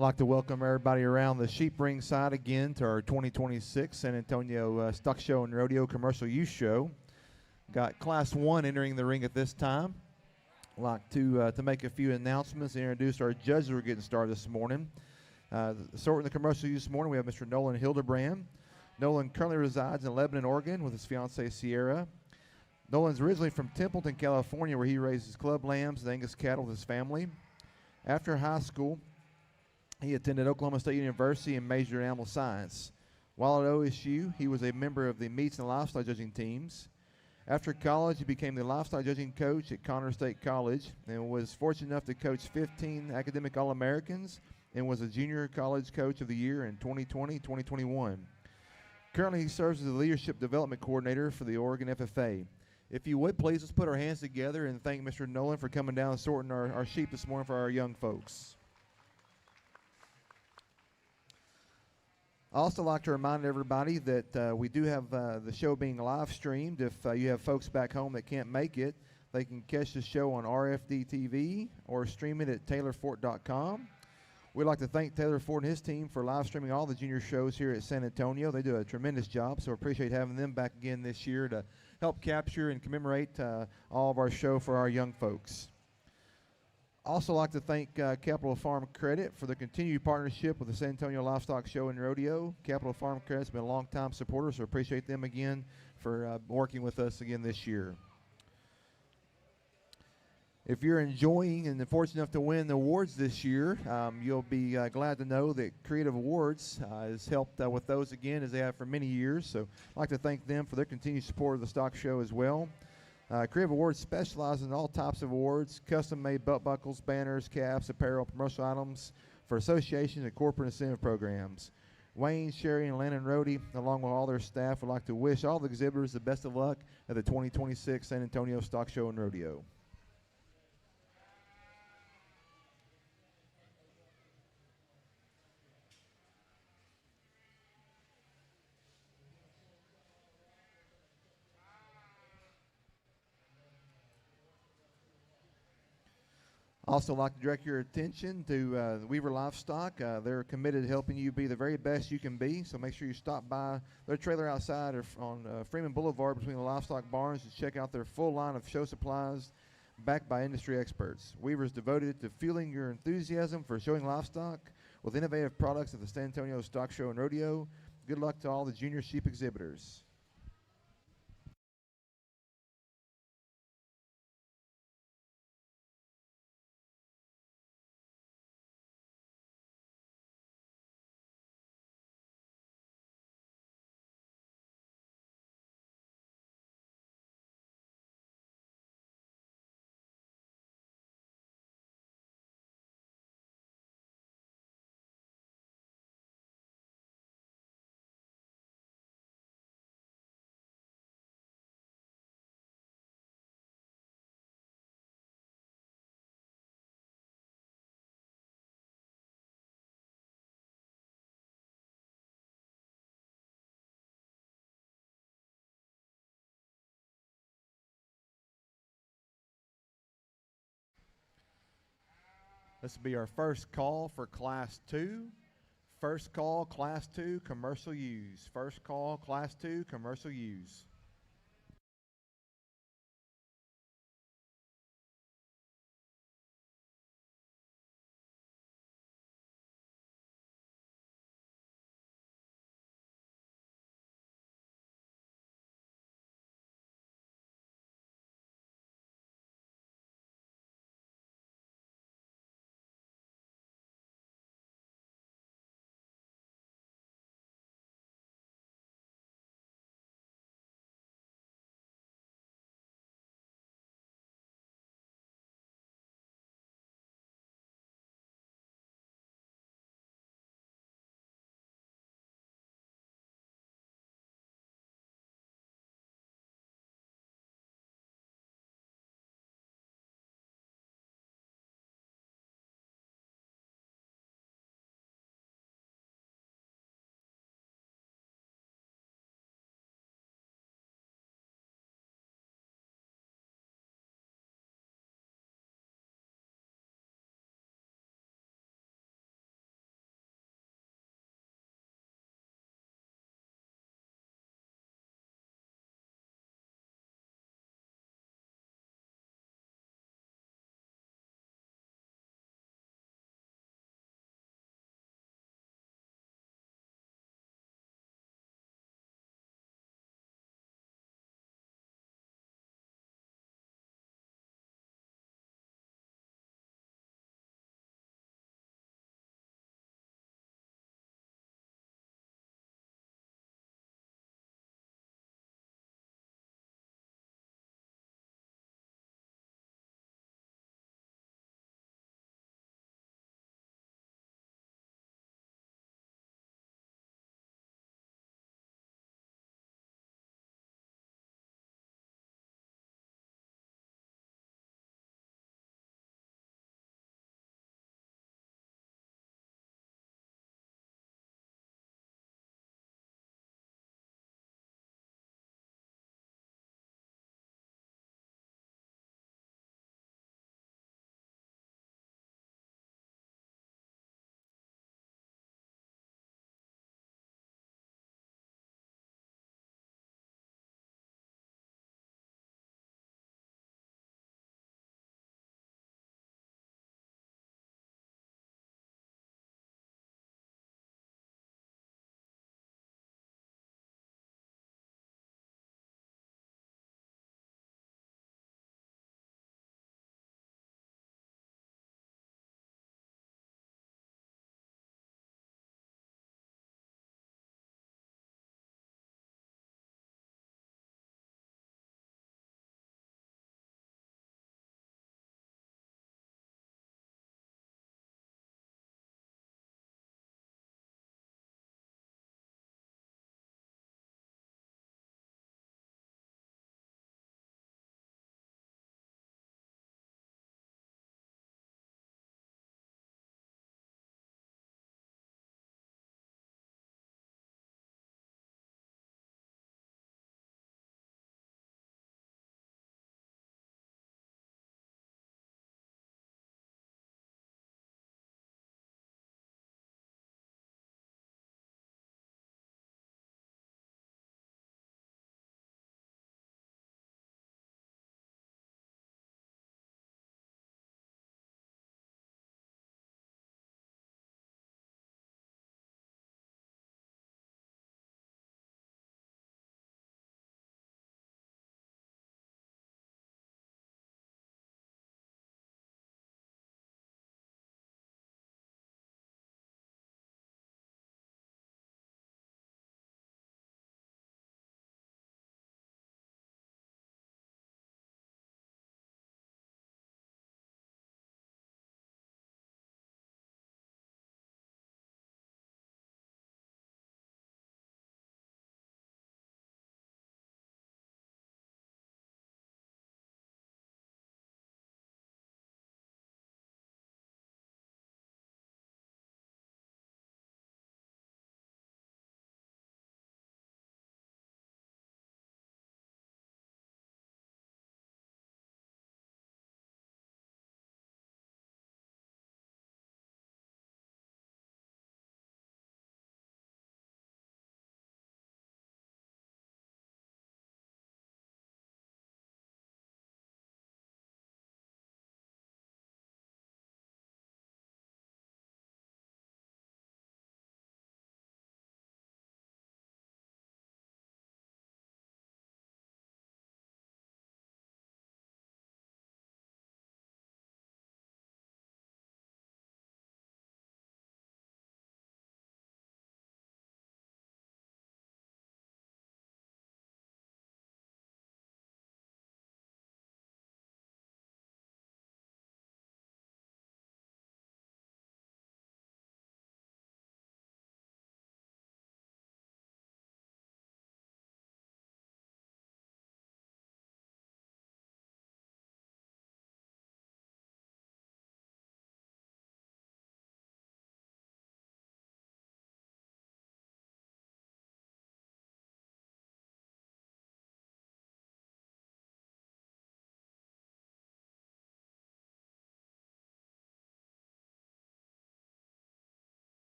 I'd like to welcome everybody around the sheep ring side again to our 2026 San Antonio Stock Show and Rodeo Commercial Youth Show. Got Class 1 entering the ring at this time. I'd like to make a few announcements and introduce our judges who are getting started this morning. Sorting the commercial youth this morning, we have Mr. Nolan Hildebrand. Nolan currently resides in Lebanon, Oregon with his fiancee Sierra. Nolan's originally from Templeton, California, where he raises club lambs and Angus cattle with his family. After high school, he attended Oklahoma State University and majored in animal science. While at OSU, he was a member of the meats and livestock judging teams. After college, he became the livestock judging coach at Conner State College and was fortunate enough to coach 15 academic All-Americans and was a junior college coach of the year in 2020-2021. Currently, he serves as the leadership development coordinator for the Oregon FFA. If you would, please, let's put our hands together and thank Mr. Nolan for coming down and sorting our sheep this morning for our young folks. I also like to remind everybody that we do have the show being live streamed. If you have folks back home that can't make it, they can catch the show on RFD TV or stream it at taylorfort.com. We'd like to thank Taylor Fort and his team for live streaming all the junior shows here at San Antonio. They do a tremendous job, so we appreciate having them back again this year to help capture and commemorate all of our show for our young folks. Also like to thank Capital Farm Credit for the continued partnership with the San Antonio Livestock Show and Rodeo. Capital Farm Credit has been a long-time supporter, so appreciate them again for working with us again this year. If you're enjoying and fortunate enough to win the awards this year, you'll be glad to know that Creative Awards has helped with those again as they have for many years. So I'd like to thank them for their continued support of the stock show as well. Creative Awards specializes in all types of awards, custom-made belt buckles, banners, caps, apparel, promotional items for associations and corporate incentive programs. Wayne, Sherry, and Landon Rohde, along with all their staff, would like to wish all the exhibitors the best of luck at the 2026 San Antonio Stock Show and Rodeo. Also like to direct your attention to the Weaver Livestock. They're committed to helping you be the very best you can be, so make sure you stop by their trailer outside on Freeman Boulevard between the livestock barns to check out their full line of show supplies backed by industry experts. Weaver is devoted to fueling your enthusiasm for showing livestock with innovative products at the San Antonio Stock Show and Rodeo. Good luck to all the junior sheep exhibitors. This will be our first call for Class 2. First call, Class 2, commercial ewes. First call, Class 2, commercial ewes.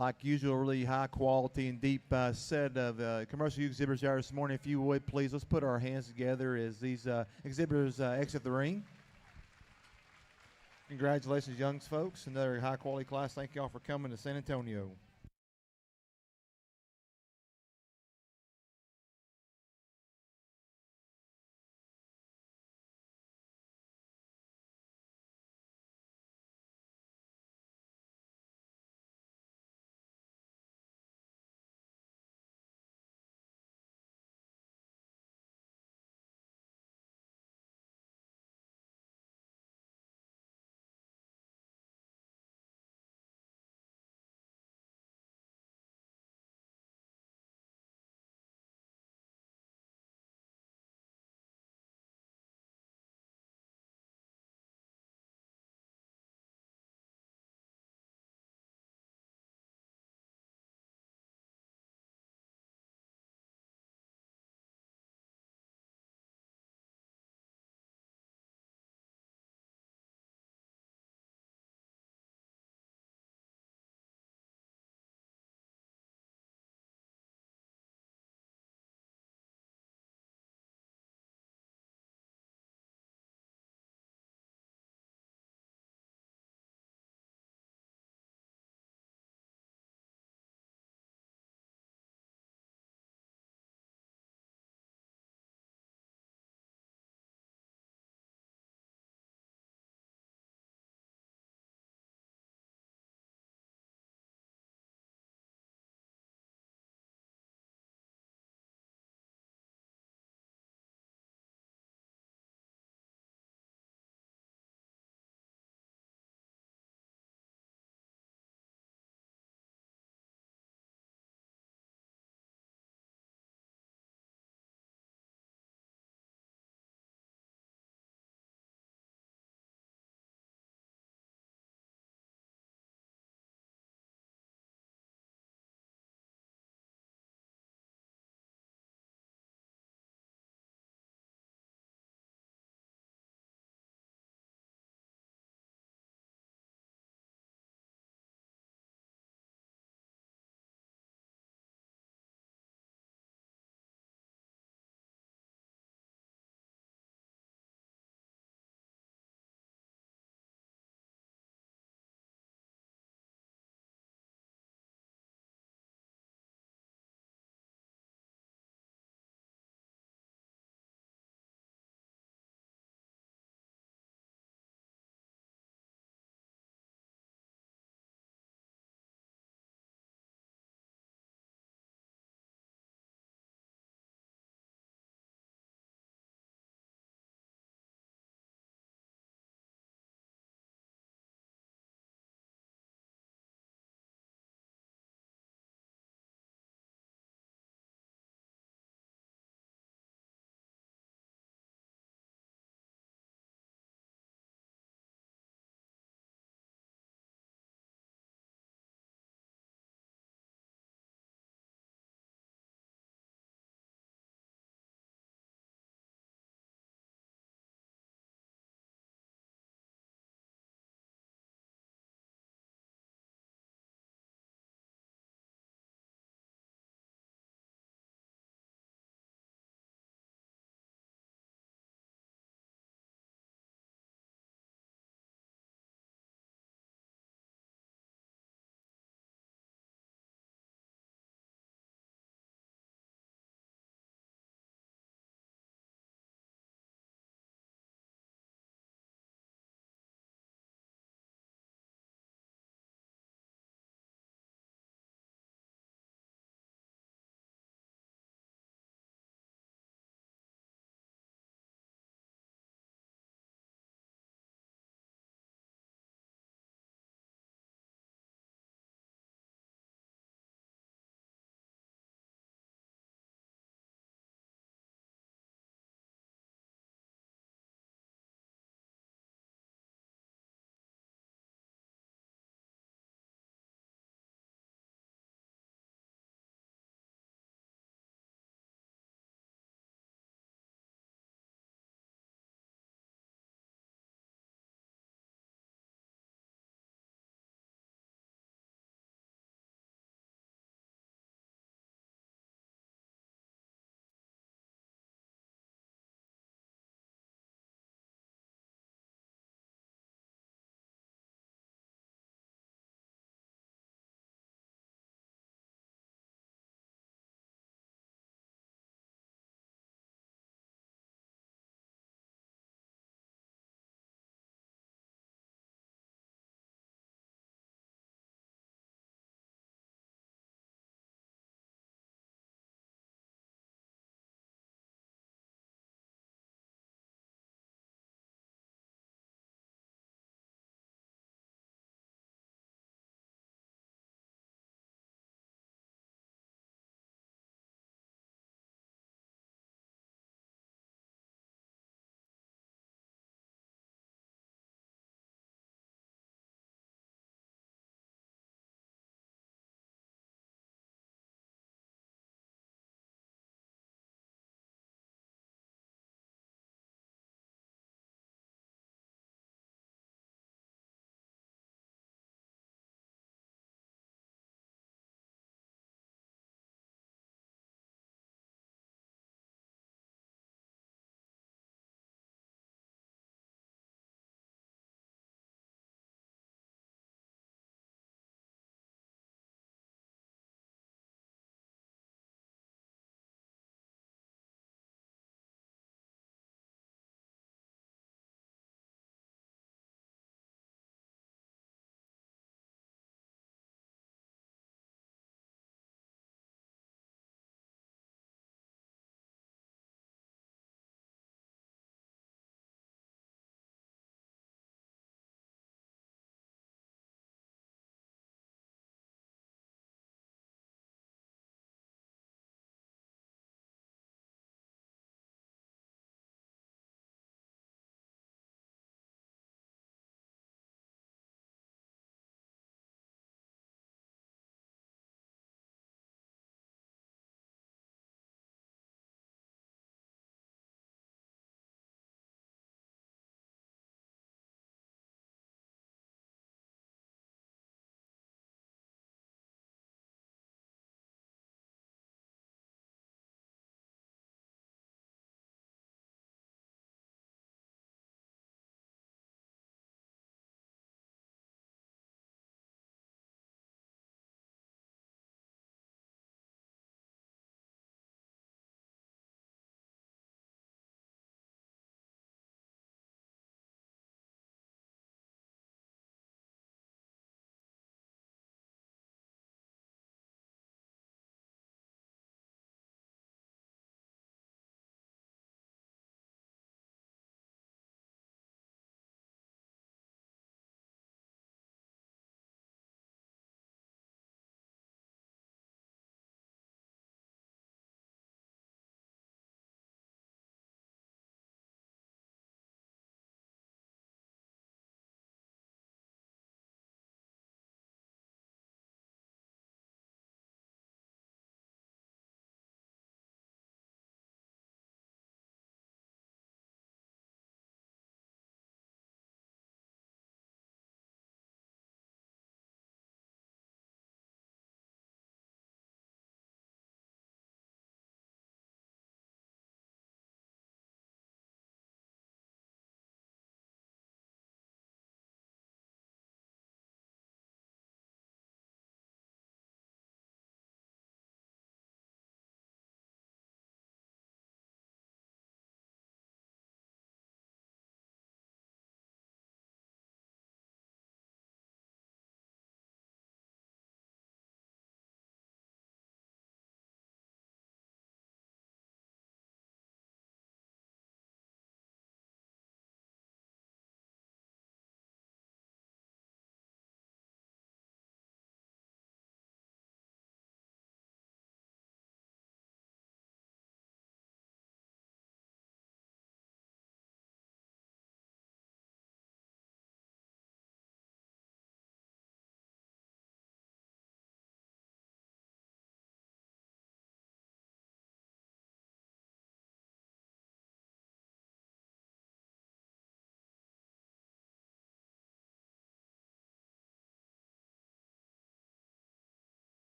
like usual, really high quality and deep set of commercial exhibitors there this morning. If you would, please, let's put our hands together as these exhibitors exit the ring. Congratulations, young folks. Another high-quality class. Thank you all for coming to San Antonio.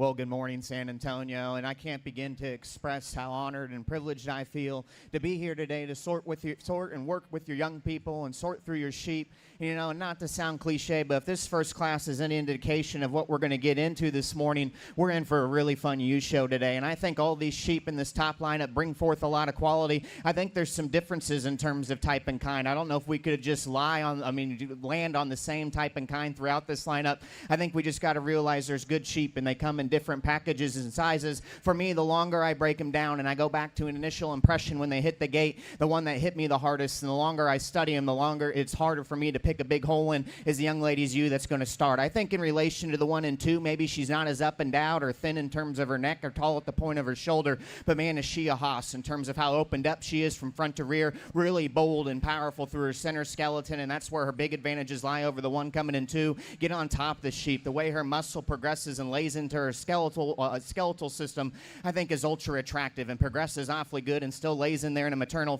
Well, good morning, San Antonio, and I can't begin to express how honored and privileged I feel to be here today to sort and work with your young people and sort through your sheep. You know, not to sound cliche, but if this first class is any indication of what we're going to get into this morning, we're in for a really fun ewes show today. And I think all these sheep in this top lineup bring forth a lot of quality. I think there's some differences in terms of type and kind. I don't know if we could just land on the same type and kind throughout this lineup. I think we just got to realize there's good sheep and they come in different packages and sizes. For me, the longer I break them down and I go back to an initial impression when they hit the gate, the one that hit me the hardest, and the longer I study them, the longer it's harder for me to pick a big hole in is the young lady's ewe that's going to start. I think in relation to the 1 and 2, maybe she's not as up and down or thin in terms of her neck or tall at the point of her shoulder, but man, is she a hoss in terms of how opened up she is from front to rear, really bold and powerful through her center skeleton, and that's where her big advantages lie over the one coming in 2. Get on top of the sheep. The way her muscle progresses and lays into her skeletal system, I think is ultra attractive and progresses awfully good and still lays in there in a maternal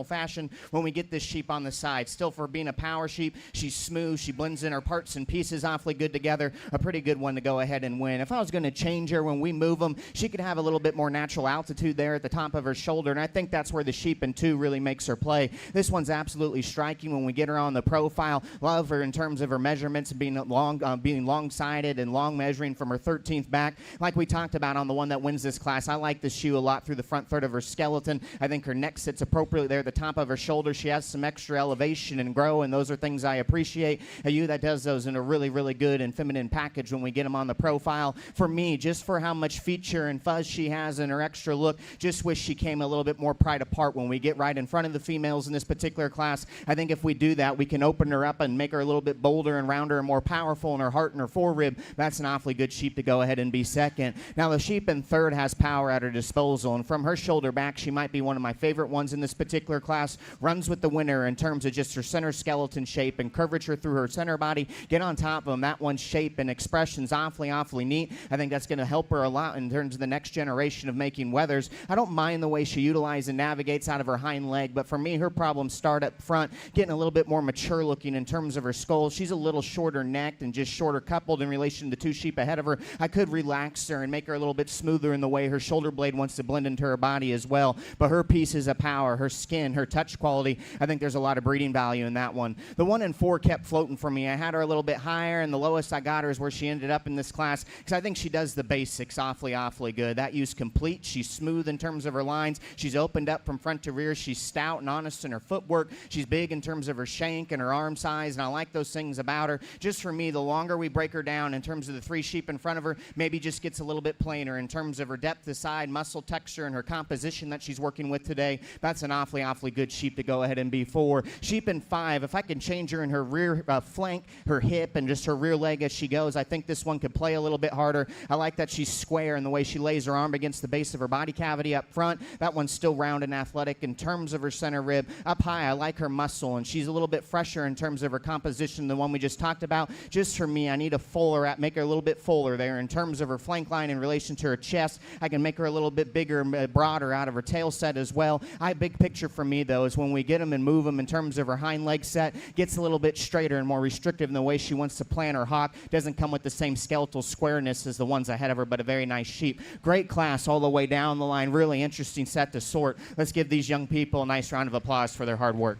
fashion when we get this sheep on the side. Still, for being a power sheep, she's smooth. She blends in her parts and pieces awfully good together. A pretty good one to go ahead and win. If I was going to change her when we move them, she could have a little bit more natural altitude there at the top of her shoulder, and I think that's where the sheep in 2 really makes her play. This one's absolutely striking when we get her on the profile. Love her in terms of her measurements, being long-sided and long measuring from her 13th back. Like we talked about on the one that wins this class, I like this shoe a lot through the front third of her skeleton. I think her neck sits appropriately there at the top of her shoulder. She has some extra elevation and grow, and those are things I appreciate. A ewe that does those in a really, really good and feminine package when we get them on the profile. For me, just for how much feature and fuzz she has and her extra look, just wish she came a little bit more pried apart when we get right in front of the females in this particular class. I think if we do that, we can open her up and make her a little bit bolder and rounder and more powerful in her heart and her forerib. That's an awfully good sheep to go ahead and be second. Now, the sheep in 3rd has power at her disposal, and from her shoulder back, she might be one of my favorite ones in this particular class. Runs with the winner in terms of just her center skeleton shape and curvature through her center body. Get on top of them. That one's shape and expression's awfully neat. I think that's going to help her a lot in terms of the next generation of making wethers. I don't mind the way she utilizes and navigates out of her hind leg, but for me, her problems start up front, getting a little bit more mature looking in terms of her skull. She's a little shorter necked and just shorter coupled in relation to the 2 sheep ahead of her. I could relax her and make her a little bit smoother in the way her shoulder blade wants to blend into her body as well, but her pieces of power, her skin, her touch quality, I think there's a lot of breeding value in that one. The 1 and 4 kept floating for me. I had her a little bit higher, and the lowest I got her is where she ended up in this class, because I think she does the basics awfully good. That ewe's complete. She's smooth in terms of her lines. She's opened up from front to rear. She's stout and honest in her footwork. She's big in terms of her shank and her arm size, and I like those things about her. Just for me, the longer we break her down in terms of the 3 sheep in front of her, maybe just gets a little bit plainer in terms of her depth of side, muscle texture, and her composition that she's working with today. That's an awfully good sheep to go ahead and be 4. Sheep in 5, if I can change her in her rear flank, her hip, and just her rear leg as she goes, I think this one could play a little bit harder. I like that she's square in the way she lays her arm against the base of her body cavity up front. That one's still round and athletic in terms of her center rib. Up high, I like her muscle, and she's a little bit fresher in terms of her composition than the one we just talked about. Just for me, I need a make her a little bit fuller there in terms of her flank line in relation to her chest. I can make her a little bit bigger and broader out of her tail set as well. Big picture for me, though, is when we get them and move them in terms of her hind leg set, gets a little bit straighter and more restrictive in the way she wants to plan her hock. Doesn't come with the same skeletal squareness as the ones ahead of her, but a very nice sheep. Great class all the way down the line. Really interesting set to sort. Let's give these young people a nice round of applause for their hard work.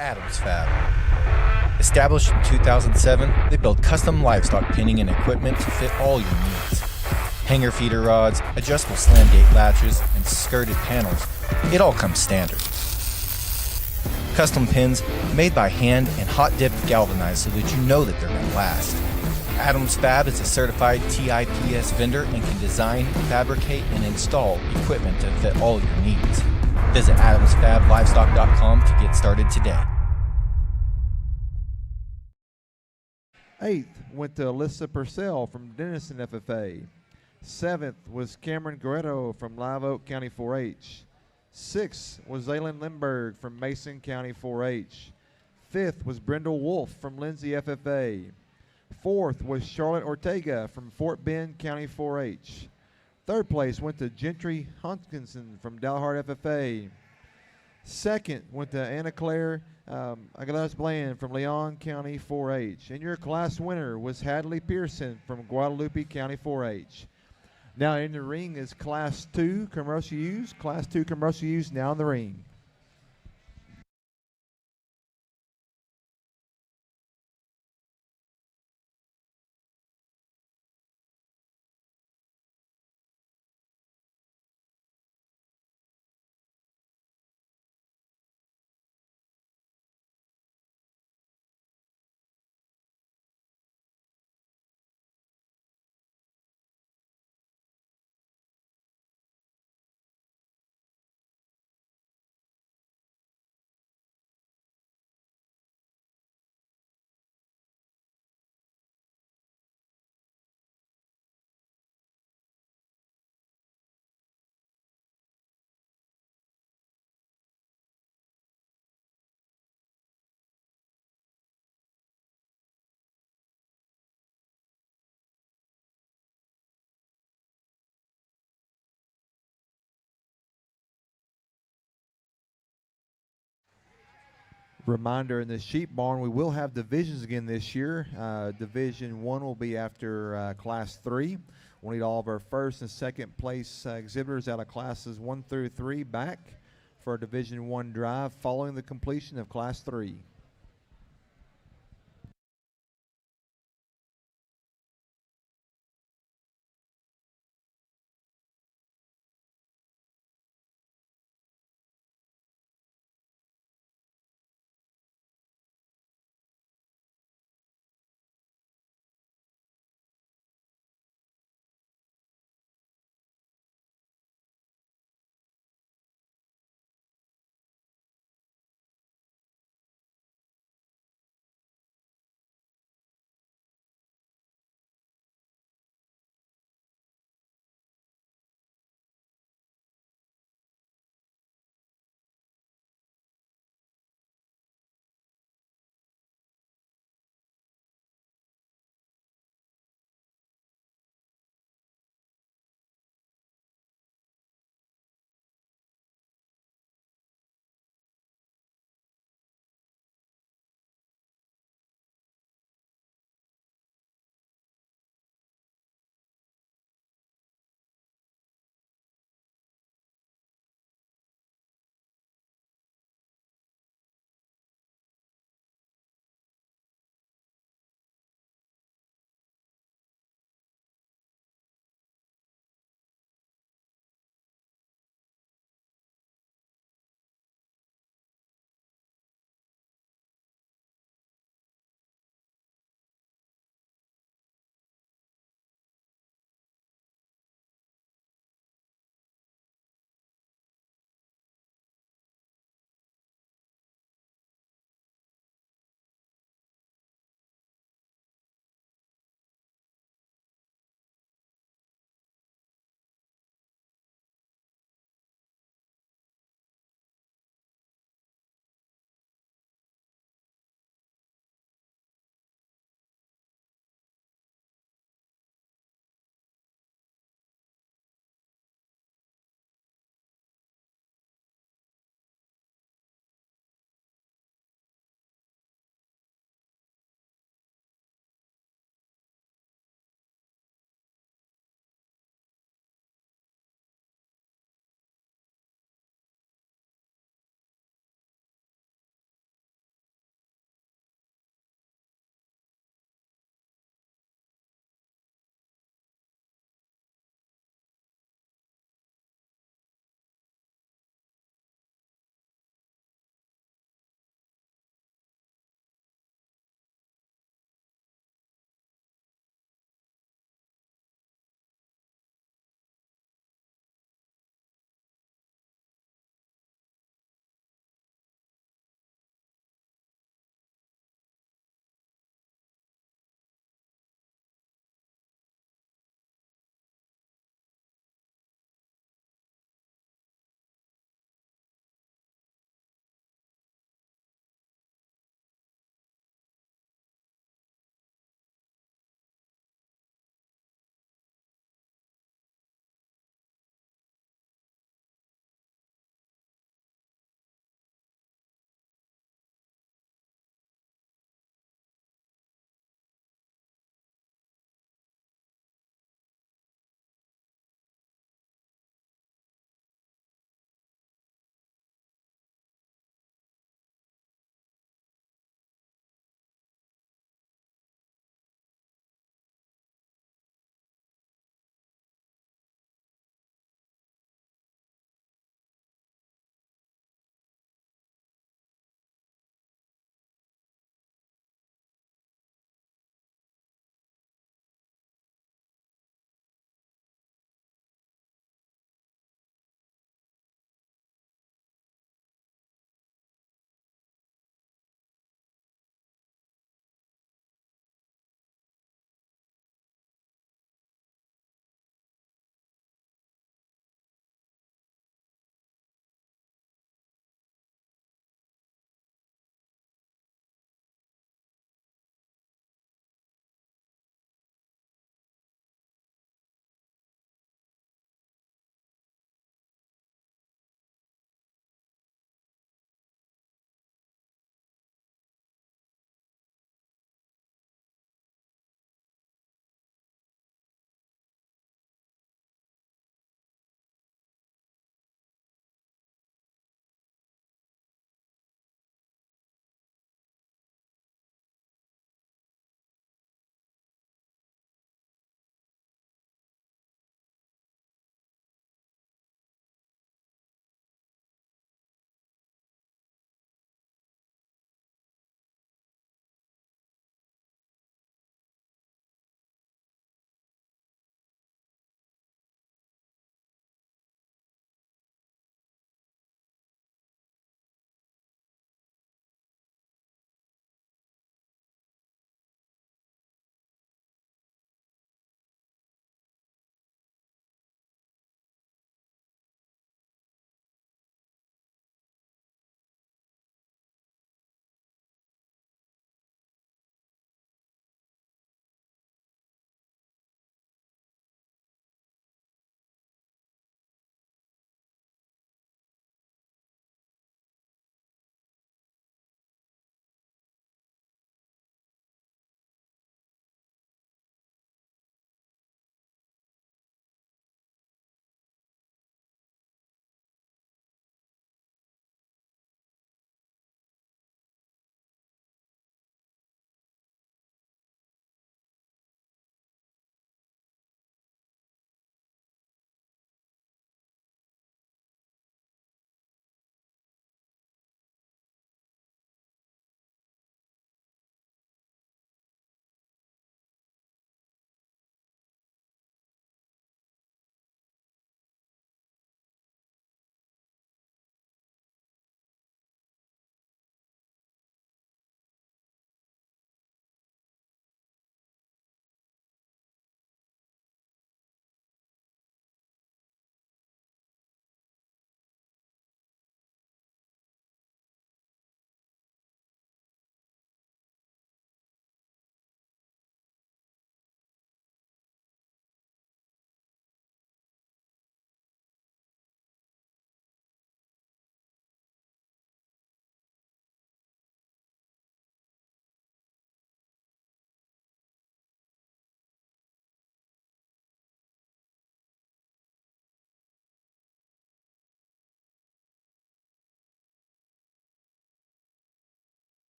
Adams Fab. Established in 2007, they build custom livestock pinning and equipment to fit all your needs. Hanger feeder rods, adjustable slam gate latches, and skirted panels. It all comes standard. custom pins made by hand and hot dipped galvanized so that you know that they're going to last. Adams Fab is a certified TIPS vendor and can design, fabricate, and install equipment to fit all your needs. Visit adamsfablivestock.com to get started today. 8th went to Alyssa Purcell from Denison FFA. 7th was Cameron Guerrero from Live Oak County 4-H. 6th was Zaylin Lindberg from Mason County 4-H. 5th was Brendel Wolf from Lindsay FFA. 4th was Charlotte Ortega from Fort Bend County 4-H. 3rd place went to Gentry Hunkinson from Dalhart FFA. 2nd went to Anna Claire Aguilas Bland from Leon County 4-H. And your class winner was Hadley Pearson from Guadalupe County 4-H. Now in the ring is Class 2 Commercial Ewes. Class 2 Commercial Ewes now in the ring. Reminder, in the sheep barn, we will have divisions again this year. Division 1 will be after Class 3. We'll need all of our first and second place exhibitors out of Classes 1 through 3 back for a Division 1 drive following the completion of Class 3.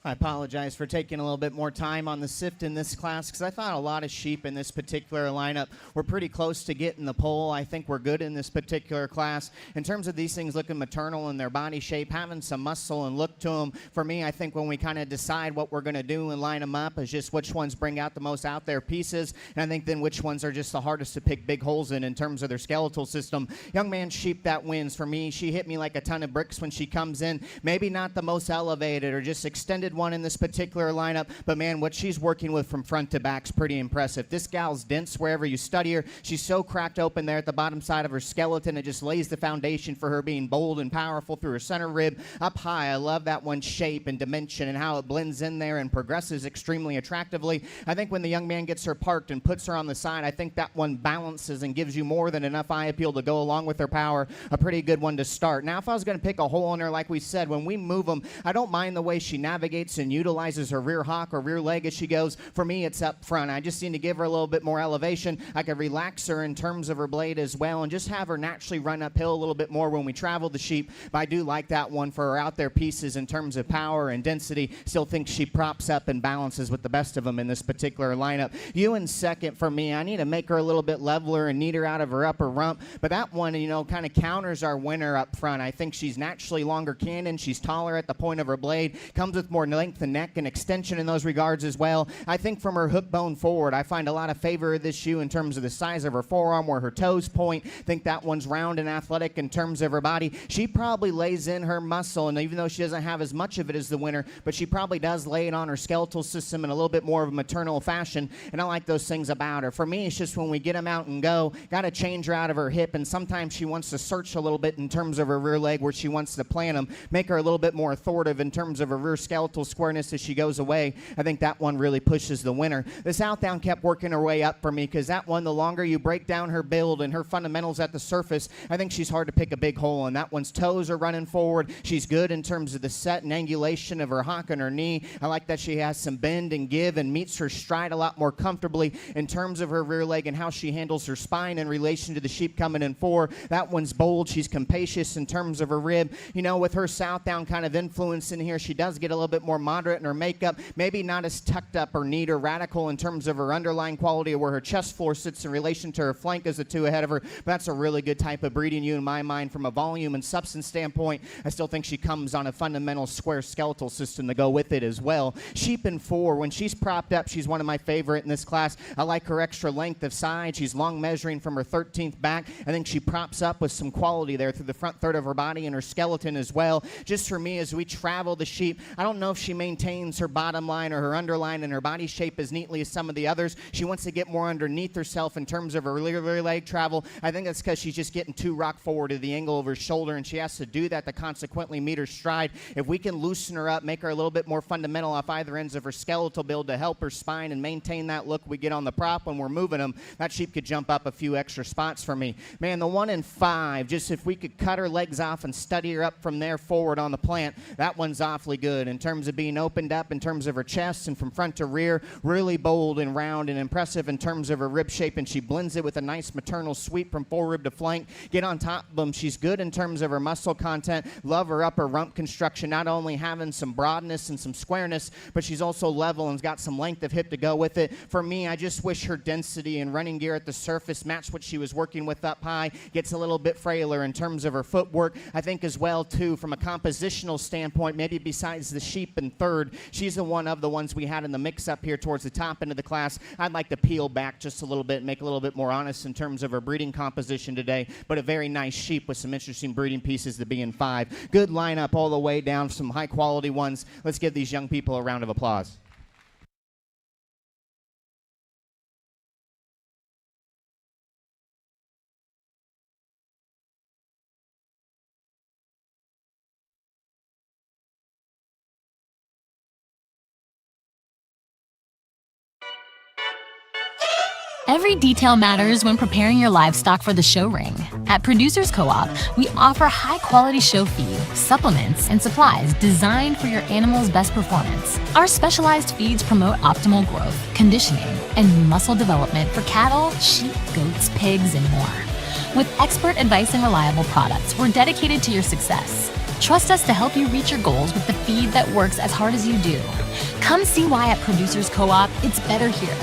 I apologize for taking a little bit more time on the sift in this class because I thought a lot of sheep in this particular lineup were pretty close to getting the pole. I think we're good in this particular class. In terms of these things looking maternal in their body shape, having some muscle and look to them, for me, I think when we kind of decide what we're going to do and line them up is just which ones bring out the most out there pieces, and I think then which ones are just the hardest to pick big holes in terms of their skeletal system. Young man sheep that wins for me. She hit me like a ton of bricks when she comes in. Maybe not the most elevated or just extended one in this particular lineup, but man, what she's working with from front to back is pretty impressive. This gal's dense wherever you study her. She's so cracked open there at the bottom side of her skeleton. It just lays the foundation for her being bold and powerful through her center rib. Up high, I love that one's shape and dimension and how it blends in there and progresses extremely attractively. I think when the young man gets her parked and puts her on the side, I think that one balances and gives you more than enough eye appeal to go along with her power. A pretty good one to start. Now, if I was going to pick a hole in her, like we said, when we move them, I don't mind the way she navigates and utilizes her rear hock or rear leg as she goes. For me, it's up front. I just need to give her a little bit more elevation. I could relax her in terms of her blade as well and just have her naturally run uphill a little bit more when we travel the sheep. But I do like that one for her out there pieces in terms of power and density. Still think she props up and balances with the best of them in this particular lineup. Ewan second for me. I need to make her a little bit leveler and neater out of her upper rump. But that one, kind of counters our winner up front. I think she's naturally longer cannon. She's taller at the point of her blade. Comes with more length and neck and extension in those regards as well. I think from her hook bone forward, I find a lot of favor of this shoe in terms of the size of her forearm, where her toes point. Think that one's round and athletic in terms of her body. She probably lays in her muscle, and even though she doesn't have as much of it as the winner, but she probably does lay it on her skeletal system in a little bit more of a maternal fashion, and I like those things about her. For me, it's just when we get them out and go, got to change her out of her hip, and sometimes she wants to search a little bit in terms of her rear leg where she wants to plant them, make her a little bit more authoritative in terms of her rear skeletal squareness as she goes away. I think that one really pushes the winner. The Southdown kept working her way up for me because that one, the longer you break down her build and her fundamentals at the surface, I think she's hard to pick a big hole in. That one's toes are running forward. She's good in terms of the set and angulation of her hock and her knee. I like that she has some bend and give and meets her stride a lot more comfortably in terms of her rear leg and how she handles her spine in relation to the sheep coming in four. That one's bold. She's capacious in terms of her rib. With her Southdown kind of influence in here, she does get a little bit more moderate in her makeup. Maybe not as tucked up or neat or radical in terms of her underlying quality or where her chest floor sits in relation to her flank as the two ahead of her. But that's a really good type of breeding ewe in my mind from a volume and substance standpoint. I still think she comes on a fundamental square skeletal system to go with it as well. Sheep in four, when she's propped up, she's one of my favorite in this class. I like her extra length of side. She's long measuring from her 13th back. I think she props up with some quality there through the front third of her body and her skeleton as well. Just for me, as we travel the sheep, I don't know if she maintains her bottom line or her underline and her body shape as neatly as some of the others. She wants to get more underneath herself in terms of her rear leg travel. I think that's because she's just getting too rock forward to the angle of her shoulder, and she has to do that to consequently meet her stride. If we can loosen her up, make her a little bit more fundamental off either ends of her skeletal build to help her spine and maintain that look we get on the prop when we're moving them, that sheep could jump up a few extra spots for me. Man, the 1 in 5, just if we could cut her legs off and study her up from there forward on the plant, that one's awfully good in terms of being opened up in terms of her chest and from front to rear. Really bold and round and impressive in terms of her rib shape, and she blends it with a nice maternal sweep from forerib to flank. Get on top of them. She's good in terms of her muscle content. Love her upper rump construction, not only having some broadness and some squareness, but she's also level and's got some length of hip to go with it. For me, I just wish her density and running gear at the surface matched what she was working with up high. Gets a little bit frailer in terms of her footwork. I think as well, too, from a compositional standpoint, maybe besides the sheep in third, she's the one of the ones we had in the mix up here towards the top end of the class. I'd like to peel back just a little bit and make a little bit more honest in terms of her breeding composition today, but a very nice sheep with some interesting breeding pieces to be in 5. Good lineup all the way down, some high quality ones. Let's give these young people a round of applause. Every detail matters when preparing your livestock for the show ring. At Producers Co-op, we offer high-quality show feed, supplements, and supplies designed for your animal's best performance. Our specialized feeds promote optimal growth, conditioning, and muscle development for cattle, sheep, goats, pigs, and more. With expert advice and reliable products, we're dedicated to your success. Trust us to help you reach your goals with the feed that works as hard as you do. Come see why at Producers Co-op, it's better here.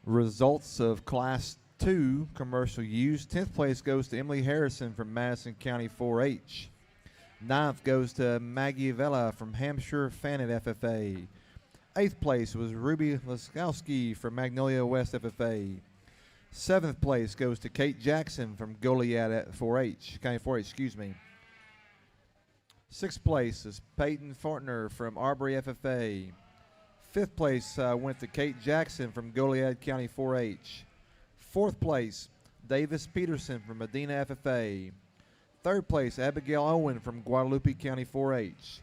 Results of Class 2 commercial use. 10th place goes to Emily Harrison from Madison County 4-H. 9th goes to Maggie Vela from Hampshire Fannin FFA. 8th place was Ruby Laskowski from Magnolia West FFA. 7th place goes to Kate Jackson from Goliad at 4-H, County 4-H, excuse me. 6th place is Peyton Fortner from Arbery FFA. 5th place went to Kate Jackson from Goliad County 4-H. 4th place, Davis Peterson from Medina FFA. 3rd place, Abigail Owen from Guadalupe County 4-H.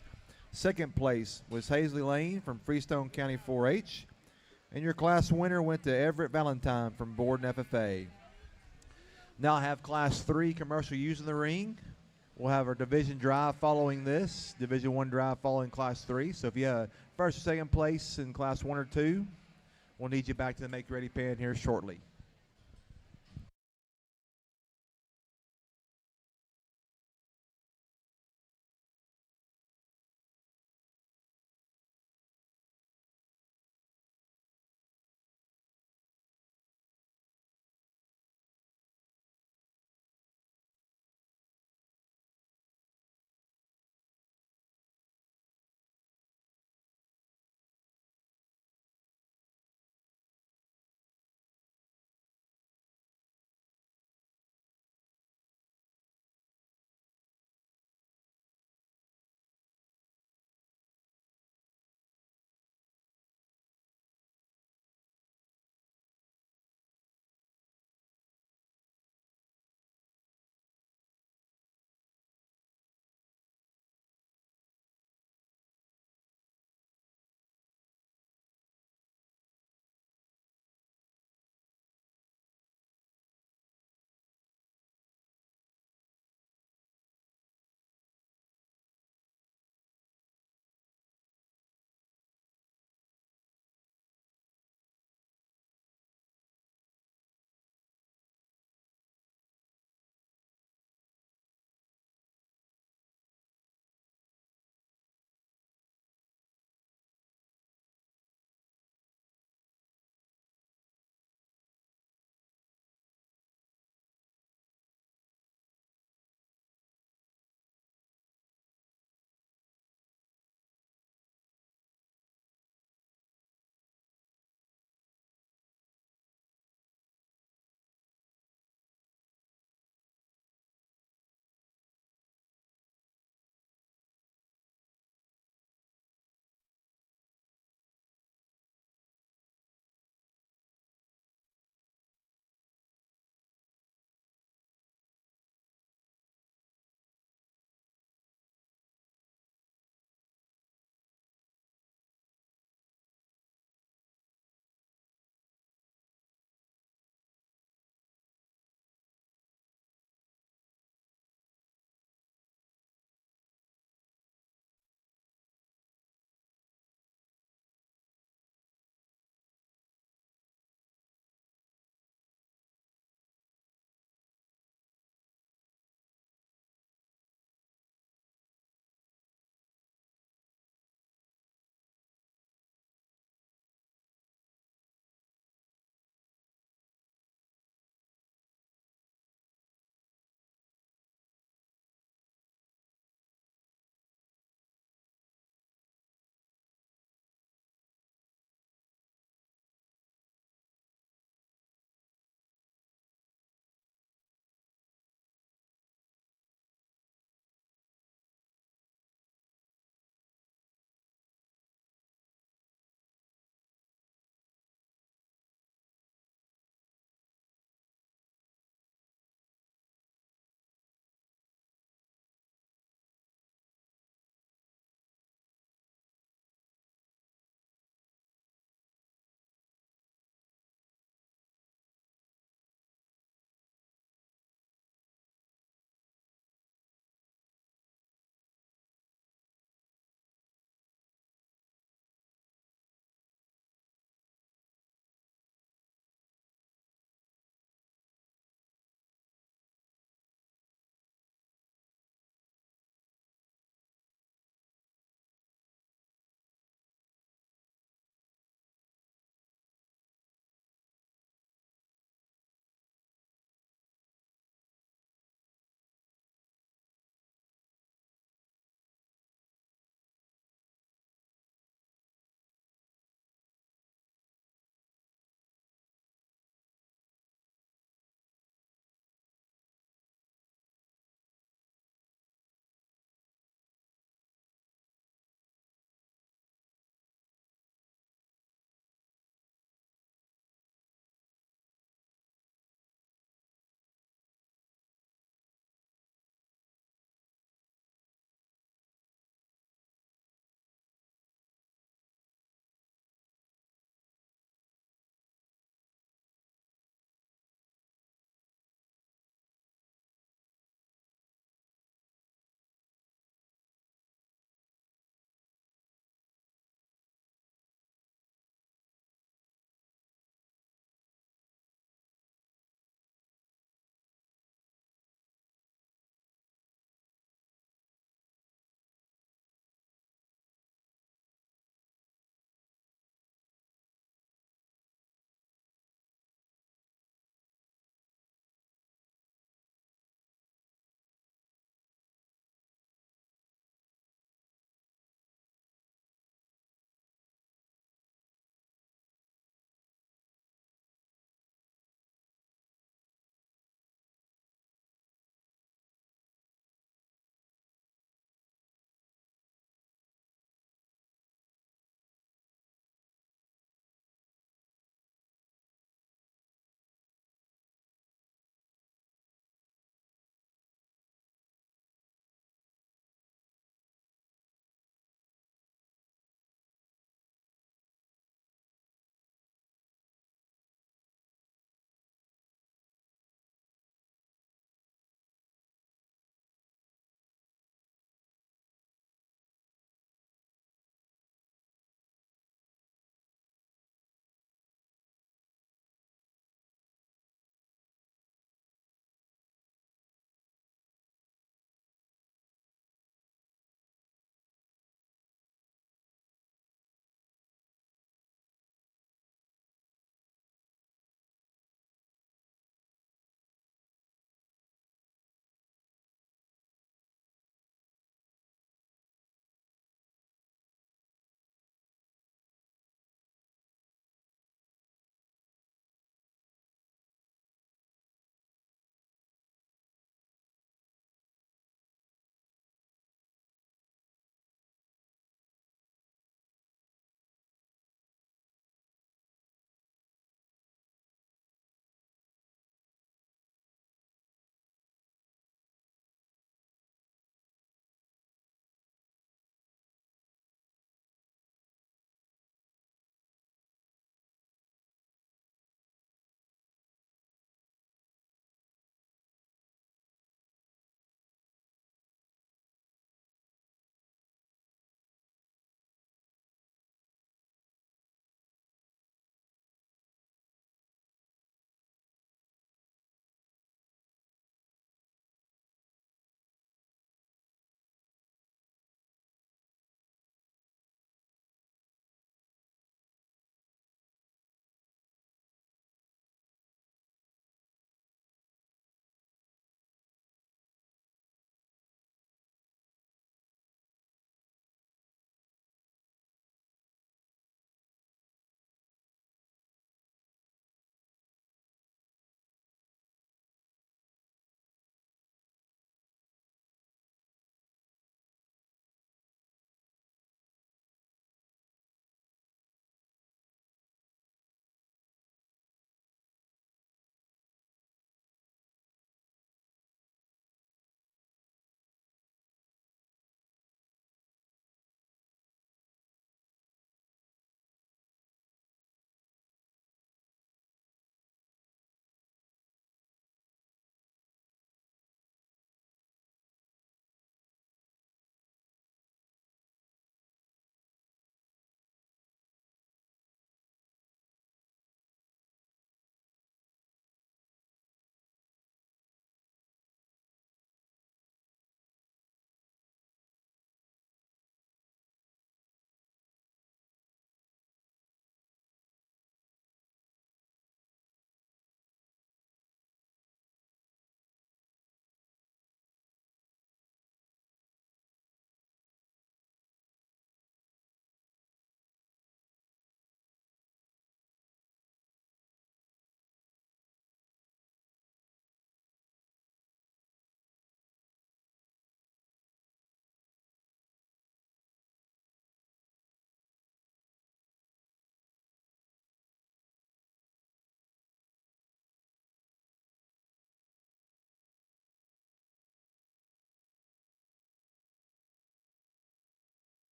2nd place was Hazley Lane from Freestone County 4-H. And your class winner went to Everett Valentine from Borden FFA. Now I have Class 3 commercial use in the ring. We'll have our division drive following this, Division 1 drive following Class 3. So if you have first or second place in Class 1 or 2, we'll need you back to the Make Ready pen here shortly.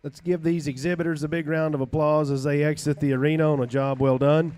Let's give these exhibitors a big round of applause as they exit the arena on a job well done.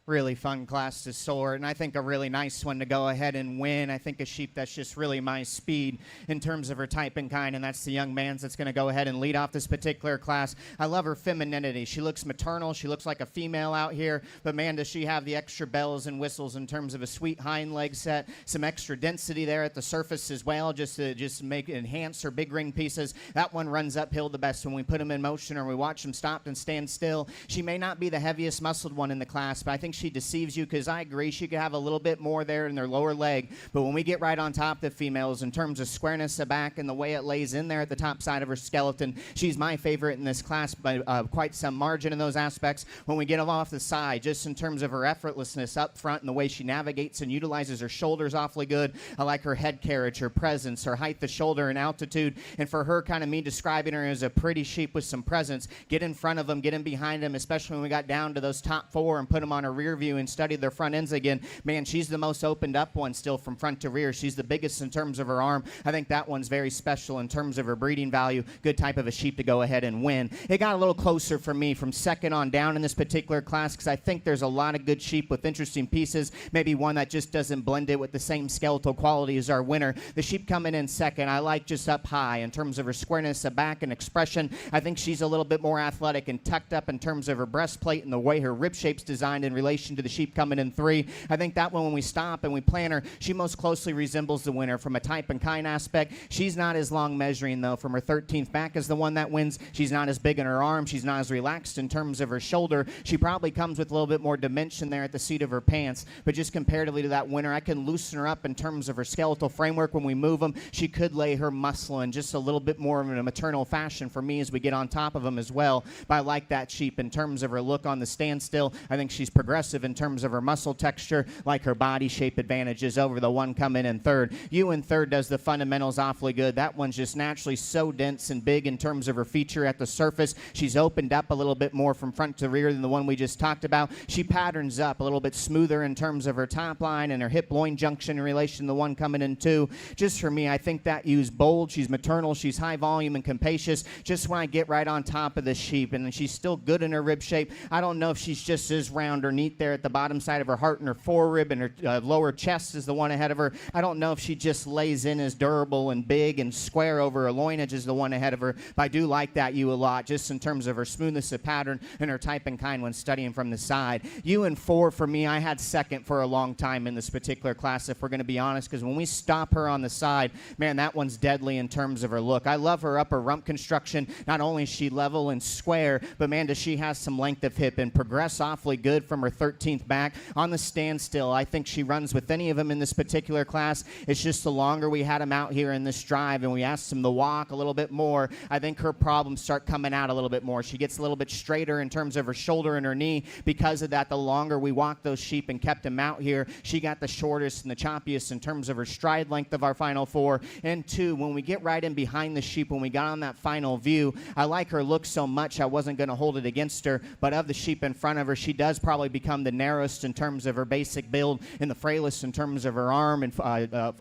Really fun class to sort, and I think a really nice one to go ahead and win. I think a sheep that's just really my speed in terms of her type and kind, and that's the young man's that's going to go ahead and lead off this particular class. I love her femininity. She looks maternal. She looks like a female out here, but man, does she have the extra bells and whistles in terms of a sweet hind leg set, some extra density there at the surface as well, just to enhance her big ring pieces. That one runs uphill the best when we put them in motion or we watch them stop and stand still. She may not be the heaviest muscled one in the class, but I think she deceives you, because I agree she could have a little bit more there in their lower leg, but when we get right on top of the females in terms of squareness of back and the way it lays in there at the top side of her skeleton, she's my favorite in this class by quite some margin in those aspects. When we get them off the side, just in terms of her effortlessness up front and the way she navigates and utilizes her shoulders awfully good. I like her head carriage, her presence, her height of shoulder and altitude, and for her, kind of me describing her as a pretty sheep with some presence. Get in front of them, get in behind them, especially when we got down to those top four and put them on a rear view and studied their front ends again. Man, she's the most opened up one still from front to rear. She's the biggest in terms of her arm. I think that one's very special in terms of her breeding value. Good type of a sheep to go ahead and win. It got a little closer for me from second on down in this particular class, because I think there's a lot of good sheep with interesting pieces. Maybe one that just doesn't blend it with the same skeletal quality as our winner. The sheep coming in second, I like just up high in terms of her squareness of back and expression. I think she's a little bit more athletic and tucked up in terms of her breastplate and the way her rib shape's designed in relation to the sheep coming in three. I think that one, when we stop and we plan her, she most closely resembles the winner from a type and kind aspect. She's not as long measuring, though, from her 13th back as the one that wins. She's not as big in her arm. She's not as relaxed in terms of her shoulder. She probably comes with a little bit more dimension there at the seat of her pants, but just comparatively to that winner, I can loosen her up in terms of her skeletal framework when we move them. She could lay her muscle in just a little bit more in a maternal fashion for me as we get on top of them as well, but I like that sheep in terms of her look on the standstill. I think she's progressive in terms of her muscle texture, like her body shape advantages over the one coming in third. You in third does the fundamentals awfully good. That one's just naturally so dense and big in terms of her feature at the surface. She's opened up a little bit more from front to rear than the one we just talked about. She patterns up a little bit smoother in terms of her top line and her hip-loin junction in relation to the one coming in two. Just for me, I think that Ewes bold. She's maternal. She's high volume and capacious. Just when I get right on top of the sheep, and she's still good in her rib shape. I don't know if she's just as round or neat there at the bottom side of her heart and her forerib, and her lower chest is the one ahead of her. I don't know if she just lays in as durable and big and square over her loin edge as the one ahead of her, but I do like that Ewe a lot, just in terms of her smoothness of pattern and her type and kind when studying from the side. Ewe in four for me, I had second for a long time in this particular class, if we're going to be honest, because when we stop her on the side, man, that one's deadly in terms of her look. I love her upper rump construction. Not only is she level and square, but man, does she has some length of hip and progress awfully good from her 13th back. On the standstill, I think she runs with any of them in this particular class. It's just the longer we had them out here in this drive and we asked them to walk a little bit more, I think her problems start coming out a little bit more. She gets a little bit straighter in terms of her shoulder and her knee. Because of that, the longer we walked those sheep and kept them out here, she got the shortest and the choppiest in terms of her stride length of our final four. And two, when we get right in behind the sheep, when we got on that final view, I like her look so much I wasn't going to hold it against her, but of the sheep in front of her, she does probably become the narrowest in terms of her basic build and the frailest in terms of her arm and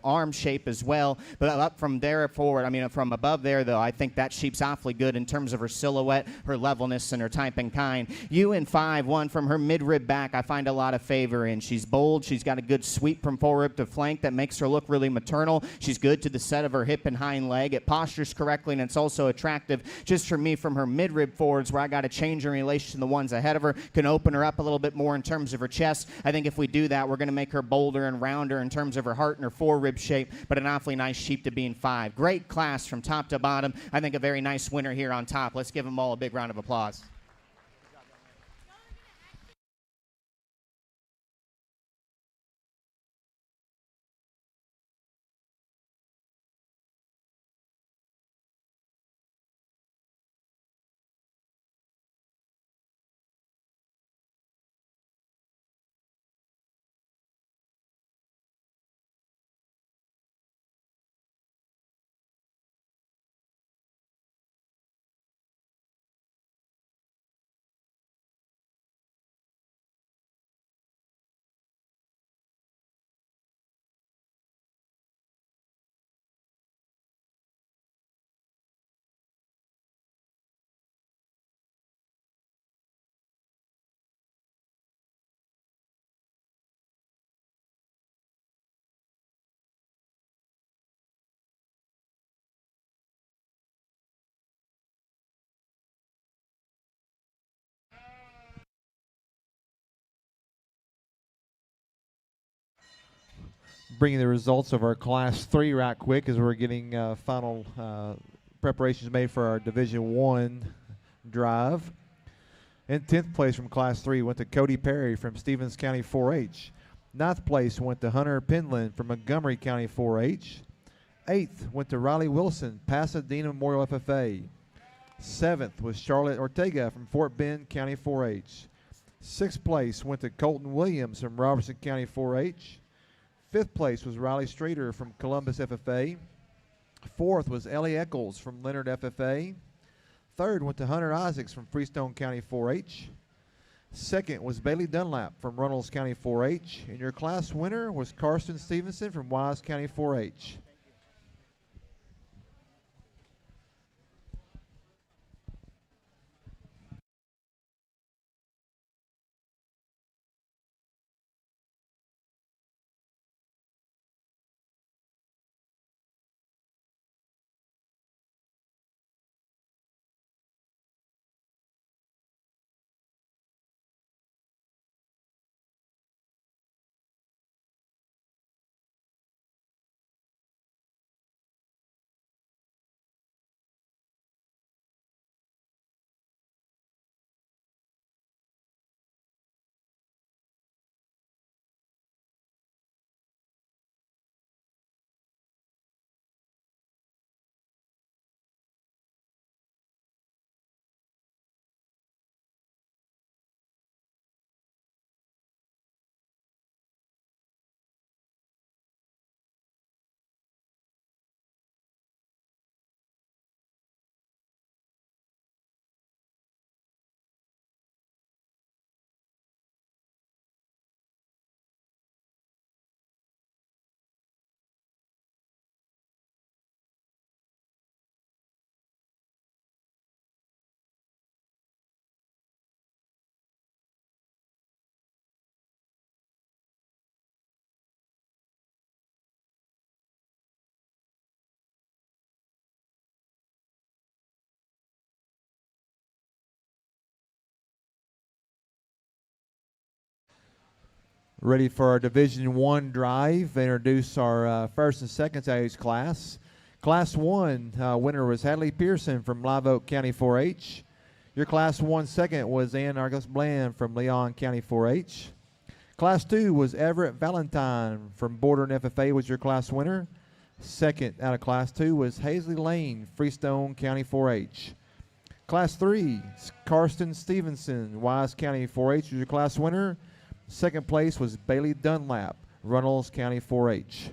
arm shape as well. But up from there forward, I mean from above there though, I think that sheep's awfully good in terms of her silhouette, her levelness, and her type and kind. You in 5-1 from her mid-rib back, I find a lot of favor in. She's bold. She's got a good sweep from forerib to flank that makes her look really maternal. She's good to the set of her hip and hind leg. It postures correctly, and it's also attractive. Just for me, from her mid-rib forwards, where I got to change in relation to the ones ahead of her, can open her up a little bit more in terms of her chest. I think if we do that, we're going to make her bolder and rounder in terms of her heart and her forerib shape, but an awfully nice sheep to be in 5. Great class from top to bottom. I think a very nice winner here on top. Let's give them all a big round of applause. bring you the results of our Class 3 right quick as we're getting final preparations made for our Division 1 drive. In 10th place from Class 3 went to Cody Perry from Stevens County 4-H. 9th place went to Hunter Penland from Montgomery County 4-H. 8th went to Riley Wilson, Pasadena Memorial FFA. 7th was Charlotte Ortega from Fort Bend County 4-H. 6th place went to Colton Williams from Robertson County 4-H. 5th place was Riley Streeter from Columbus FFA. 4th was Ellie Eccles from Leonard FFA. 3rd went to Hunter Isaacs from Freestone County 4-H. 2nd was Bailey Dunlap from Runnels County 4-H. And your class winner was Karsten Stevenson from Wise County 4-H. Ready for our Division 1 drive. Introduce our first and second age class. Class 1 winner was Hadley Pearson from Live Oak County 4-H. Your Class 1 second was Ann Argus Bland from Leon County 4-H. Class 2 was Everett Valentine from Bordern FFA was your class winner. Second out of Class 2 was Hazley Lane, Freestone County 4-H. Class 3, Karsten Stevenson, Wise County 4-H was your class winner. Second place was Bailey Dunlap, Runnels County 4-H.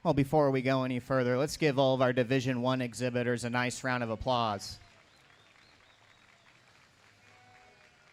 Well, before we go any further, let's give all of our Division I exhibitors a nice round of applause.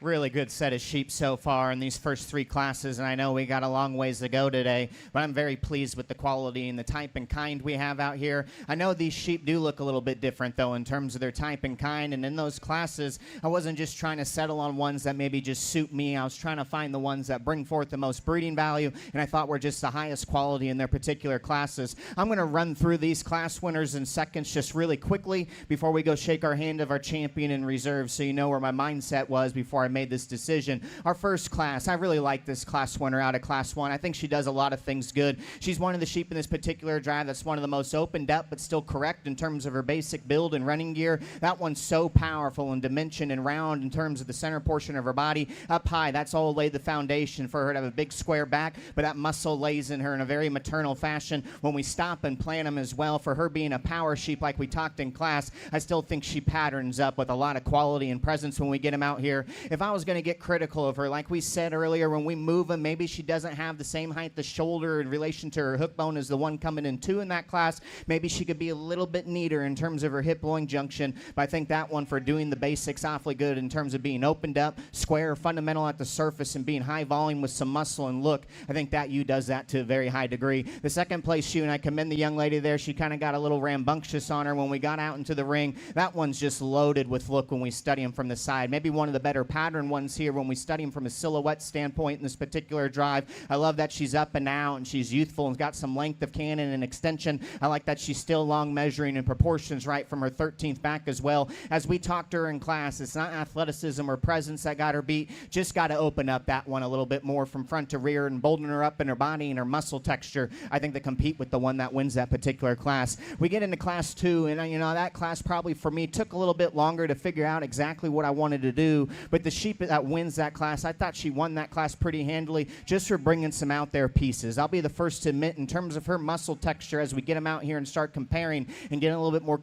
Really good set of sheep so far in these first 3 classes, and I know we got a long ways to go today, but I'm very pleased with the quality and the type and kind we have out here. I know these sheep do look a little bit different, though, in terms of their type and kind, and in those classes, I wasn't just trying to settle on ones that maybe just suit me. I was trying to find the ones that bring forth the most breeding value, and I thought were just the highest quality in their particular classes. I'm going to run through these class winners in seconds just really quickly before we go shake our hand of our champion in reserve, so you know where my mindset was before I made this decision. Our first class, I really like this class winner out of Class 1. I think she does a lot of things good. She's one of the sheep in this particular drive that's one of the most opened up but still correct in terms of her basic build and running gear. That one's so powerful in dimension and round in terms of the center portion of her body. Up high, that's all laid the foundation for her to have a big square back, but that muscle lays in her in a very maternal fashion. When we stop and plan them as well, for her being a power sheep like we talked in class, I still think she patterns up with a lot of quality and presence when we get them out here. If I was going to get critical of her, like we said earlier, when we move them, maybe she doesn't have the same height, the shoulder in relation to her hook bone as the one coming in 2 in that class. Maybe she could be a little bit neater in terms of her hip blowing junction, but I think that one for doing the basics awfully good in terms of being opened up, square, fundamental at the surface, and being high volume with some muscle and look. I think that ewe does that to a very high degree. The second place ewe, and I commend the young lady there, she kind of got a little rambunctious on her when we got out into the ring. That one's just loaded with look when we study him from the side. Maybe one of the better pattern ones here when we study him from a silhouette standpoint in this particular drive. I love that she's up and out and she's youthful and got some length of cannon and extension. I like that she's still long measuring and proportions right from her 13th back as well. As we talked to her in class, it's not athleticism or presence that got her beat, just got to open up that one a little bit more from front to rear and bolden her up in her body and her muscle texture, I think, to compete with the one that wins that particular class. We get into Class 2, and you know, that class probably for me took a little bit longer to figure out exactly what I wanted to do, but the sheep that wins that class, I thought she won that class pretty handily just for bringing some out there pieces. I'll be the first to admit, in terms of her muscle texture, as we get them out here and start comparing and getting a little bit more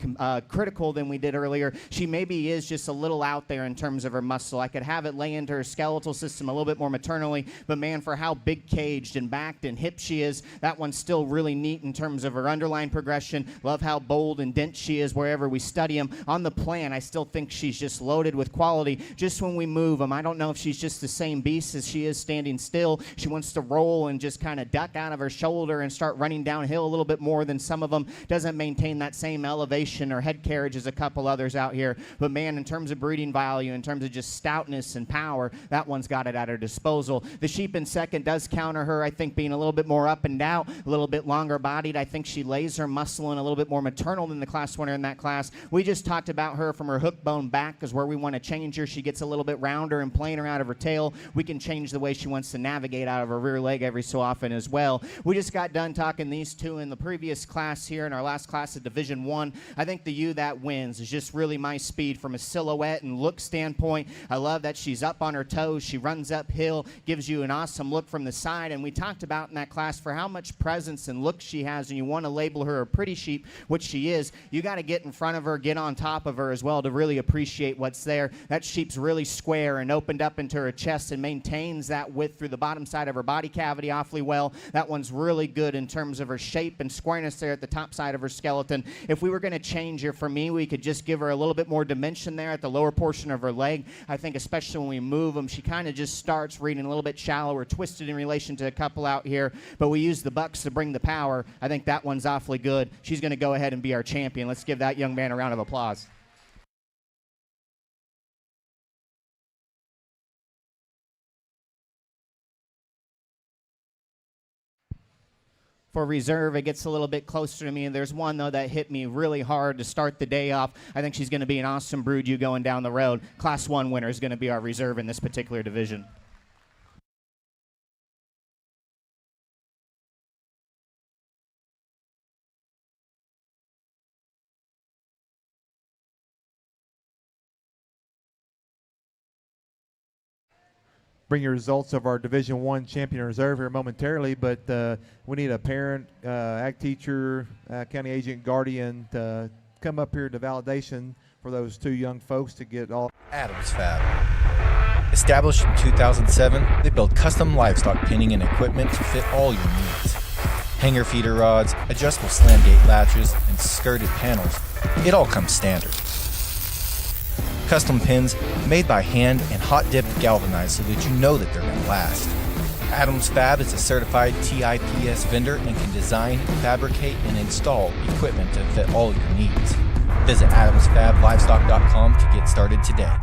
critical than we did earlier, she maybe is just a little out there in terms of her muscle. I could have it lay into her skeletal system a little bit more maternally, but man, for how big caged and backed and hip she is, that one's still really neat in terms of her underline progression. Love how bold and dense she is wherever we study them. On the plan, I still think she's just loaded with quality. Just when we move them, I don't know if she's just the same beast as she is standing still. She wants to roll and just kind of duck out of her shoulder and start running downhill a little bit more than some of them. Doesn't maintain that same elevation or head carriage as a couple others out here. But man, in terms of breeding value, in terms of just stoutness and power, that one's got it at her disposal. The sheep in second does counter her, I think, being a little bit more up and out, a little bit longer bodied. I think she lays her muscle in a little bit more maternal than the class winner in that class. We just talked about her from her hook bone back is where we want to change her. She gets a little bit rounder and plainer out of her tail. We can change the way she wants to navigate out of her rear leg every so often as well. We just got done talking these two in the previous class here in our last class of Division I. I think the ewe that wins is just really my speed from a silhouette and look standpoint. I love that she's up on her toes. She runs uphill, gives you an awesome look from the side. And we talked about in that class for how much presence and look she has, and you want to label her a pretty sheep, which she is. You got to get in front of her, get on top of her as well to really appreciate what's there. That sheep's really square and opened up into her chest and maintains that width through the bottom side of her body cavity awfully well. That one's really good in terms of her shape and squareness there at the top side of her skeleton. If we were going to change her, for me, we could just give her a little bit more dimension there at the lower portion of her leg. I think especially when we move them, she kind of just starts reading a little bit shallow or twisted in relation to a couple out here, but we use the bucks to bring the power. I think that one's awfully good. She's going to go ahead and be our champion. Let's give that young man a round of applause. For reserve, it gets a little bit closer to me. And there's one, though, that hit me really hard to start the day off. I think she's going to be an awesome brood ewe going down the road. Class 1 winner is going to be our reserve in this particular division. Bring your results of our Division I champion reserve here momentarily, but we need a parent, ag teacher, county agent, guardian to come up here to validation for those two young folks to get all. Adams Fab. Established in 2007, they build custom livestock pinning and equipment to fit all your needs. Hanger feeder rods, adjustable slam gate latches, and skirted panels, it all comes standard. Custom pins made by hand and hot dipped galvanized so that you know that they're going to last. Adams Fab is a certified TIPS vendor and can design, fabricate, and install equipment to fit all your needs. Visit adamsfablivestock.com to get started today.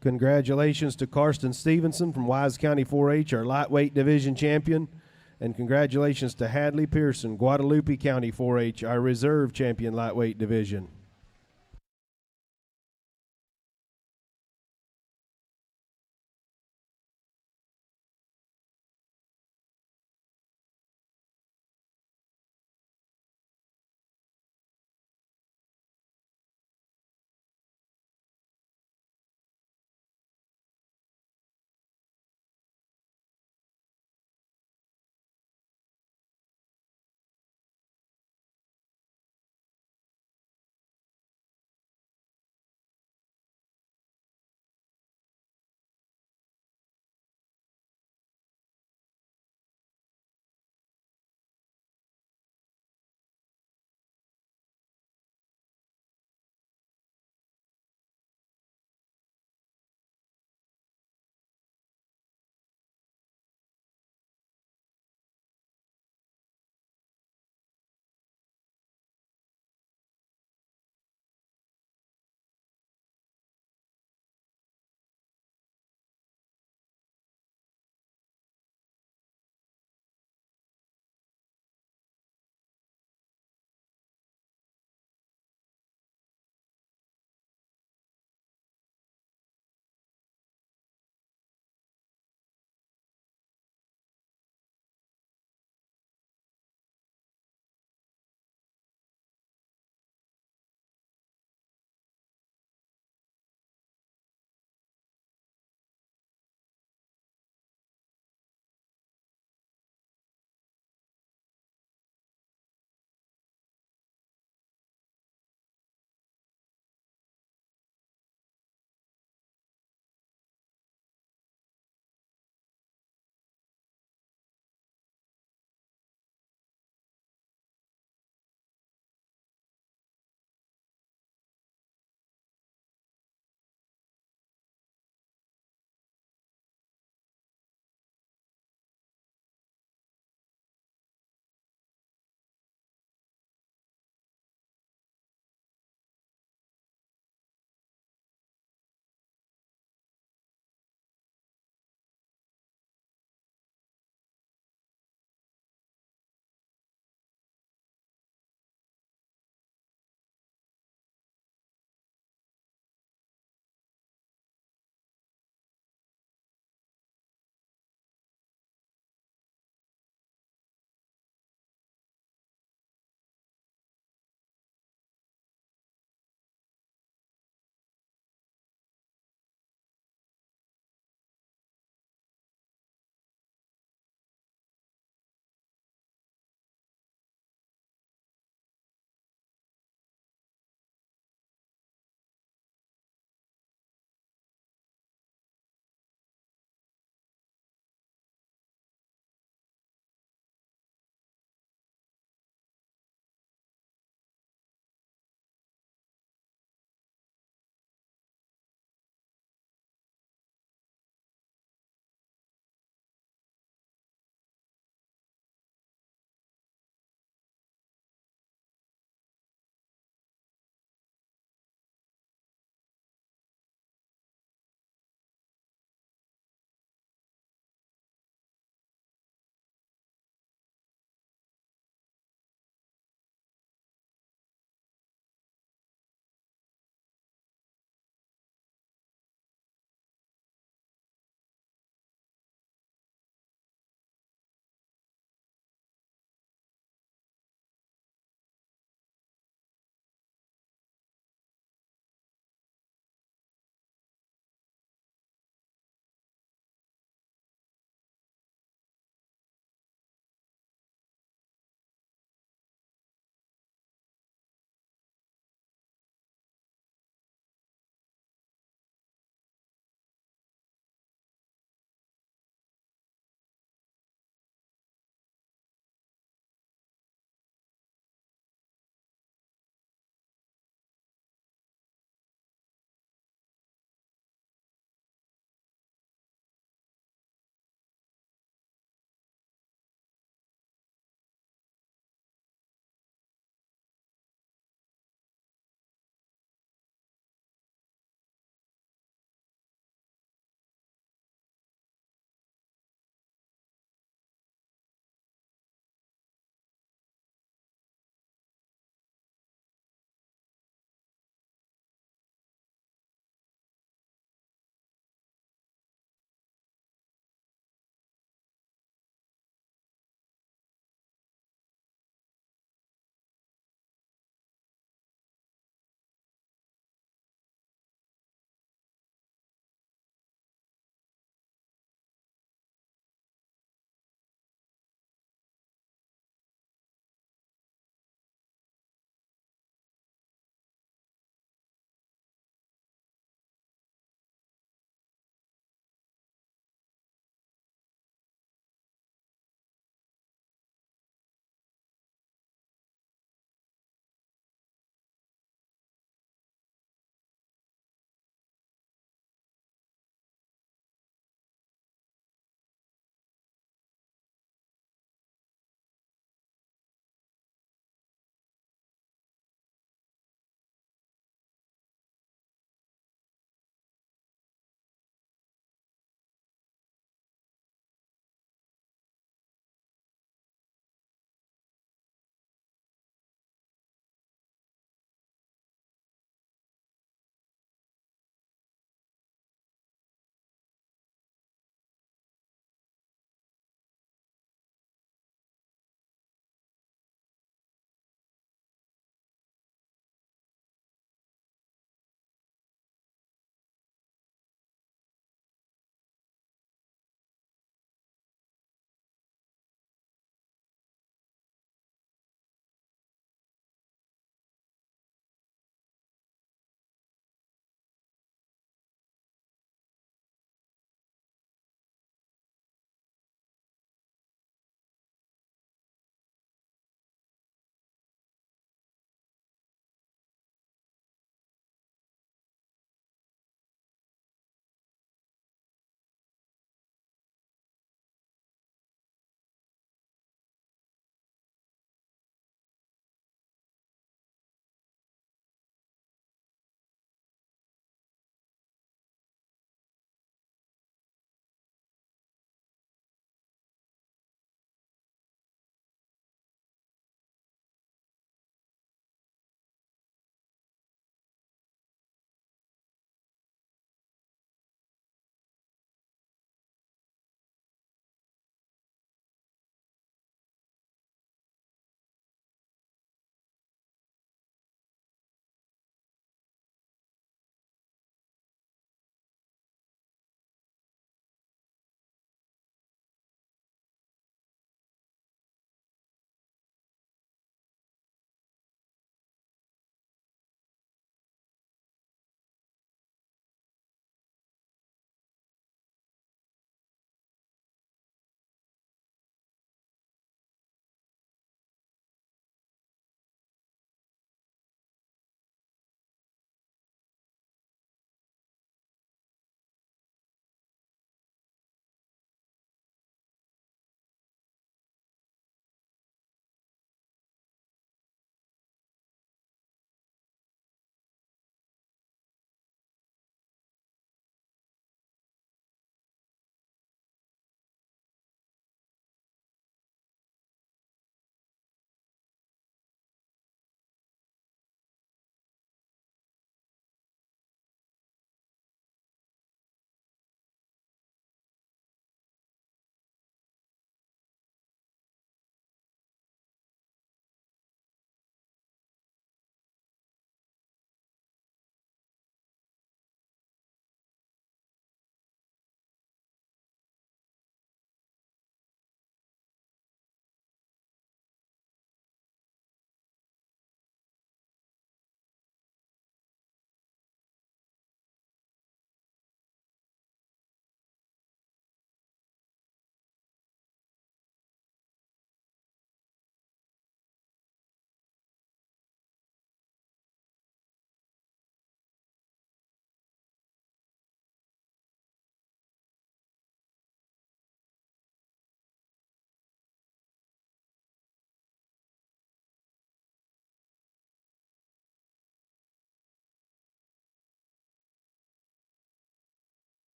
Congratulations to Karsten Stevenson from Wise County 4-H, our lightweight division champion. And congratulations to Hadley Pearson, Guadalupe County 4-H, our reserve champion lightweight division.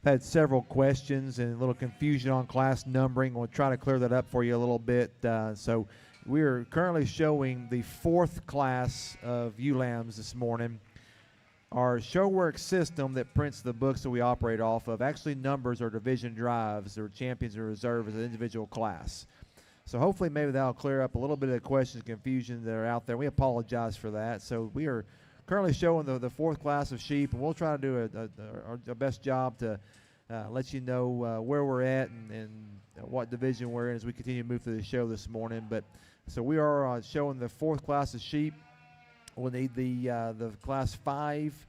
had several questions and a little confusion on class numbering. We'll try to clear that up for you a little bit. So we are currently showing the 4th class of ULAMs this morning. Our ShowWorks system that prints the books that we operate off of actually numbers our division drives, or champions and reserve as an individual class. So hopefully maybe that'll clear up a little bit of the questions, confusion that are out there. We apologize for that. So we are currently showing the 4th class of sheep, and we'll try to do our best job to let you know where we're at and what division we're in as we continue to move through the show this morning. But so we are showing the 4th class of sheep. We'll need the class 5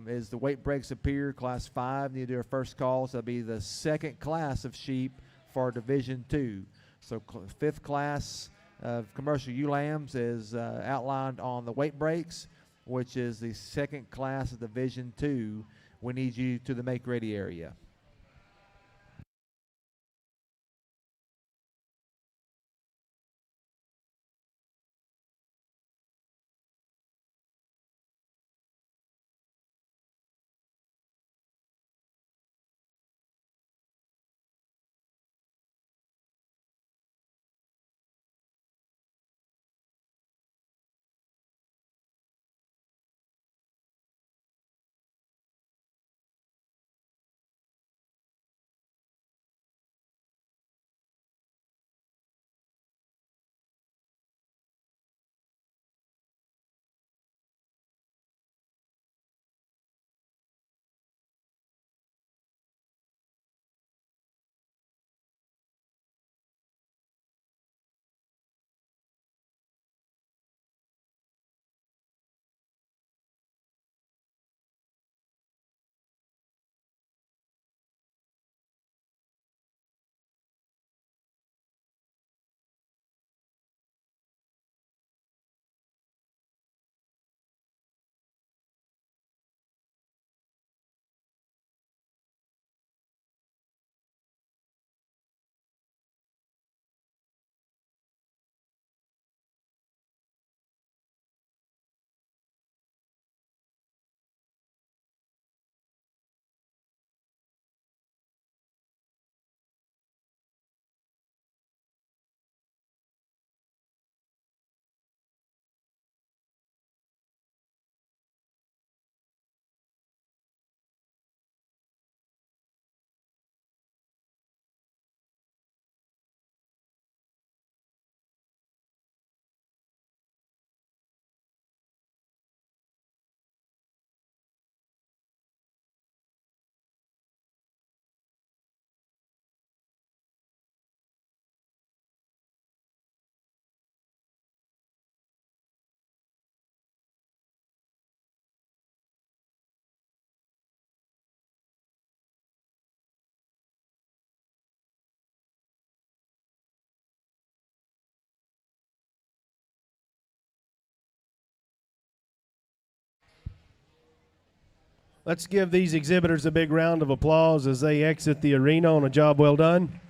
as the weight breaks appear. Class 5 need to do our first call, so that'll be the 2nd class of sheep for Division 2. So 5th class of commercial ULAMs is outlined on the weight breaks, which is the 2nd class of Division 2. We need you to the make ready area. Let's give these exhibitors a big round of applause as they exit the arena on a job well done.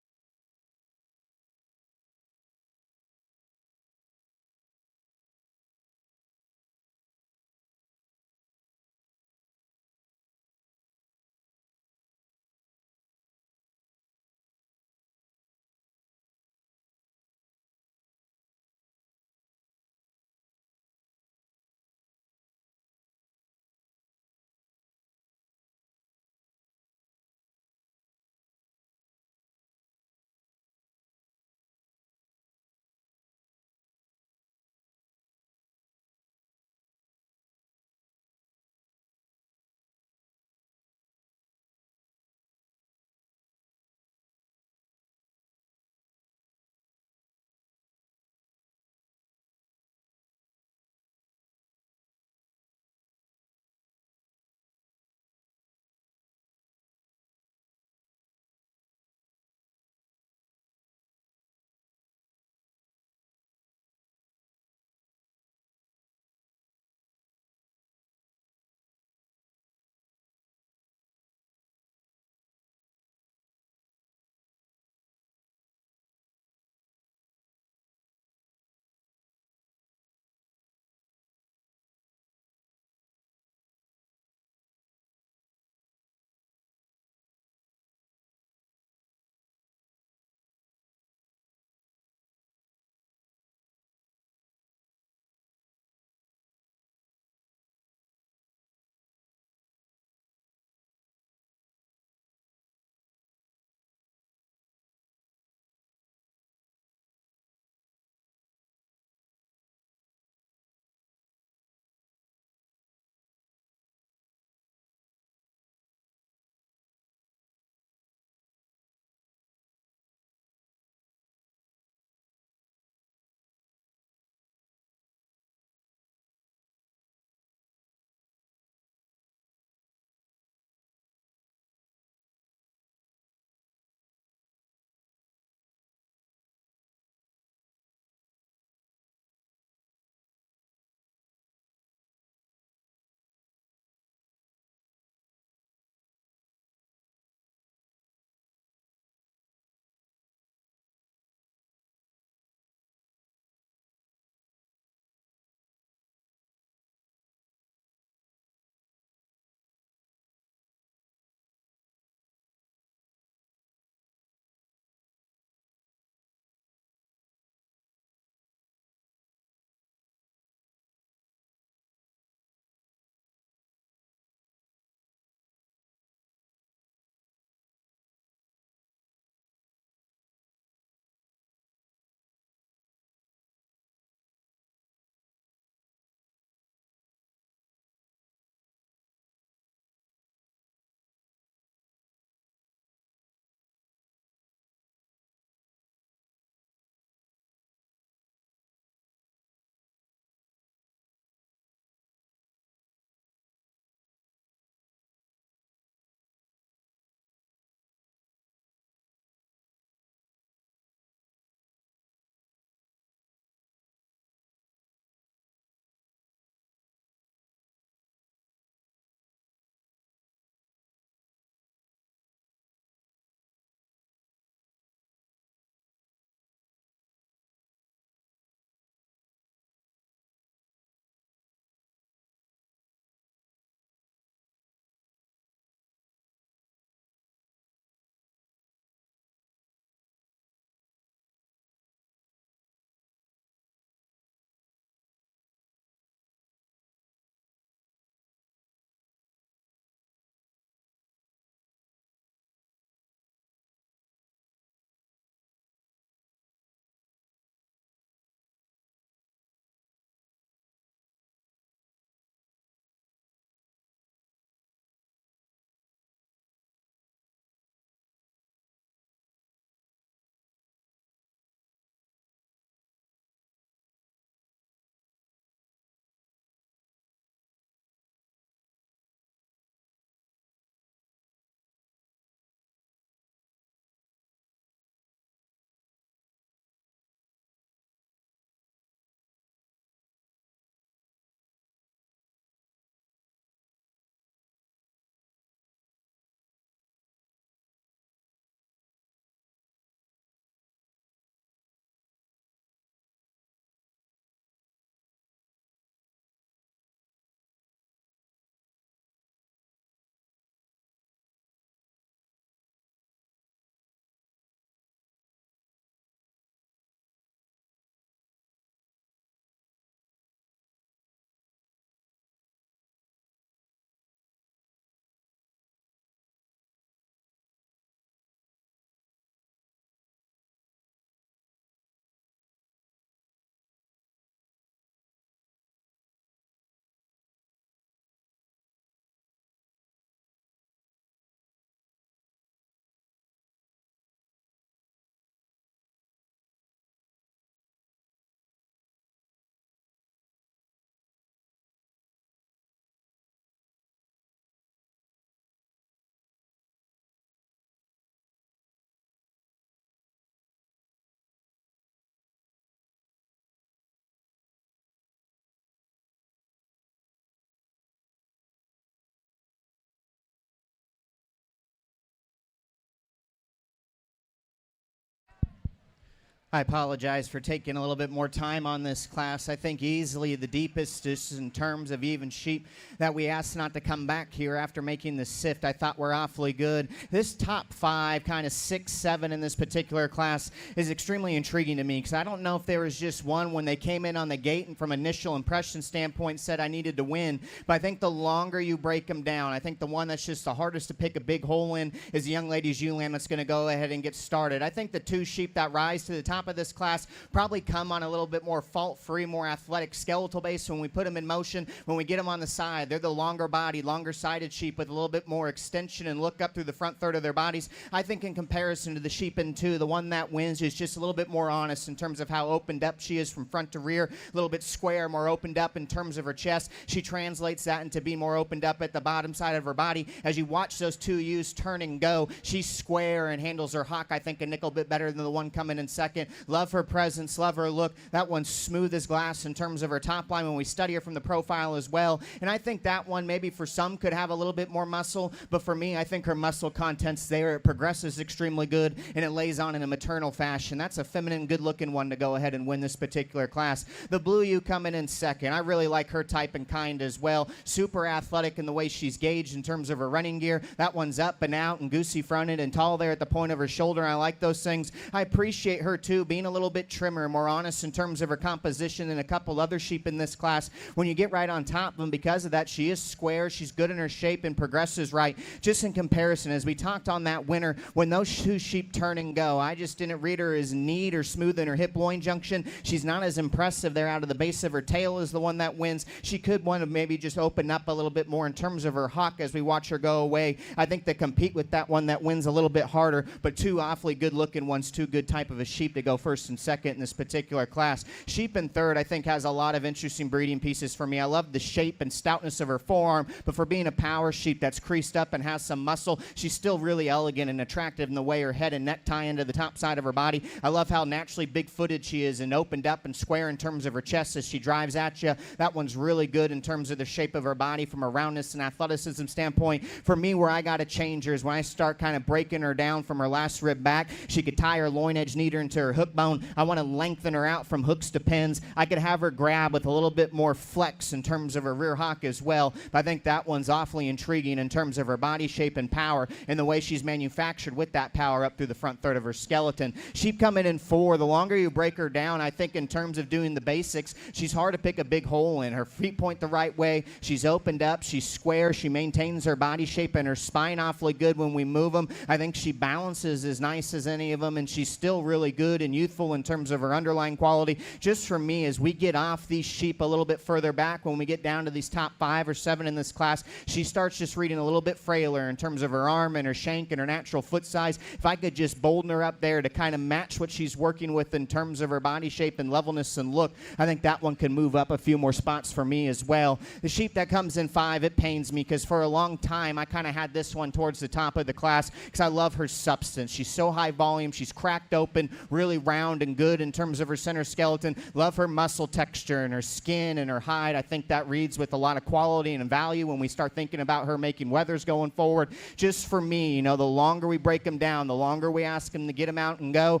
I apologize for taking a little bit more time on this class. I think easily the deepest, just in terms of even sheep that we asked not to come back here after making the sift, I thought were awfully good. This top 5, kind of 6, 7 in this particular class is extremely intriguing to me, because I don't know if there was just one when they came in on the gate and from initial impression standpoint said I needed to win, but I think the longer you break them down, I think the one that's just the hardest to pick a big hole in is the young lady's ewe lamb that's going to go ahead and get started. I think the 2 sheep that rise to the top of this class probably come on a little bit more fault-free, more athletic skeletal base when we put them in motion. When we get them on the side, they're the longer bodied, longer sided sheep with a little bit more extension and look up through the front third of their bodies. I think in comparison to the sheep in 2, the one that wins is just a little bit more honest in terms of how opened up she is from front to rear, a little bit square, more opened up in terms of her chest. She translates that into being more opened up at the bottom side of her body. As you watch those 2 ewes turn and go, she's square and handles her hock, I think, a nickel bit better than the one coming in second. Love her presence, love her look. That one's smooth as glass in terms of her top line when we study her from the profile as well. And I think that one maybe for some could have a little bit more muscle, but for me, I think her muscle content's there. It progresses extremely good, and it lays on in a maternal fashion. That's a feminine, good-looking one to go ahead and win this particular class. The blue ewe coming in second. I really like her type and kind as well. Super athletic in the way she's gauged in terms of her running gear. That one's up and out and goosey fronted and tall there at the point of her shoulder. I like those things. I appreciate her too, being a little bit trimmer, more honest in terms of her composition than a couple other sheep in this class. When you get right on top of them, because of that, she is square, she's good in her shape and progresses right. Just in comparison, as we talked on that winner, when those 2 sheep turn and go, I just didn't read her as neat or smooth in her hip-loin junction. She's not as impressive there out of the base of her tail as the one that wins. She could want to maybe just open up a little bit more in terms of her hock as we watch her go away. I think to compete with that one that wins a little bit harder, but 2 awfully good-looking ones, 2 good type of a sheep to go first and second in this particular class. Sheep in third, I think, has a lot of interesting breeding pieces for me. I love the shape and stoutness of her forearm, but for being a power sheep that's creased up and has some muscle, she's still really elegant and attractive in the way her head and neck tie into the top side of her body. I love how naturally big-footed she is and opened up and square in terms of her chest as she drives at you. That one's really good in terms of the shape of her body from a roundness and athleticism standpoint. For me, where I got to change her is when I start kind of breaking her down from her last rib back. She could tie her loin edge neater into her hook bone. I want to lengthen her out from hooks to pins. I could have her grab with a little bit more flex in terms of her rear hock as well. But I think that one's awfully intriguing in terms of her body shape and power and the way she's manufactured with that power up through the front third of her skeleton. Sheep coming in 4. The longer you break her down, I think in terms of doing the basics, she's hard to pick a big hole in. Her feet point the right way. She's opened up. She's square. She maintains her body shape and her spine awfully good when we move them. I think she balances as nice as any of them, and she's still really good and youthful in terms of her underlying quality. Just for me, as we get off these sheep a little bit further back, when we get down to these top 5 or 7 in this class, she starts just reading a little bit frailer in terms of her arm and her shank and her natural foot size. If I could just bolden her up there to kind of match what she's working with in terms of her body shape and levelness and look, I think that one can move up a few more spots for me as well. The sheep that comes in 5, it pains me because for a long time I kind of had this one towards the top of the class because I love her substance. She's so high volume. She's cracked open, really round and good in terms of her center skeleton. Love her muscle texture and her skin and her hide. I think that reads with a lot of quality and value when we start thinking about her making weathers going forward. Just for me, you know, the longer we break them down, the longer we ask them to get them out and go,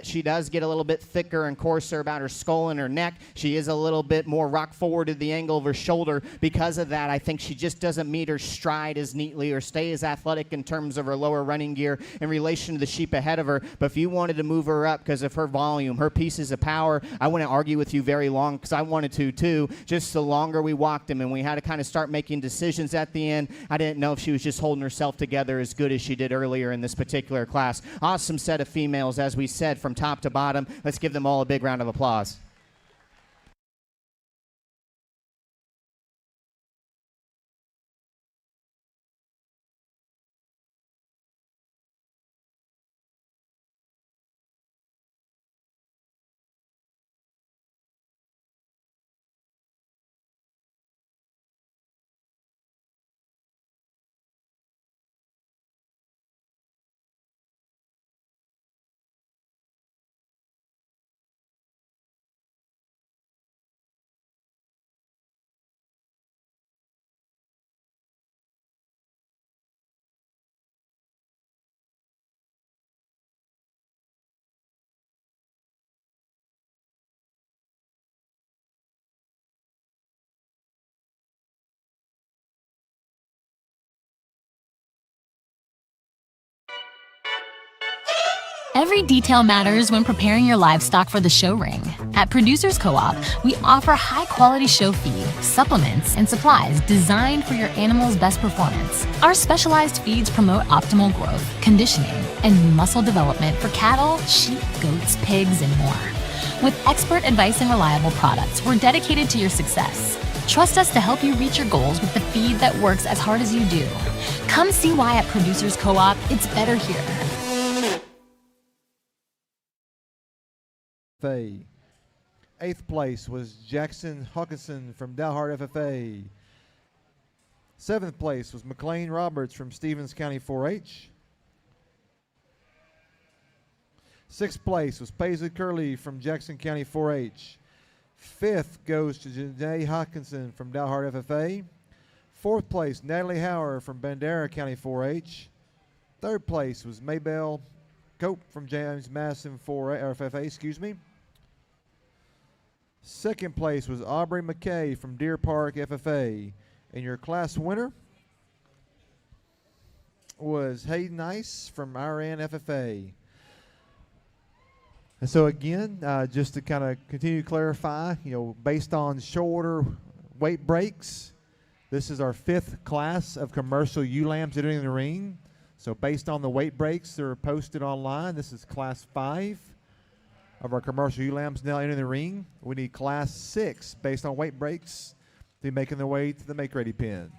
she does get a little bit thicker and coarser about her skull and her neck. She is a little bit more rock forward to the angle of her shoulder. Because of that, I think she just doesn't meet her stride as neatly or stay as athletic in terms of her lower running gear in relation to the sheep ahead of her. But if you wanted to move her up because of her volume, her pieces of power, I wouldn't argue with you very long because I wanted to too. Just the longer we walked them and we had to kind of start making decisions at the end, I didn't know if she was just holding herself together as good as she did earlier in this particular class. Awesome set of females, as we said, from top to bottom. Let's give them all a big round of applause. Every detail matters when preparing your livestock for the show ring. At Producers Co-op, we offer high-quality show feed, supplements, and supplies designed for your animal's best performance. Our specialized feeds promote optimal growth, conditioning, and muscle development for cattle, sheep, goats, pigs, and more. With expert advice and reliable products, we're dedicated to your success. Trust us to help you reach your goals with the feed that works as hard as you do. Come see why at Producers Co-op, it's better here. Eighth place was Jackson Hawkinson from Dalhart FFA. Seventh place was McLean Roberts from Stevens County 4-H. Sixth place was Paisley Curley from Jackson County 4-H. Fifth goes to Janae Hawkinson from Dalhart FFA. Fourth place, Natalie Hauer from Bandera County 4-H. Third place was Maybelle Cope from James Madison FFA. Second place was Aubrey McKay from Deer Park FFA. And your class winner was Hayden Ice from Iran FFA. And so again, just to kind of continue to clarify, based on shorter weight breaks, this is our fifth class of commercial ewe lambs entering the ring. So based on the weight breaks that are posted online, this is class 5 of our commercial ewe lambs now entering the ring. We need class 6 based on weight breaks to be making their way to the make-ready pen.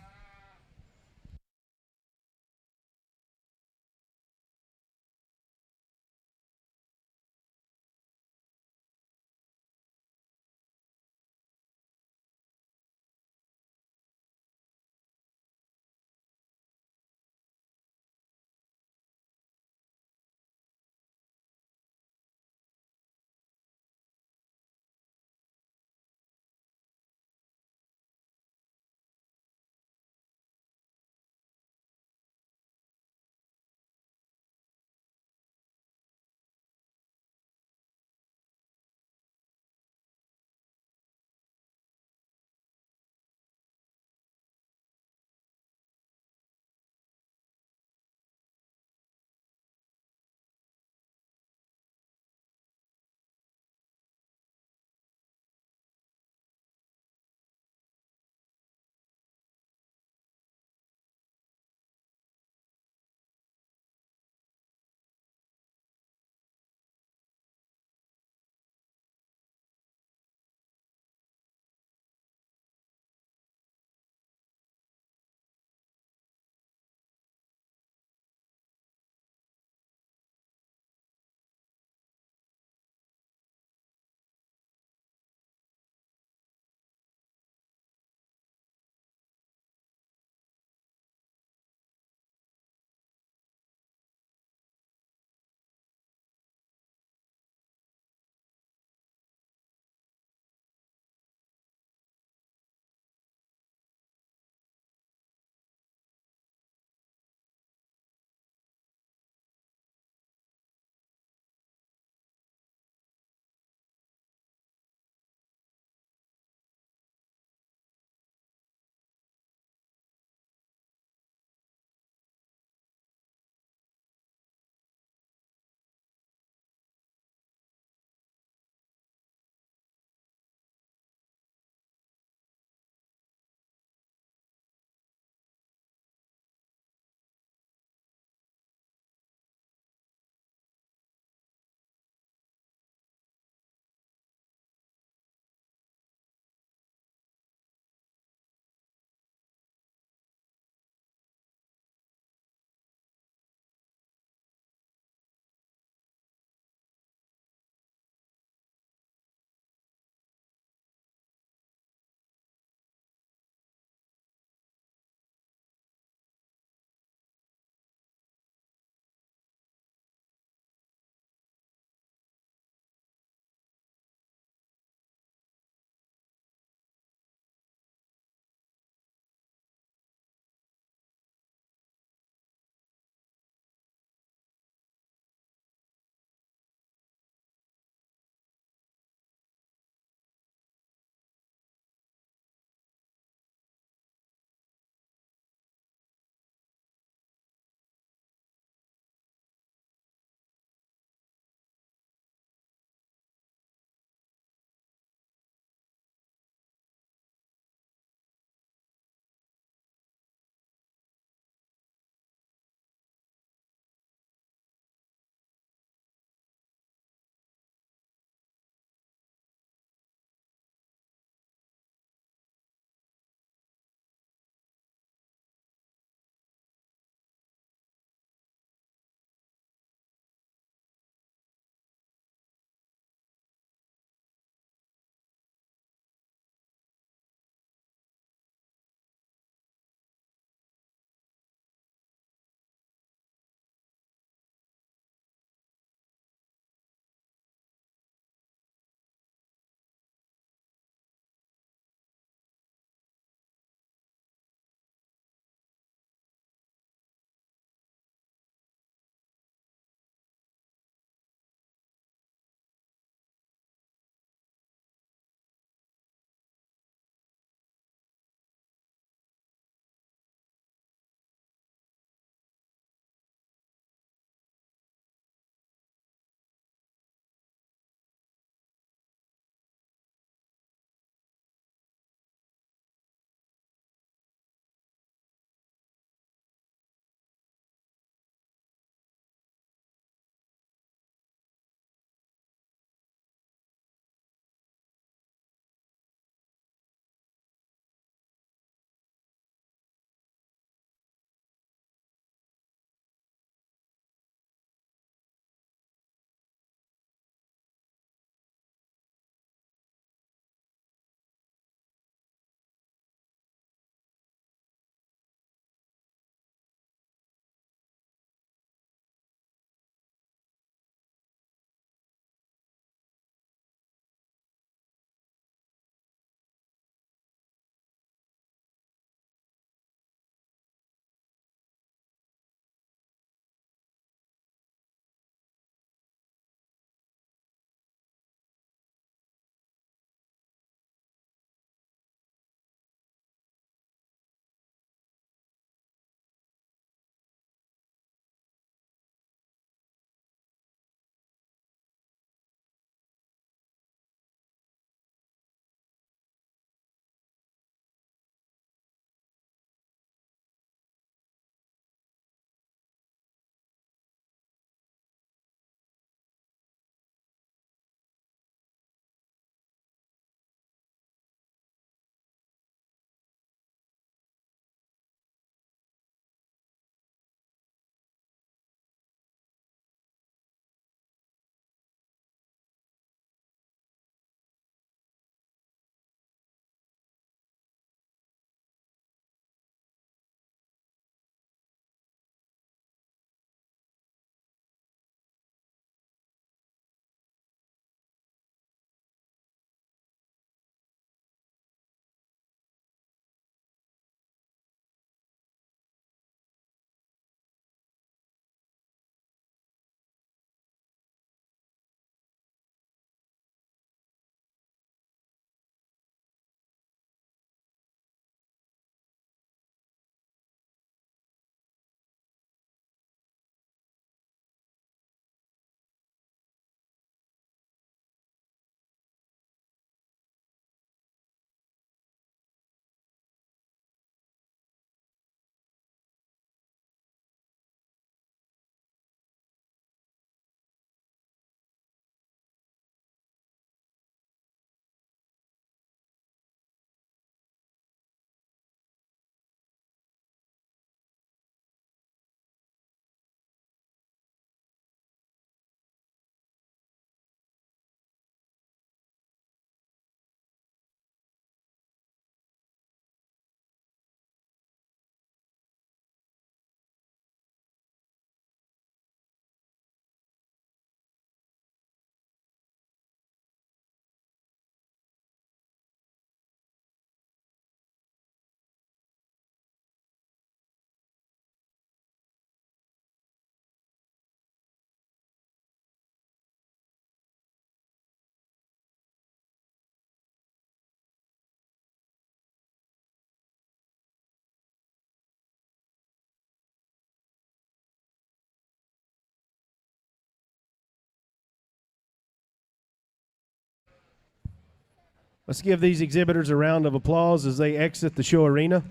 Let's give these exhibitors a round of applause as they exit the show arena.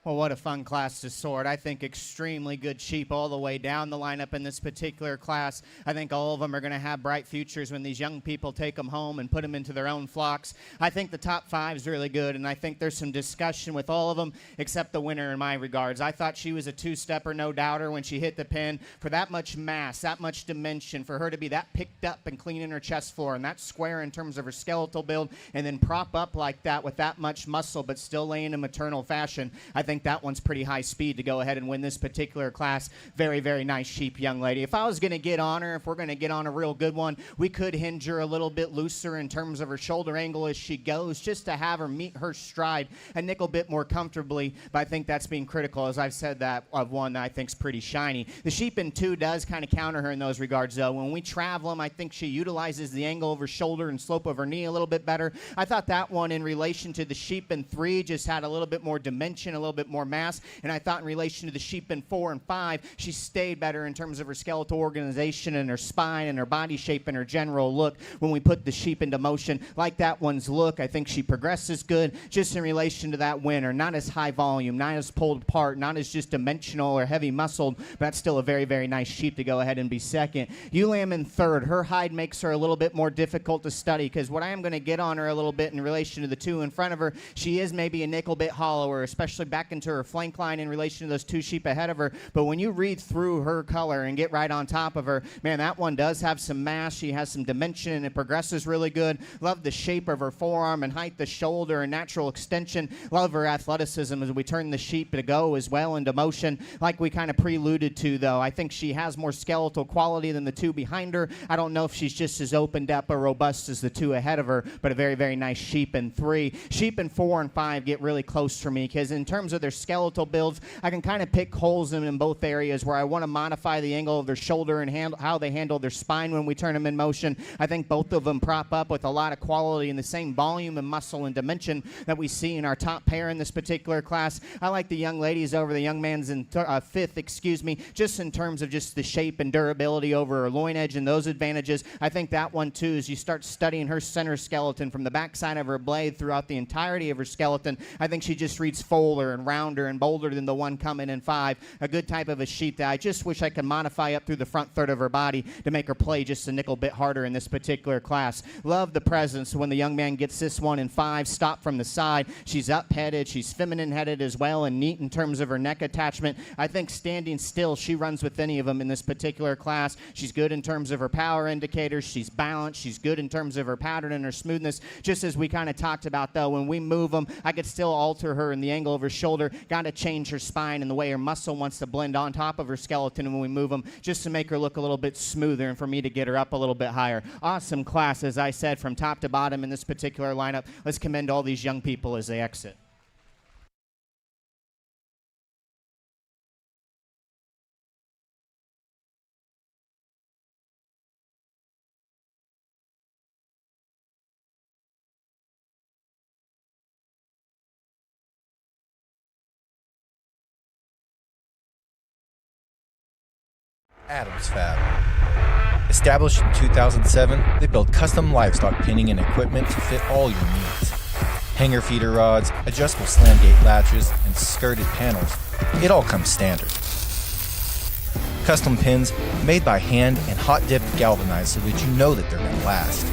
Well, what a fun class to sort. I think extremely good sheep all the way down the lineup in this particular class. I think all of them are going to have bright futures when these young people take them home and put them into their own flocks. I think the top 5 is really good, and I think there's some discussion with all of them except the winner in my regards. I thought she was a two-stepper, no doubter, when she hit the pin. For that much mass, that much dimension, for her to be that picked up and clean in her chest floor and that square in terms of her skeletal build, and then prop up like that with that much muscle but still laying in maternal fashion, I think that one's pretty high speed to go ahead and win this particular class. Very, very nice sheep, young lady. If I was going to get on her, if we're going to get on a real good one, we could hinge her a little bit looser in terms of her shoulder angle as she goes, just to have her meet her stride a nickel bit more comfortably. But I think that's being critical, as I've said, that of one that I think's pretty shiny. The sheep in 2 does kind of counter her in those regards, though. When we travel them, I think she utilizes the angle of her shoulder and slope of her knee a little bit better. I thought that one, in relation to the sheep in 3, just had a little bit more dimension, a little bit more mass. And I thought in relation to the sheep in 4 and 5, she stayed better in terms of her skeletal organization and her spine and her body shape and her general look when we put the sheep into motion. Like that one's look, I think she progresses good just in relation to that winner. Not as high volume, not as pulled apart, not as just dimensional or heavy muscled, but that's still a very, very nice sheep to go ahead and be second. Ewe Lamb in 3rd. Her hide makes her a little bit more difficult to study, because what I am going to get on her a little bit in relation to the 2 in front of her, she is maybe a nickel bit hollower, especially back into her flank line in relation to those 2 sheep ahead of her. But when you read through her color and get right on top of her, man, that one does have some mass. She has some dimension and it progresses really good. Love the shape of her forearm and height, the shoulder and natural extension. Love her athleticism as we turn the sheep to go as well into motion. Like we kind of preluded to, though, I think she has more skeletal quality than the 2 behind her. I don't know if she's just as opened up or robust as the 2 ahead of her, but a very, very nice sheep in 3. Sheep in 4 and 5 get really close for me, because in terms of their skeletal builds, I can kind of pick holes in both areas where I want to modify the angle of their shoulder and how they handle their spine when we turn them in motion. I think both of them prop up with a lot of quality and the same volume and muscle and dimension that we see in our top pair in this particular class. I like the young ladies over the young man's in 5th, just in terms of just the shape and durability over her loin edge and those advantages. I think that one, too, as you start studying her center skeleton from the backside of her blade throughout the entirety of her skeleton, I think she just reads fuller and rounder and bolder than the one coming in 5. A good type of a sheep that I just wish I could modify up through the front third of her body to make her play just a nickel bit harder in this particular class. Love the presence when the young man gets this one in 5, stop from the side. She's up-headed, she's feminine-headed as well, and neat in terms of her neck attachment. I think standing still, she runs with any of them in this particular class. She's good in terms of her power indicators, she's balanced, she's good in terms of her pattern and her smoothness. Just as we kind of talked about, though, when we move them, I could still alter her in the angle of her shoulder. Got to change her spine and the way her muscle wants to blend on top of her skeleton when we move them, just to make her look a little bit smoother and for me to get her up a little bit higher. Awesome class, as I said, from top to bottom in this particular lineup. Let's commend all these young people as they exit. Adams Fab. Established in 2007, they build custom livestock pinning and equipment to fit all your needs. Hanger feeder rods, adjustable slam gate latches, and skirted panels. It all comes standard. Custom pins made by hand and hot dipped galvanized so that you know that they're going to last.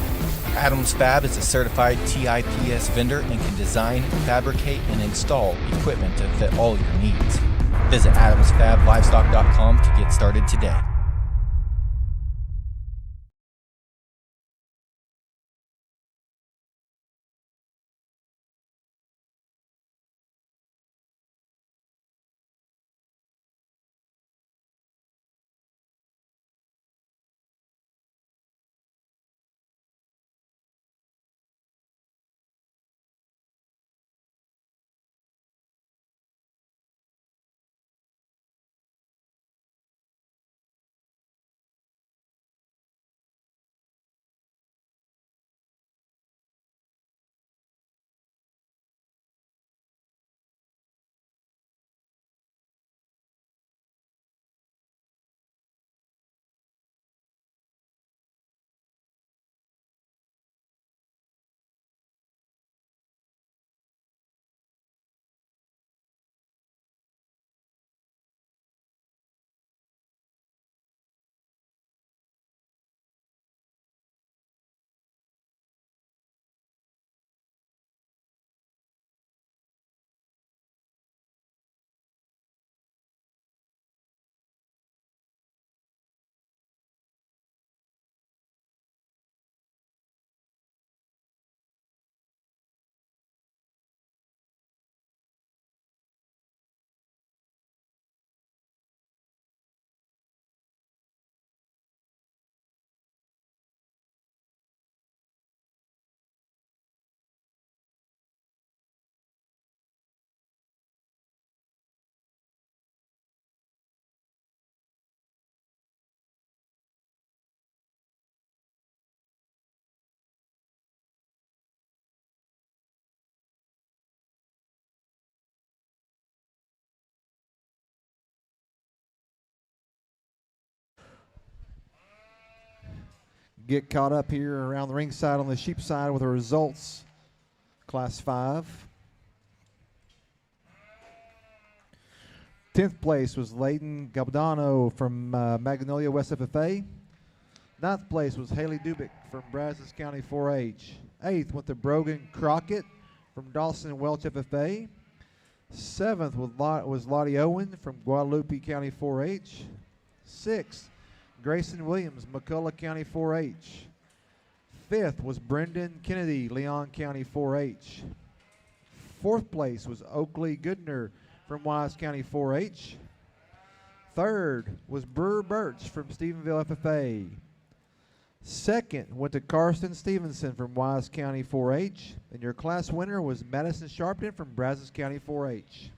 Adams Fab is a certified TIPS vendor and can design, fabricate, and install equipment to fit all your needs. Visit adamsfablivestock.com to get started today. get caught up here around the ringside on the sheep side with the results. Class 5. 10th place was Layton Gabadano from Magnolia West FFA. 9th place was Haley Dubik from Brazos County 4-H. 8th went to Brogan Crockett from Dawson Welch FFA. 7th was Lottie Owen from Guadalupe County 4-H. 6th, Grayson Williams, McCullough County 4-H. 5th was Brendan Kennedy, Leon County 4-H. 4th place was Oakley Goodner from Wise County 4-H. 3rd was Brewer Birch from Stephenville FFA. 2nd went to Karsten Stevenson from Wise County 4-H. And your class winner was Madison Sharpton from Brazos County 4-H.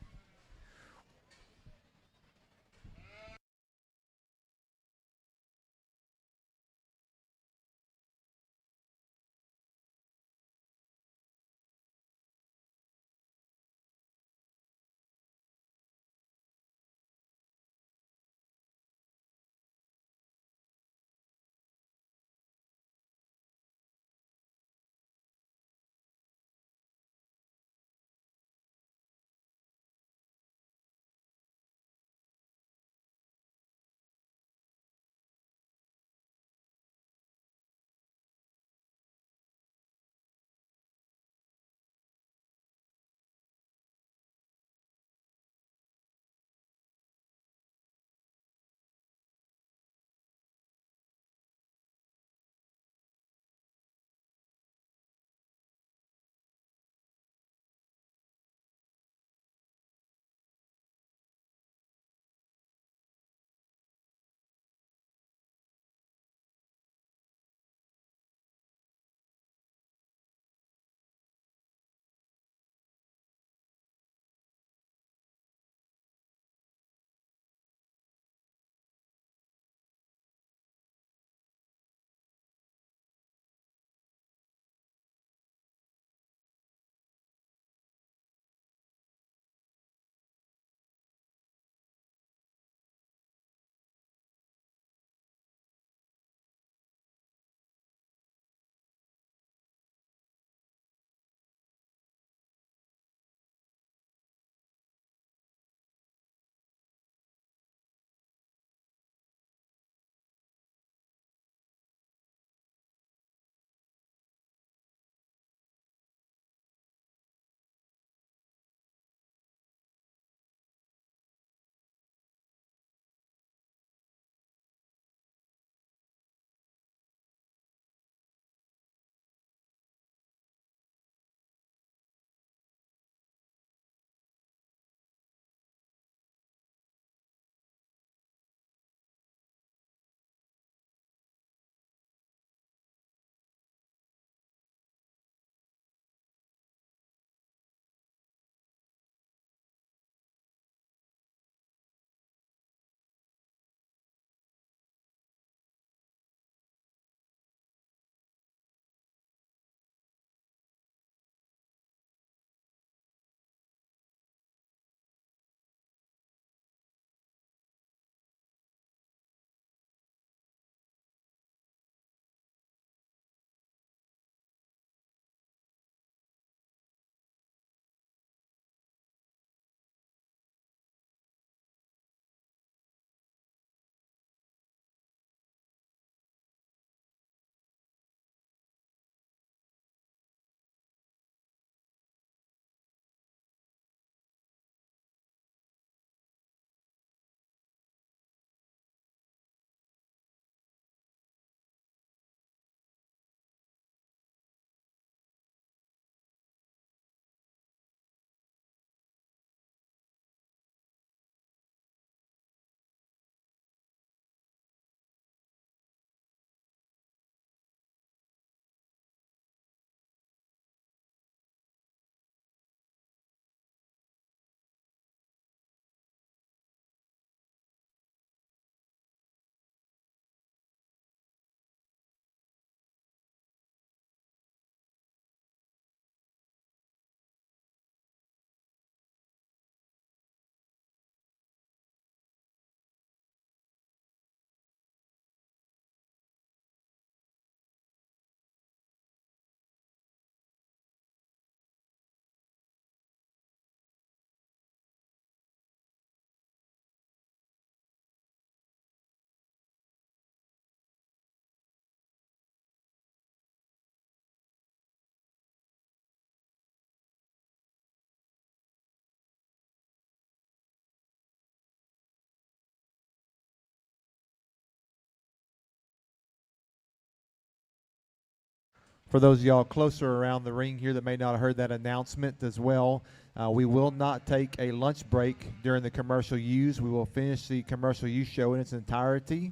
For those of y'all closer around the ring here that may not have heard that announcement as well, we will not take a lunch break during the commercial use. We will finish the commercial use show in its entirety.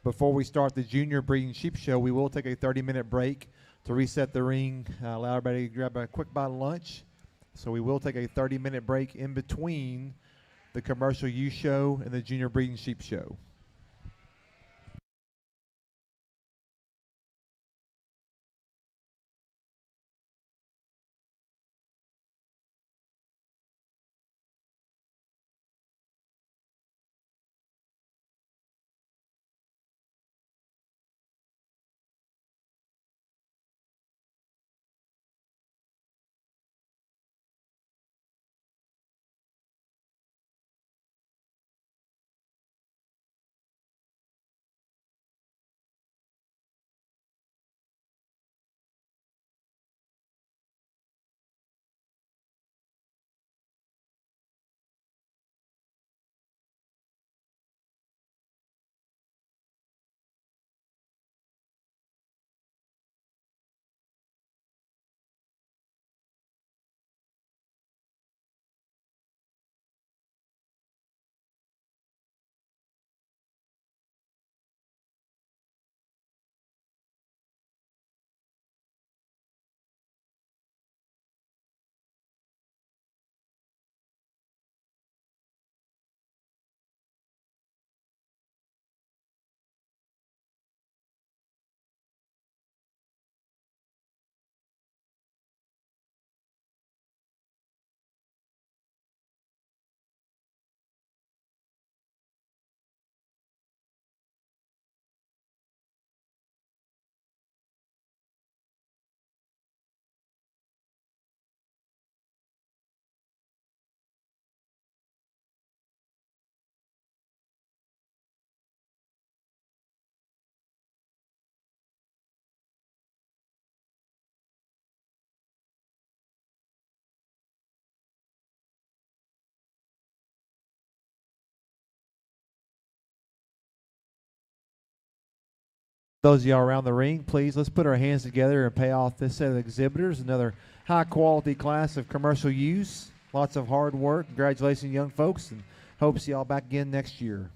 Before we start the junior breeding sheep show, we will take a 30-minute break to reset the ring, allow everybody to grab a quick bite of lunch. So we will take a 30-minute break in between the commercial use show and the junior breeding sheep show. Those of y'all around the ring, please, let's put our hands together and pay off this set of exhibitors. Another high-quality class of commercial use. Lots of hard work. Congratulations, young folks, and hope to see y'all back again next year.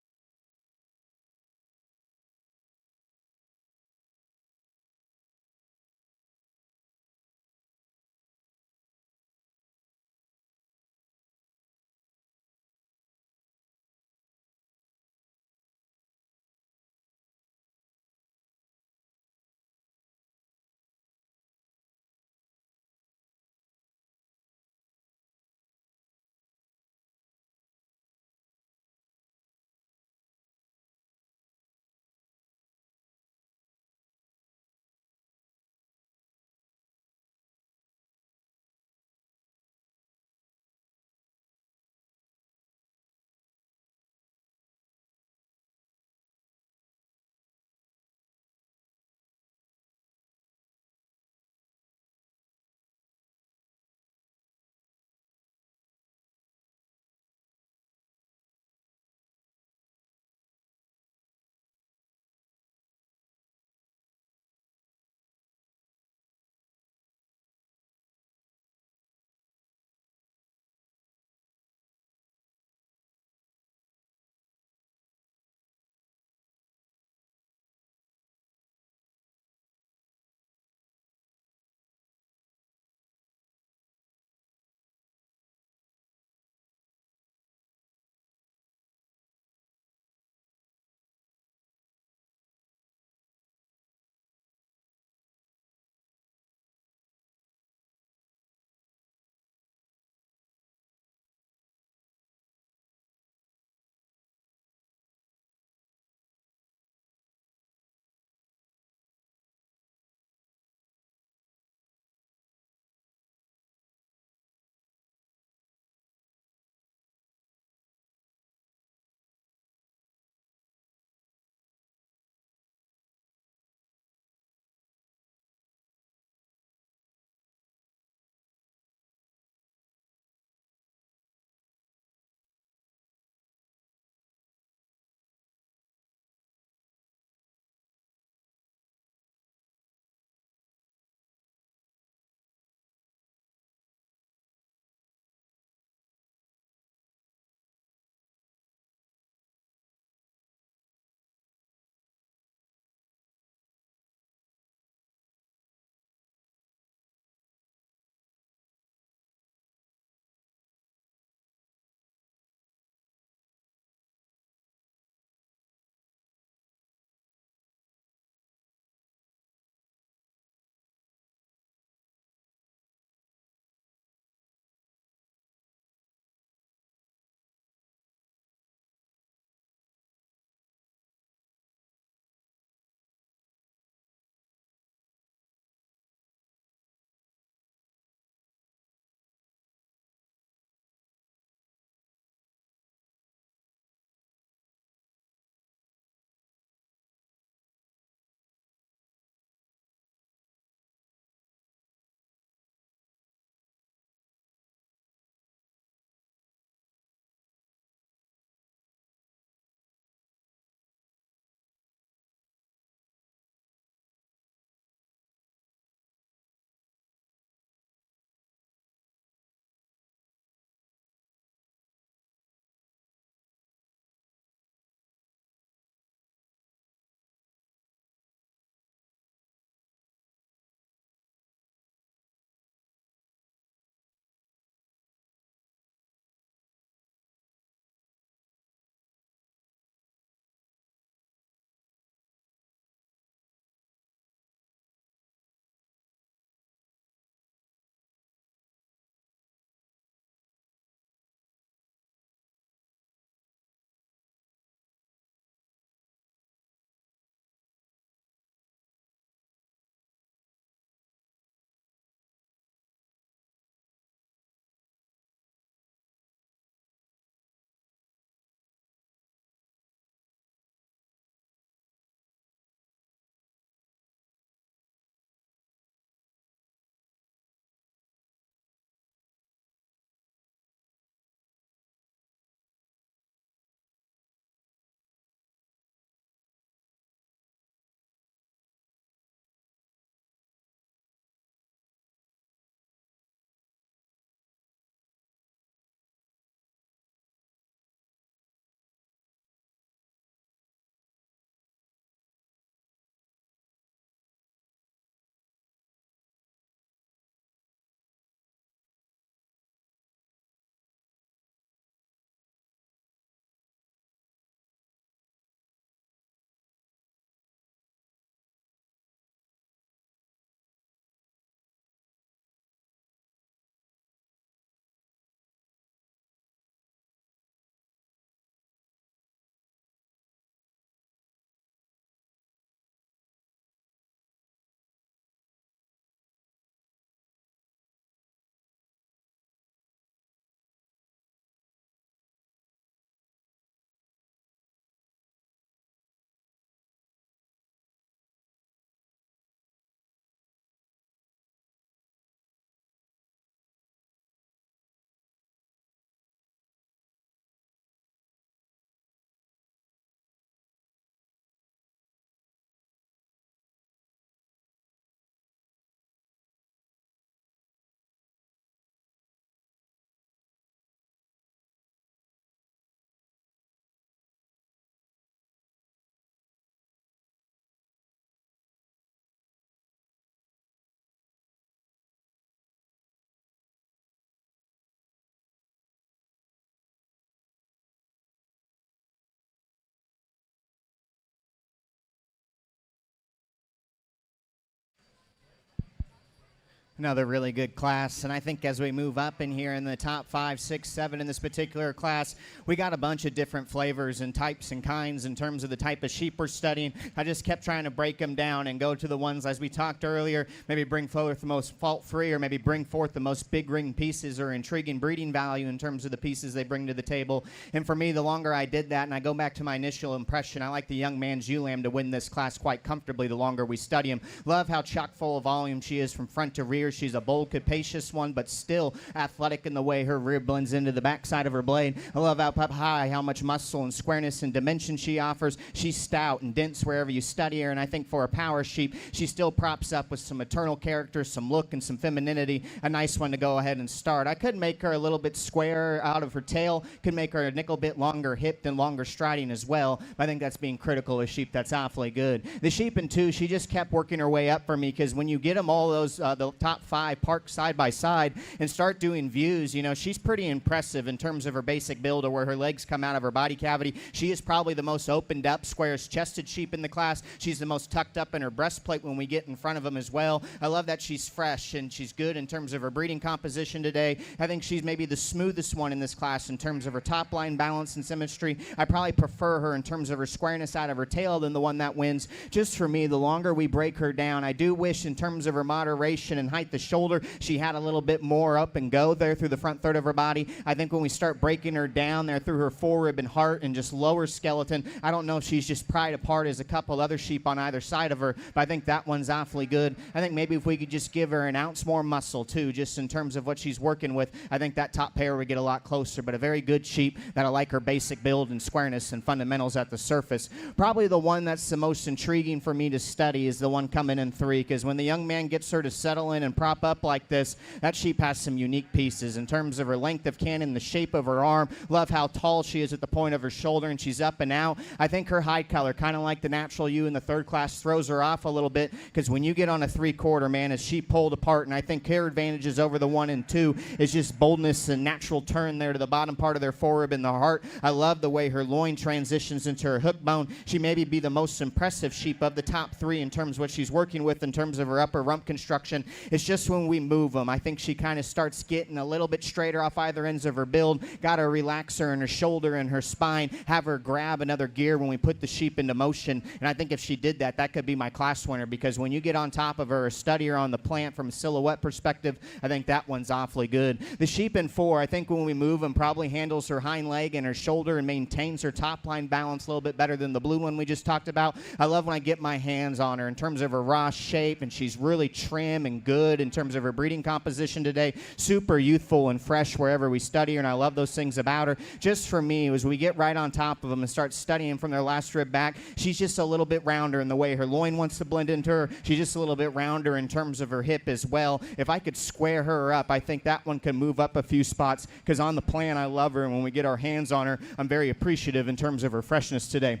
Another really good class, and I think as we move up in here in the top 5, 6, 7 in this particular class, we got a bunch of different flavors and types and kinds in terms of the type of sheep we're studying. I just kept trying to break them down and go to the ones, as we talked earlier, maybe bring forth the most fault-free or maybe bring forth the most big ring pieces or intriguing breeding value in terms of the pieces they bring to the table. And for me, the longer I did that, and I go back to my initial impression, I like the young man's ewe lamb to win this class quite comfortably the longer we study him. Love how chock full of volume she is from front to rear. She's a bold, capacious one, but still athletic in the way her rear blends into the backside of her blade. I love how up high, how much muscle and squareness and dimension she offers. She's stout and dense wherever you study her, and I think for a power sheep, she still props up with some maternal character, some look, and some femininity. A nice one to go ahead and start. I could make her a little bit square out of her tail, could make her a nickel bit longer hipped and longer striding as well, but I think that's being critical of sheep. That's awfully good. The sheep in 2, she just kept working her way up for me, because when you get them all those, the top 5 parked side by side and start doing views, you know, she's pretty impressive in terms of her basic build or where her legs come out of her body cavity. She is probably the most opened up, squarest chested sheep in the class. She's the most tucked up in her breastplate when we get in front of them as well. I love that she's fresh and she's good in terms of her breeding composition today. I think she's maybe the smoothest one in this class in terms of her top line balance and symmetry. I probably prefer her in terms of her squareness out of her tail than the one that wins. Just for me, the longer we break her down, I do wish in terms of her moderation and height the shoulder, she had a little bit more up and go there through the front third of her body. I think when we start breaking her down there through her forerib and heart and just lower skeleton, I don't know if she's just pried apart as a couple other sheep on either side of her, but I think that one's awfully good. I think maybe if we could just give her an ounce more muscle too, just in terms of what she's working with, I think that top pair would get a lot closer, but a very good sheep that I like her basic build and squareness and fundamentals at the surface. Probably the one that's the most intriguing for me to study is the one coming in 3, because when the young man gets her to settle in and prop up like this, that sheep has some unique pieces in terms of her length of cannon, the shape of her arm. Love how tall she is at the point of her shoulder, and she's up and out. I think her hide color, kind of like the natural ewe in the 3rd class, throws her off a little bit, because when you get on a 3/4, man, as she pulled apart, and I think her advantages over the 1 and 2 is just boldness and natural turn there to the bottom part of their forerib and the heart. I love the way her loin transitions into her hook bone. She maybe be the most impressive sheep of the top 3 in terms of what she's working with in terms of her upper rump construction. It's just when we move them, I think she kind of starts getting a little bit straighter off either ends of her build. Got to relax her in her shoulder and her spine, have her grab another gear when we put the sheep into motion. And I think if she did that, that could be my class winner, because when you get on top of her or study her on the plant from a silhouette perspective, I think that one's awfully good. The sheep in 4, I think when we move them, probably handles her hind leg and her shoulder and maintains her top line balance a little bit better than the blue one we just talked about. I love when I get my hands on her in terms of her raw shape, and she's really trim and good in terms of her breeding composition today. Super youthful and fresh wherever we study her, and I love those things about her. Just for me, as we get right on top of them and start studying from their last rib back, she's just a little bit rounder in the way her loin wants to blend into her. She's just a little bit rounder in terms of her hip as well. If I could square her up, I think that one can move up a few spots, because on the plan, I love her, and when we get our hands on her, I'm very appreciative in terms of her freshness today.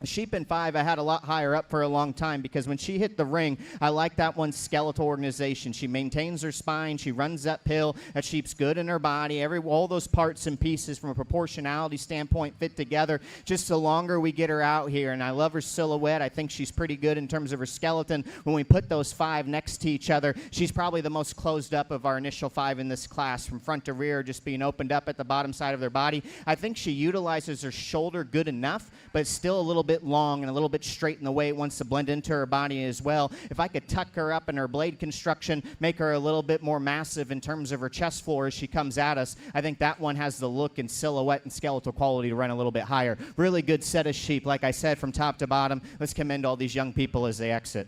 Sheep in 5, I had a lot higher up for a long time, because when she hit the ring, I like that one's skeletal organization. She maintains her spine. She runs uphill. That sheep's good in her body. All those parts and pieces from a proportionality standpoint fit together. Just the longer we get her out here, and I love her silhouette. I think she's pretty good in terms of her skeleton. When we put those 5 next to each other, she's probably the most closed up of our initial 5 in this class, from front to rear, just being opened up at the bottom side of their body. I think she utilizes her shoulder good enough, but still a little bit long and a little bit straight in the way it wants to blend into her body as well. If I could tuck her up in her blade construction, make her a little bit more massive in terms of her chest floor as she comes at us, I think that one has the look and silhouette and skeletal quality to run a little bit higher. Really good set of sheep, like I said, from top to bottom. Let's commend all these young people as they exit.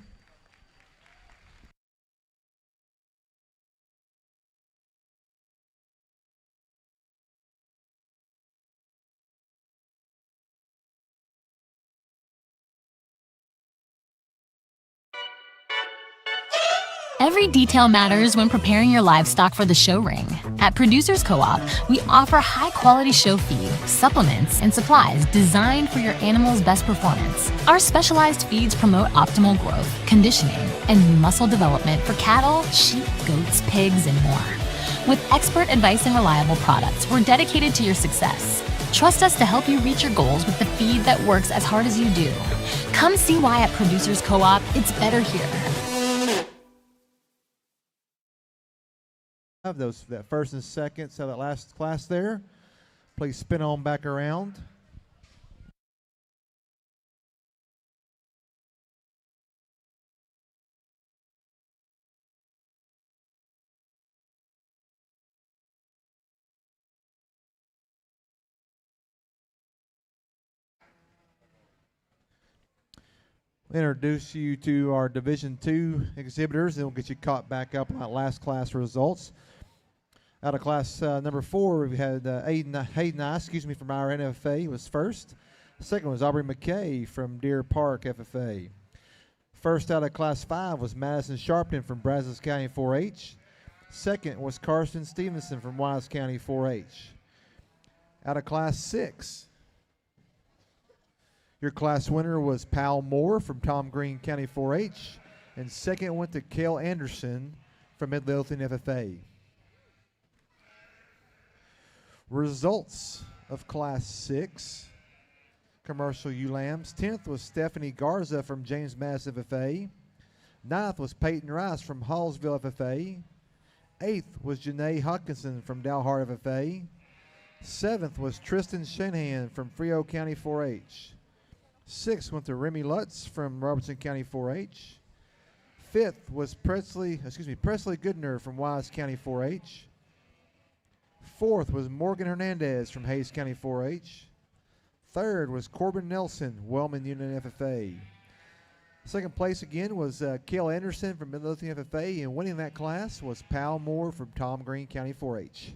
Every detail matters when preparing your livestock for the show ring. At Producers Co-op, we offer high-quality show feed, supplements, and supplies designed for your animal's best performance. Our specialized feeds promote optimal growth, conditioning, and muscle development for cattle, sheep, goats, pigs, and more. With expert advice and reliable products, we're dedicated to your success. Trust us to help you reach your goals with the feed that works as hard as you do. Come see why at Producers Co-op, it's better here. that first and second, so that last class there. Please spin on back around. Introduce you to our Division II exhibitors, and we'll get you caught back up on that last class results. Out of class number 4, we had Hayden Ice, from our NFA was first. Second was Aubrey McKay from Deer Park FFA. First out of class 5 was Madison Sharpton from Brazos County 4-H. Second was Karsten Stevenson from Wise County 4-H. Out of class 6, your class winner was Pal Moore from Tom Green County 4-H, and second went to Cale Anderson from Midlothian FFA. Results of class 6, commercial ewe lambs. 10th was Stephanie Garza from James Madison FFA. 9th was Peyton Rice from Hallsville FFA. 8th was Janae Hutkinson from Dalhart FFA. 7th was Tristan Shanahan from Frio County 4-H. 6th went to Remy Lutz from Robertson County 4-H. 5th was Presley Goodner from Wise County 4-H. 4th was Morgan Hernandez from Hayes County 4-H. 3rd was Corbin Nelson, Wellman Union FFA. Second place again was Cale Anderson from Midlothian FFA, and winning that class was Pal Moore from Tom Green County 4-H.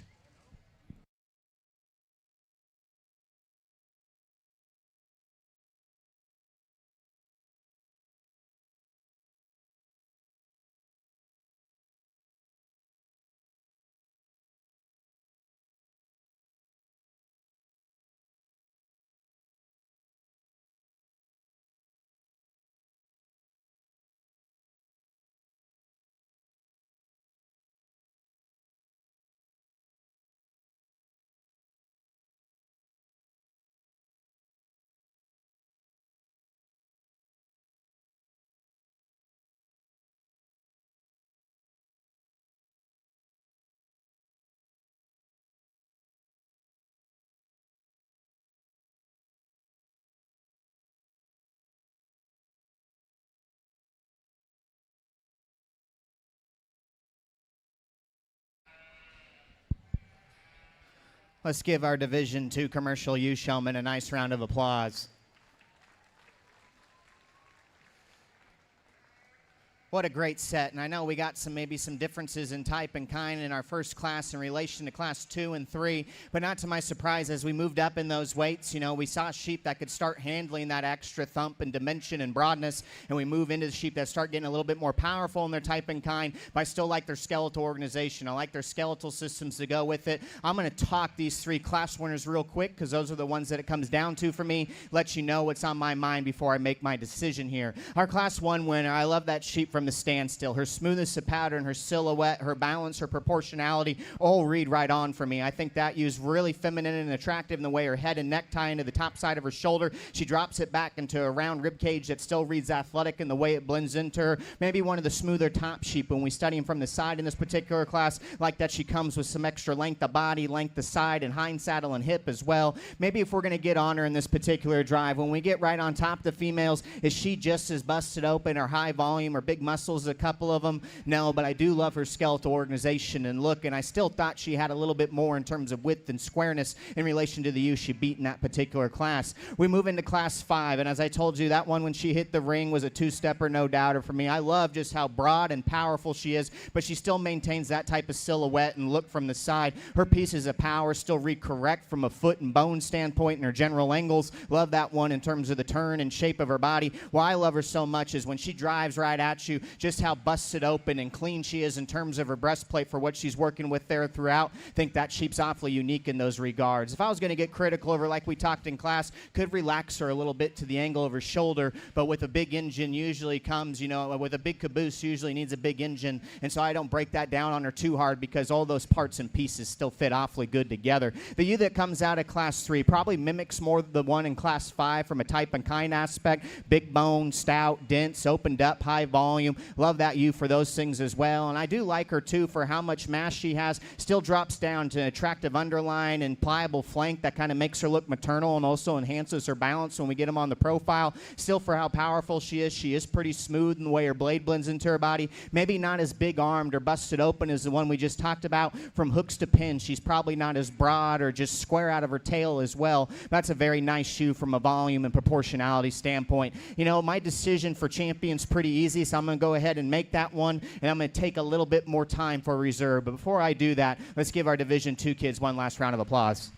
Let's give our Division II commercial ewe showman a nice round of applause. What a great set, and I know we got maybe some differences in type and kind in our first class in relation to class 2 and 3, but not to my surprise, as we moved up in those weights, we saw sheep that could start handling that extra thump and dimension and broadness, and we move into the sheep that start getting a little bit more powerful in their type and kind, but I still like their skeletal organization. I like their skeletal systems to go with it. I'm going to talk these 3 class winners real quick, because those are the ones that it comes down to for me, let you know what's on my mind before I make my decision here. Our class 1 winner, I love that sheep from the standstill. Her smoothness of pattern, her silhouette, her balance, her proportionality all read right on for me. I think that ewe's really feminine and attractive in the way her head and neck tie into the top side of her shoulder. She drops it back into a round rib cage that still reads athletic in the way it blends into her. Maybe one of the smoother top sheep when we study them from the side in this particular class, like that she comes with some extra length of body, length of side, and hind saddle and hip as well. Maybe if we're going to get on her in this particular drive, when we get right on top of the females, is she just as busted open or high volume or big muscles, a couple of them? No, but I do love her skeletal organization and look, and I still thought she had a little bit more in terms of width and squareness in relation to the ewe she beat in that particular class. We move into class 5, and as I told you, that one when she hit the ring was a 2-stepper, no doubter for me. I love just how broad and powerful she is, but she still maintains that type of silhouette and look from the side. Her pieces of power still read correct from a foot and bone standpoint and her general angles. Love that one in terms of the turn and shape of her body. Why I love her so much is when she drives right at you, just how busted open and clean she is in terms of her breastplate for what she's working with there throughout. I think that sheep's awfully unique in those regards. If I was going to get critical of her like we talked in class, could relax her a little bit to the angle of her shoulder, but with a big engine usually comes, with a big caboose usually needs a big engine, and so I don't break that down on her too hard because all those parts and pieces still fit awfully good together. The ewe that comes out of class 3 probably mimics more the one in class 5 from a type and kind aspect. Big bone, stout, dense, opened up, high volume. volume. Love that ewe for those things as well. And I do like her, too, for how much mass she has. Still drops down to attractive underline and pliable flank that kind of makes her look maternal and also enhances her balance when we get them on the profile. Still, for how powerful she is pretty smooth in the way her blade blends into her body. Maybe not as big-armed or busted open as the one we just talked about. From hooks to pins, she's probably not as broad or just square out of her tail as well. That's a very nice shoe from a volume and proportionality standpoint. You know, my decision for champion's pretty easy, so I'm going to go ahead and make that one, and I'm going to take a little bit more time for reserve. But before I do that, let's give our Division II kids one last round of applause.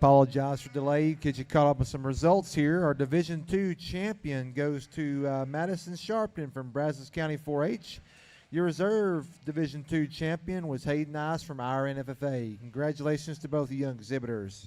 Apologize for delay. Get you caught up with some results here. Our Division II champion goes to Madison Sharpton from Brazos County 4-H. Your reserve Division II champion was Hayden Ice from our NFFA. Congratulations to both the young exhibitors.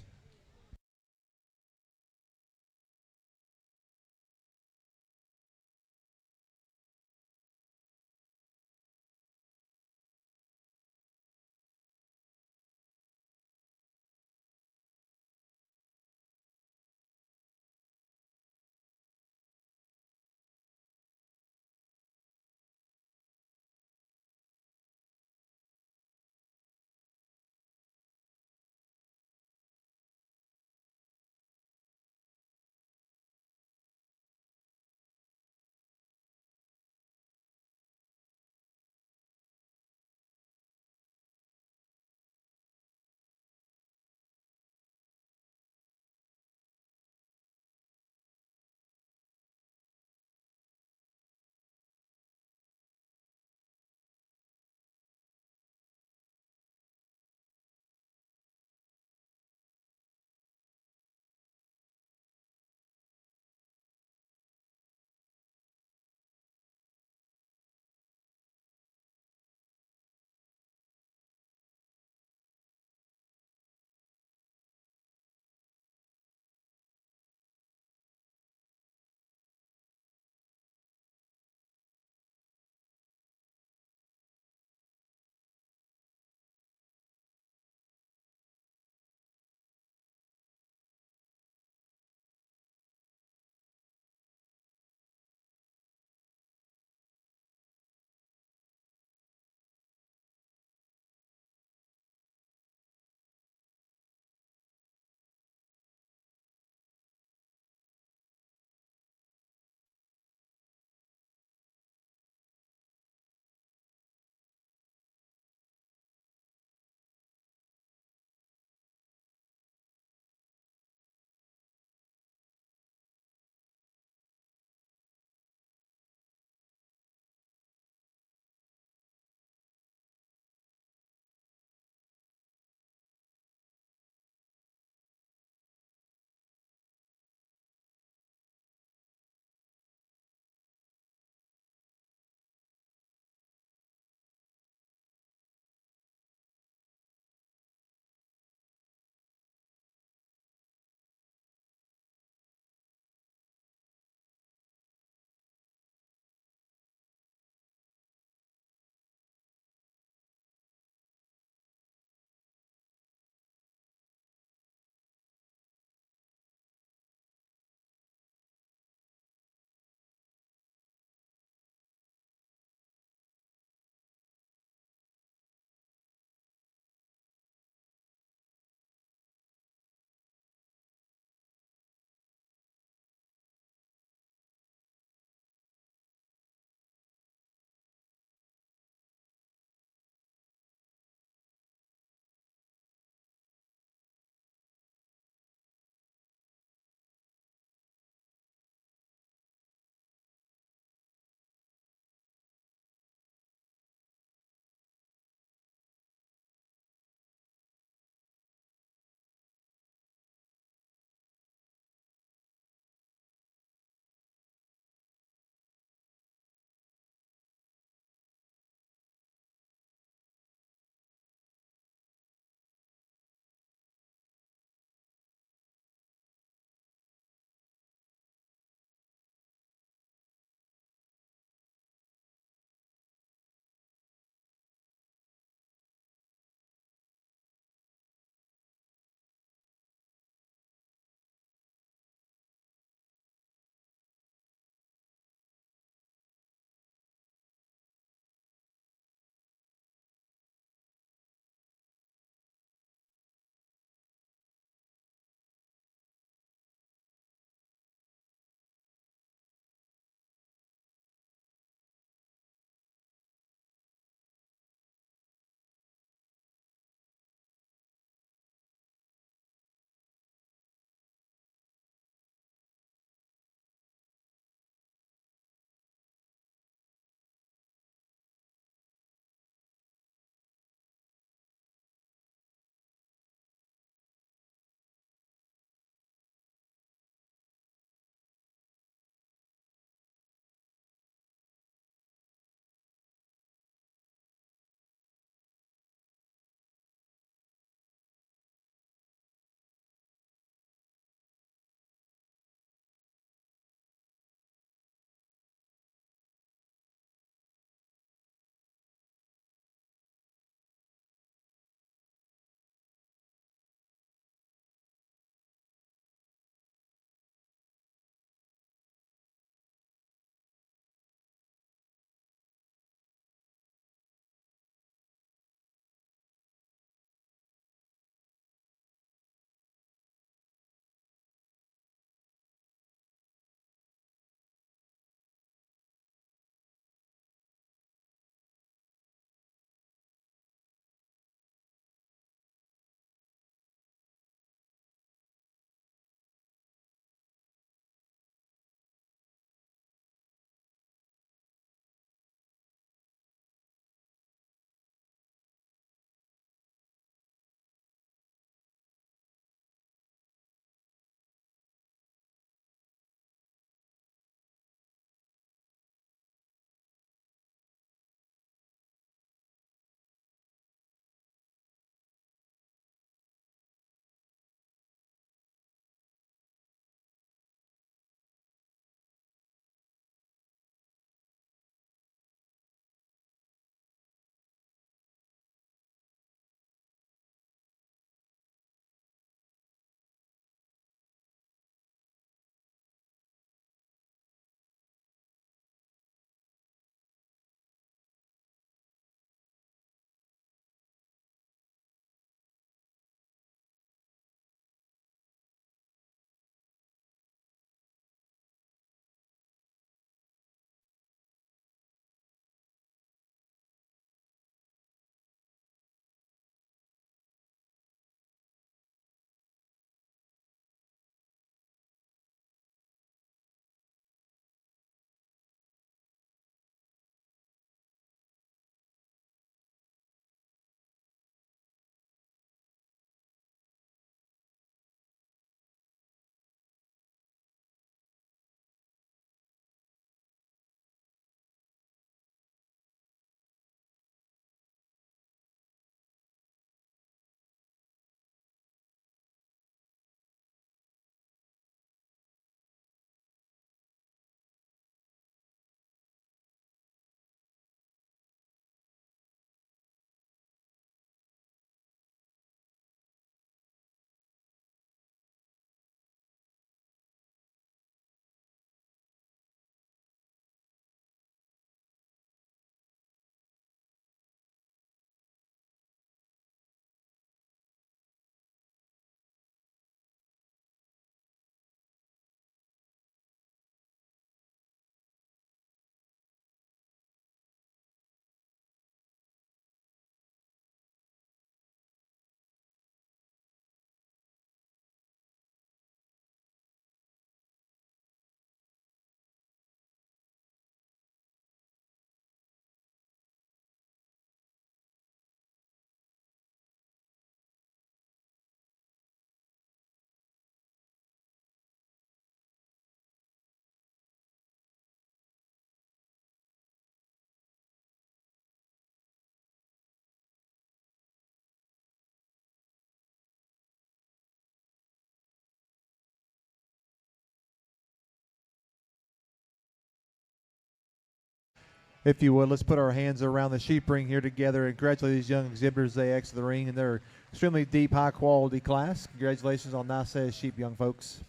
If you would, let's put our hands around the sheep ring here together and congratulate these young exhibitors. They exit the ring in their extremely deep, high-quality class. Congratulations on nice as sheep, young folks.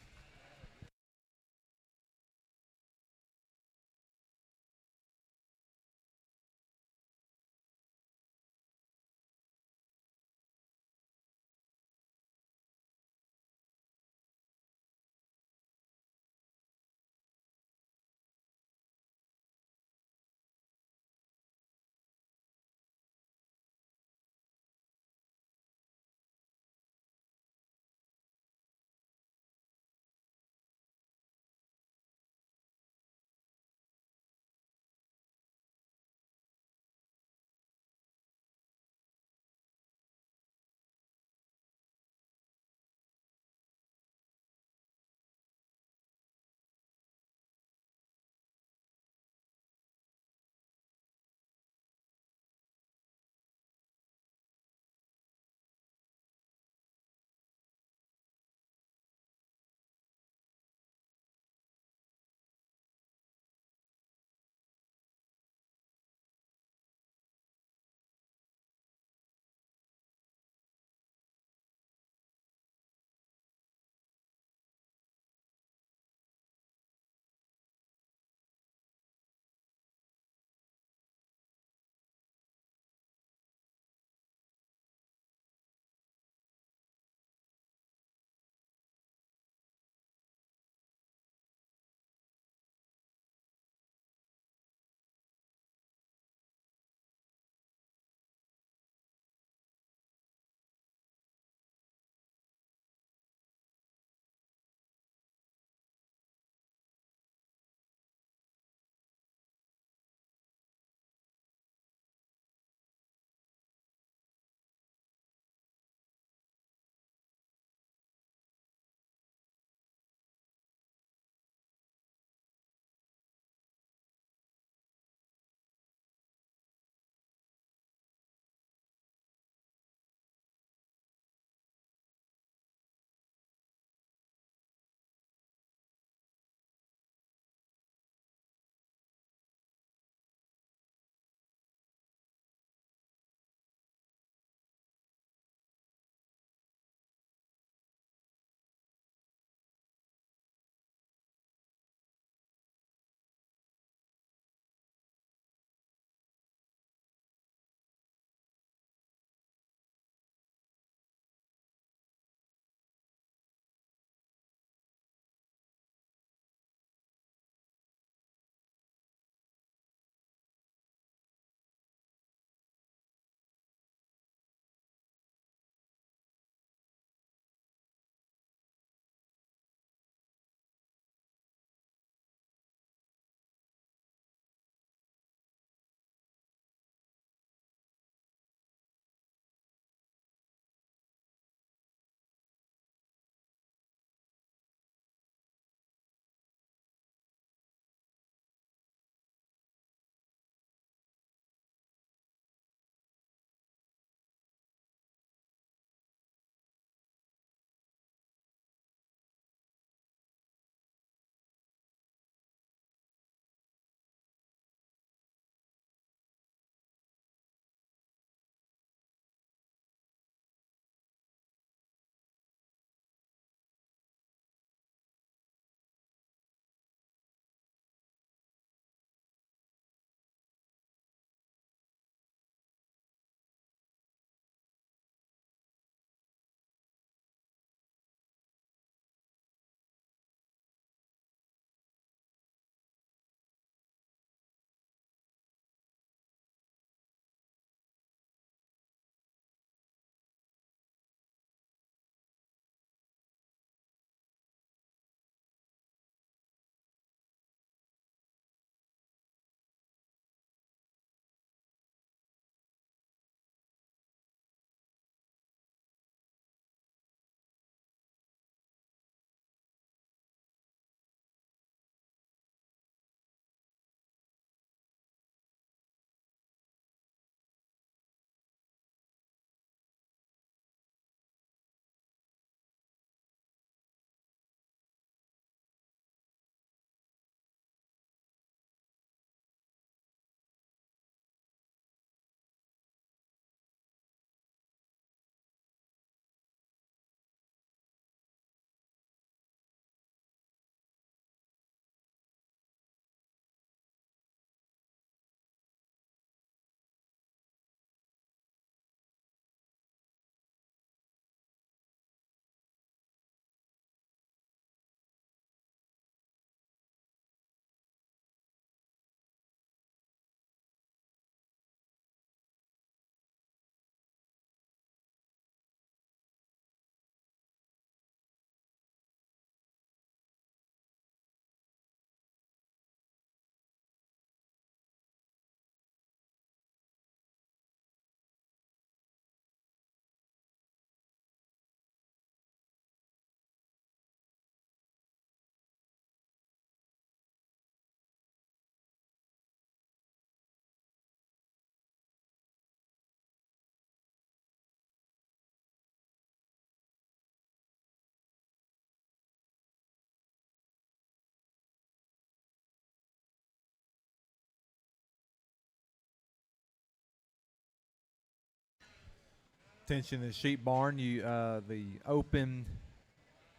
Attention, the sheep barn, the open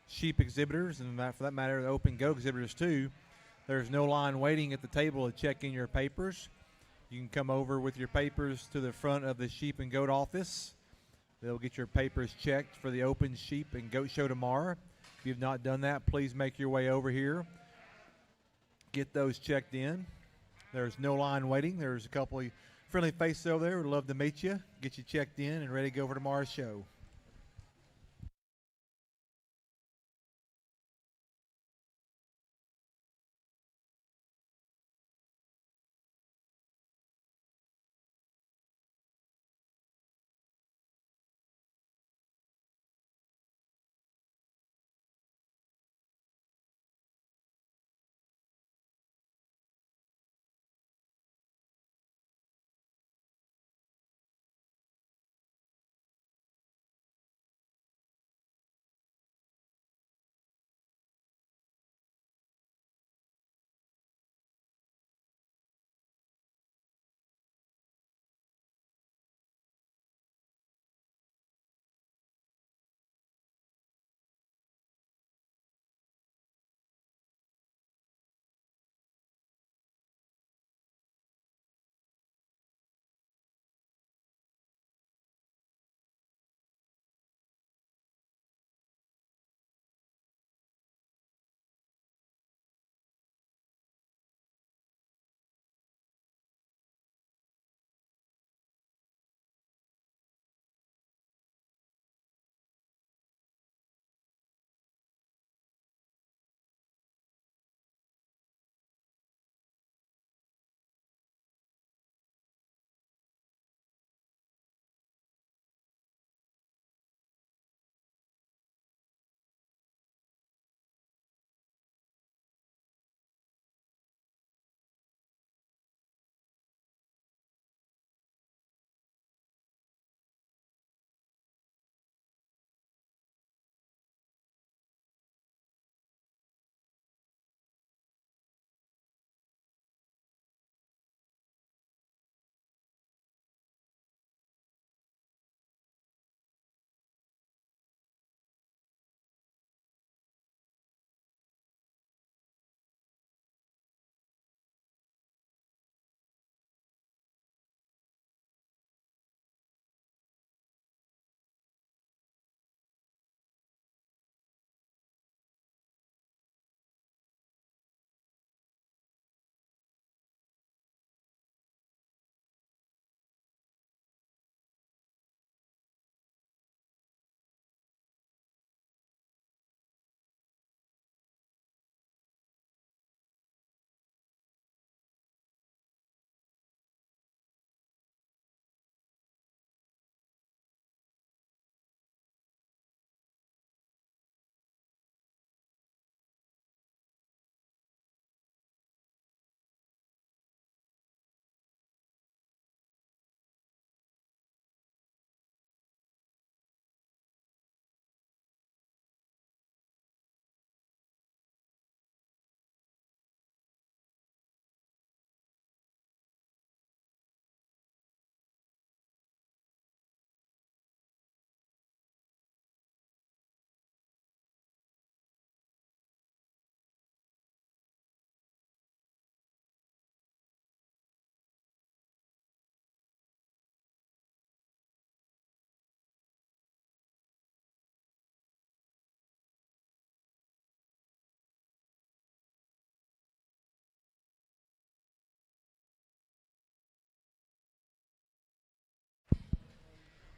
sheep exhibitors, and for that matter, the open goat exhibitors too. There's no line waiting at the table to check in your papers. You can come over with your papers to the front of the sheep and goat office. They'll get your papers checked for the open sheep and goat show tomorrow. If you've not done that, please make your way over here. Get those checked in. There's no line waiting. There's a couple of friendly faces over there who would love to meet you, get you checked in and ready to go for tomorrow's show.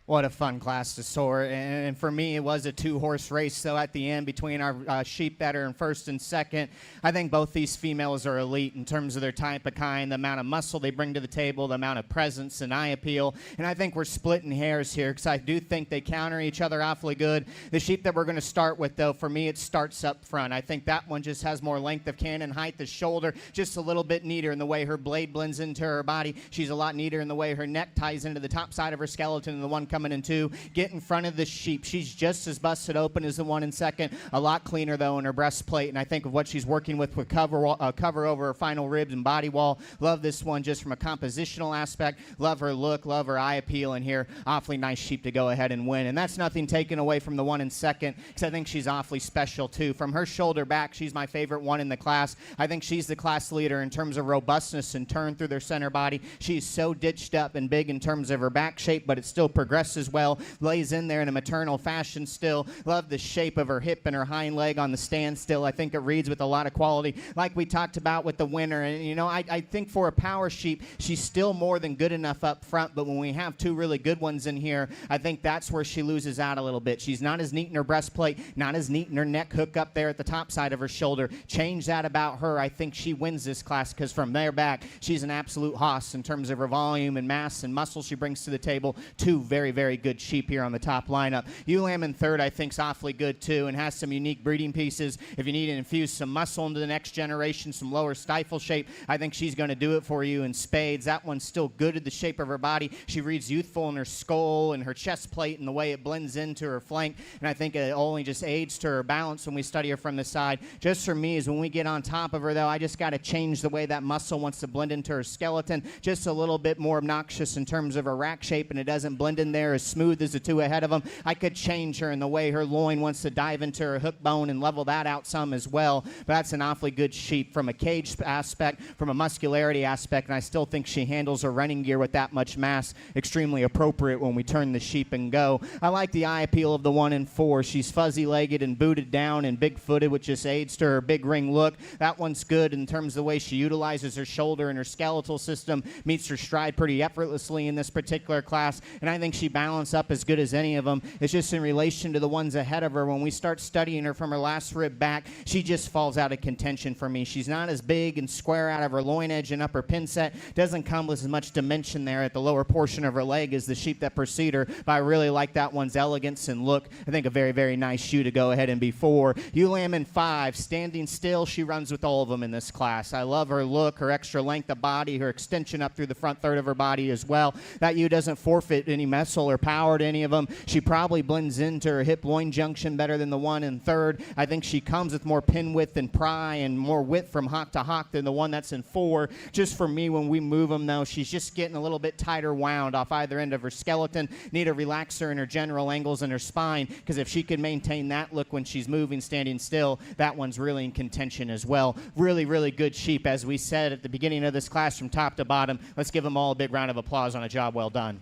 What a fun class to sort. And for me, it was a two-horse race. So at the end, between our sheep that are in first and second, I think both these females are elite in terms of their type of kind, the amount of muscle they bring to the table, the amount of presence and eye appeal. And I think we're splitting hairs here because I do think they counter each other awfully good. The sheep that we're going to start with, though, for me, it starts up front. I think that one just has more length of cannon height. The shoulder just a little bit neater in the way her blade blends into her body. She's a lot neater in the way her neck ties into the top side of her skeleton than the one coming coming in two. Get in front of the sheep. She's just as busted open as the one in second. A lot cleaner, though, in her breastplate, and I think of what she's working with cover over her final ribs and body wall. Love this one just from a compositional aspect. Love her look, love her eye appeal, and here, awfully nice sheep to go ahead and win. And that's nothing taken away from the one in second, because I think she's awfully special, too. From her shoulder back, she's my favorite one in the class. I think she's the class leader in terms of robustness and turn through their center body. She's so ditched up and big in terms of her back shape, but it still progresses well, lays in there in a maternal fashion still. Love the shape of her hip and her hind leg on the stand still. I think it reads with a lot of quality, like we talked about with the winner. And, you know, I think for a power sheep, she's still more than good enough up front, but when we have two really good ones in here, I think that's where she loses out a little bit. She's not as neat in her breastplate, not as neat in her neck hook up there at the top side of her shoulder. Change that about her. I think she wins this class, because from there back, she's an absolute hoss in terms of her volume and mass and muscle she brings to the table. Two very, very good sheep here on the top lineup. Ewe Lamb in third, I think, is awfully good, too, and has some unique breeding pieces. If you need to infuse some muscle into the next generation, some lower stifle shape, I think she's going to do it for you in spades. That one's still good at the shape of her body. She reads youthful in her skull and her chest plate and the way it blends into her flank, and I think it only just aids to her balance when we study her from the side. Just for me is when we get on top of her, though, I just got to change the way that muscle wants to blend into her skeleton. Just a little bit more obnoxious in terms of her rack shape, and it doesn't blend in there as smooth as the two ahead of them. I could change her in the way her loin wants to dive into her hook bone and level that out some as well. But that's an awfully good sheep from a cage aspect, from a muscularity aspect, and I still think she handles her running gear with that much mass extremely appropriate when we turn the sheep and go. I like the eye appeal of the one in four. She's fuzzy-legged and booted down and big-footed, which just aids to her big ring look. That one's good in terms of the way she utilizes her shoulder and her skeletal system, meets her stride pretty effortlessly in this particular class, and I think she balanced up as good as any of them. It's just in relation to the ones ahead of her. When we start studying her from her last rib back, she just falls out of contention for me. She's not as big and square out of her loin edge and upper pin set. Doesn't come with as much dimension there at the lower portion of her leg as the sheep that precede her, but I really like that one's elegance and look. I think a very, very nice shoe to go ahead and be four. Ewe Lamb in five. Standing still, she runs with all of them in this class. I love her look, her extra length of body, her extension up through the front third of her body as well. That ewe doesn't forfeit any muscle or power to any of them. She probably blends into her hip-loin junction better than the one in third. I think she comes with more pin width and pry and more width from hock to hock than the one that's in four. Just for me, when we move them, though, she's just getting a little bit tighter wound off either end of her skeleton. Need a relaxer in her general angles in her spine, because if she can maintain that look when she's moving, standing still, that one's really in contention as well. Really, really good sheep, as we said at the beginning of this class from top to bottom. Let's give them all a big round of applause on a job well done.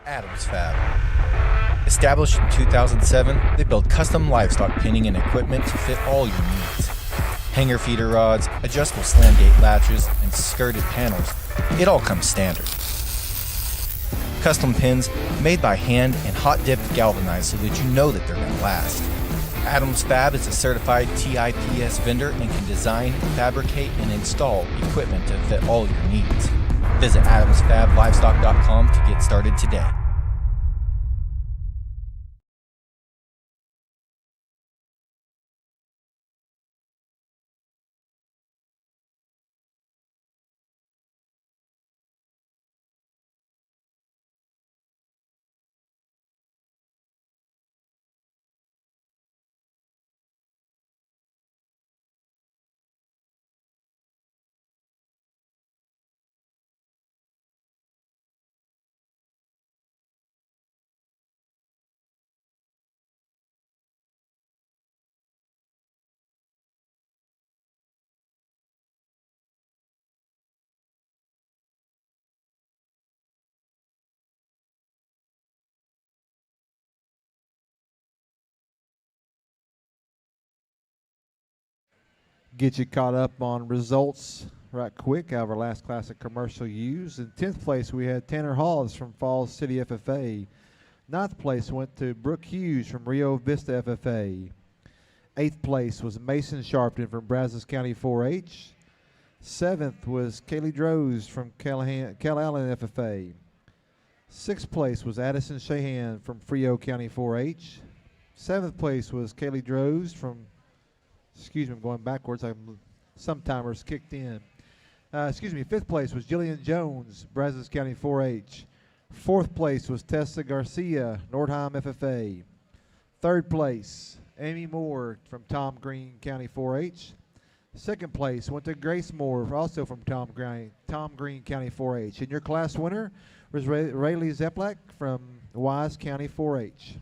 Adams Fab. Established in 2007, they build custom livestock pinning and equipment to fit all your needs. Hanger feeder rods, adjustable slam gate latches, and skirted panels. It all comes standard. Custom pins made by hand and hot dipped galvanized so that you know that they're going to last. Adams Fab is a certified TIPS vendor and can design, fabricate, and install equipment to fit all your needs. Visit adamsfablivestock.com to get started today. Get you caught up on results right quick out of our last class of commercial ewes. In 10th place, we had Tanner Hawes from Falls City FFA. 9th place went to Brooke Hughes from Rio Vista FFA. 8th place was Mason Sharpton from Brazos County 4-H. 7th was Kaylee Droz from Cal Allen FFA. 6th place was Addison Shahan from Frio County 4-H. 7th place was Kaylee Droz from Excuse me, I'm going backwards. Some timers kicked in. Fifth place was Jillian Jones, Brazos County 4-H. Fourth place was Tessa Garcia, Nordheim FFA. Third place, Amy Moore from Tom Green County 4-H. Second place went to Grace Moore, also from Tom Green County 4-H. And your class winner was Rayleigh Zeplak from Wise County 4-H.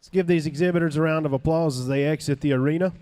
Let's give these exhibitors a round of applause as they exit the arena.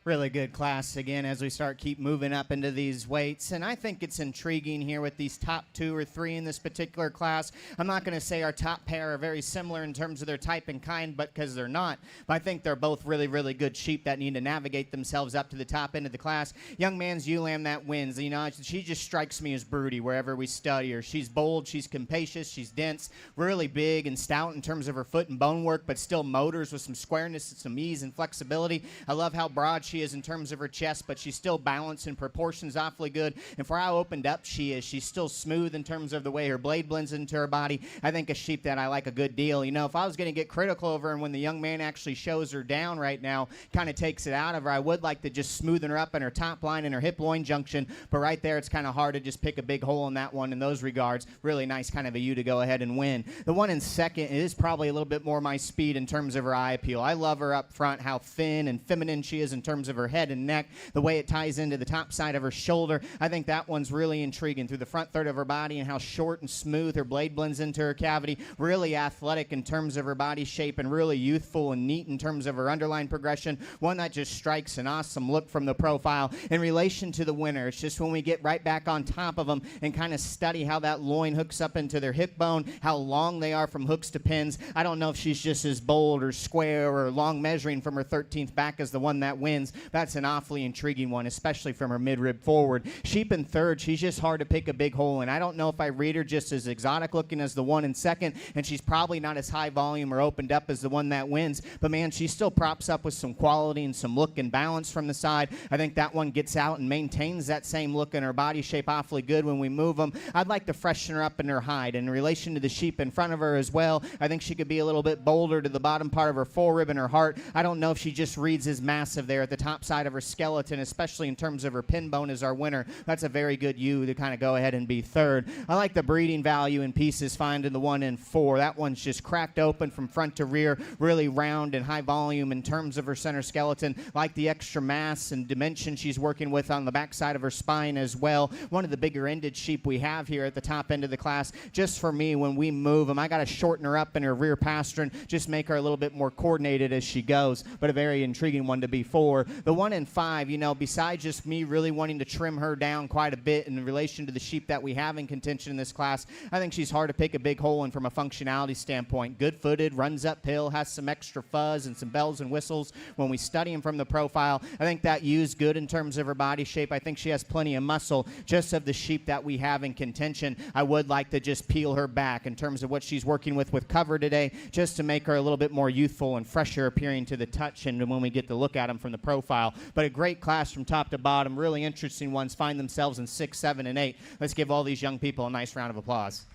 Really good class again as we keep moving up into these weights. And I think it's intriguing here with these top 2 or 3 in this particular class. I'm not going to say our top pair are very similar in terms of their type and kind, but because they're not. But I think they're both really, really good sheep that need to navigate themselves up to the top end of the class. Young man's ewe lamb that wins. You know, she just strikes me as broody wherever we study her. She's bold, she's capacious, she's dense, really big and stout in terms of her foot and bone work, but still motors with some squareness and some ease and flexibility. I love how broad she is in terms of her chest, but she's still balanced and proportions awfully good. And for how opened up she is, she's still smooth in terms of the way her blade blends into her body. I think a sheep that I like a good deal. You know, if I was going to get critical over her and when the young man actually shows her down right now, kind of takes it out of her, I would like to just smoothen her up in her top line and her hip-loin junction, but right there it's kind of hard to just pick a big hole in that one in those regards. Really nice kind of a ewe to go ahead and win. The one in second is probably a little bit more my speed in terms of her eye appeal. I love her up front, how thin and feminine she is in terms of her head and neck, the way it ties into the top side of her shoulder. I think that one's really intriguing through the front third of her body and how short and smooth her blade blends into her cavity. Really athletic in terms of her body shape and really youthful and neat in terms of her underline progression. One that just strikes an awesome look from the profile. In relation to the winner, it's just when we get right back on top of them and kind of study how that loin hooks up into their hip bone, how long they are from hooks to pins. I don't know if she's just as bold or square or long measuring from her 13th back as the one that wins. That's an awfully intriguing one, especially from her midrib forward. Sheep in third, she's just hard to pick a big hole in. I don't know if I read her just as exotic looking as the one in second, and she's probably not as high volume or opened up as the one that wins, but man, she still props up with some quality and some look and balance from the side. I think that one gets out and maintains that same look in her body shape awfully good when we move them. I'd like to freshen her up in her hide. In relation to the sheep in front of her as well, I think she could be a little bit bolder to the bottom part of her forerib and her heart. I don't know if she just reads as massive there at the top side of her skeleton, especially in terms of her pin bone as our winner. That's a very good ewe to kind of go ahead and be third. I like the breeding value in pieces find in the 1 and 4. That one's just cracked open from front to rear, really round and high volume in terms of her center skeleton. Like the extra mass and dimension she's working with on the back side of her spine as well. One of the bigger ended sheep we have here at the top end of the class. Just for me, when we move them, I got to shorten her up in her rear pastern, just make her a little bit more coordinated as she goes, but a very intriguing one to be 4. The 1 and 5, you know, besides just me really wanting to trim her down quite a bit in relation to the sheep that we have in contention in this class, I think she's hard to pick a big hole in from a functionality standpoint. Good-footed, runs uphill, has some extra fuzz and some bells and whistles when we study him from the profile. I think that ewe's good in terms of her body shape. I think she has plenty of muscle. Just of the sheep that we have in contention, I would like to just peel her back in terms of what she's working with cover today, just to make her a little bit more youthful and fresher appearing to the touch and when we get to look at them from the profile. But a great class from top to bottom. Really interesting ones find themselves in 6, 7, and 8. Let's give all these young people a nice round of applause.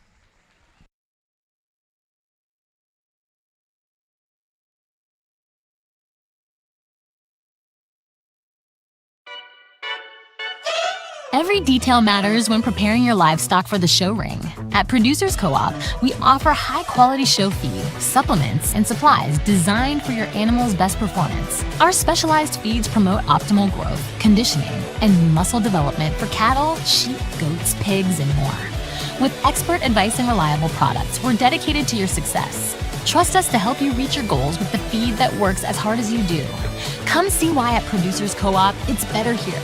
Every detail matters when preparing your livestock for the show ring. At Producers Co-op, we offer high-quality show feed, supplements, and supplies designed for your animal's best performance. Our specialized feeds promote optimal growth, conditioning, and muscle development for cattle, sheep, goats, pigs, and more. With expert advice and reliable products, we're dedicated to your success. Trust us to help you reach your goals with the feed that works as hard as you do. Come see why at Producers Co-op, it's better here.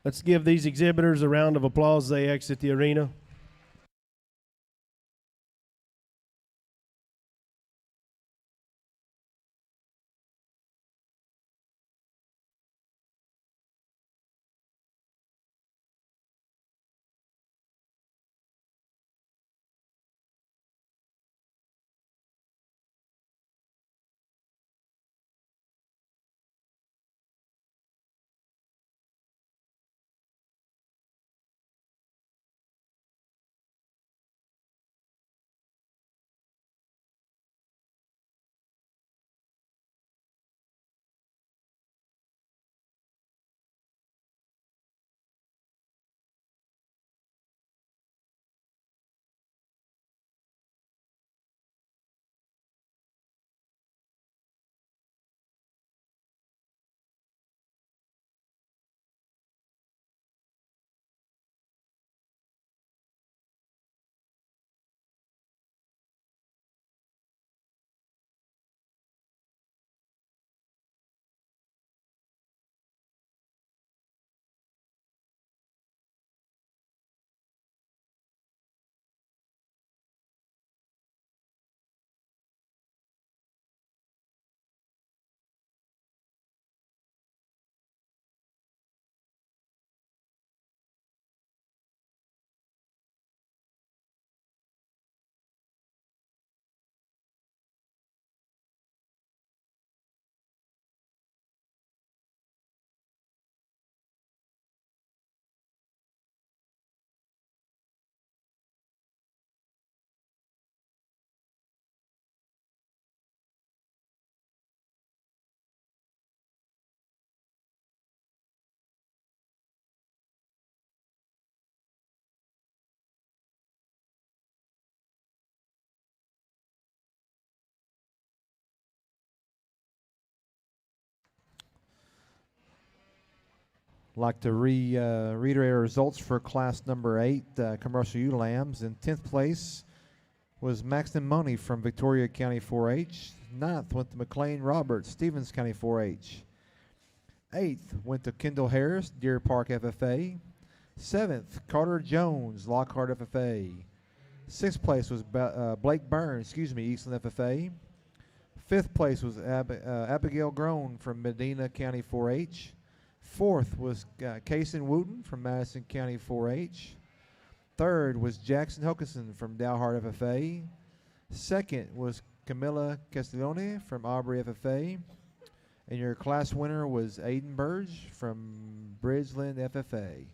Let's give these exhibitors a round of applause as they exit the arena. Like to reiterate our results for class number 8, commercial ewe lambs. In 10th place was Maxton Money from Victoria County 4-H. 9th went to McLean Roberts, Stevens County 4-H. 8th went to Kendall Harris, Deer Park FFA. 7th, Carter Jones, Lockhart FFA. 6th place was Blake Burns, Eastland FFA. 5th place was Abigail Groan from Medina County 4-H. 4th was Kaysen Wooten from Madison County 4-H. 3rd was Jackson Hokinson from Dalhart FFA. 2nd was Camilla Castiglione from Aubrey FFA. And your class winner was Aiden Burge from Bridgeland FFA.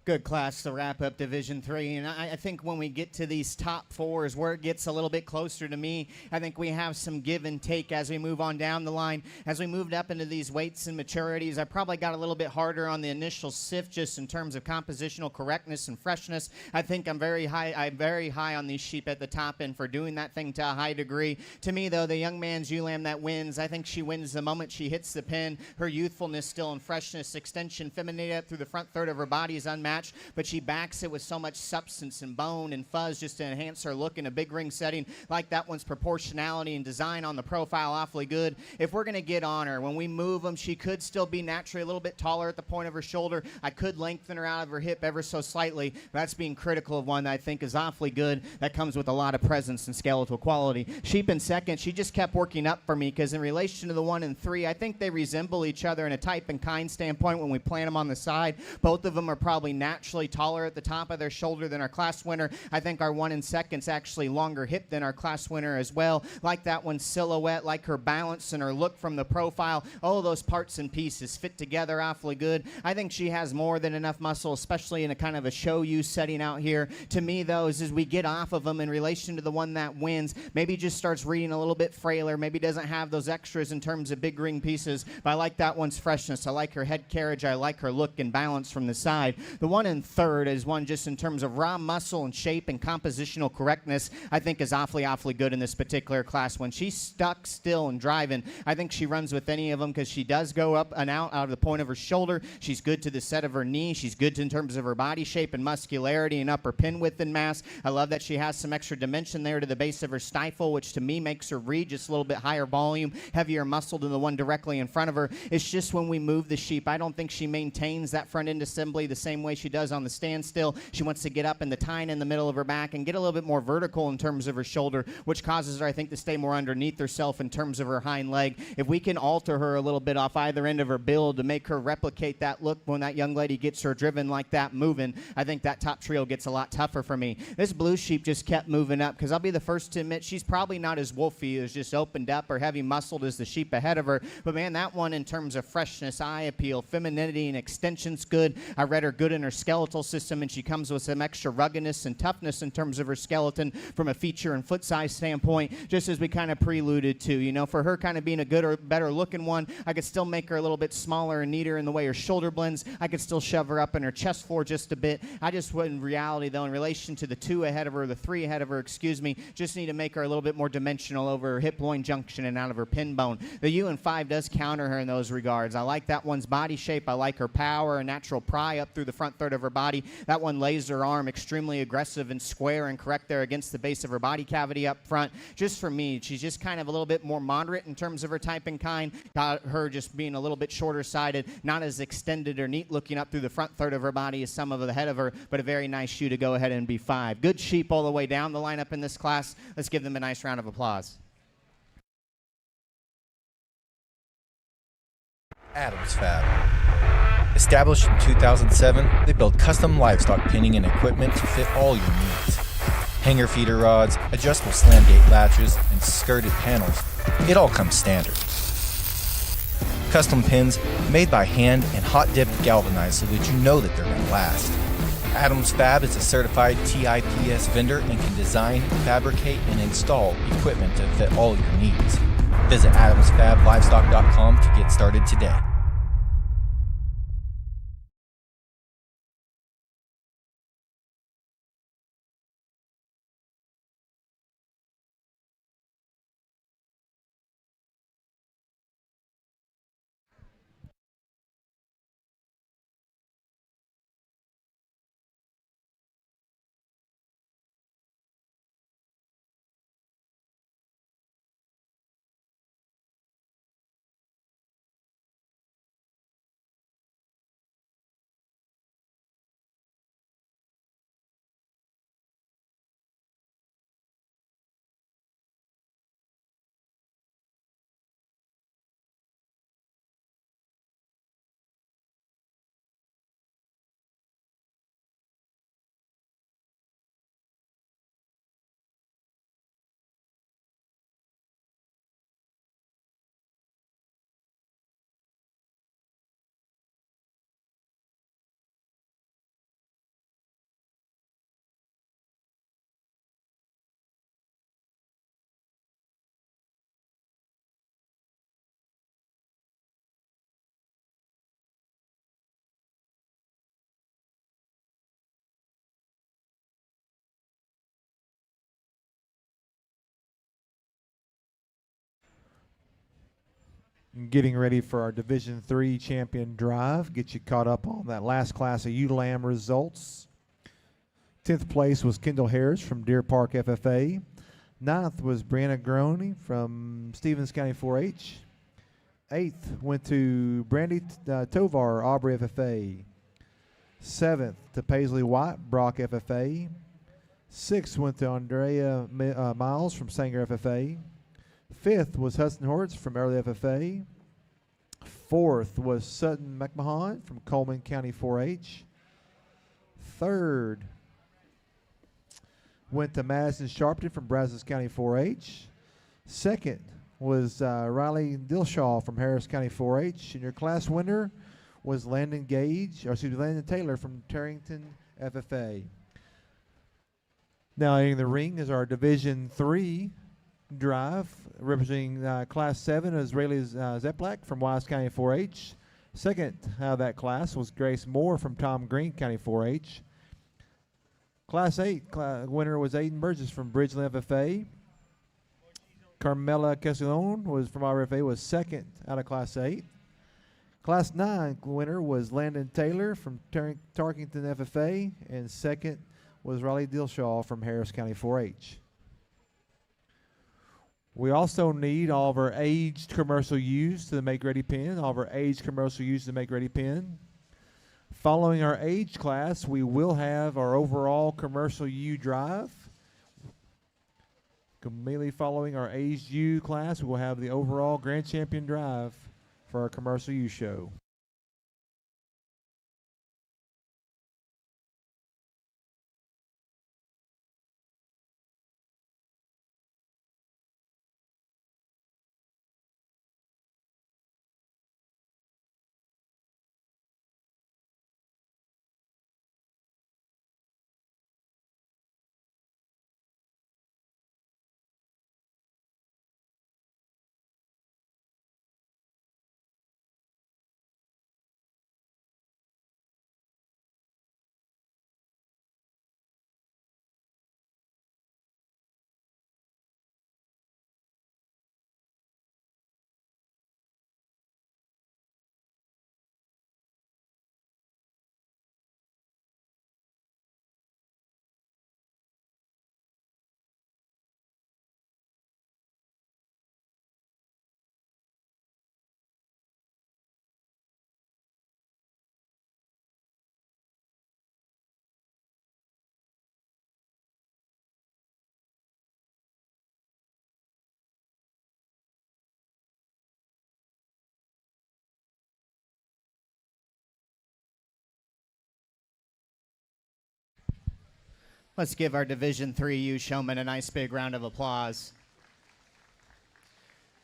Good class to wrap up Division 3, and I think when we get to these top four is where it gets a little bit closer to me. I think we have some give and take as we move on down the line. As we moved up into these weights and maturities, I probably got a little bit harder on the initial sift just in terms of compositional correctness and freshness. I think I'm very high on these sheep at the top end for doing that thing to a high degree. To me, though, the young man's ewe lamb that wins, I think she wins the moment she hits the pin. Her youthfulness still and freshness, extension, femininity up through the front third of her body is unmatched. But she backs it with so much substance and bone and fuzz just to enhance her look in a big ring setting. Like that one's proportionality and design on the profile awfully good. If we're going to get on her, when we move them, she could still be naturally a little bit taller at the point of her shoulder. I could lengthen her out of her hip ever so slightly. That's being critical of one that I think is awfully good. That comes with a lot of presence and skeletal quality. Sheep in second, she just kept working up for me because in relation to the 1 and 3, I think they resemble each other in a type and kind standpoint when we plant them on the side. Both of them are probably naturally taller at the top of their shoulder than our class winner. I think our 1 and second's actually longer hip than our class winner as well. Like that one's silhouette, like her balance and her look from the profile. All those parts and pieces fit together awfully good. I think she has more than enough muscle, especially in a kind of a show use setting out here. To me, though, as we get off of them in relation to the one that wins, maybe just starts reading a little bit frailer, maybe doesn't have those extras in terms of big ring pieces, but I like that one's freshness. I like her head carriage. I like her look and balance from the side. The 1 and third is one just in terms of raw muscle and shape and compositional correctness, I think is awfully good in this particular class. When she's stuck still and driving, I think she runs with any of them because she does go up and out of the point of her shoulder. She's good to the set of her knee. She's good in terms of her body shape and muscularity and upper pin width and mass. I love that she has some extra dimension there to the base of her stifle, which to me makes her read just a little bit higher volume, heavier muscle than the one directly in front of her. It's just when we move the sheep, I don't think she maintains that front end assembly the same way she does on the standstill. She wants to get up in the tine in the middle of her back and get a little bit more vertical in terms of her shoulder, which causes her, I think, to stay more underneath herself in terms of her hind leg. If we can alter her a little bit off either end of her build to make her replicate that look when that young lady gets her driven like that moving, I think that top trio gets a lot tougher for me. This blue sheep just kept moving up because I'll be the first to admit she's probably not as wolfy as just opened up or heavy muscled as the sheep ahead of her. But man, that one in terms of freshness, eye appeal, femininity, and extension's good. I read her good in her skeletal system, and she comes with some extra ruggedness and toughness in terms of her skeleton from a feature and foot size standpoint, just as we kind of preluded to. You know, for her kind of being a good or better looking one, I could still make her a little bit smaller and neater in the way her shoulder blends. I could still shove her up in her chest floor just a bit. I just would, in reality, though, in relation to the 2 ahead of her, the 3 ahead of her, just need to make her a little bit more dimensional over her hip-loin junction and out of her pin bone. The U and 5 does counter her in those regards. I like that one's body shape. I like her power and natural pry up through the front third of her body. That one lays her arm extremely aggressive and square and correct there against the base of her body cavity up front. Just for me, she's just kind of a little bit more moderate in terms of her type and kind. Got her just being a little bit shorter-sided, not as extended or neat looking up through the front third of her body as some of the head of her, but a very nice shoe to go ahead and be 5. Good sheep all the way down the lineup in this class. Let's give them a nice round of applause. Adams Fab. Established in 2007, they build custom livestock pinning and equipment to fit all your needs. Hanger feeder rods, adjustable slam gate latches, and skirted panels. It all comes standard. Custom pins made by hand and hot dipped galvanized so that you know that they're going to last. Adams Fab is a certified TIPS vendor and can design, fabricate, and install equipment to fit all your needs. Visit AdamsFabLivestock.com to get started today. Getting ready for our Division III champion drive. Get you caught up on that last class of ULAM results. 10th place was Kendall Harris from Deer Park FFA. 9th was Brianna Groney from Stevens County 4-H. 8th went to Brandy Tovar, Aubrey FFA. 7th to Paisley White, Brock FFA. 6th went to Andrea Miles from Sanger FFA. 5th was Hudson Hortz from Early FFA. 4th was Sutton McMahon from Coleman County 4-H. 3rd went to Madison Sharpton from Brazos County 4-H. 2nd was Riley Dilshaw from Harris County 4-H. And your class winner was Landon Taylor from Tarrington FFA. Now entering the ring is our Division III drive, representing Class 7 is Rayleigh Zeplak from Wise County 4-H. Second out of that class was Grace Moore from Tom Green County 4-H. Class 8 winner was Aiden Burgess from Bridgeland FFA. Carmela Castellon was from RFA, was second out of Class 8. Class 9 winner was Landon Taylor from Tarkington FFA, and second was Riley Dilshaw from Harris County 4-H. We also need all of our aged commercial ewes to the Make Ready pen, all of our aged commercial ewes to the Make Ready pen. Following our age class, we will have our overall commercial ewe drive. Immediately following our aged ewe class, we will have the overall grand champion drive for our commercial ewe show. Let's give our Division III U showmen a nice big round of applause.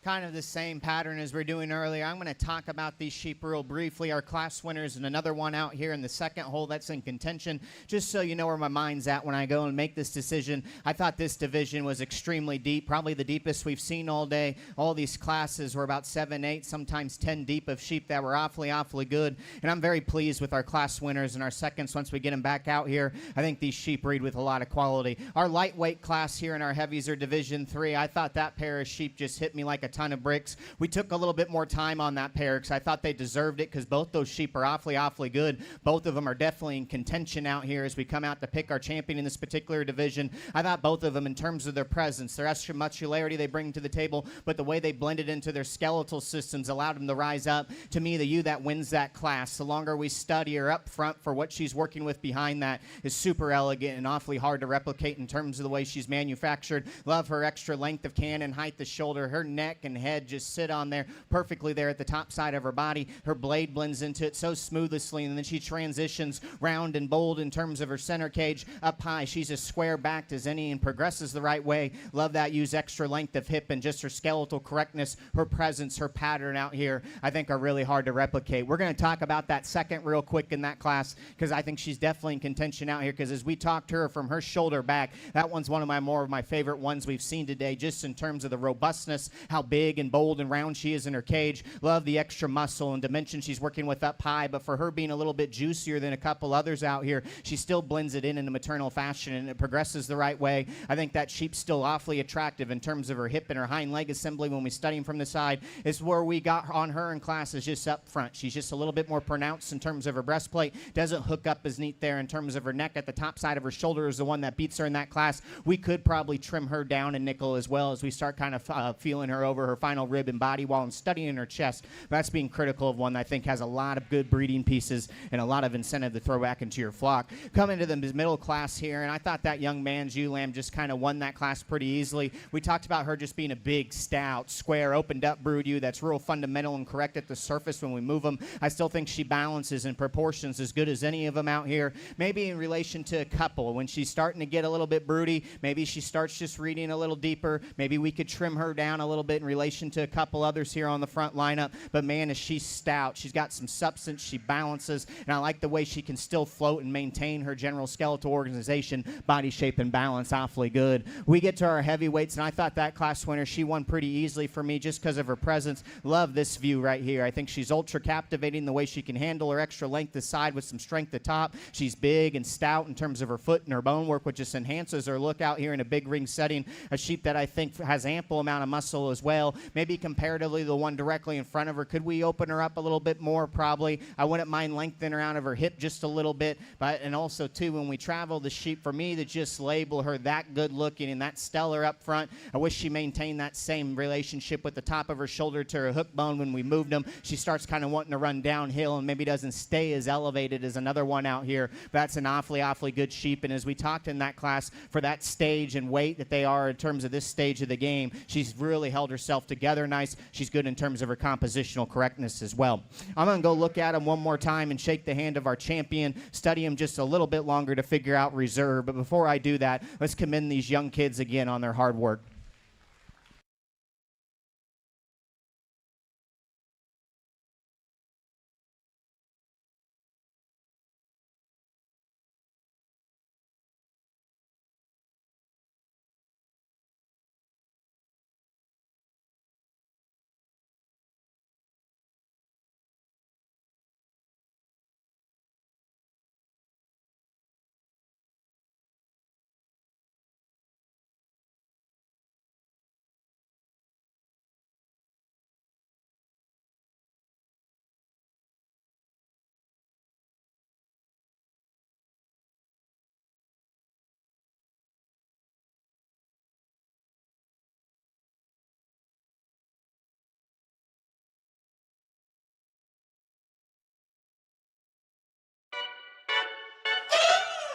Kind of the same pattern as we're doing earlier. I'm going to talk about these sheep real briefly. Our class winners and another one out here in the second hole that's in contention. Just so you know where my mind's at when I go and make this decision. I thought this division was extremely deep, probably the deepest we've seen all day. All these classes were about 7, 8, sometimes 10 deep of sheep that were awfully good. And I'm very pleased with our class winners and our seconds once we get them back out here. I think these sheep breed with a lot of quality. Our lightweight class here in our heavies are Division III. I thought that pair of sheep just hit me like a ton of bricks. We took a little bit more time on that pair because I thought they deserved it because both those sheep are awfully good. Both of them are definitely in contention out here as we come out to pick our champion in this particular division. I thought both of them, in terms of their presence, their extra muscularity they bring to the table, but the way they blended into their skeletal systems allowed them to rise up. To me, the ewe that wins that class, the longer we study her up front for what she's working with behind that, is super elegant and awfully hard to replicate in terms of the way she's manufactured. Love her extra length of cannon, height the shoulder, her neck and head just sit on there perfectly there at the top side of her body. Her blade blends into it so smoothly, and then she transitions round and bold in terms of her center cage up high. She's as square backed as any and progresses the right way. Love that use extra length of hip and just her skeletal correctness, her presence, her pattern out here, I think are really hard to replicate. We're going to talk about that second real quick in that class because I think she's definitely in contention out here because as we talked to her from her shoulder back, that one's one of more of my favorite ones we've seen today just in terms of the robustness, how big and bold and round she is in her cage. Love the extra muscle and dimension she's working with up high, but for her being a little bit juicier than a couple others out here, she still blends it in a maternal fashion, and it progresses the right way. I think that sheep's still awfully attractive in terms of her hip and her hind leg assembly when we study them from the side. It's where we got on her in class is just up front. She's just a little bit more pronounced in terms of her breastplate, doesn't hook up as neat there in terms of her neck. At the top side of her shoulder is the one that beats her in that class. We could probably trim her down in nickel as well as we start kind of feeling her over her final rib and body while I'm studying her chest. That's being critical of one that I think has a lot of good breeding pieces and a lot of incentive to throw back into your flock. Coming to the middle class here, and I thought that young man's ewe lamb just kind of won that class pretty easily. We talked about her just being a big, stout, square, opened up brood ewe that's real fundamental and correct at the surface when we move them. I still think she balances in proportions as good as any of them out here. Maybe in relation to a couple, when she's starting to get a little bit broody, maybe she starts just reading a little deeper. Maybe we could trim her down a little bit in relation to a couple others here on the front lineup. But man, is she stout. She's got some substance. She balances, and I like the way she can still float and maintain her general skeletal organization, body shape, and balance awfully good. We get to our heavyweights, and I thought that class winner, she won pretty easily for me just because of her presence. Love this view right here. I think she's ultra captivating the way she can handle her extra length aside with some strength at top. She's big and stout in terms of her foot and her bone work, which just enhances her look out here in a big ring setting. A sheep that I think has ample amount of muscle as well. Maybe comparatively the one directly in front of her. Could we open her up a little bit more? Probably. I wouldn't mind lengthening her out of her hip just a little bit. But and also too, when we travel the sheep, for me to just label her that good looking and that stellar up front, I wish she maintained that same relationship with the top of her shoulder to her hook bone when we moved them. She starts kind of wanting to run downhill and maybe doesn't stay as elevated as another one out here. That's an awfully good sheep, and as we talked in that class, for that stage and weight that they are in terms of this stage of the game, she's really held herself together nice. She's good in terms of her compositional correctness as well. I'm going to go look at him one more time and shake the hand of our champion, study him just a little bit longer to figure out reserve. But before I do that, let's commend these young kids again on their hard work.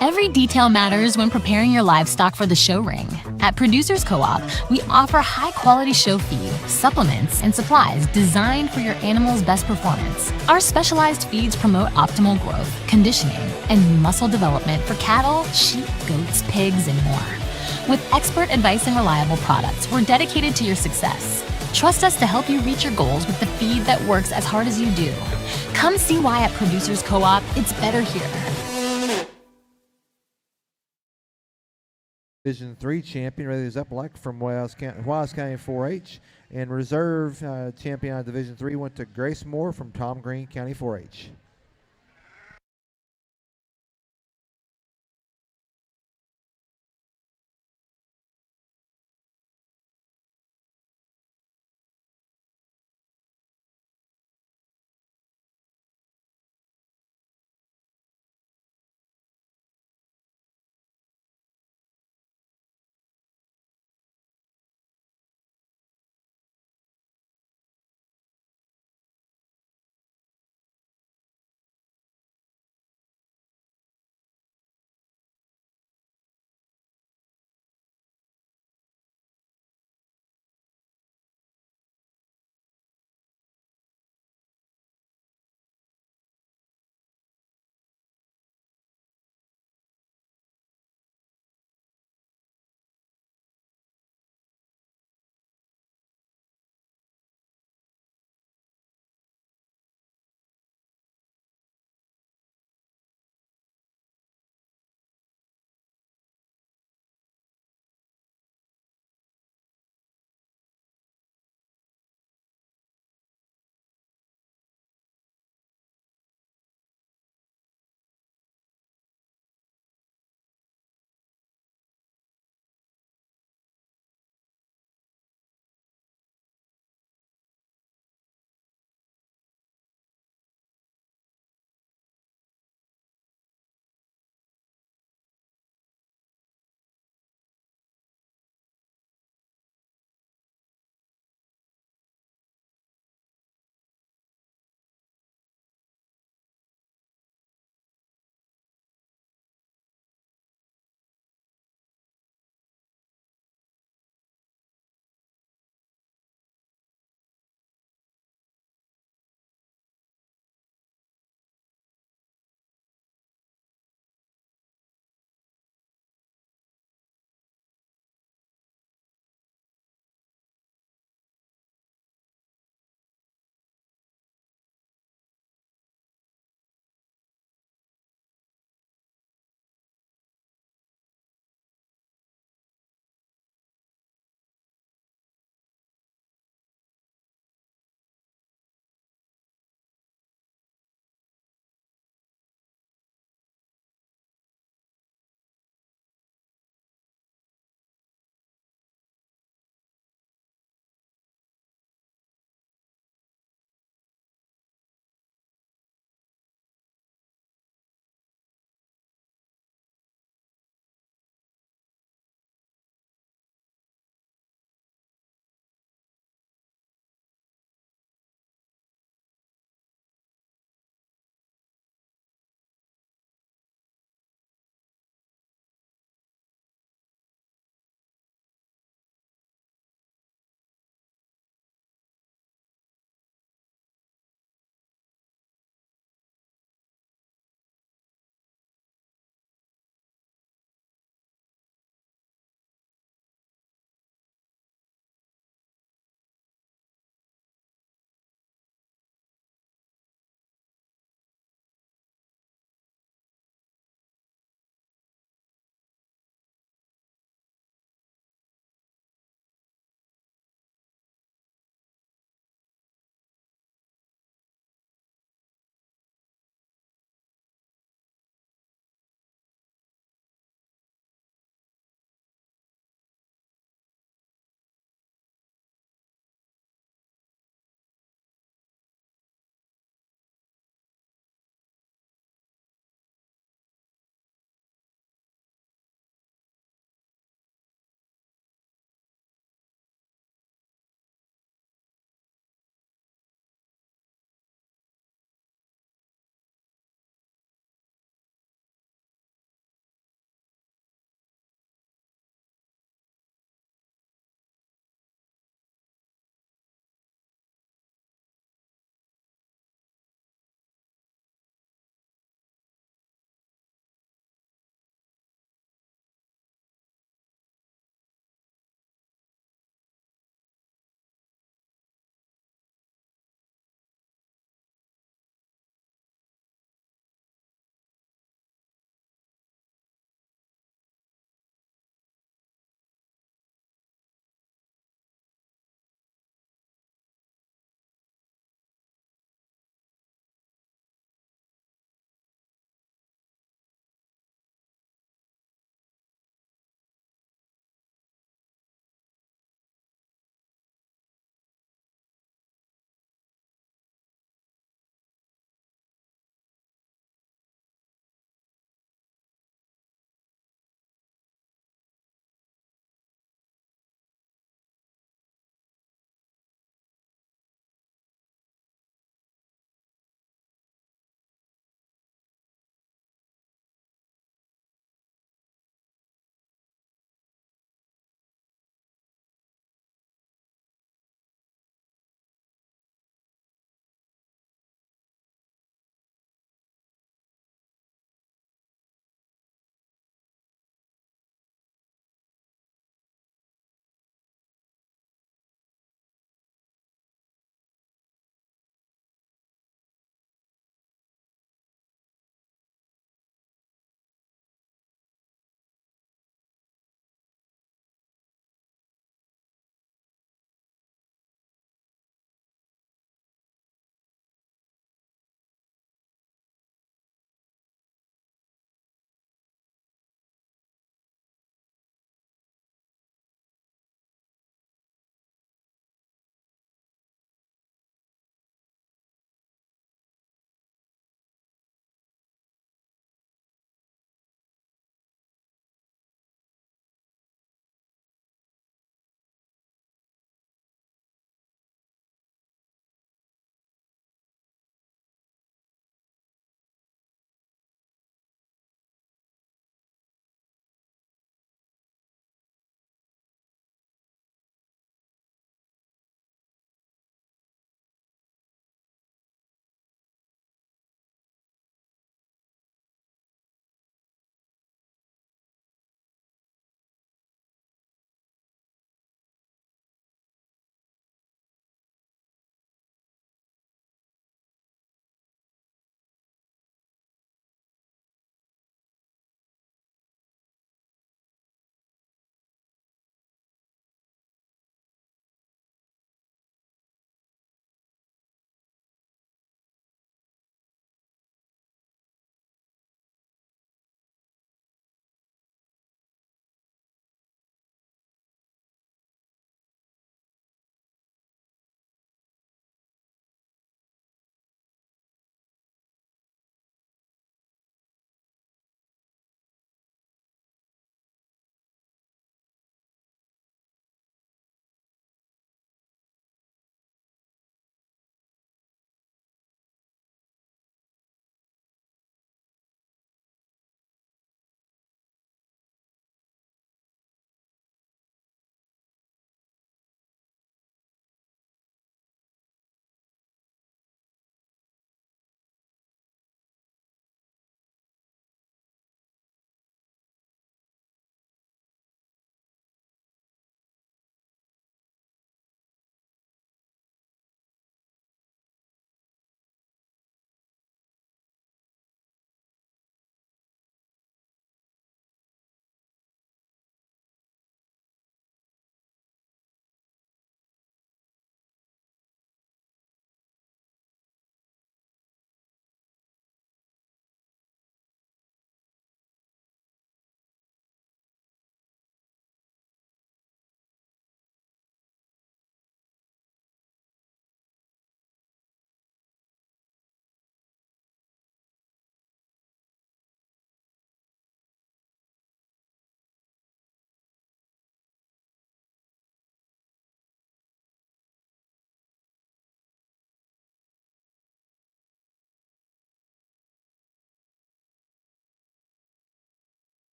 Every detail matters when preparing your livestock for the show ring. At Producers Co-op, we offer high-quality show feed, supplements, and supplies designed for your animal's best performance. Our specialized feeds promote optimal growth, conditioning, and muscle development for cattle, sheep, goats, pigs, and more. With expert advice and reliable products, we're dedicated to your success. Trust us to help you reach your goals with the feed that works as hard as you do. Come see why at Producers Co-op, it's better here. Division 3 champion, Rayleigh's Upelike from Wise County 4-H, and reserve champion of Division 3 went to Grace Moore from Tom Green County 4-H.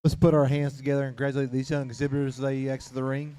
Let's put our hands together and congratulate these young exhibitors as they exit the ring.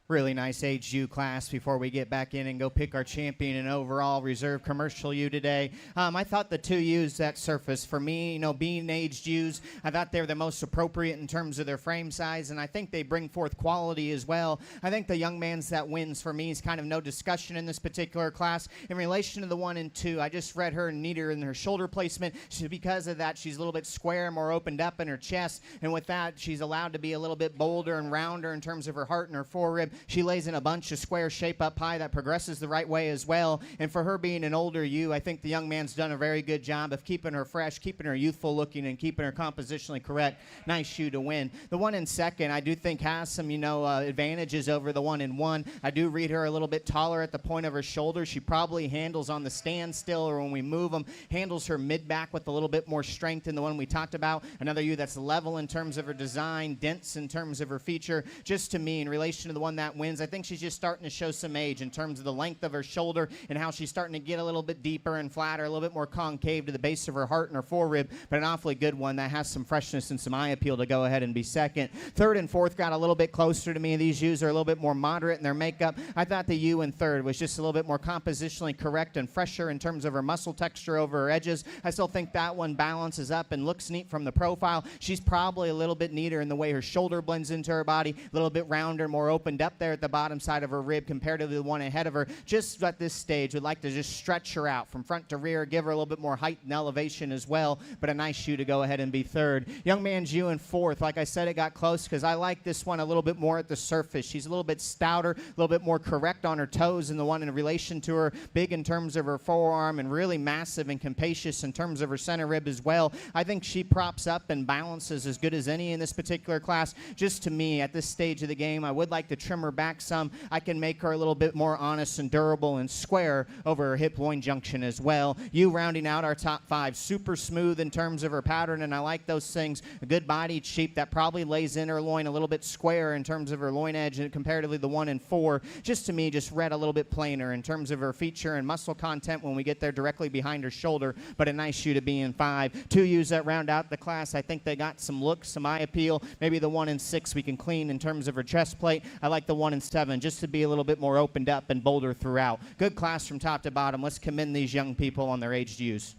Really nice age U class before we get back in and go pick our champion and overall reserve commercial U today. I thought the two U's that surfaced for me, being aged U's, I thought they were the most appropriate in terms of their frame size, and I think they bring forth quality as well. I think the young man's that wins for me is kind of no discussion in this particular class. In relation to the 1 and 2, I just read her neater in her shoulder placement. Because of that, she's a little bit square, more opened up in her chest, and with that, she's allowed to be a little bit bolder and rounder in terms of her heart and her forerib. She lays in a bunch of square shape up high that progresses the right way as well. And for her being an older ewe, I think the young man's done a very good job of keeping her fresh, keeping her youthful looking, and keeping her compositionally correct. Nice shoe to win. The 1 in second, I do think has some, advantages over the 1 in 1. I do read her a little bit taller at the point of her shoulder. She probably handles on the standstill or when we move them, handles her mid-back with a little bit more strength than the one we talked about. Another ewe that's level in terms of her design, dense in terms of her feature. Just to me, in relation to the one that wins, I think she's just starting to show some age in terms of the length of her shoulder and how she's starting to get a little bit deeper and flatter, a little bit more concave to the base of her heart and her forerib, but an awfully good one that has some freshness and some eye appeal to go ahead and be second. Third and fourth got a little bit closer to me. These ewes are a little bit more moderate in their makeup. I thought the ewe in third was just a little bit more compositionally correct and fresher in terms of her muscle texture over her edges. I still think that one balances up and looks neat from the profile. She's probably a little bit neater in the way her shoulder blends into her body, a little bit rounder, more opened up up there at the bottom side of her rib compared to the one ahead of her. Just at this stage, would like to just stretch her out from front to rear, give her a little bit more height and elevation as well, but a nice shoe to go ahead and be third. Young Man's Ewe in fourth. Like I said, it got close because I like this one a little bit more at the surface. She's a little bit stouter, a little bit more correct on her toes than the one in relation to her, big in terms of her forearm and really massive and capacious in terms of her center rib as well. I think she props up and balances as good as any in this particular class. Just to me, at this stage of the game, I would like to trim her back some. I can make her a little bit more honest and durable and square over her hip-loin junction as well. You rounding out our top five. Super smooth in terms of her pattern, and I like those things. A good-bodied sheep that probably lays in her loin a little bit square in terms of her loin edge and comparatively the 1 and 4. Just to me, just read a little bit plainer in terms of her feature and muscle content when we get there directly behind her shoulder, but a nice shoe to be in 5. 2 ewes that round out the class. I think they got some looks, some eye appeal. Maybe the 1 and 6 we can clean in terms of her chest plate. I like the 1 and 7 just to be a little bit more opened up and bolder throughout. Good class from top to bottom. Let's commend these young people on their aged ewes.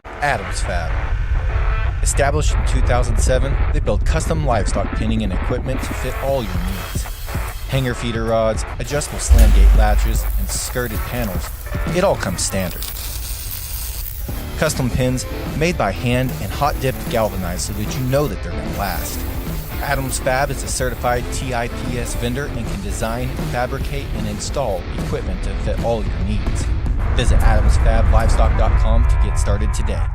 Adams Fab. Established in 2007, they build custom livestock pinning and equipment to fit all your needs. Hanger feeder rods, adjustable slam gate latches, and skirted panels. It all comes standard. Custom pins made by hand and hot dipped galvanized so that you know that they're going to last. Adams Fab is a certified TIPS vendor and can design, fabricate, and install equipment to fit all your needs. Visit adamsfablivestock.com to get started today.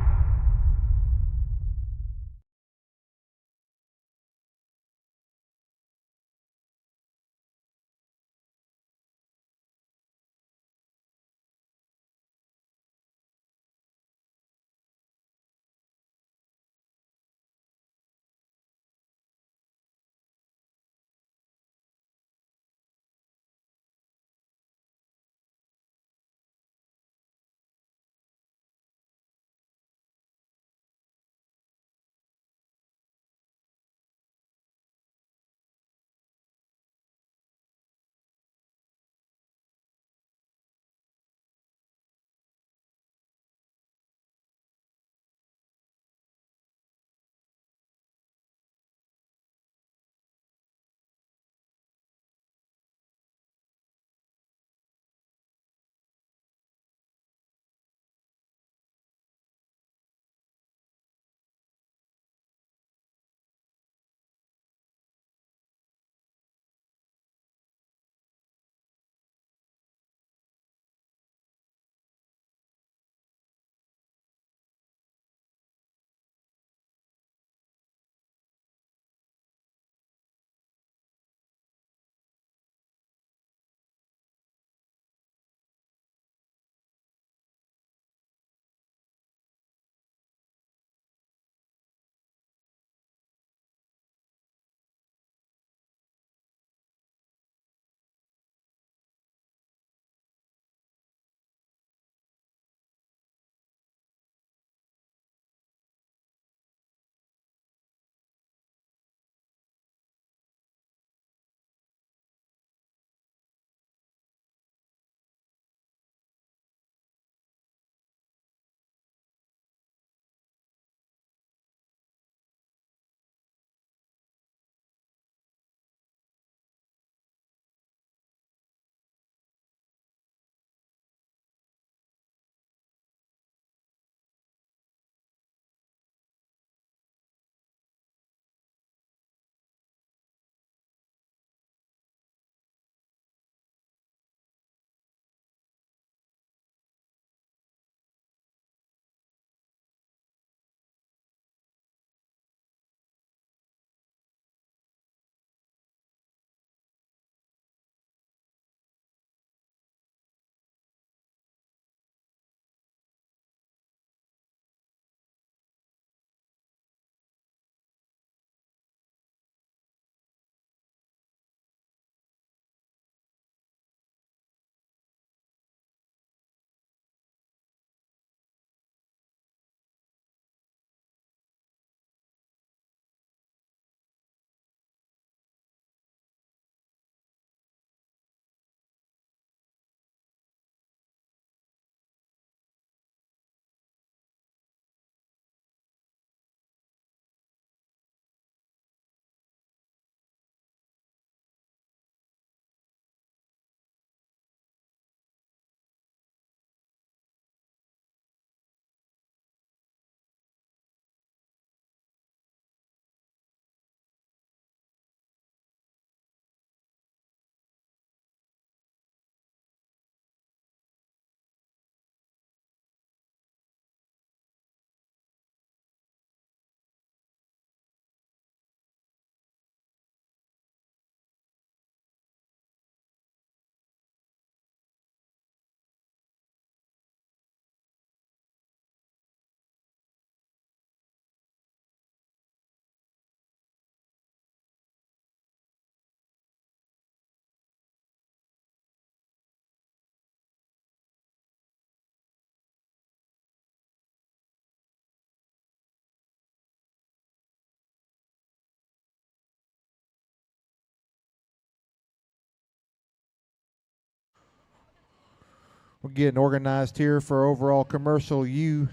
We're getting organized here for overall commercial U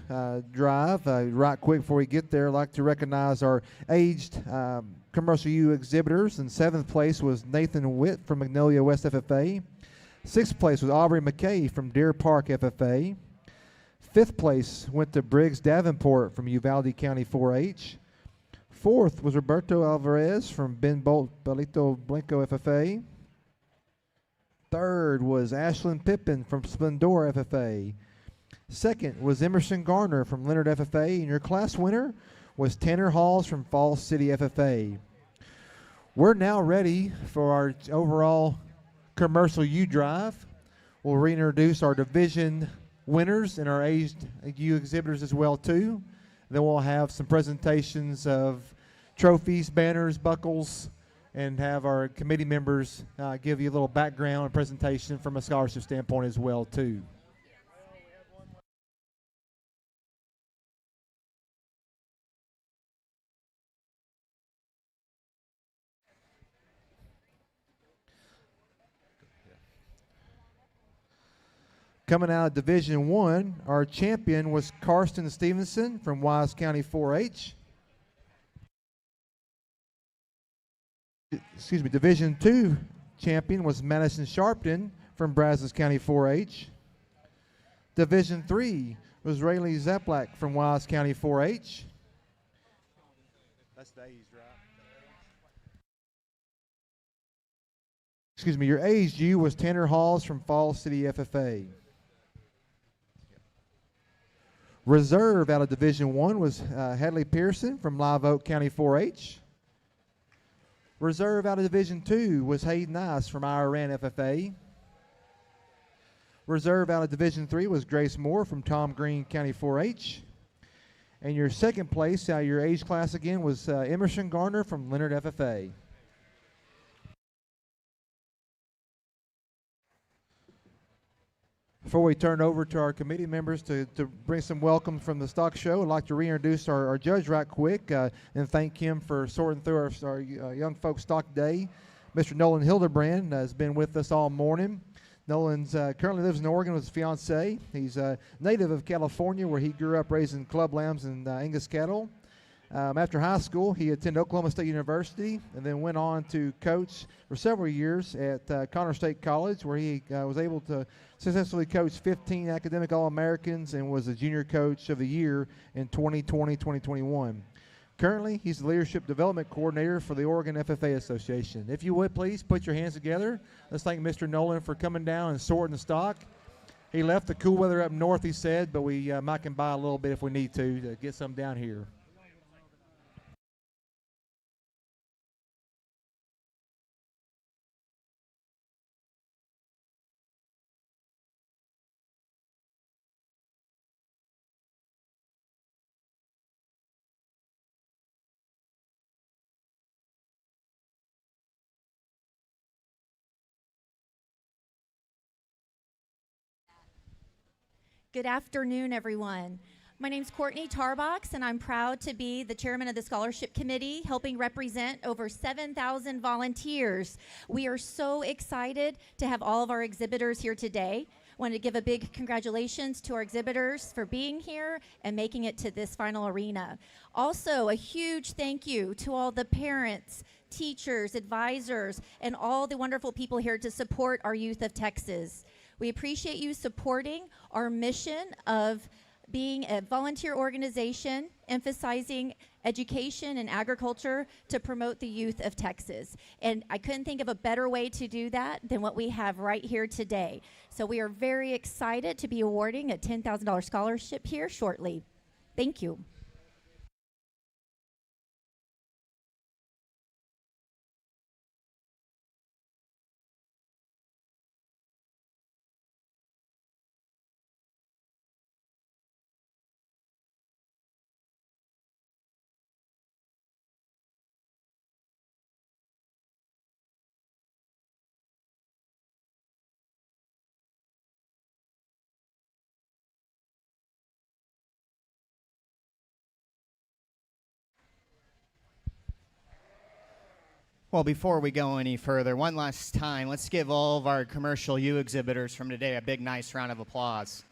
drive. Right quick before we get there, I'd like to recognize our aged commercial U exhibitors. In 7th place was Nathan Witt from Magnolia West FFA. 6th place was Aubrey McKay from Deer Park FFA. 5th place went to Briggs Davenport from Uvalde County 4-H. 4th was Roberto Alvarez from Ben Bolt Belito Blanco FFA. 3rd was Ashlyn Pippin from Splendor FFA. 2nd was Emerson Garner from Leonard FFA. And your class winner was Tanner Halls from Falls City FFA. We're now ready for our overall commercial U drive. We'll reintroduce our division winners and our aged U exhibitors as well too. Then we'll have some presentations of trophies, banners, buckles, and have our committee members give you a little background and presentation from a scholarship standpoint as well too. Coming out of Division 1, our champion was Karsten Stevenson from Wise County 4-H. Division 2 champion was Madison Sharpton from Brazos County 4-H. Division 3 was Rayleigh Zeplak from Wise County 4-H. That's the A's, right? Your aged U was Tanner Halls from Falls City FFA. Reserve out of Division 1 was Hadley Pearson from Live Oak County 4-H. Reserve out of Division 2 was Hayden Ice from Iran FFA. Reserve out of Division 3 was Grace Moore from Tom Green County 4-H. And your second place out of your age class again was Emerson Garner from Leonard FFA. Before we turn over to our committee members to bring some welcome from the stock show, I'd like to reintroduce our judge right quick and thank him for sorting through our young folks stock day. Mr. Nolan Hildebrand has been with us all morning. Nolan's currently lives in Oregon with his fiancee. He's a native of California where he grew up raising club lambs and Angus cattle. After high school, he attended Oklahoma State University and then went on to coach for several years at Connor State College, where he was able to successfully coach 15 academic All-Americans and was a junior coach of the year in 2020-2021. Currently, he's the Leadership Development Coordinator for the Oregon FFA Association. If you would, please put your hands together. Let's thank Mr. Nolan for coming down and sorting the stock. He left the cool weather up north, he said, but we might can buy a little bit if we need to get some down here. Good afternoon, everyone. My name's Courtney Tarbox, and I'm proud to be the chairman of the Scholarship Committee, helping represent over 7,000 volunteers. We are so excited to have all of our exhibitors here today. Want to give a big congratulations to our exhibitors for being here and making it to this final arena. Also, a huge thank you to all the parents, teachers, advisors, and all the wonderful people here to support our youth of Texas. We appreciate you supporting our mission of being a volunteer organization emphasizing education and agriculture to promote the youth of Texas. And I couldn't think of a better way to do that than what we have right here today. So we are very excited to be awarding a $10,000 scholarship here shortly. Thank you. Well, before we go any further, one last time, let's give all of our commercial ewe exhibitors from today a big, nice round of applause.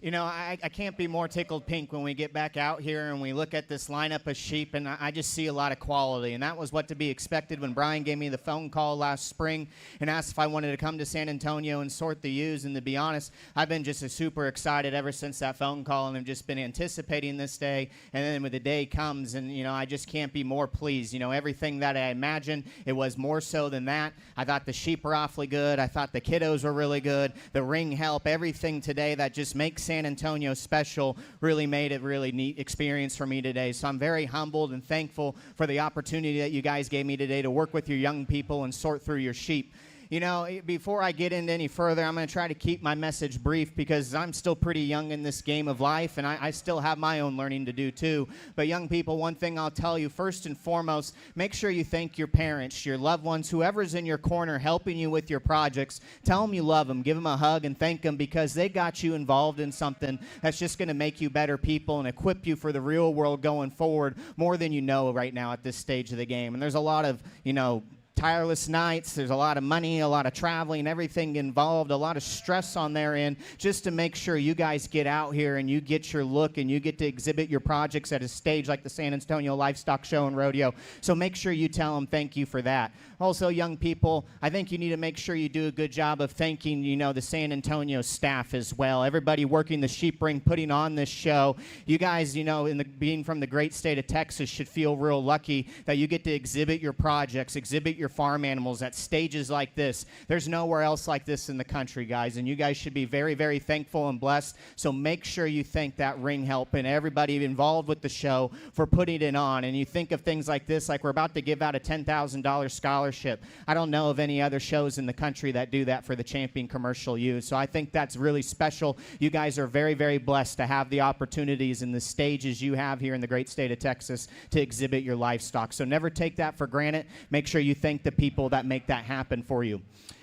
You know, I can't be more tickled pink when we get back out here and we look at this lineup of sheep, and I just see a lot of quality. And that was what to be expected when Brian gave me the phone call last spring and asked if I wanted to come to San Antonio and sort the ewes. And to be honest, I've been just super excited ever since that phone call, and I've just been anticipating this day. And then when the day comes, and, you know, I just can't be more pleased. You know, everything that I imagined, it was more so than that. I thought the sheep were awfully good. I thought the kiddos were really good. The ring help, everything today that just makes San Antonio special really made it really neat experience for me today. So I'm very humbled and thankful for the opportunity that you guys gave me today to work with your young people and sort through your sheep. You know, before I get into any further, I'm going to try to keep my message brief because I'm still pretty young in this game of life, and I still have my own learning to do too. But young people, one thing I'll tell you, first and foremost, make sure you thank your parents, your loved ones, whoever's in your corner helping you with your projects. Tell them you love them, give them a hug, and thank them because they got you involved in something that's just going to make you better people and equip you for the real world going forward more than you know right now at this stage of the game. And there's a lot of, you know, tireless nights, there's a lot of money, a lot of traveling, everything involved, a lot of stress on their end just to make sure you guys get out here and you get your look and you get to exhibit your projects at a stage like the San Antonio Livestock Show and Rodeo. So make sure you tell them thank you for that. Also, young people, I think you need to make sure you do a good job of thanking, you know, the San Antonio staff as well. Everybody working the sheep ring, putting on this show. You guys, you know, being from the great state of Texas should feel real lucky that you get to exhibit your projects, exhibit your farm animals at stages like this. There's nowhere else like this in the country, guys, and you guys should be very, very thankful and blessed. So make sure you thank that ring help and everybody involved with the show for putting it on. And you think of things like this, like we're about to give out a $10,000 scholarship. I don't know of any other shows in the country that do that for the champion commercial ewes. So I think that's really special. You guys are very, very blessed to have the opportunities and the stages you have here in the great state of Texas to exhibit your livestock. So never take that for granted. Make sure you thank the people that make that happen for you.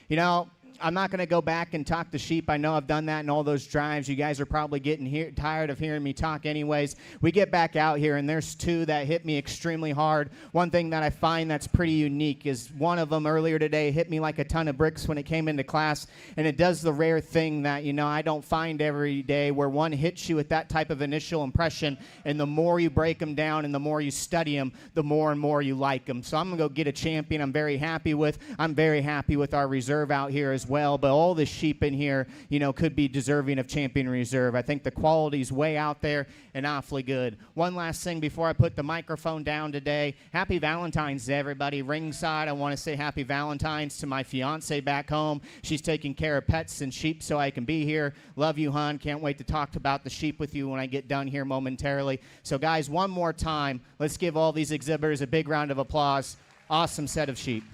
You know, I'm not going to go back and talk to sheep. I know I've done that in all those drives. You guys are probably getting tired of hearing me talk anyways. We get back out here, and there's two that hit me extremely hard. One thing that I find that's pretty unique is one of them earlier today hit me like a ton of bricks when it came into class, and it does the rare thing that, you know, I don't find every day where one hits you with that type of initial impression, and the more you break them down and the more you study them, the more and more you like them. So I'm going to go get a champion I'm very happy with. I'm very happy with our reserve out here as well, but all the sheep in here, you know, could be deserving of champion reserve. I think the quality's way out there and awfully good. One last thing before I put the microphone down today. Happy Valentine's Day, everybody. Ringside, I want to say happy Valentine's to my fiance back home. She's taking care of pets and sheep so I can be here. Love you, hon. Can't wait to talk about the sheep with you when I get done here momentarily. So, guys, one more time, let's give all these exhibitors a big round of applause. Awesome set of sheep.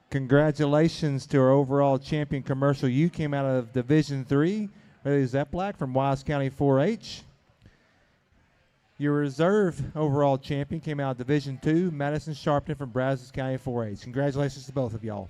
Congratulations to our overall champion commercial. You came out of Division 3, Riley Zeplack from Wise County 4-H. Your reserve overall champion came out of Division 2, Madison Sharpton from Brazos County 4-H. Congratulations to both of y'all.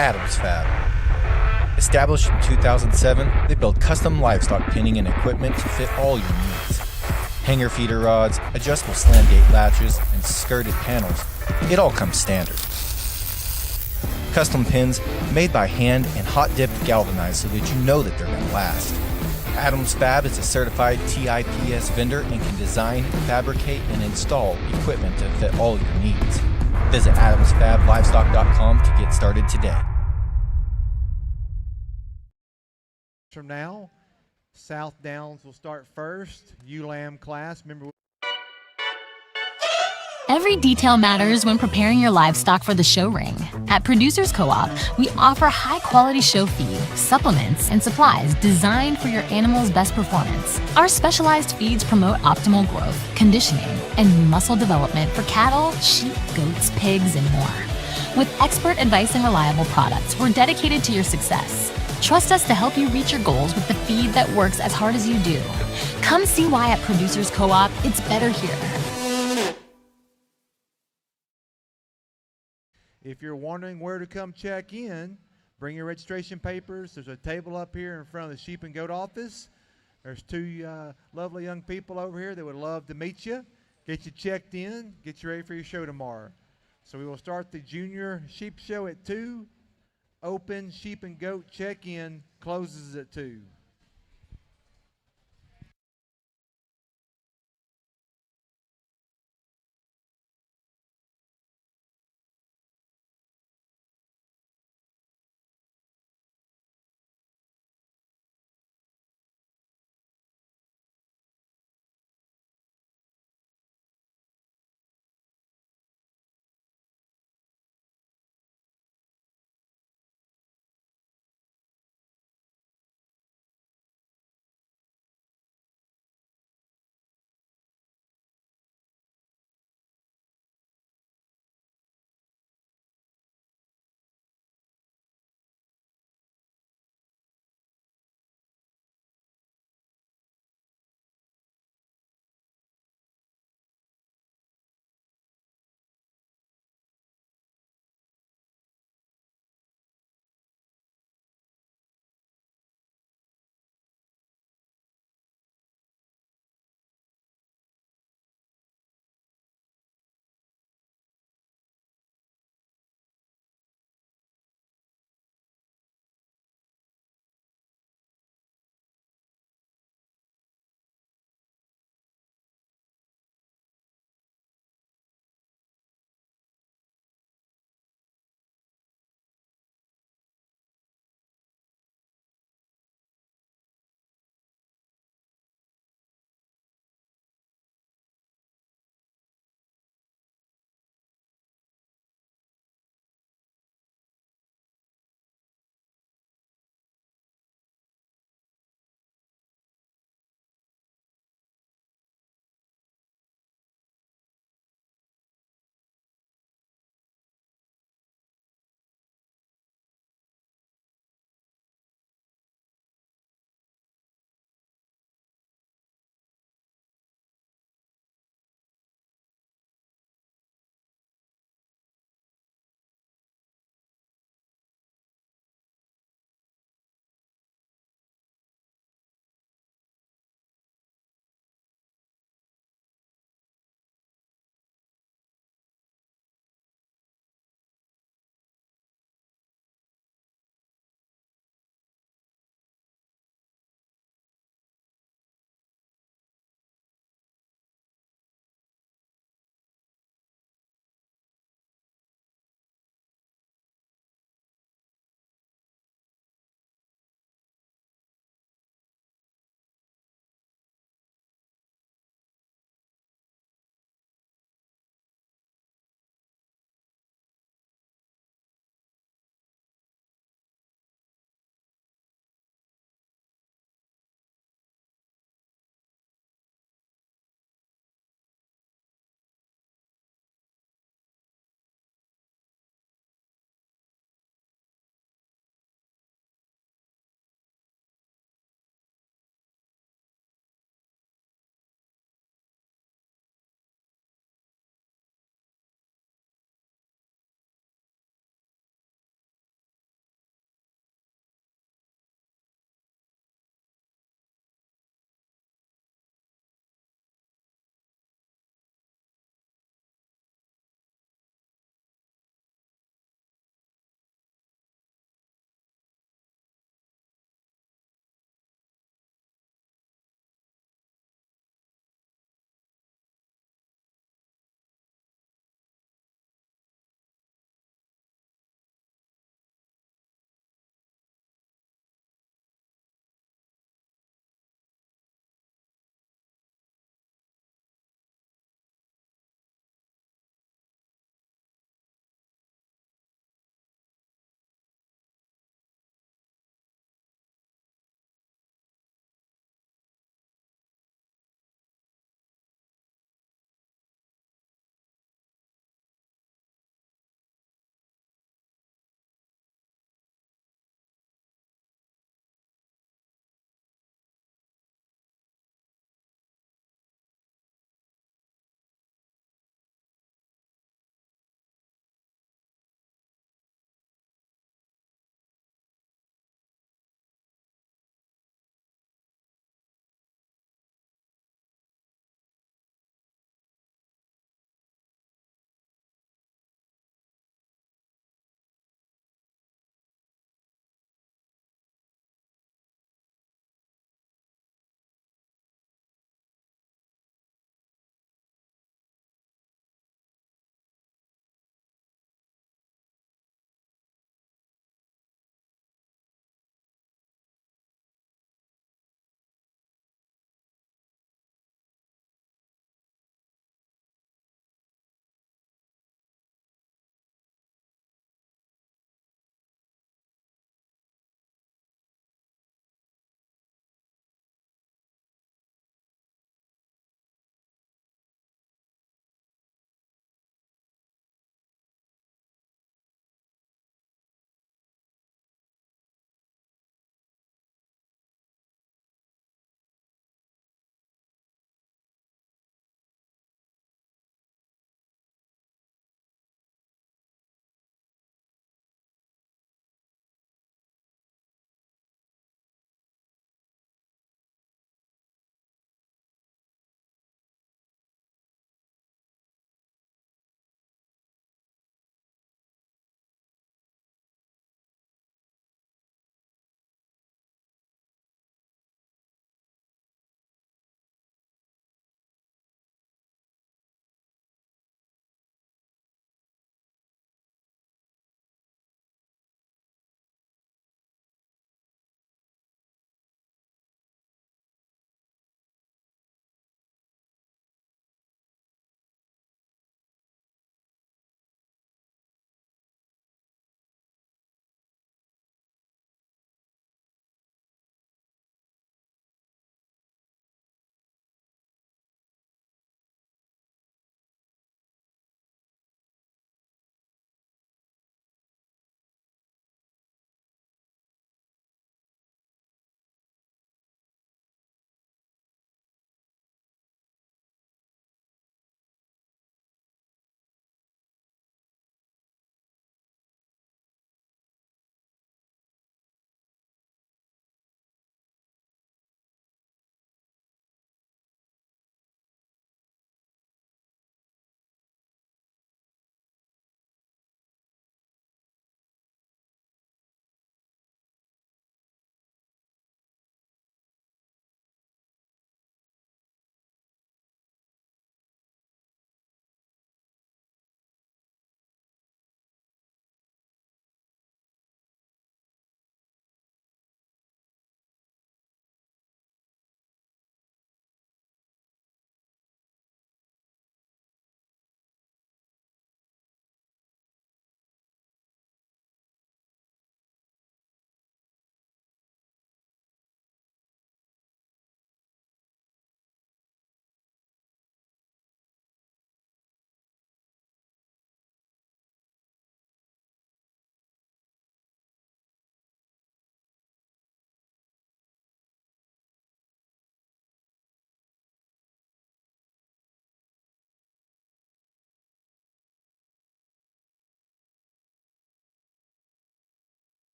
Adams Fab. Established in 2007, they build custom livestock pinning and equipment to fit all your needs. Hanger feeder rods, adjustable slam gate latches, and skirted panels. It all comes standard. Custom pins made by hand and hot dipped galvanized so that you know that they're going to last. Adams Fab is a certified TIPS vendor and can design, fabricate, and install equipment to fit all your needs. Visit adamsfablivestock.com to get started today. From now, Southdowns will start first. Lamb class. Remember. Every detail matters when preparing your livestock for the show ring. At Producers Co-op, we offer high-quality show feed, supplements, and supplies designed for your animal's best performance. Our specialized feeds promote optimal growth, conditioning, and muscle development for cattle, sheep, goats, pigs, and more. With expert advice and reliable products, we're dedicated to your success. Trust us to help you reach your goals with the feed that works as hard as you do. Come see why at Producers Co-op, it's better here. If you're wondering where to come check in, bring your registration papers. There's a table up here in front of the sheep and goat office. There's two lovely young people over here that would love to meet you, get you checked in, get you ready for your show tomorrow. So we will start the junior sheep show at 2. Open sheep and goat check-in closes at 2.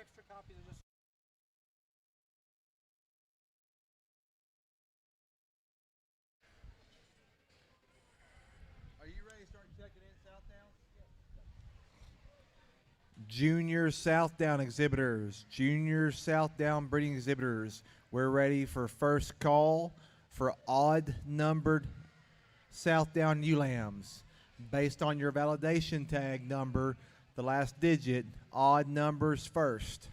extra copies of this. Are you ready to start checking in Southdown? Junior Southdown exhibitors, junior Southdown breeding exhibitors, we're ready for first call for odd numbered Southdown ewe lambs. Based on your validation tag number, the last digit, odd numbers first.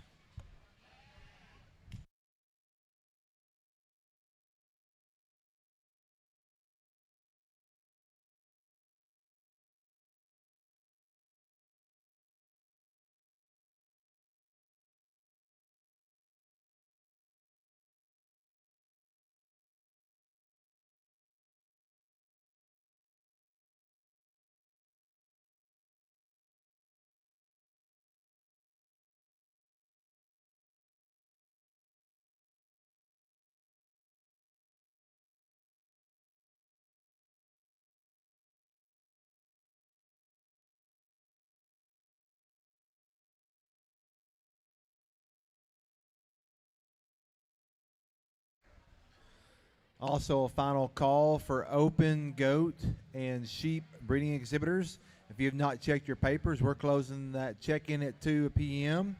Also, a final call for open goat and sheep breeding exhibitors. If you have not checked your papers, we're closing that check-in at 2 p.m.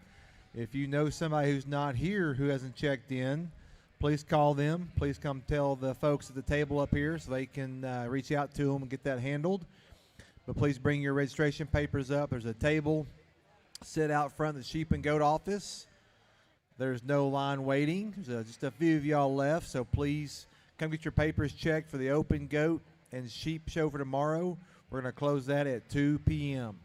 If you know somebody who's not here who hasn't checked in, please call them. Please come tell the folks at the table up here so they can reach out to them and get that handled. But please bring your registration papers up. There's a table sit out front of the sheep and goat office. There's no line waiting. There's just a few of y'all left, so please come get your papers checked for the open goat and sheep show for tomorrow. We're going to close that at 2 p.m.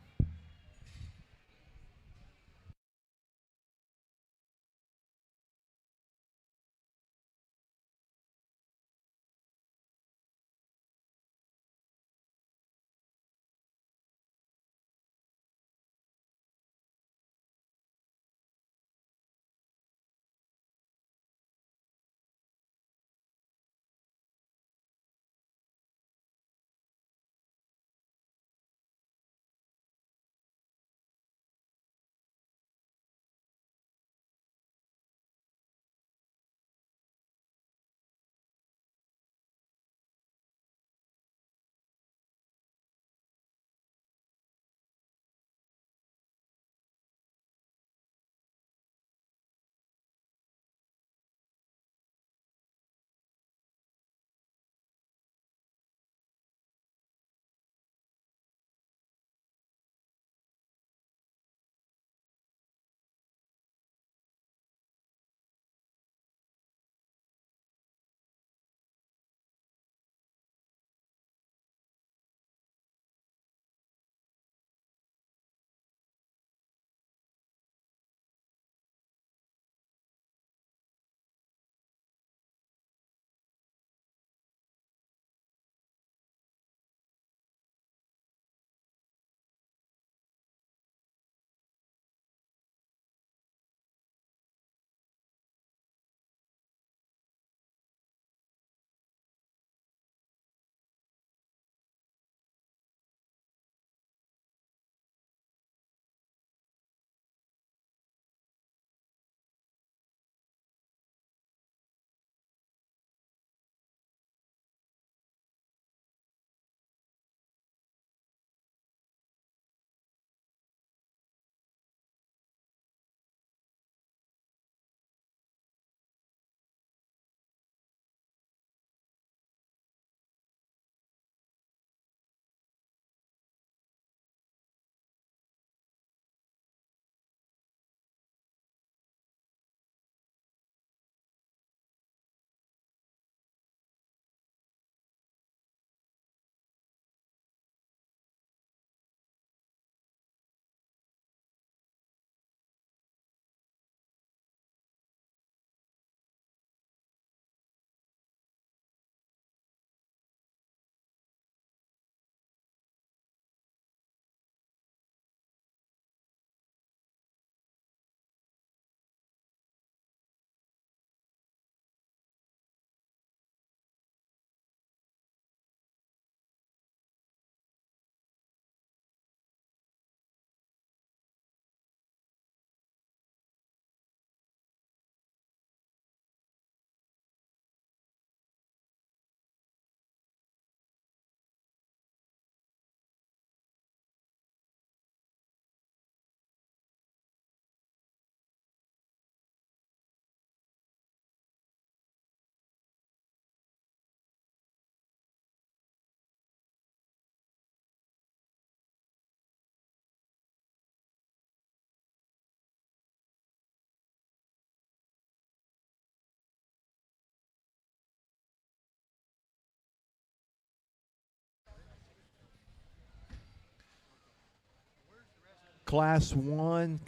Class 1,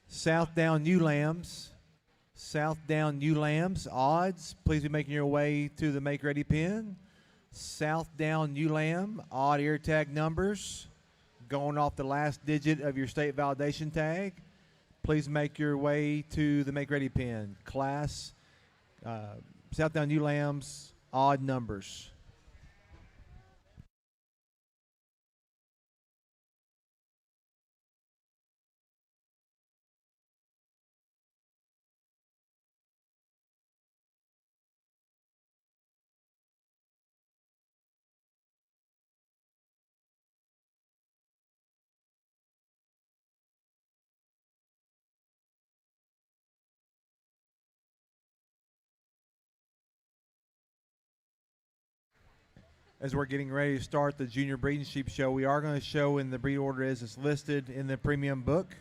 Southdown Ewe Lambs. Southdown Ewe Lambs, odds. Please be making your way to the Make Ready pin. Southdown Ewe Lamb, odd ear tag numbers. Going off the last digit of your state validation tag. Please make your way to the Make Ready pin. Class Southdown Ewe Lambs, odd numbers. As we're getting ready to start the Junior Breeding Sheep Show, we are going to show in the breed order as it's listed in the premium book.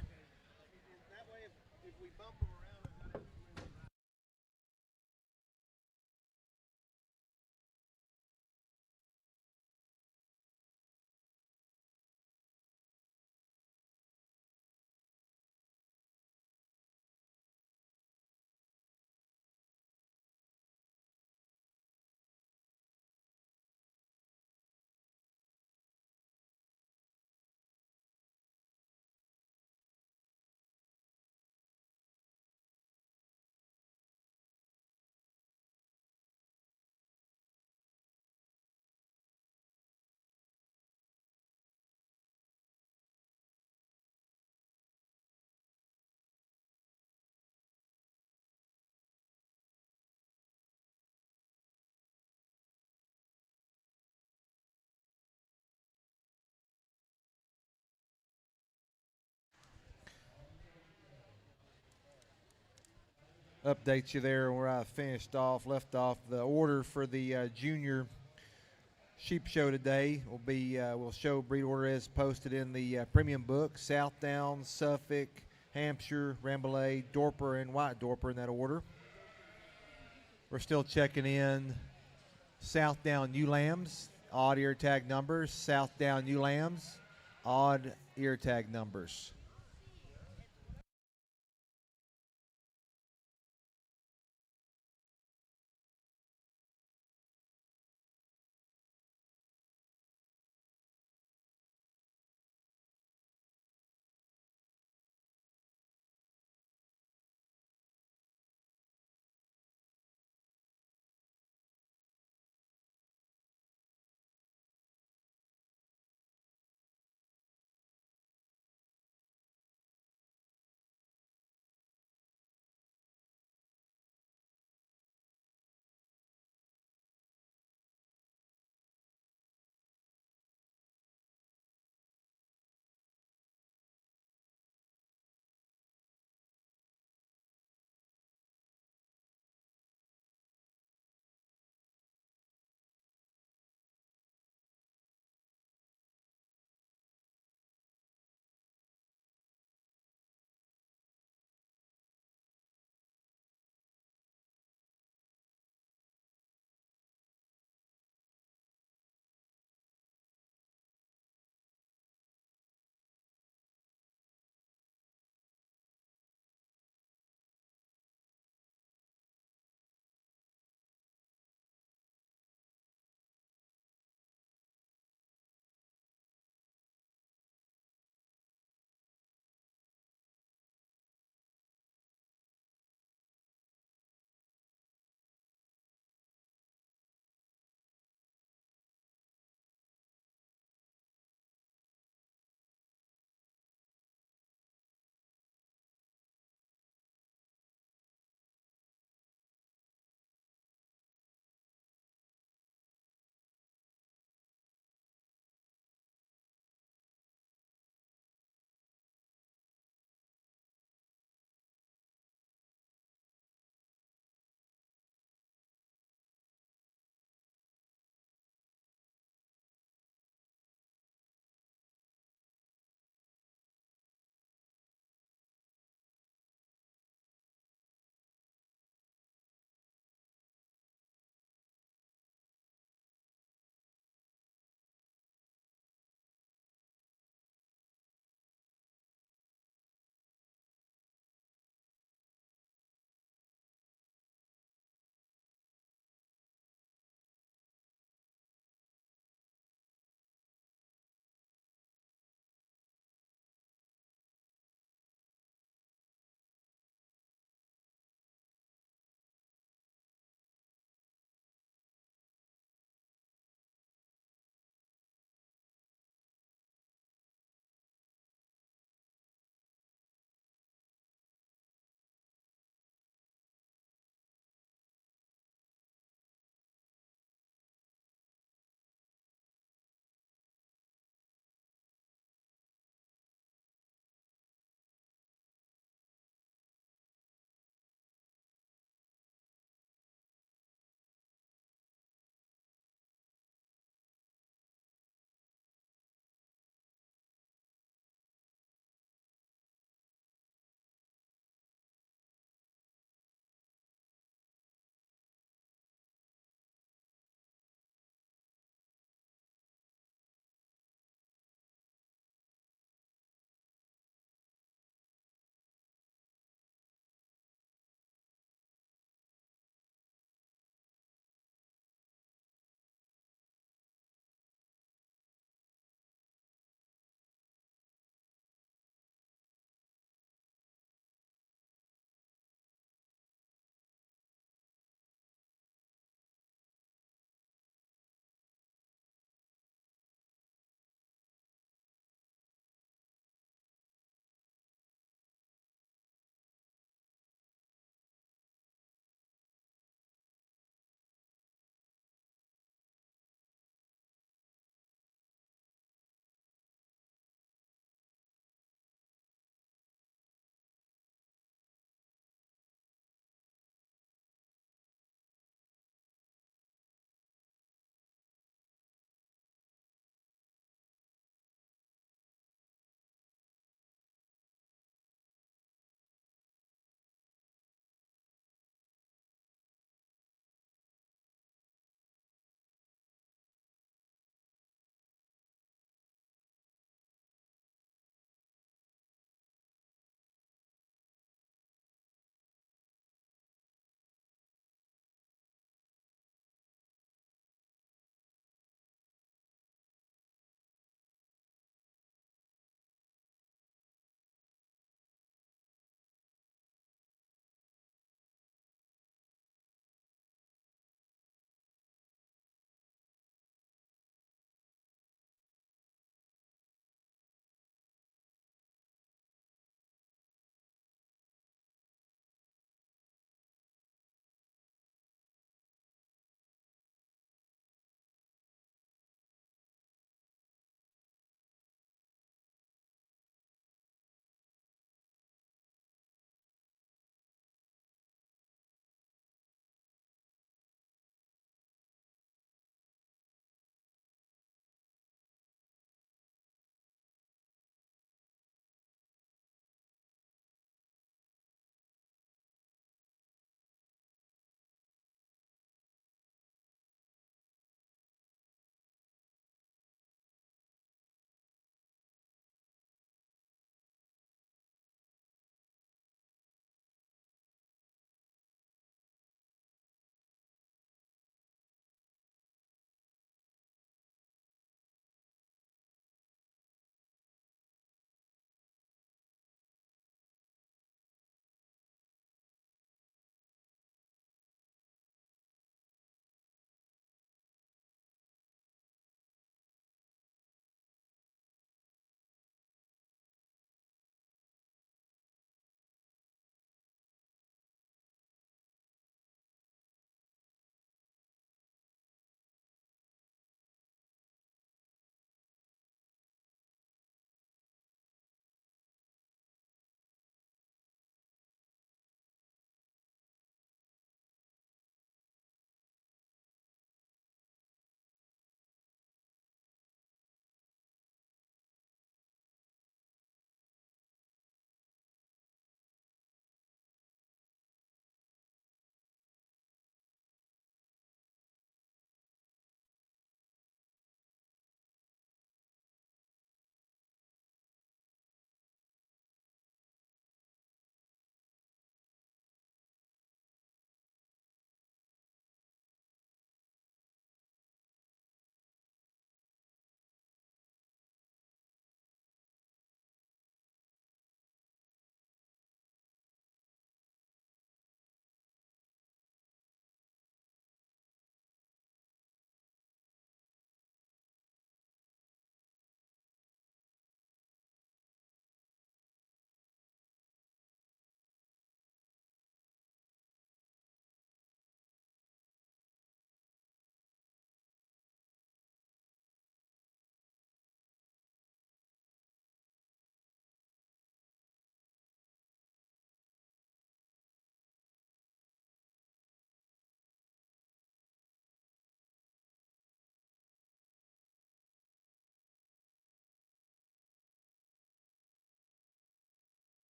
Update you there where I left off. The order for the Junior Sheep Show today will be, we'll show breed order as posted in the premium book. Southdown, Suffolk, Hampshire, Rambouillet, Dorper, and White Dorper in that order. We're still checking in Southdown Ewe Lambs, odd ear tag numbers. Southdown Ewe Lambs, odd ear tag numbers.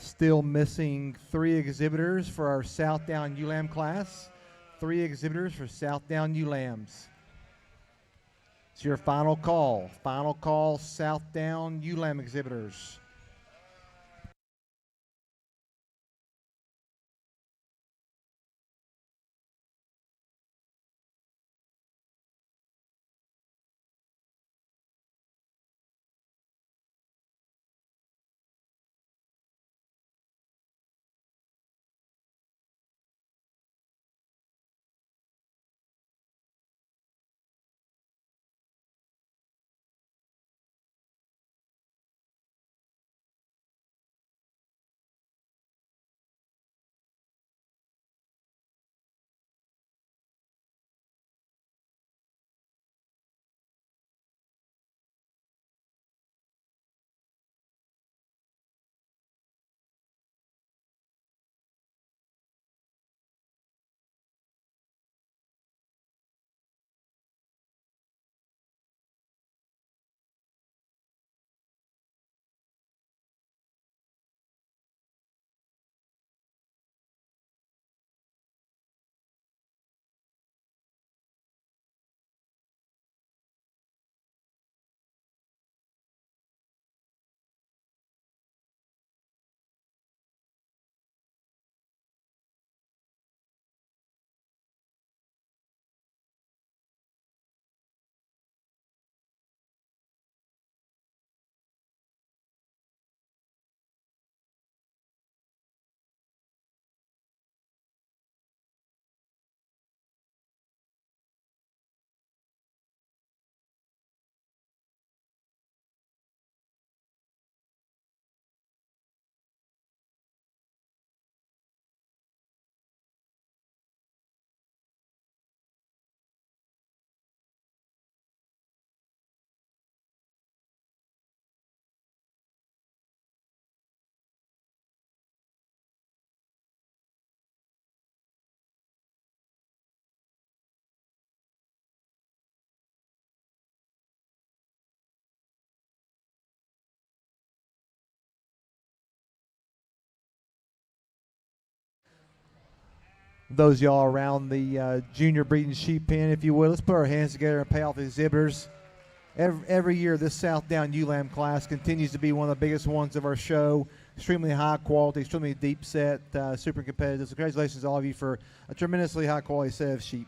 Still missing 3 exhibitors for our Southdown ULAM class. 3 exhibitors for Southdown ULAMs. It's your final call. Final call, Southdown ULAM exhibitors. Those y'all around the junior breeding sheep pen, if you will, let's put our hands together and pay off the exhibitors. Every year, this Southdown ULAM class continues to be one of the biggest ones of our show. Extremely high quality, extremely deep set, super competitive. So congratulations to all of you for a tremendously high quality set of sheep.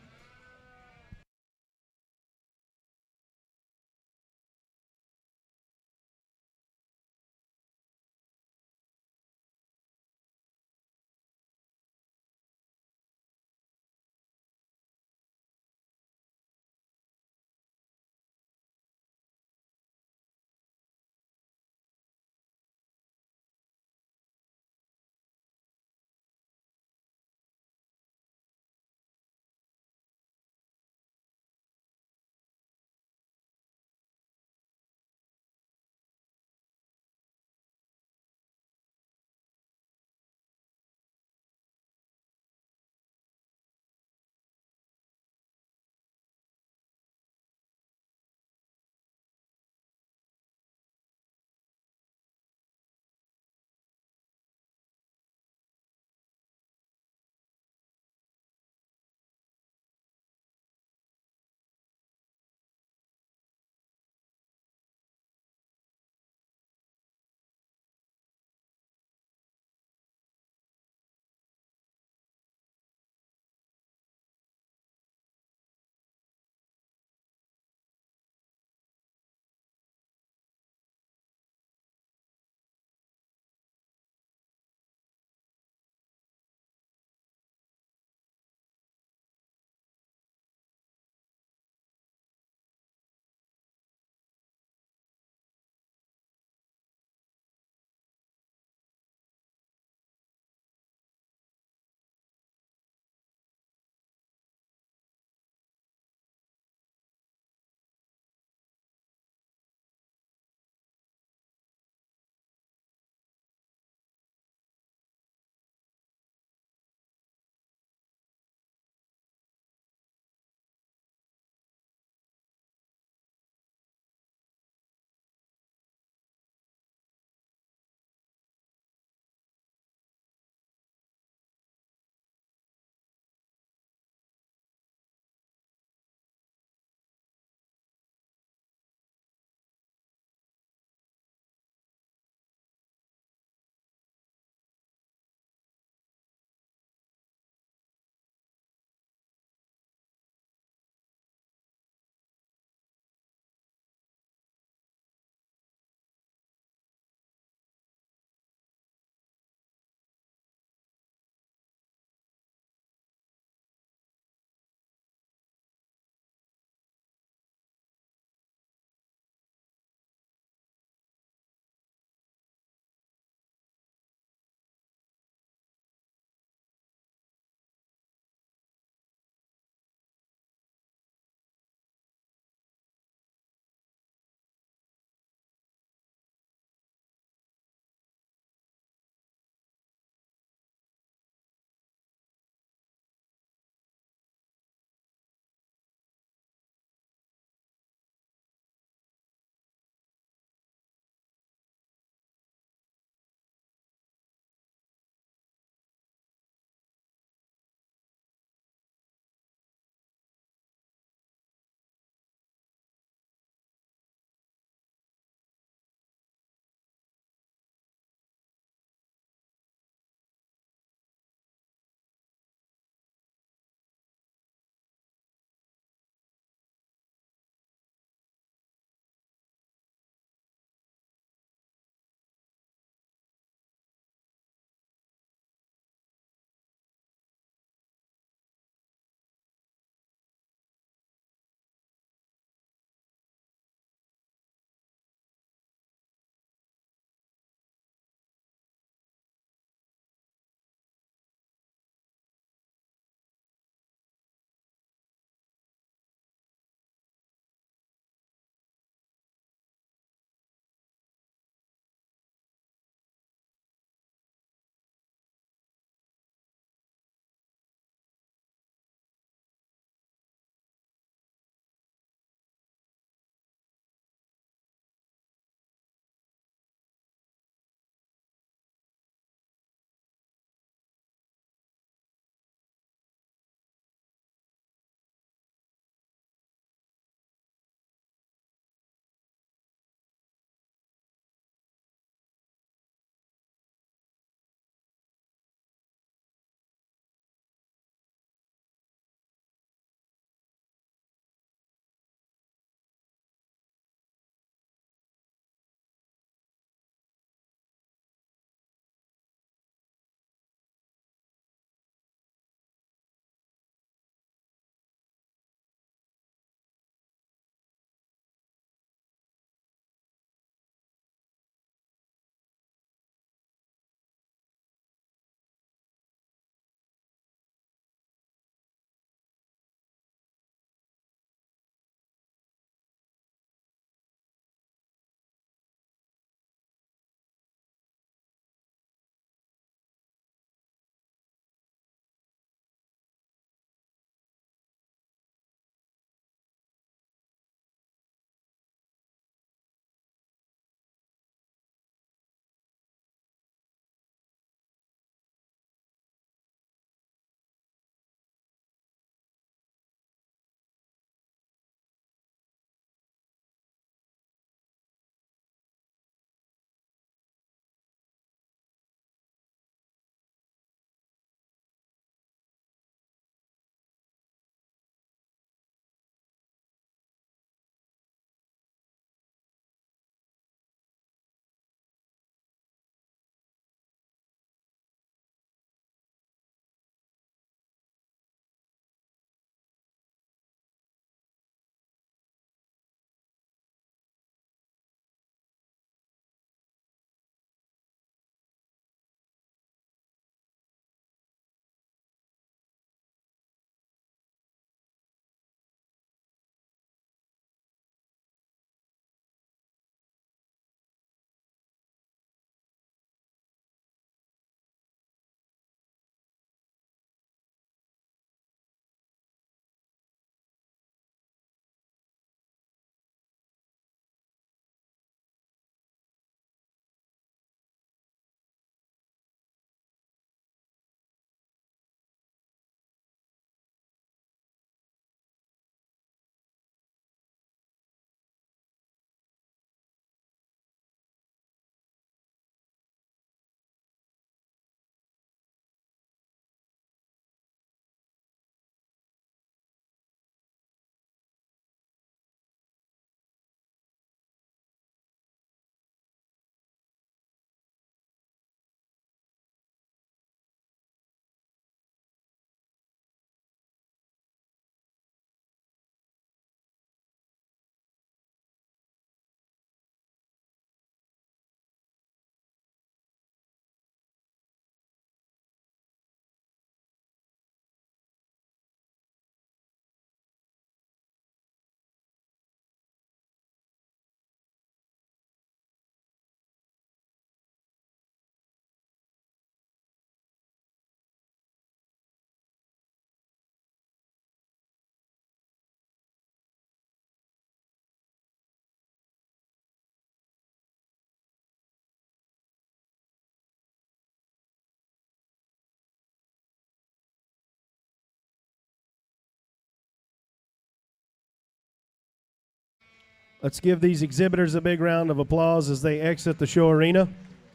Let's give these exhibitors a big round of applause as they exit the show arena.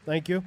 Thank you.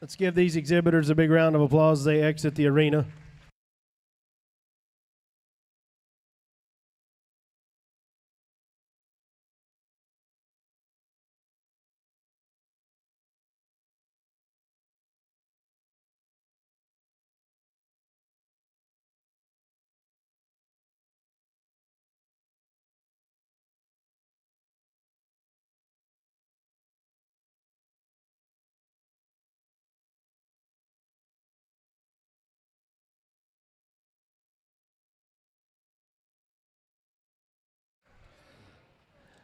Let's give these exhibitors a big round of applause as they exit the arena.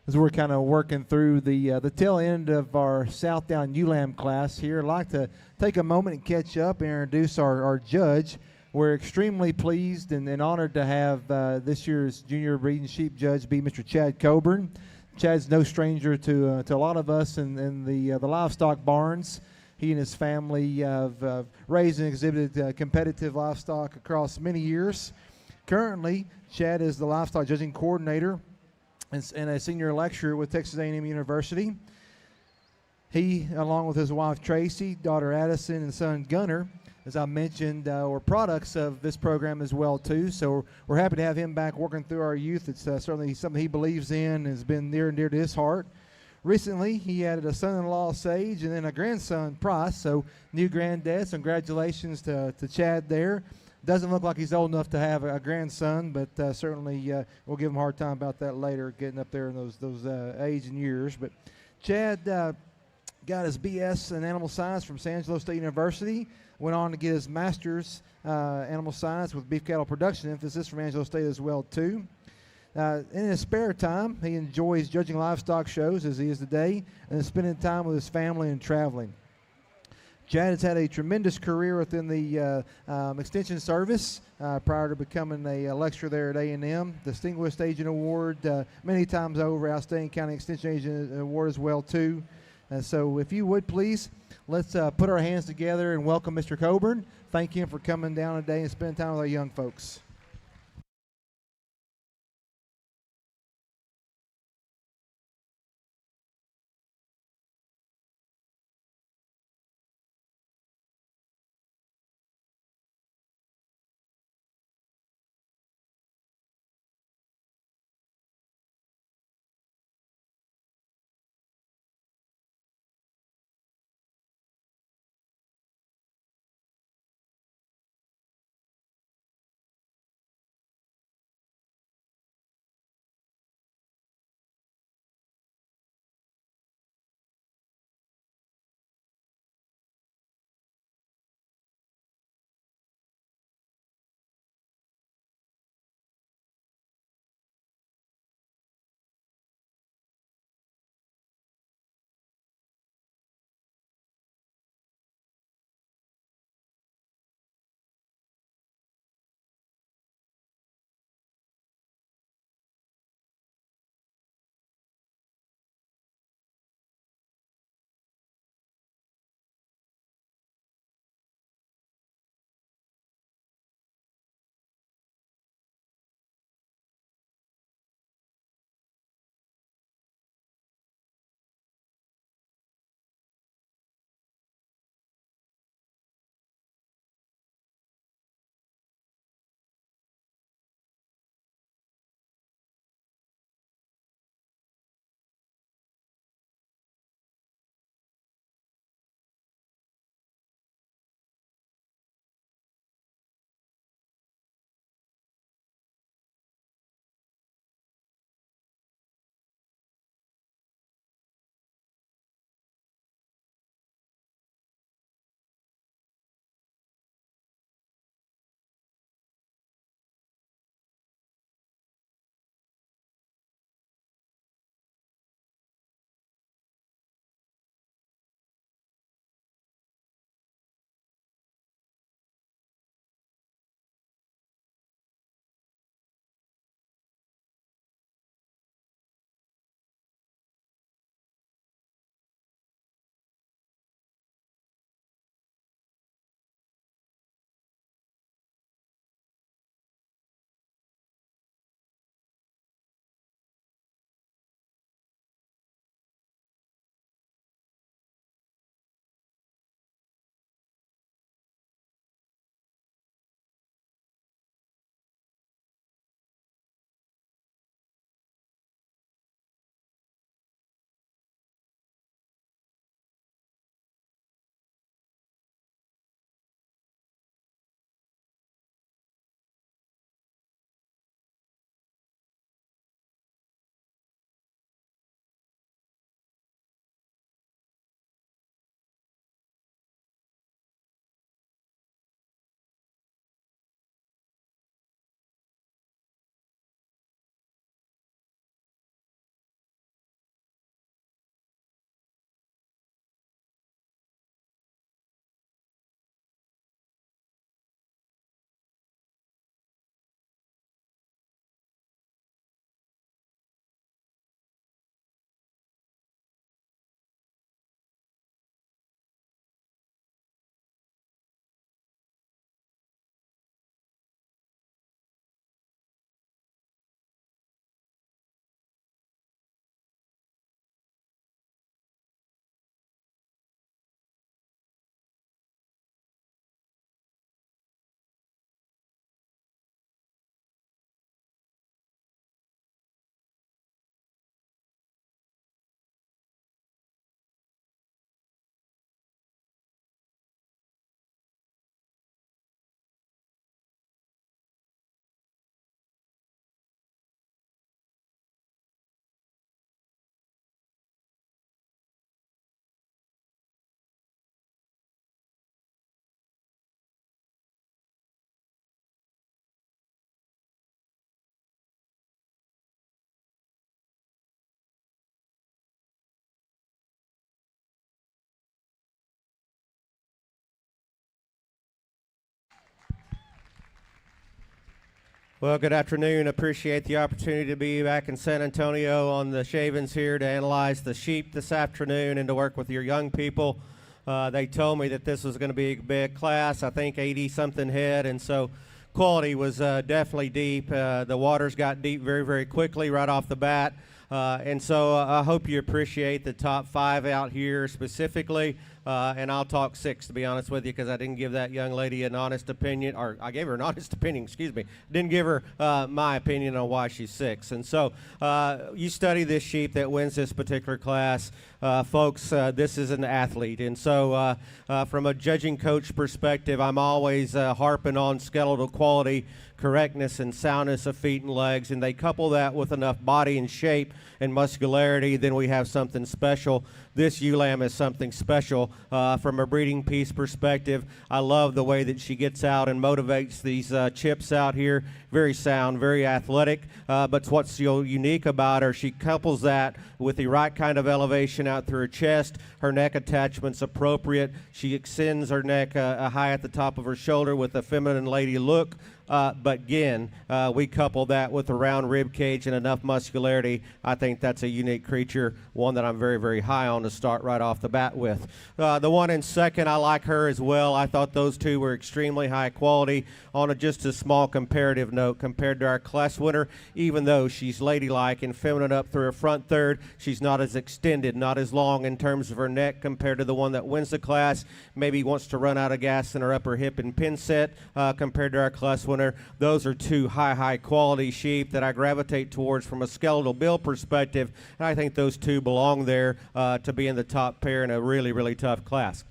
As we're kind of working through the tail end of our Southdown ULAM class here, I'd like to take a moment and catch up and introduce our judge. We're extremely pleased and honored to have this year's junior breeding sheep judge be Mr. Chad Coburn. Chad's no stranger to a lot of us in the livestock barns. He and his family have raised and exhibited competitive livestock across many years. Currently, Chad is the livestock judging coordinator and a senior lecturer with Texas A&M University. He, along with his wife Tracy, daughter Addison, and son Gunner, as I mentioned, were products of this program as well too. So we're happy to have him back working through our youth. It's certainly something he believes in and has been near and dear to his heart. Recently, he added a son-in-law, Sage, and then a grandson, Price. So new granddad. So congratulations to Chad there. Doesn't look like he's old enough to have a grandson, but certainly we'll give him a hard time about that later, getting up there in those age and years. But Chad got his BS in animal science from San Angelo State University, went on to get his master's animal science with beef cattle production emphasis from Angelo State as well too. In his spare time, he enjoys judging livestock shows as he is today and spending time with his family and traveling. Chad has had a tremendous career within the Extension Service prior to becoming a lecturer there at A&M. Distinguished Agent Award, many times over, Outstanding County Extension Agent Award as well too. So if you would please, let's put our hands together and welcome Mr. Coburn. Thank him for coming down today and spending time with our young folks. Well, good afternoon. Appreciate the opportunity to be back in San Antonio on the Shavens here to analyze the sheep this afternoon and to work with your young people. They told me that this was going to be a big class, I think 80-something head, and so quality was definitely deep. The waters got deep very, very quickly right off the bat. And so I hope you appreciate the top 5 out here specifically. And I'll talk 6, to be honest with you, because I didn't give that young lady an honest opinion, or I gave her an honest opinion, excuse me. Didn't give her my opinion on why she's 6. And so you study this sheep that wins this particular class. Folks, this is an athlete. And so from a judging coach perspective, I'm always harping on skeletal quality, correctness, and soundness of feet and legs. And they couple that with enough body and shape and muscularity, then we have something special. This ewe lamb is something special from a breeding piece perspective. I love the way that she gets out and motivates these chips out here. Very sound, very athletic. But what's so unique about her, she couples that with the right kind of elevation out through her chest. Her neck attachment's appropriate. She extends her neck high at the top of her shoulder with a feminine lady look. But again, we couple that with a round rib cage and enough muscularity. I think that's a unique creature, one that I'm very, very high on to start right off the bat with. The one in second, I like her as well. I thought those two were extremely high quality. On just a small comparative note, compared to our class winner, even though she's ladylike and feminine up through her front third, she's not as extended, not as long in terms of her neck compared to the one that wins the class. Maybe wants to run out of gas in her upper hip and pin set compared to our class winner. Those are two high quality sheep that I gravitate towards from a skeletal build perspective, and I think those two belong there to be in the top pair in a really, really tough class.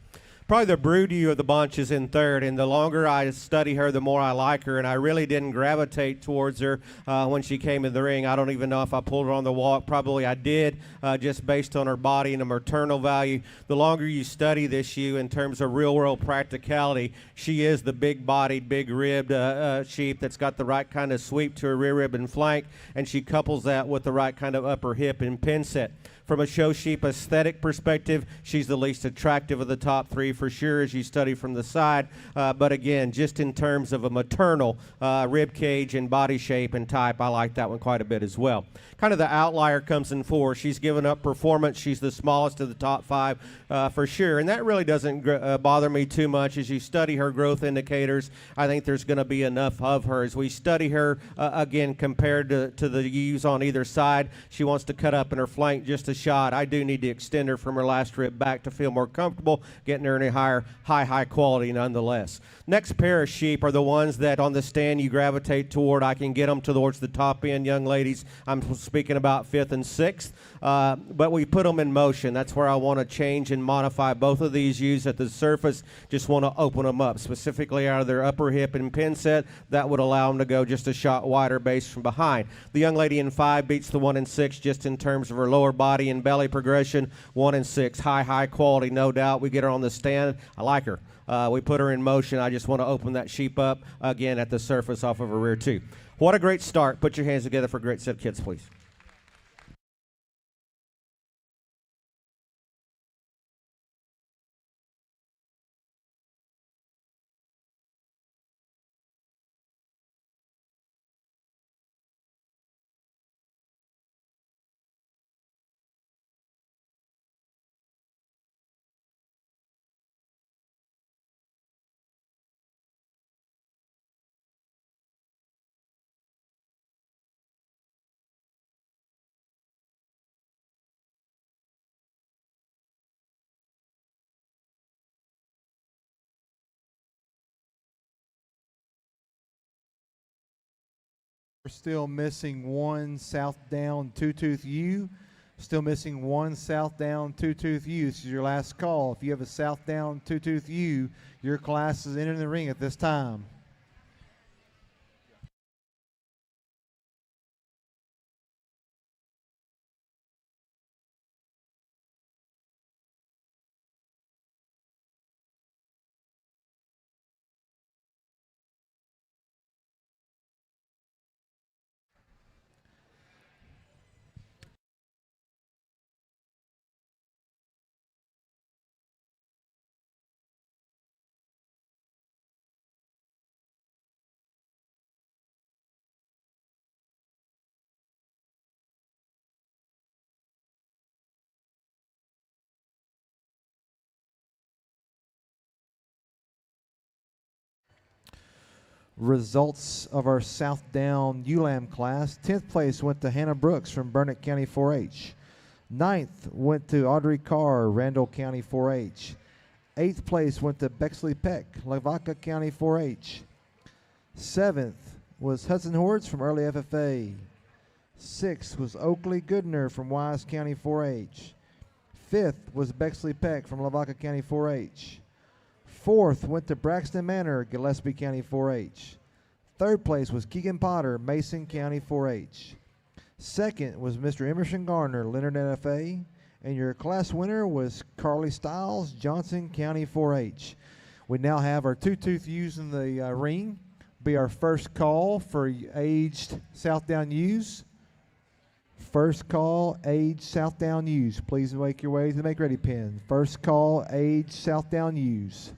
Probably the brood ewe of the bunch is in third, and the longer I study her, the more I like her, and I really didn't gravitate towards her when she came in the ring. I don't even know if I pulled her on the walk. Probably I did, just based on her body and the maternal value. The longer you study this ewe in terms of real-world practicality, she is the big-bodied, big-ribbed sheep that's got the right kind of sweep to her rear rib and flank, and she couples that with the right kind of upper hip and pin set. From a show sheep aesthetic perspective, she's the least attractive of the top 3 for sure as you study from the side. But again, just in terms of a maternal rib cage and body shape and type, I like that one quite a bit as well. Kind of the outlier comes in 4. She's given up performance. She's the smallest of the top 5 for sure. And that really doesn't bother me too much as you study her growth indicators. I think there's going to be enough of her. As we study her, again, compared to the ewes on either side, she wants to cut up in her flank just a shot. I do need to extend her from her last rib back to feel more comfortable, getting her in a high quality nonetheless. Next pair of sheep are the ones that on the stand you gravitate toward. I can get them towards the top end, young ladies. I'm speaking about 5th and 6th, but we put them in motion. That's where I want to change and modify both of these ewes at the surface. Just want to open them up, specifically out of their upper hip and pin set. That would allow them to go just a shot wider base from behind. The young lady in 5 beats the one in 6 just in terms of her lower body and belly progression. 1 and 6, high quality, no doubt. We get her on the stand. I like her. We put her in motion. I just want to open that sheep up again at the surface off of her rear too. What a great start. Put your hands together for a great set of kids, please. We're still missing one Southdown two-tooth ewe. Still missing one Southdown two-tooth ewe. This is your last call. If you have a Southdown two-tooth ewe, your class is entering the ring at this time. Results of our Southdown ULAM class. 10th place went to Hannah Brooks from Burnett County 4-H. 9th went to Audrey Carr, Randall County 4-H. 8th place went to Bexley Peck, Lavaca County 4-H. 7th was Hudson Hordes from Early FFA. 6th was Oakley Goodner from Wise County 4-H. 5th was Bexley Peck from Lavaca County 4-H. 4th went to Braxton Manor, Gillespie County 4-H. 3rd place was Keegan Potter, Mason County 4-H. 2nd was Mr. Emerson Garner, Leonard NFA. And your class winner was Carly Stiles, Johnson County 4-H. We now have our two-tooth ewes in the ring. Be our first call for aged Southdown ewes. First call, aged Southdown ewes. Please make your way to the make ready pen. First call, aged Southdown ewes.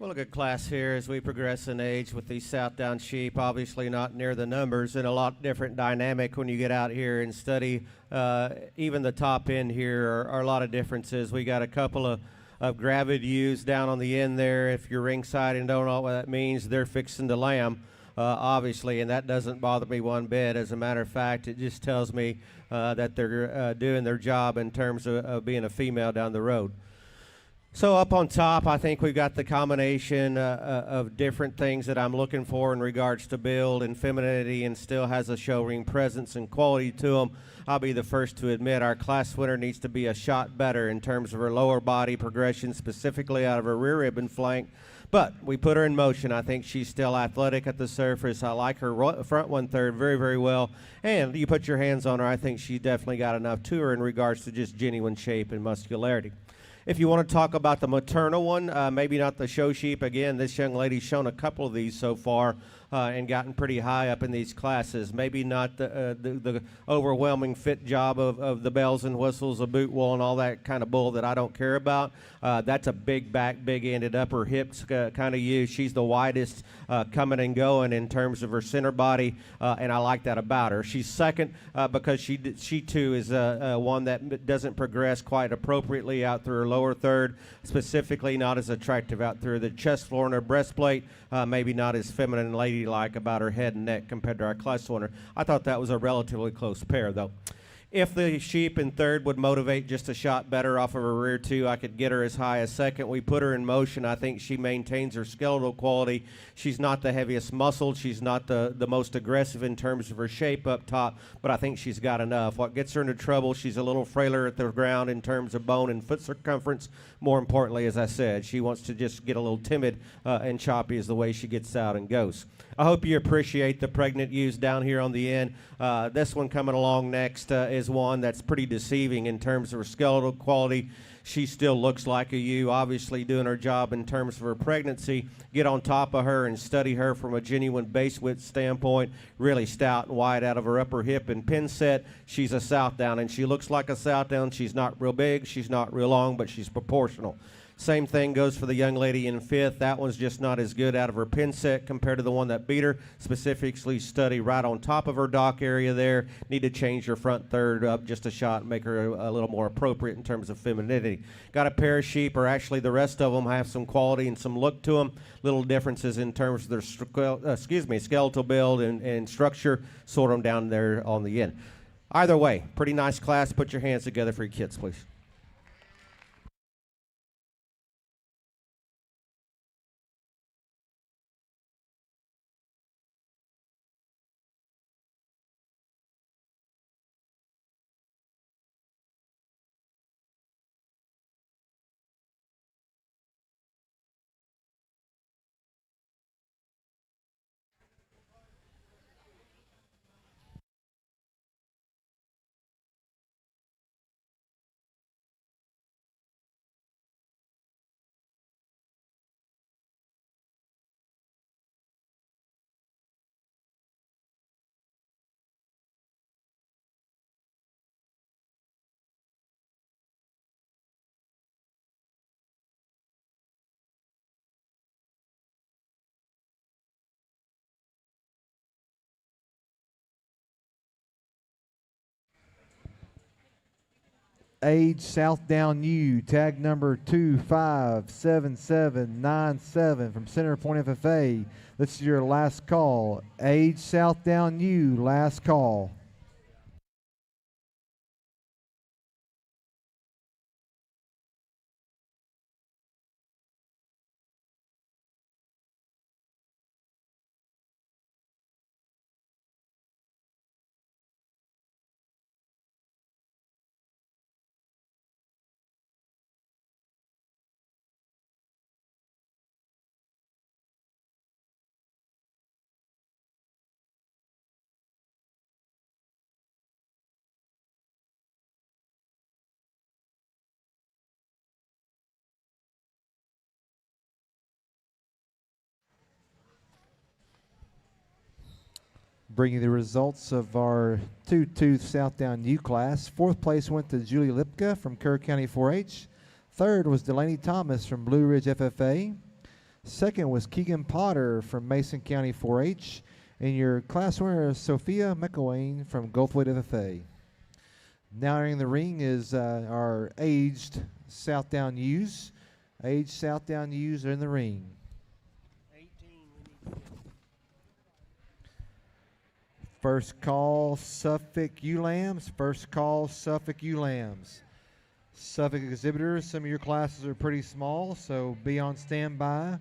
Well, a good class here as we progress in age with these Southdown sheep. Obviously not near the numbers and a lot different dynamic when you get out here and study. Even the top end here are a lot of differences. We got a couple of gravid ewes down on the end there. If you're ringside and don't know what that means, they're fixing to lamb, obviously, and that doesn't bother me one bit. As a matter of fact, it just tells me that they're doing their job in terms of being a female down the road. So up on top, I think we've got the combination of different things that I'm looking for in regards to build and femininity, and still has a show ring presence and quality to them. I'll be the first to admit our class winner needs to be a shot better in terms of her lower body progression, specifically out of her rear rib and flank. But we put her in motion. I think she's still athletic at the surface. I like her front 1/3 very, very well. And you put your hands on her, I think she definitely got enough to her in regards to just genuine shape and muscularity. If you want to talk about the maternal one, maybe not the show sheep. Again, this young lady's shown a couple of these so far and gotten pretty high up in these classes. Maybe not the overwhelming fit job of the bells and whistles, a boot wool, and all that kind of bull that I don't care about. That's a big back, big-ended upper hips kind of ewe. She's the widest coming and going in terms of her center body, and I like that about her. She's second because she too is one that doesn't progress quite appropriately out through her lower third, specifically not as attractive out through the chest floor and her breastplate, maybe not as feminine and ladylike about her head and neck compared to our class winner. I thought that was a relatively close pair, though. If the sheep in third would motivate just a shot better off of her rear two, I could get her as high as second. We put her in motion. I think she maintains her skeletal quality. She's not the heaviest muscled. She's not the most aggressive in terms of her shape up top, but I think she's got enough. What gets her into trouble, she's a little frailer at the ground in terms of bone and foot circumference. More importantly, as I said, she wants to just get a little timid and choppy is the way she gets out and goes. I hope you appreciate the pregnant ewes down here on the end. This one coming along next is one that's pretty deceiving in terms of her skeletal quality. She still looks like a ewe, obviously doing her job in terms of her pregnancy. Get on top of her and study her from a genuine base width standpoint. Really stout and wide out of her upper hip and pin set. She's a Southdown, and she looks like a Southdown. She's not real big, she's not real long, but she's proportional. Same thing goes for the young lady in fifth. That one's just not as good out of her pin set compared to the one that beat her. Specifically study right on top of her dock area there. Need to change her front third up just a shot and make her a little more appropriate in terms of femininity. Got a pair of sheep, or actually the rest of them have some quality and some look to them. Little differences in terms of their skeletal build and structure. Sort them down there on the end. Either way, pretty nice class. Put your hands together for your kids, please. Age Southdown U, tag number 257797 from Center Point FFA. This is your last call. Age Southdown U, last call. Bringing the results of our two-tooth Southdown U class. Fourth place went to Julie Lipka from Kerr County 4-H. Third was Delaney Thomas from Blue Ridge FFA. Second was Keegan Potter from Mason County 4-H. And your class winner is Sophia McElwain from Gulfwood FFA. Now entering the ring is our aged Southdown Ewes. Aged Southdown Ewes are in the ring. 18, we need to get. First call, Suffolk Ewe Lambs. First call, Suffolk Ewe Lambs. Suffolk exhibitors, some of your classes are pretty small, so be on standby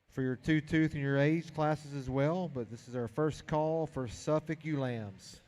for your 2-tooth and your age classes as well. But this is our first call for Suffolk Ewe Lambs.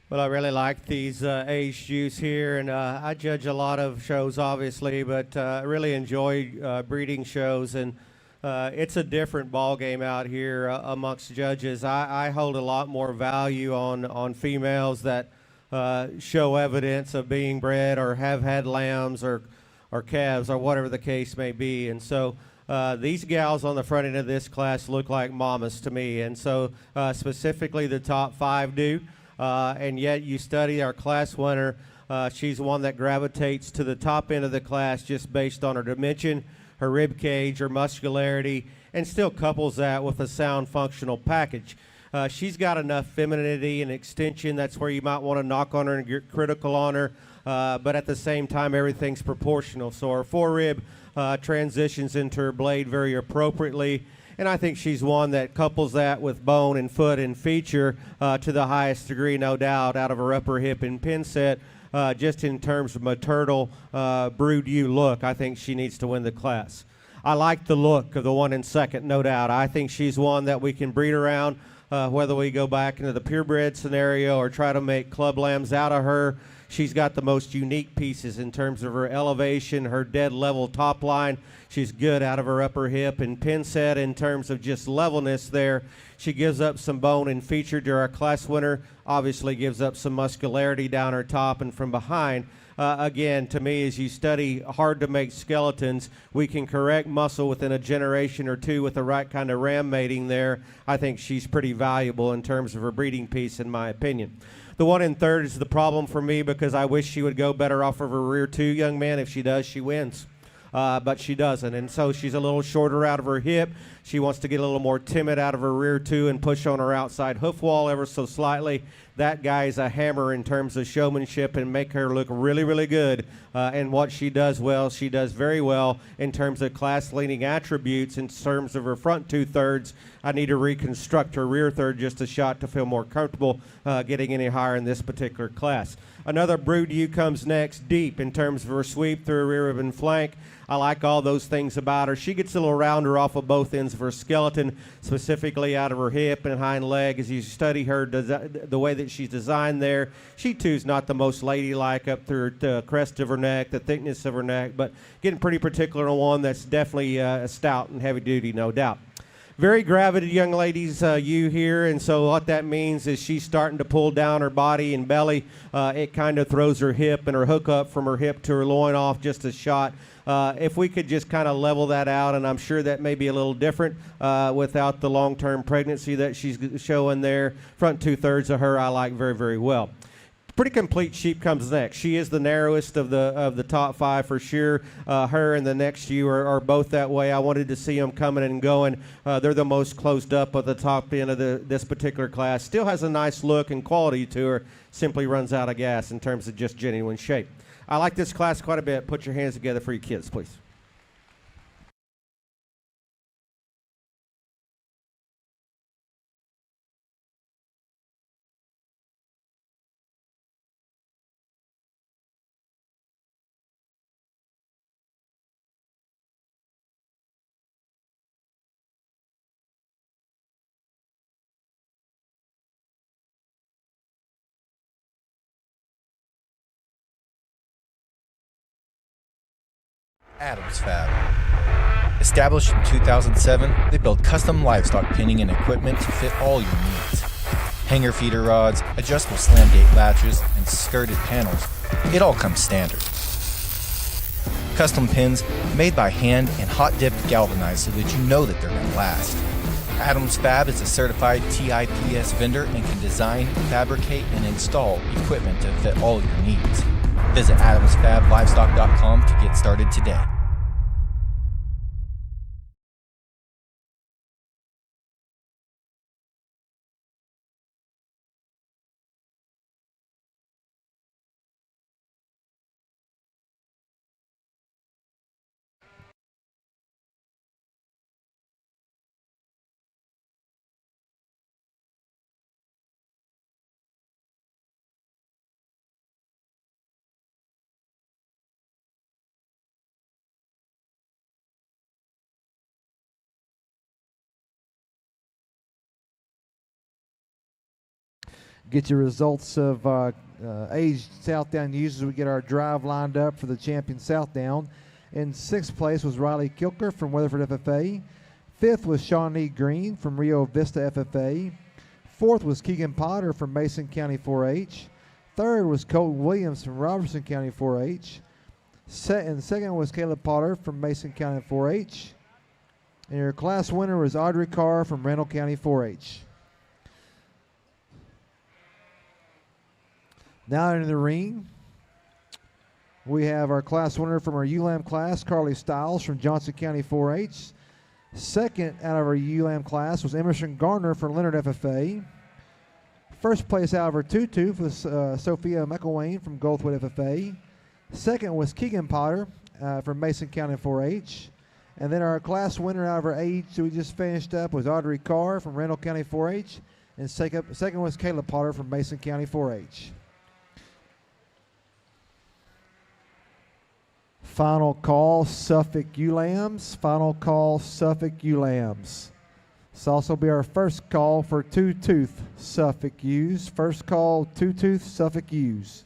Well, I really like these aged ewes here, and I judge a lot of shows, obviously, but I really enjoy breeding shows, and it's a different ball game out here amongst judges. I hold a lot more value on females that show evidence of being bred or have had lambs or calves or whatever the case may be, and so these gals on the front end of this class look like mamas to me, and so specifically the top 5 do. And yet you study our class winner. She's one that gravitates to the top end of the class just based on her dimension, her rib cage, her muscularity, and still couples that with a sound functional package. She's got enough femininity and extension. That's where you might want to knock on her and get critical on her. But at the same time, everything's proportional. So her forerib transitions into her blade very appropriately. And I think she's one that couples that with bone and foot and feature to the highest degree, no doubt, out of her upper hip and pin set. Just in terms of maternal brood ewe look, I think she needs to win the class. I like the look of the one in second, no doubt. I think she's one that we can breed around, whether we go back into the purebred scenario or try to make club lambs out of her. She's got the most unique pieces in terms of her elevation, her dead level top line. She's good out of her upper hip and pin set in terms of just levelness there. She gives up some bone and feature to our class winner, obviously gives up some muscularity down her top and from behind. Again, to me, as you study hard to make skeletons, we can correct muscle within a generation or two with the right kind of ram mating there. I think she's pretty valuable in terms of her breeding piece, in my opinion. The one in third is the problem for me because I wish she would go better off of her rear two, young man. If she does, she wins. But she doesn't, and so she's a little shorter out of her hip. She wants to get a little more timid out of her rear two and push on her outside hoof wall ever so slightly. That guy is a hammer in terms of showmanship and make her look really, really good. And what she does well, she does very well in terms of class-leading attributes. In terms of her front 2/3, I need to reconstruct her rear third just a shot to feel more comfortable getting any higher in this particular class. Another brood ewe comes next, deep in terms of her sweep through her rear rib and flank. I like all those things about her. She gets a little rounder off of both ends of her skeleton, specifically out of her hip and hind leg. As you study her, the way that she's designed there, she too is not the most ladylike up through the crest of her neck, the thickness of her neck, but getting pretty particular on one that's definitely stout and heavy duty, no doubt. Very gravid young ladies, you here, and so what that means is she's starting to pull down her body and belly. It kind of throws her hip and her hook up from her hip to her loin off just a shot. If we could just kind of level that out, and I'm sure that may be a little different without the long-term pregnancy that she's showing there. Front 2/3 of her I like very, very well. Pretty complete sheep comes next. She is the narrowest of the top 5 for sure. Her and the next ewe are both that way. I wanted to see them coming and going. They're the most closed up at the top end of this particular class. Still has a nice look and quality to her. Simply runs out of gas in terms of just genuine shape. I like this class quite a bit. Put your hands together for your kids, please. Adams Fab. Established in 2007, they build custom livestock pinning and equipment to fit all your needs. Hanger feeder rods, adjustable slam gate latches, and skirted panels. It all comes standard. Custom pins made by hand and hot dipped galvanized so that you know that they're going to last. Adams Fab is a certified TIPS vendor and can design, fabricate, and install equipment to fit all your needs. Visit adamsfablivestock.com to get started today. get your results of aged Southdown Ewes as we get our drive lined up for the champion Southdown. In 6th place was Riley Kilker from Weatherford FFA. 5th was Shawnee Green from Rio Vista FFA. 4th was Keegan Potter from Mason County 4-H. 3rd was Colton Williams from Robertson County 4-H. And 2nd was Caleb Potter from Mason County 4-H. And your class winner was Audrey Carr from Randall County 4-H. Now into the ring, we have our class winner from our ULAM class, Carly Stiles from Johnson County 4-H. Second out of our ULAM class was Emerson Garner from Leonard FFA. First place out of our two-tooth was Sophia McElwain from Goldthwaite FFA. Second was Keegan Potter from Mason County 4-H. And then our class winner out of our age we just finished up was Audrey Carr from Randall County 4-H. And second was Caleb Potter from Mason County 4-H. Final call, Suffolk Ewelams. Final call, Suffolk Ewelams. This will also be our first call for two-tooth Suffolk Ewes. First call, two-tooth Suffolk Ewes.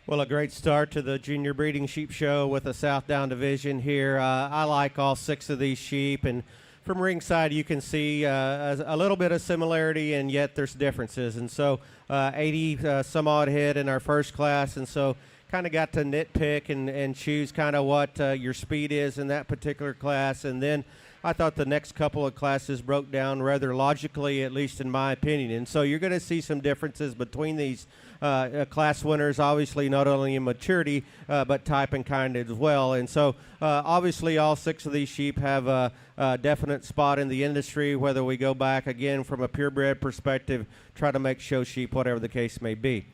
Well, a great start to the Junior Breeding Sheep Show with the Southdown division here. I like all 6 of these sheep, and from ringside you can see a little bit of similarity, and yet there's differences. And so 80 some odd head in our first class, and so kind of got to nitpick and choose kind of what your speed is in that particular class. And then I thought the next couple of classes broke down rather logically, at least in my opinion. And so you're going to see some differences between these class winners, obviously not only in maturity, but type and kind as well. And so obviously all 6 of these sheep have a definite spot in the industry, whether we go back again from a purebred perspective, try to make show sheep, whatever the case may be.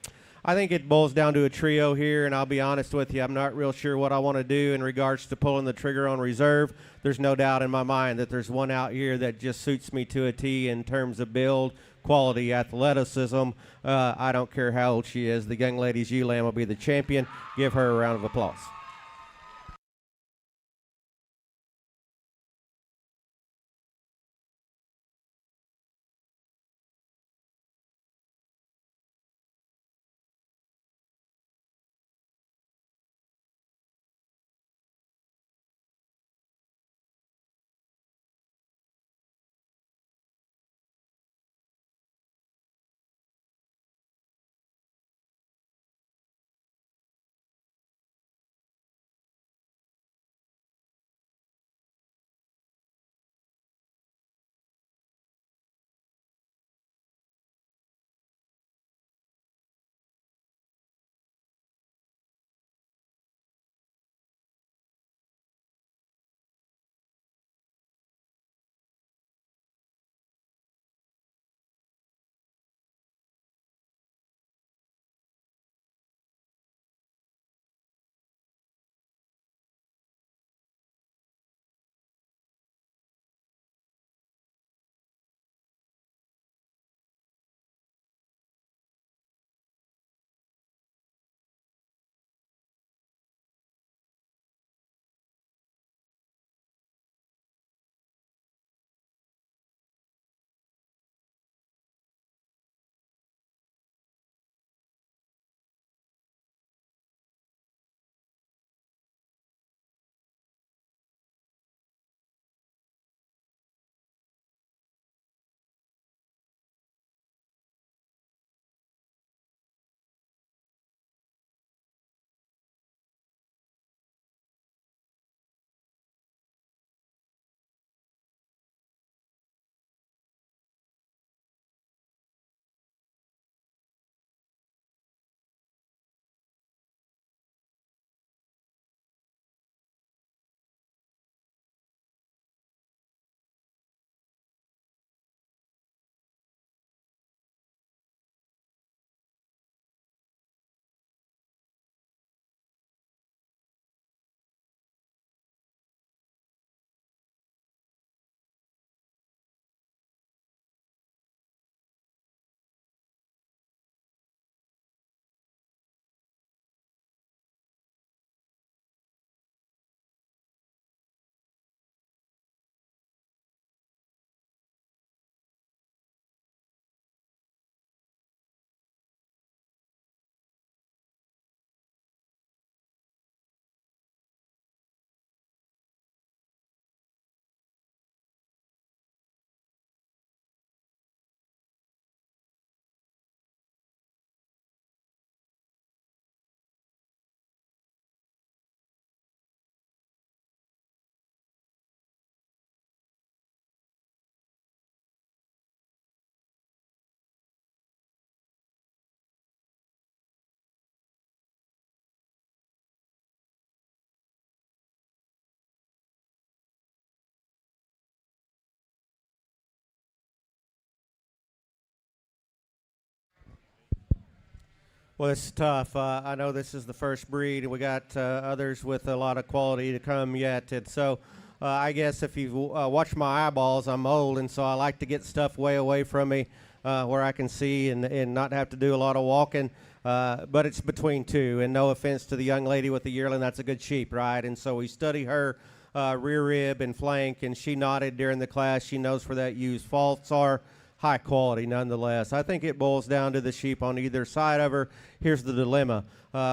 I think it boils down to a trio here, and I'll be honest with you, I'm not real sure what I want to do in regards to pulling the trigger on reserve. There's no doubt in my mind that there's one out here that just suits me to a T in terms of build, quality, athleticism. I don't care how old she is. The young lady's ewe lamb will be the champion. Give her a round of applause. Well, it's tough. I know this is the first breed, and we got others with a lot of quality to come yet. And so I guess if you've watched my eyeballs, I'm old, and so I like to get stuff way away from me where I can see and not have to do a lot of walking. But it's between two, and no offense to the young lady with the yearling, that's a good sheep, right? And so we study her rear rib and flank, and she nodded during the class. She knows where that ewe's faults are. High quality nonetheless. I think it boils down to the sheep on either side of her. Here's the dilemma.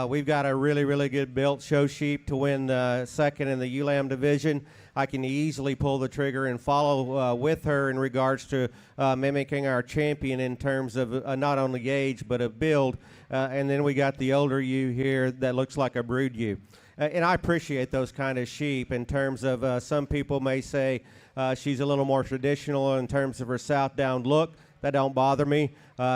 We've got a really, really good built show sheep to win second in the ewe lamb division. I can easily pull the trigger and follow with her in regards to mimicking our champion in terms of not only age but of build. And then we got the older ewe here that looks like a brood ewe. And I appreciate those kind of sheep in terms of some people may say she's a little more traditional in terms of her Southdown look. That don't bother me.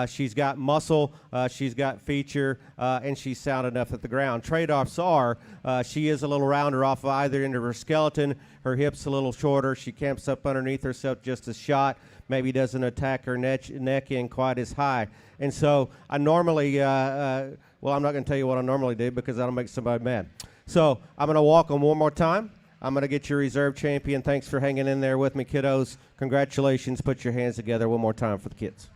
She's got muscle, she's got feature, and she's sound enough at the ground. Trade-offs are she is a little rounder off of either end of her skeleton. Her hips a little shorter. She camps up underneath herself just a shot. Maybe doesn't attack her neck in quite as high. And so I normally, well, I'm not going to tell you what I normally do because that'll make somebody mad. So I'm going to walk them one more time. I'm going to get your reserve champion. Thanks for hanging in there with me, kiddos. Congratulations. Put your hands together one more time for the kids.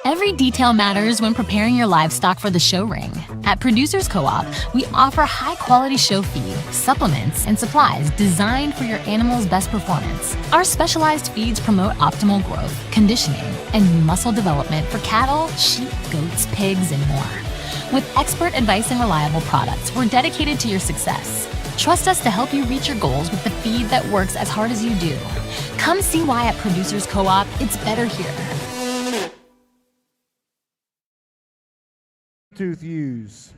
Every detail matters when preparing your livestock for the show ring. At Producers Co-op, we offer high-quality show feed, supplements, and supplies designed for your animal's best performance. Our specialized feeds promote optimal growth, conditioning, and muscle development for cattle, sheep, goats, pigs, and more. With expert advice and reliable products, we're dedicated to your success. Trust us to help you reach your goals with the feed that works as hard as you do. Come see why at Producers Co-op, it's better here. Tooth ewes.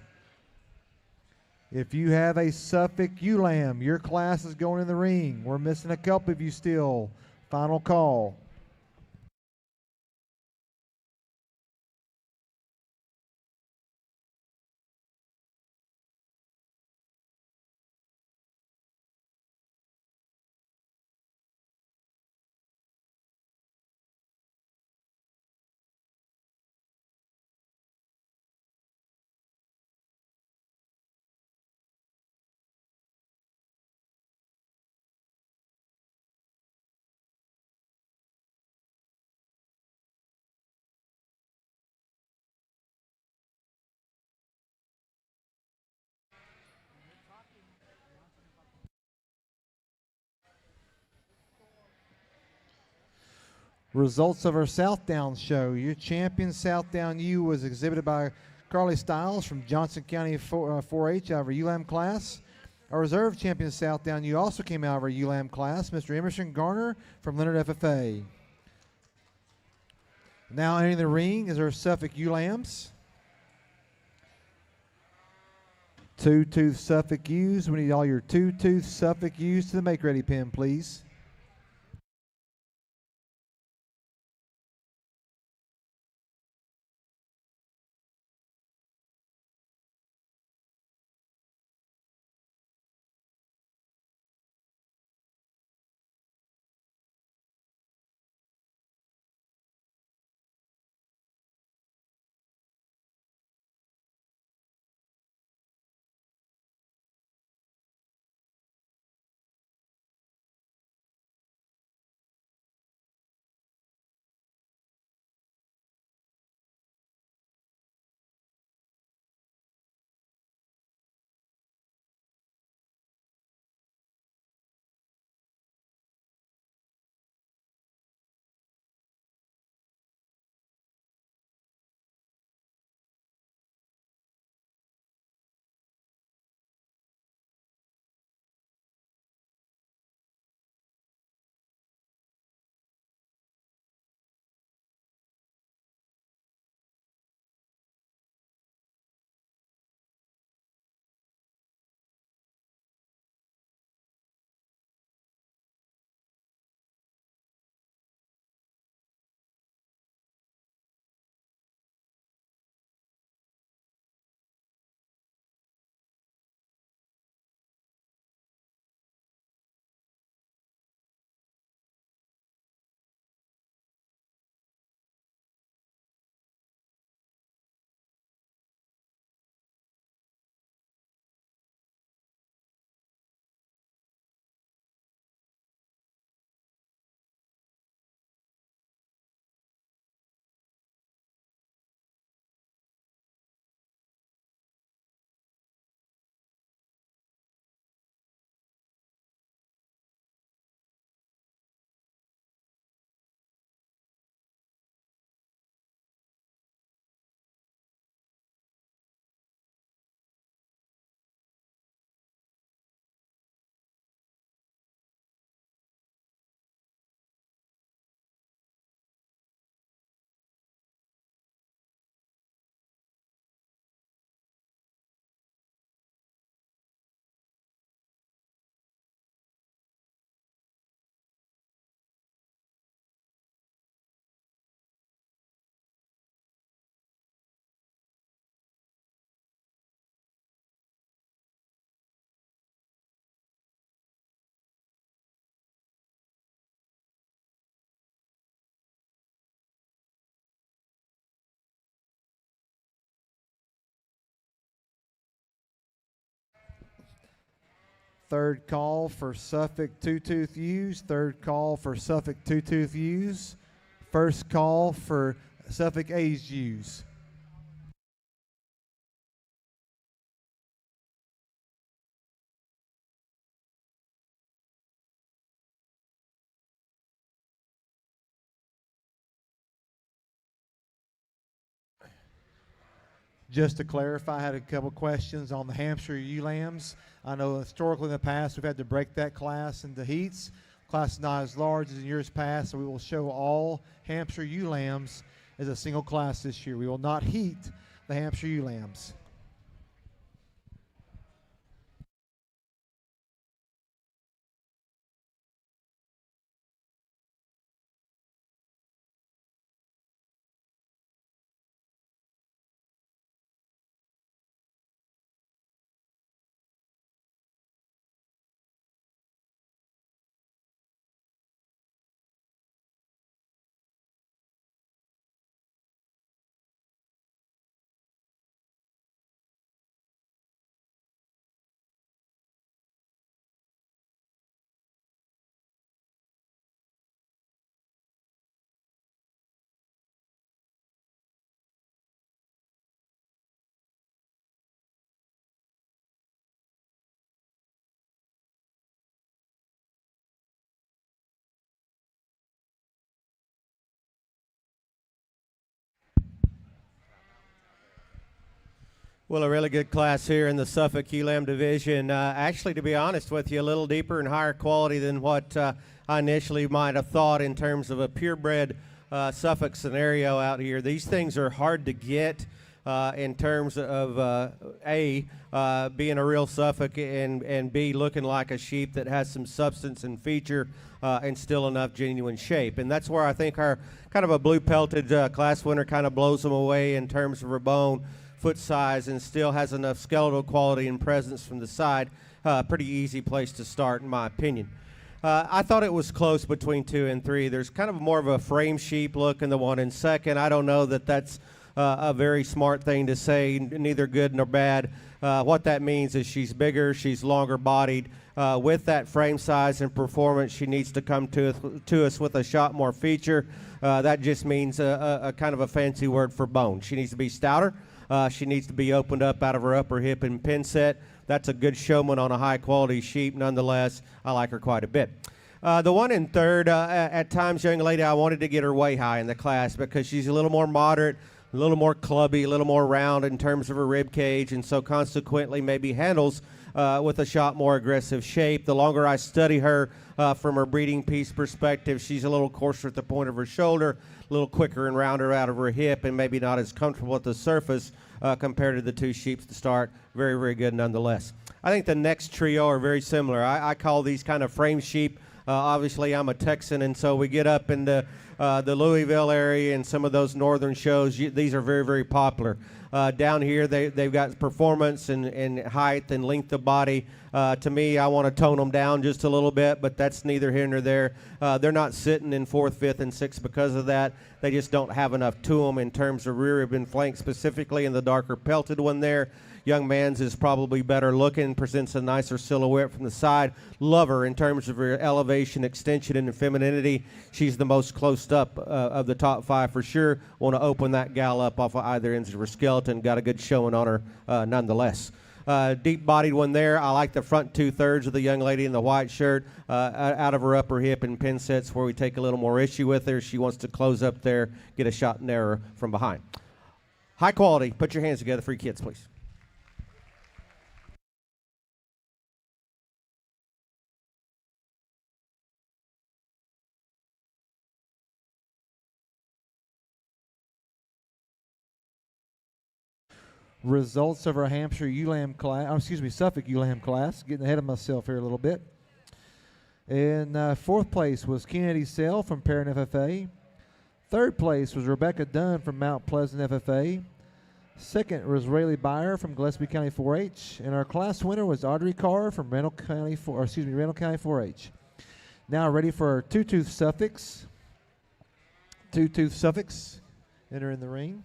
If you have a Suffolk ewe lamb, your class is going in the ring. We're missing a couple of you still. Final call. Results of our Southdown show. Your champion Southdown ewe was exhibited by Carly Stiles from Johnson County 4-H out of our ewe lamb class. Our reserve champion Southdown ewe also came out of our ewe lamb class, Mr. Emerson Garner from Leonard FFA. Now entering the ring is our Suffolk ewe lambs. Two-tooth Suffolk ewes. We need all your two-tooth Suffolk ewes to the make-ready pen, please. Third call for Suffolk two-tooth ewes. Third call for Suffolk two-tooth ewes. First call for Suffolk aged ewes. Just to clarify, I had a couple questions on the Hampshire ewe lambs. I know historically in the past we've had to break that class into heats. Class is not as large as in years past, so we will show all Hampshire ewe lambs as a single class this year. We will not heat the Hampshire ewe lambs. Well, a really good class here in the Suffolk ewe lamb division. Actually, to be honest with you, a little deeper and higher quality than what I initially might have thought in terms of a purebred Suffolk scenario out here. These things are hard to get in terms of A, being a real Suffolk, and B, looking like a sheep that has some substance and feature and still enough genuine shape. And that's where I think our kind of a blue pelted class winner kind of blows them away in terms of her bone, foot size, and still has enough skeletal quality and presence from the side. Pretty easy place to start, in my opinion. I thought it was close between 2 and 3. There's kind of more of a frame sheep look in the one in second. I don't know that that's a very smart thing to say, neither good nor bad. What that means is she's bigger, she's longer bodied. With that frame size and performance, she needs to come to us with a shot more feature. That just means a kind of a fancy word for bone. She needs to be stouter. She needs to be opened up out of her upper hip and pin set. That's a good showman on a high-quality sheep. Nonetheless, I like her quite a bit. The one in third, at times, young lady, I wanted to get her way high in the class because she's a little more moderate, a little more clubby, a little more round in terms of her rib cage, and so consequently maybe handles with a shot more aggressive shape. The longer I study her from her breeding piece perspective, she's a little coarser at the point of her shoulder, a little quicker and rounder out of her hip, and maybe not as comfortable at the surface compared to the two sheep to start. Very, very good nonetheless. I think the next trio are very similar. I call these kind of frame sheep. Obviously, I'm a Texan, and so we get up into the Louisville area and some of those northern shows. These are very, very popular. Down here, they've got performance and height and length of body. To me, I want to tone them down just a little bit, but that's neither here nor there. They're not sitting in 4th, 5th, and 6th because of that. They just don't have enough to them in terms of rear rib and flank, specifically in the darker pelted one there. Young man's is probably better looking, presents a nicer silhouette from the side. Love her in terms of her elevation, extension, and femininity. She's the most closed up of the top 5 for sure. Want to open that gal up off of either ends of her skeleton. Got a good showing on her nonetheless. Deep-bodied one there. I like the front 2/3 of the young lady in the white shirt out of her upper hip and pin sets where we take a little more issue with her. She wants to close up there, get a shot in there from behind. High quality. Put your hands together for your kids, please. Results of our Hampshire ewe lamb class, Suffolk ewe lamb class. Getting ahead of myself here a little bit. In 4th place was Kennedy Sale from Perrin FFA. 3rd place was Rebecca Dunn from Mount Pleasant FFA. 2nd was Rayleigh Byer from Gillespie County 4-H, and our class winner was Audrey Carr from Randall County 4-H. Now ready for our two-tooth Suffolks. Two-tooth Suffolks enter in the ring.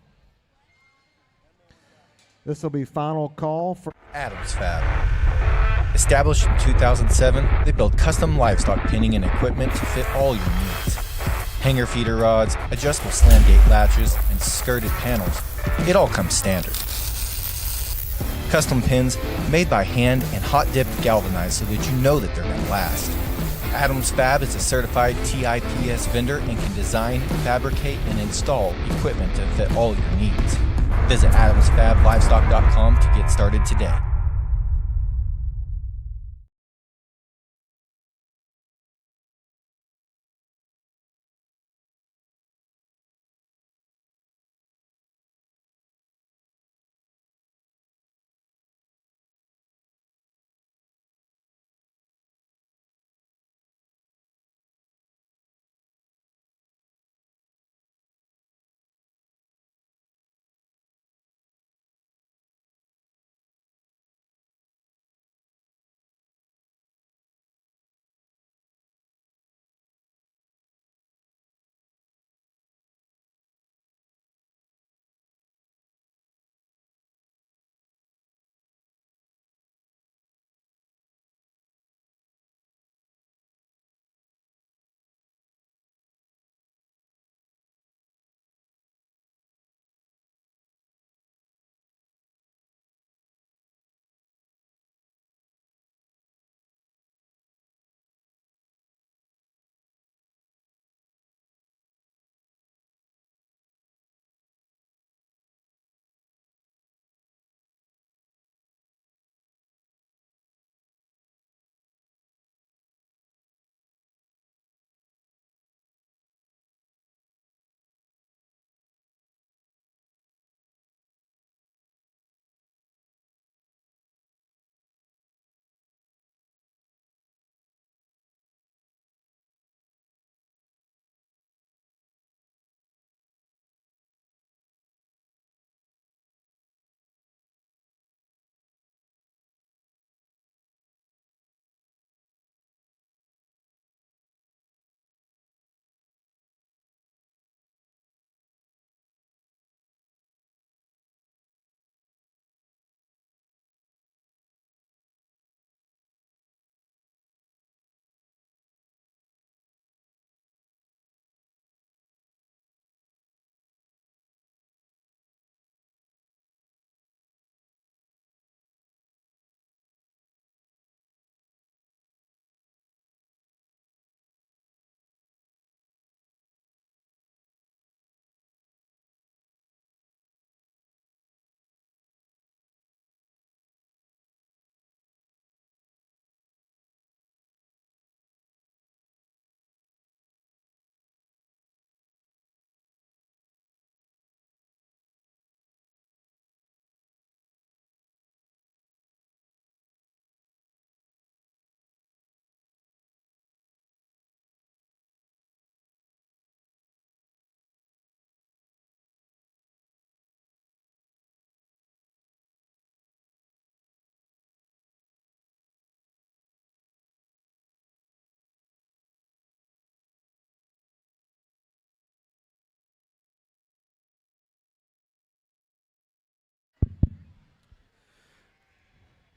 This will be final call for Adams Fab. Established in 2007, they build custom livestock pinning and equipment to fit all your needs. Hanger feeder rods, adjustable slam gate latches, and skirted panels. It all comes standard. Custom pins made by hand and hot-dipped galvanized so that you know that they're going to last. Adams Fab is a certified TIPS vendor and can design, fabricate, and install equipment to fit all your needs. Visit adamsfablivestock.com to get started today.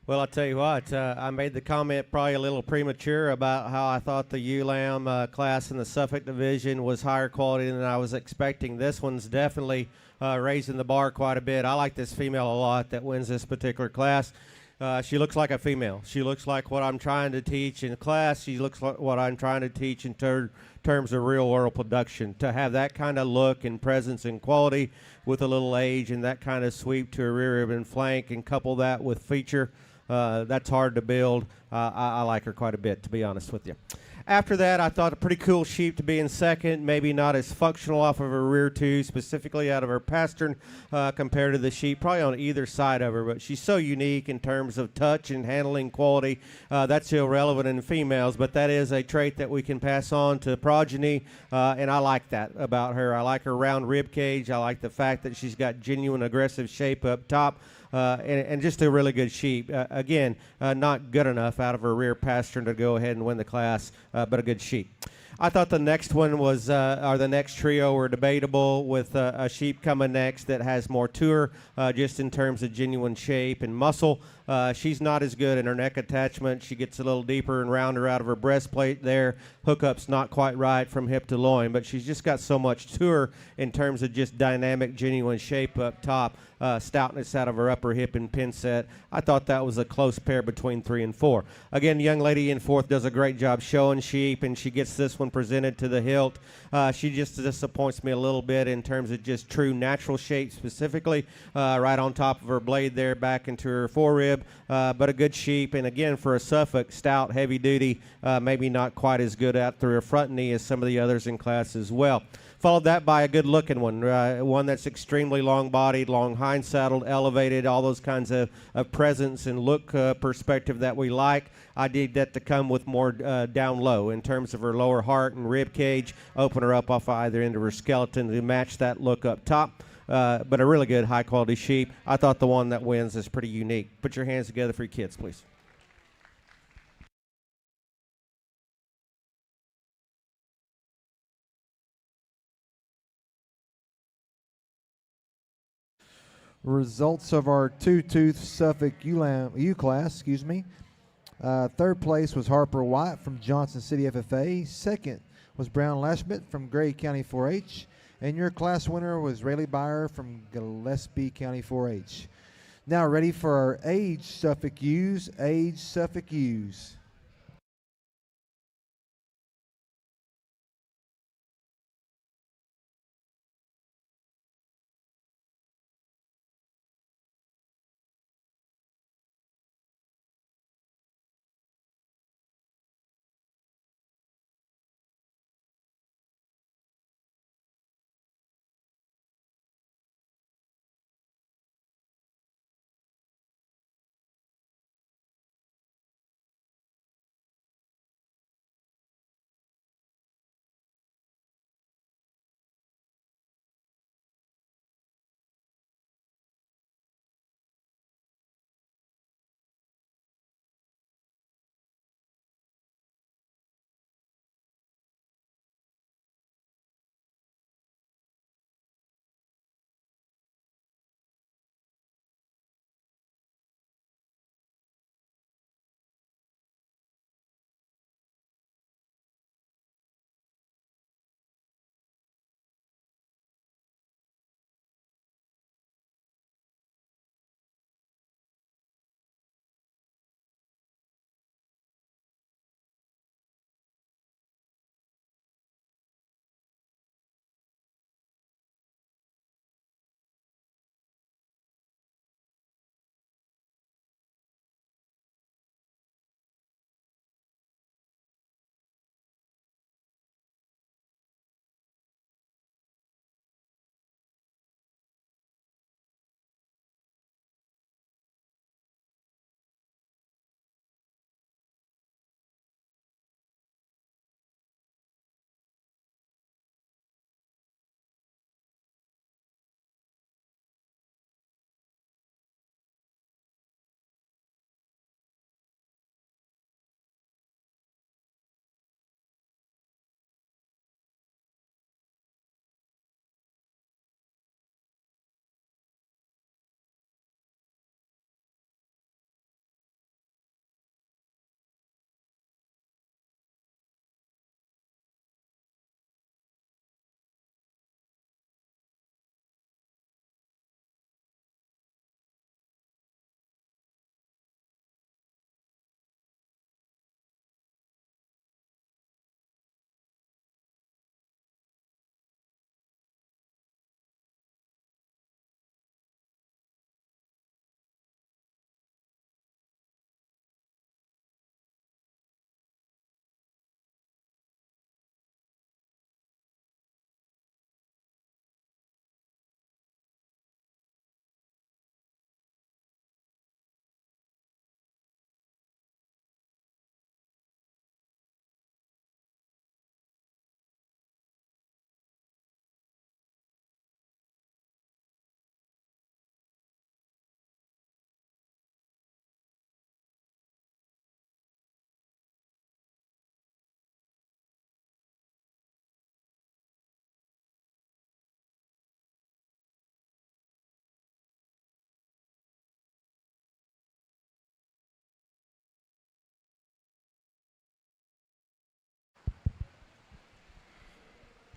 Well, I'll tell you what, I made the comment probably a little premature about how I thought the ewe lamb class in the Suffolk division was higher quality than I was expecting. This one's definitely raising the bar quite a bit. I like this female a lot that wins this particular class. She looks like a female. She looks like what I'm trying to teach in class. She looks like what I'm trying to teach in terms of real-world production. To have that kind of look and presence and quality with a little age and that kind of sweep to a rear rib and flank and couple that with feature, that's hard to build. I like her quite a bit, to be honest with you. After that, I thought a pretty cool sheep to be in second, maybe not as functional off of her rear tooth, specifically out of her pastern compared to the sheep, probably on either side of her, but she's so unique in terms of touch and handling quality. That's irrelevant in females, but that is a trait that we can pass on to progeny, and I like that about her. I like her round rib cage. I like the fact that she's got genuine aggressive shape up top. And just a really good sheep. Again, not good enough out of her rear pastern to go ahead and win the class, but a good sheep. I thought the next one was, or the next trio were debatable, with a sheep coming next that has more to her, just in terms of genuine shape and muscle. She's not as good in her neck attachment. She gets a little deeper and rounder out of her breastplate there. Hookup's not quite right from hip to loin, but she's just got so much to her in terms of just dynamic, genuine shape up top, stoutness out of her upper hip and pin set. I thought that was a close pair between 3 and 4. Again, the young lady in fourth does a great job showing sheep, and she gets this one presented to the hilt. She just disappoints me a little bit in terms of just true natural shape specifically, right on top of her blade there, back into her forerib, but a good sheep. And again, for a Suffolk, stout, heavy duty, maybe not quite as good out through her front knee as some of the others in class as well. Followed that by a good-looking one, one that's extremely long-bodied, long hind-saddled, elevated, all those kinds of presence and look perspective that we like. I need that to come with more down low in terms of her lower heart and rib cage. Open her up off either end of her skeleton to match that look up top. But a really good, high-quality sheep. I thought the one that wins is pretty unique. Put your hands together for your kids, please. Results of our two-tooth Suffolk U class, Third place was Harper White from Johnson City FFA. Second was Brown Lashmet from Gray County 4-H. And your class winner was Rayleigh Byer from Gillespie County 4-H. Now ready for our age Suffolk Ewes.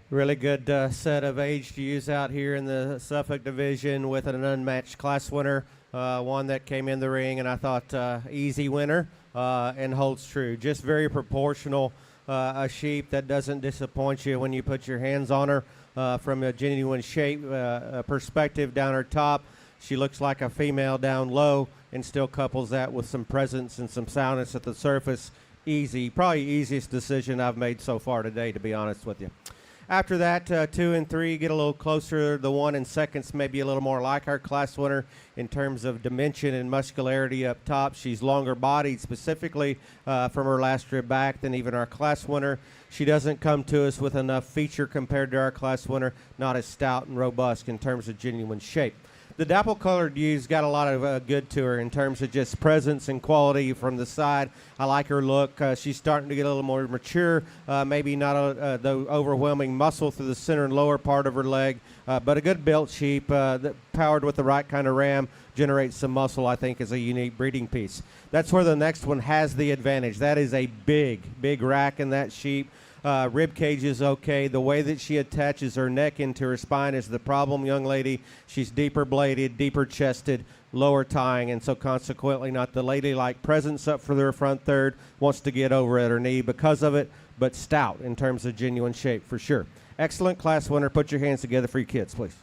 Really good set of aged ewes out here in the Suffolk division with an unmatched class winner, one that came in the ring and I thought easy winner and holds true. Just very proportional, a sheep that doesn't disappoint you when you put your hands on her. From a genuine shape perspective down her top, she looks like a female down low and still couples that with some presence and some soundness at the surface. Easy, probably easiest decision I've made so far today, to be honest with you. After that, 2 and 3 get a little closer. The 1 and seconds maybe a little more like our class winner in terms of dimension and muscularity up top. She's longer bodied specifically from her last rib back than even our class winner. She doesn't come to us with enough feature compared to our class winner, not as stout and robust in terms of genuine shape. The dapple-colored ewes got a lot of good to her in terms of just presence and quality from the side. I like her look. She's starting to get a little more mature, maybe not the overwhelming muscle through the center and lower part of her leg, but a good built sheep that powered with the right kind of ram generates some muscle, I think, is a unique breeding piece. That's where the next one has the advantage. That is a big, big rack in that sheep. Rib cage is okay. The way that she attaches her neck into her spine is the problem, young lady. She's deeper bladed, deeper chested, lower tying, and so consequently not the ladylike presence up for their front third. Wants to get over at her knee because of it, but stout in terms of genuine shape for sure. Excellent class winner. Put your hands together for your kids, please.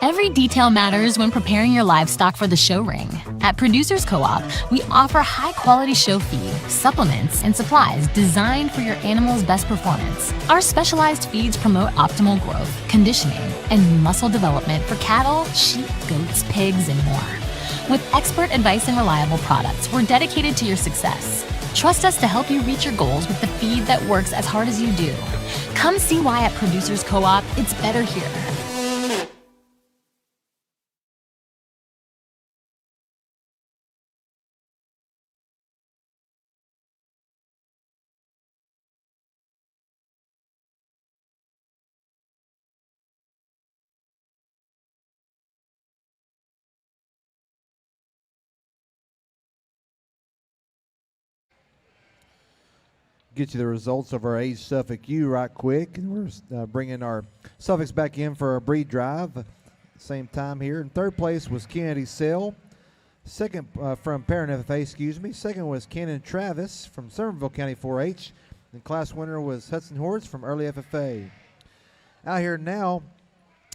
Every detail matters when preparing your livestock for the show ring. At Producers Co-op, we offer high-quality show feed, supplements, and supplies designed for your animal's best performance. Our specialized feeds promote optimal growth, conditioning, and muscle development for cattle, sheep, goats, pigs, and more. With expert advice and reliable products, we're dedicated to your success. Trust us to help you reach your goals with the feed that works as hard as you do. Come see why at Producers Co-op, it's better here. Get you the results of our aged Suffolk ewe right quick. And we're bringing our Suffolks back in for a breed drive. Same time here. In third place was Kennedy Sale. Second from Parent FFA, excuse me. Second was Cannon Travis from Somerville County 4-H. And class winner was Hudson Hordes from Early FFA. Out here now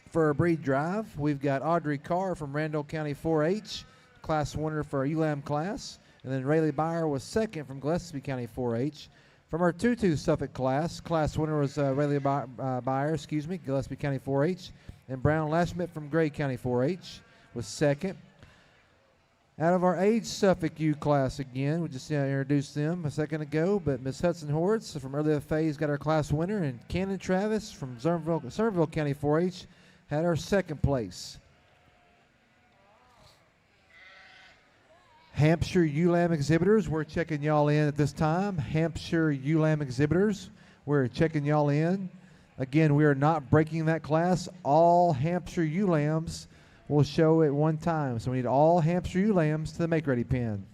for a breed drive, we've got Audrey Carr from Randall County 4-H, class winner for our ULAM class. And then Rayleigh Byer was second from Gillespie County 4-H. From our 2-2 Suffolk class winner was Rayleigh Byer, Gillespie County 4-H. And Brown Lashmit from Gray County 4-H was second. Out of our age Suffolk U class again, we just introduced them a second ago, but Miss Hudson Hordes from Early FA's got our class winner, and Cannon Travis from Somerville County 4-H had our second place. Hampshire ULAM exhibitors, we're checking y'all in at this time. Hampshire ULAM exhibitors, we're checking y'all in. Again, we are not breaking that class. All Hampshire ULAMs will show at one time. So we need all Hampshire ULAMs to the make-ready pen.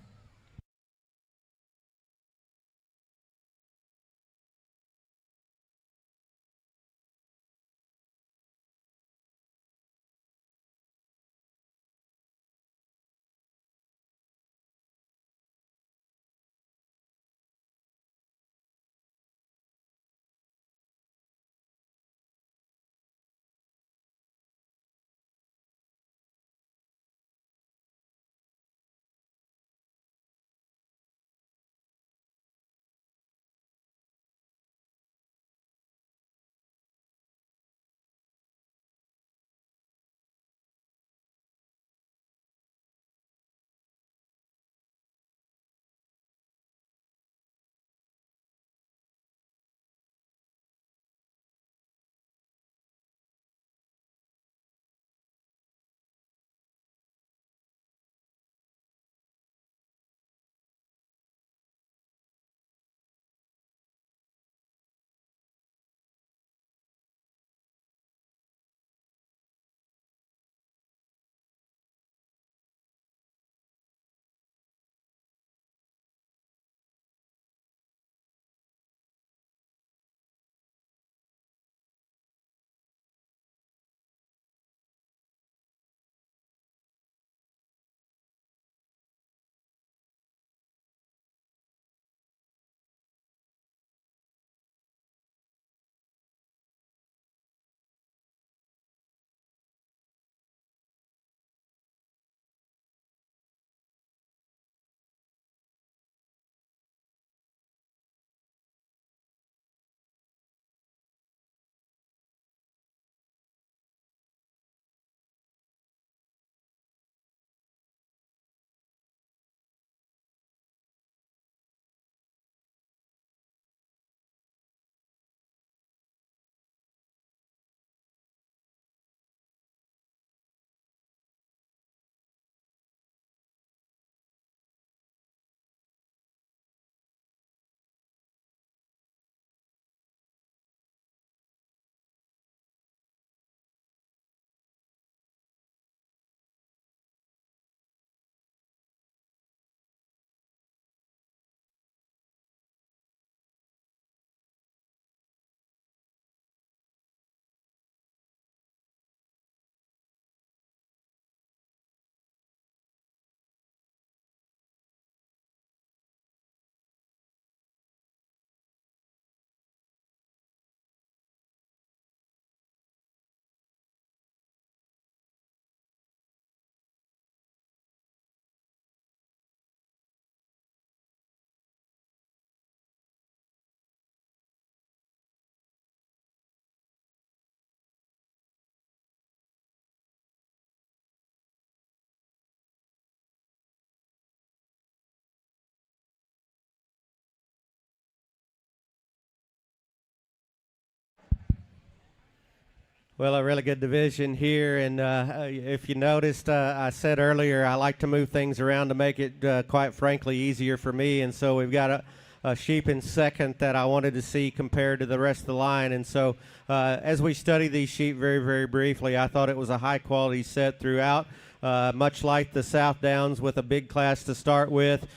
Well, a really good division here, and if you noticed, I said earlier I like to move things around to make it, quite frankly, easier for me, and so we've got a sheep in second that I wanted to see compared to the rest of the line, and so as we study these sheep very, very briefly, I thought it was a high-quality set throughout. Much like the Southdowns with a big class to start with,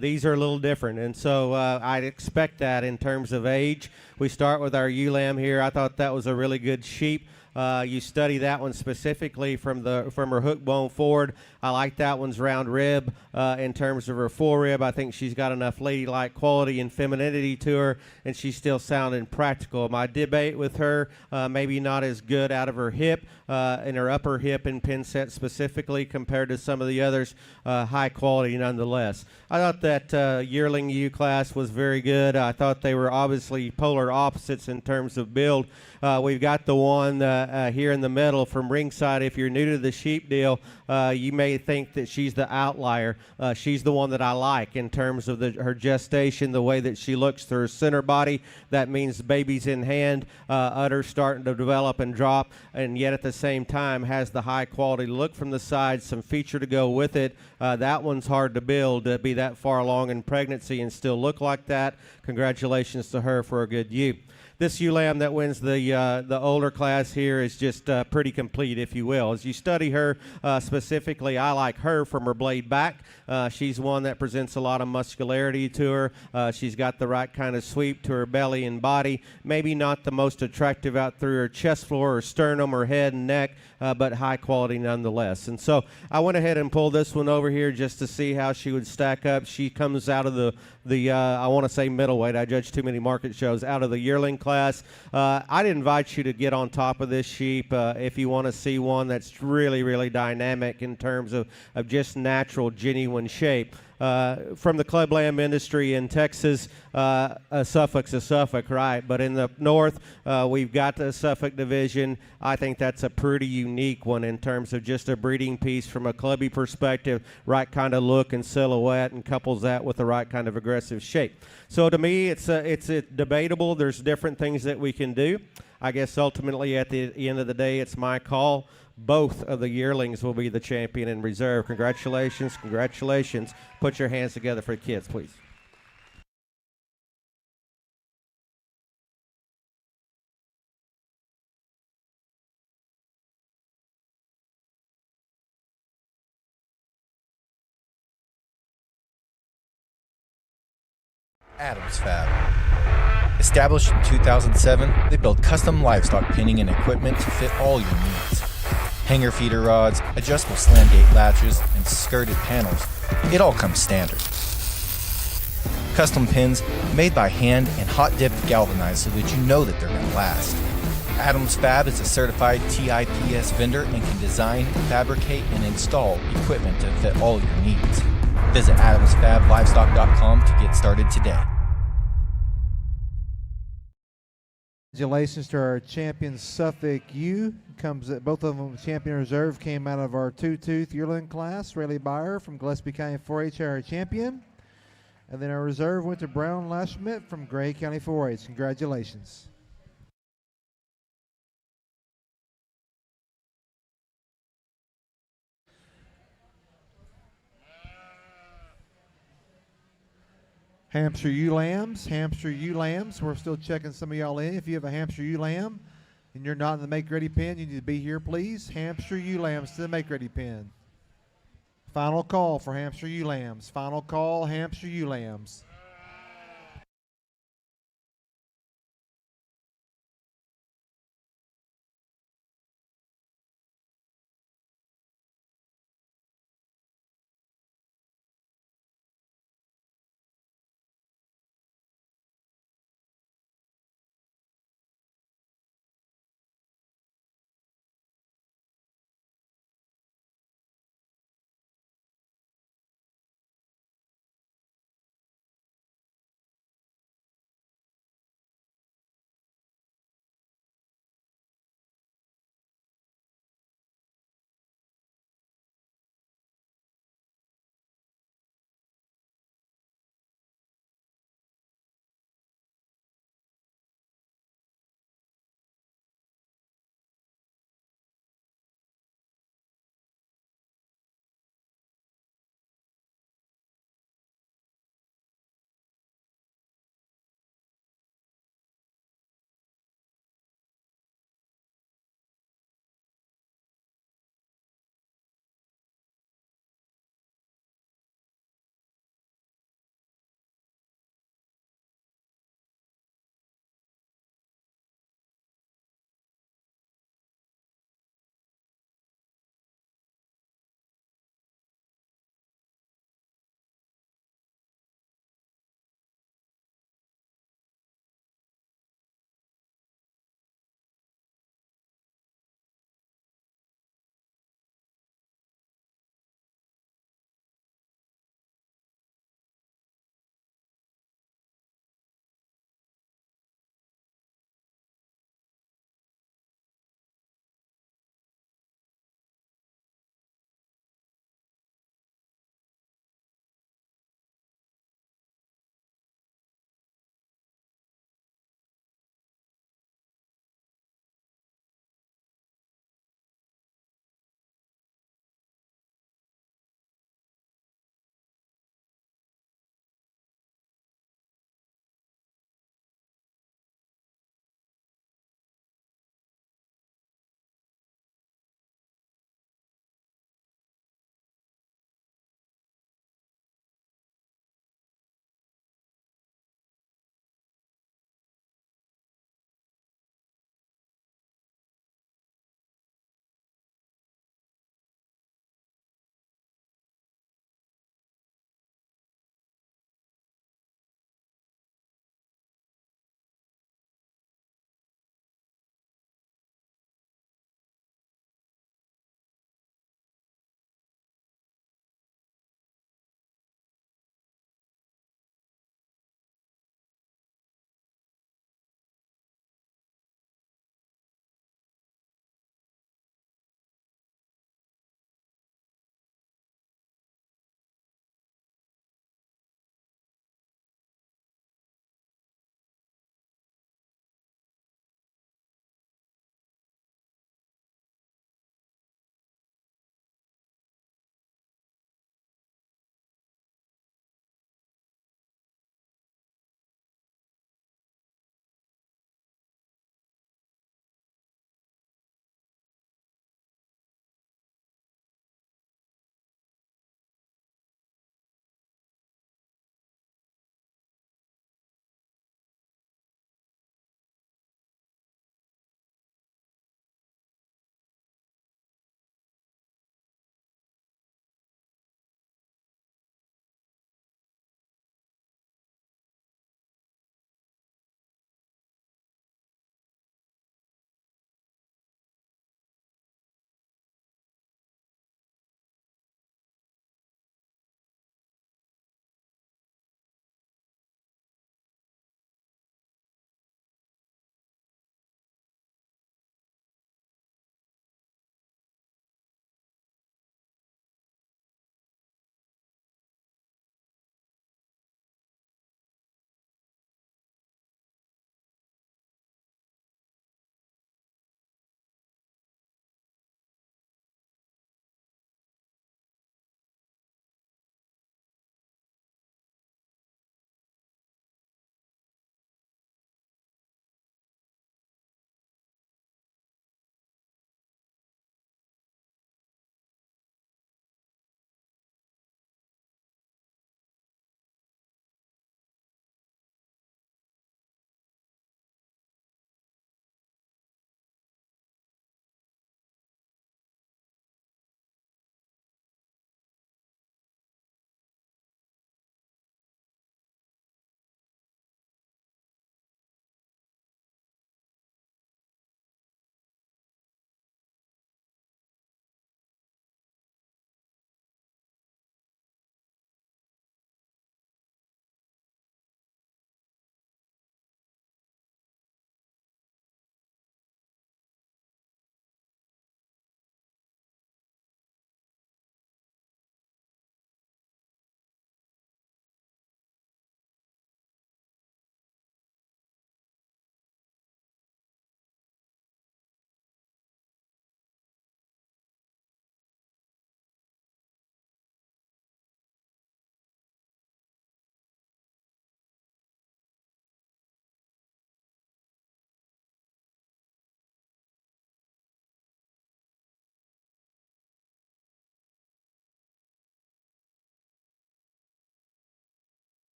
these are a little different, and so I'd expect that in terms of age. We start with our ewe lamb here. I thought that was a really good sheep. You study that one specifically from her hook bone forward. I like that one's round rib in terms of her forerib. I think she's got enough ladylike quality and femininity to her, and she's still sound and practical. My debate with her, maybe not as good out of her hip, in her upper hip and pin set specifically compared to some of the others, high quality nonetheless. I thought that yearling ewe class was very good. I thought they were obviously polar opposites in terms of build. We've got the one here in the middle from ringside. If you're new to the sheep deal, you may think that she's the outlier. She's the one that I like in terms of her gestation, the way that she looks through her center body. That means baby's in hand, udder starting to develop and drop, and yet at the same time has the high quality look from the side, some feature to go with it. That one's hard to build, to be that far along in pregnancy and still look like that. Congratulations to her for a good ewe. This ewe lamb that wins the older class here is just pretty complete, if you will. As you study her specifically, I like her from her blade back. She's one that presents a lot of muscularity to her. She's got the right kind of sweep to her belly and body. Maybe not the most attractive out through her chest floor or sternum or head and neck, but high quality nonetheless. And so I went ahead and pulled this one over here just to see how she would stack up. She comes out of the I want to say middleweight. I judge too many market shows. Out of the yearling class. I'd invite you to get on top of this sheep if you want to see one that's really, really dynamic in terms of just natural, genuine shape. From the club lamb industry in Texas, Suffolk's a Suffolk, right? But in the north, we've got the Suffolk division. I think that's a pretty unique one in terms of just a breeding piece from a clubby perspective, right kind of look and silhouette, and couples that with the right kind of aggressive shape. So to me, it's debatable. There's different things that we can do. I guess ultimately at the end of the day, it's my call. Both of the yearlings will be the champion in reserve. Congratulations, congratulations. Put your hands together for the kids, please. Adams Fab. Established in 2007, they build custom livestock pinning and equipment to fit all your needs. Hanger feeder rods, adjustable slam gate latches, and skirted panels. It all comes standard. Custom pins made by hand and hot dipped galvanized so that you know that they're going to last. Adams Fab is a certified TIPS vendor and can design, fabricate, and install equipment to fit all your needs. Visit adamsfablivestock.com to get started today. Congratulations to our champion Suffolk ewe. Both of them champion reserve came out of our two-tooth yearling class. Rayleigh Byer from Gillespie County 4-H, our champion. And then our reserve went to Brown Lashmit from Gray County 4-H. Congratulations. Hampshire ewe lambs, We're still checking some of y'all in. If you have a Hampshire ewe lamb and you're not in the make-ready pen, you need to be here, please. Hampshire ewe lambs to the make-ready pen. Final call for Hampshire ewe lambs. Final call, Hampshire ewe lambs.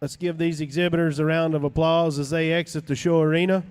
Let's give these exhibitors a round of applause as they exit the show arena.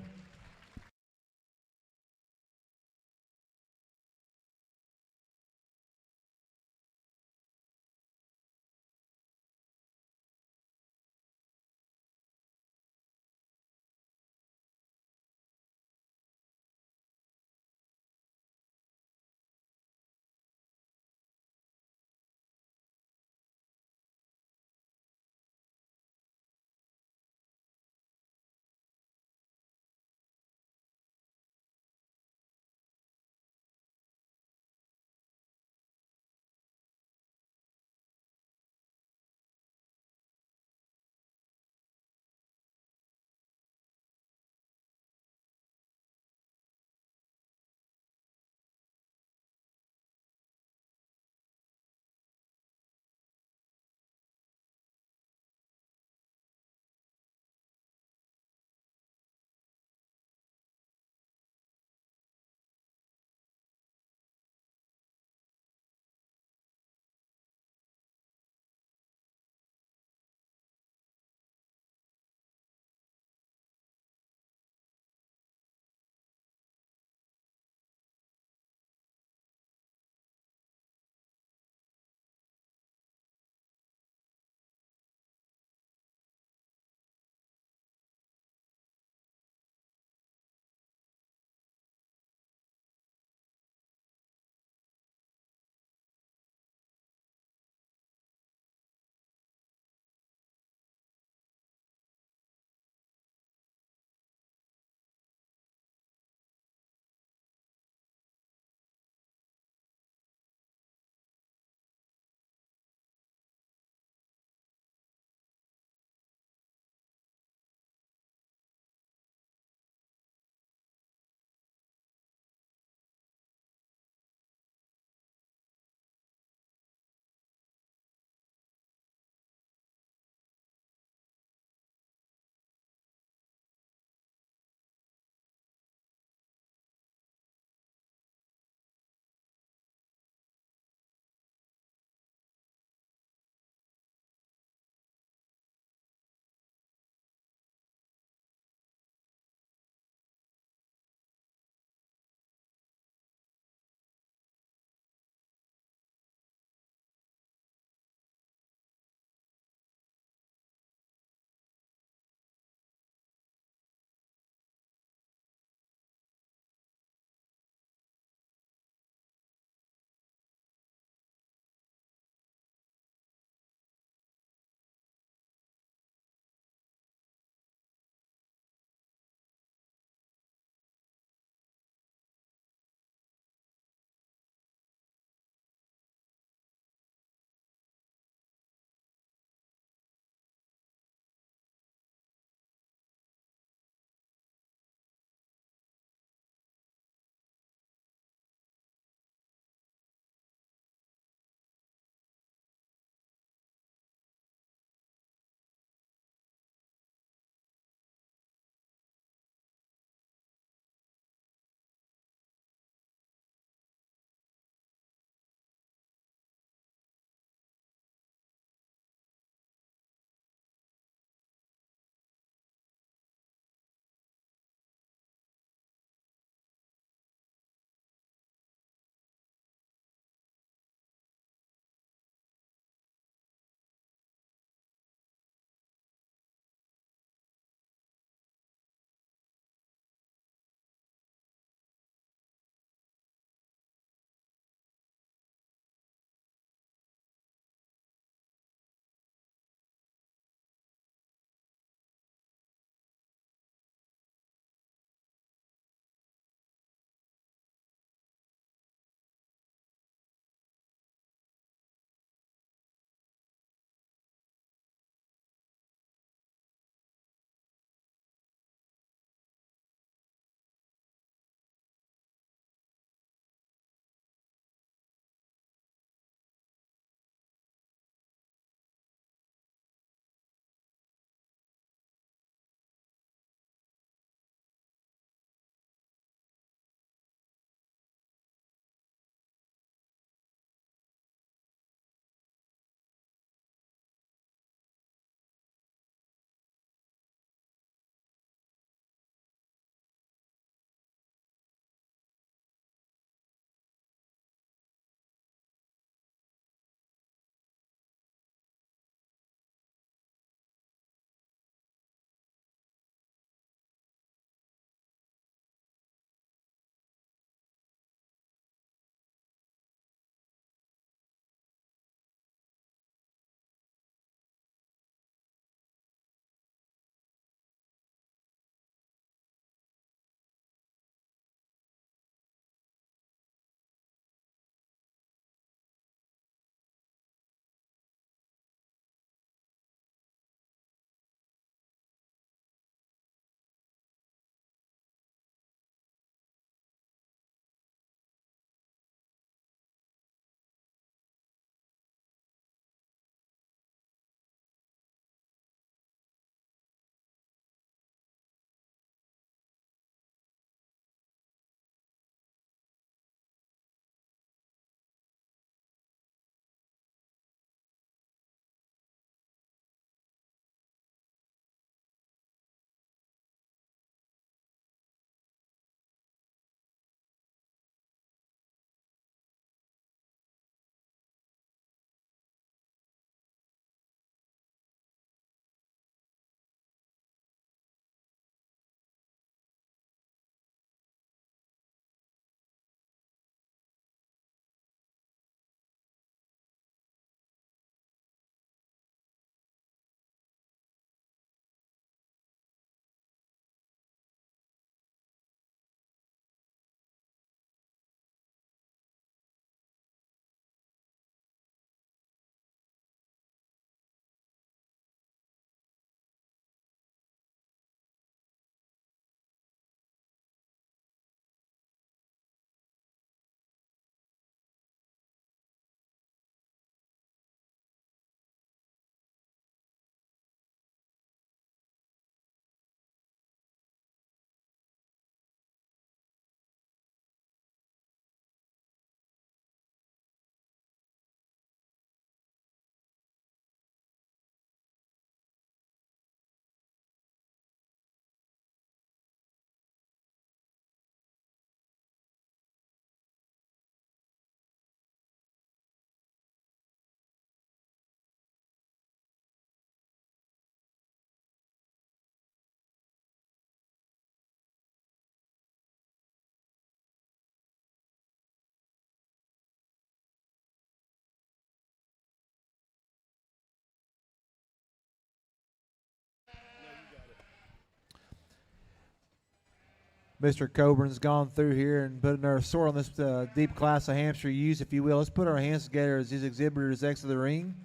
Mr. Coburn's gone through here and putting our sword on this deep class of Hampshire Ewes, if you will. Let's put our hands together as these exhibitors exit the ring.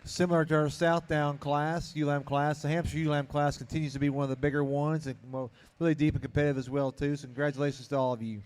Similar to our Southdown class, ULAM class, the Hampshire ULAM class continues to be one of the bigger ones and really deep and competitive as well, too. So congratulations to all of you.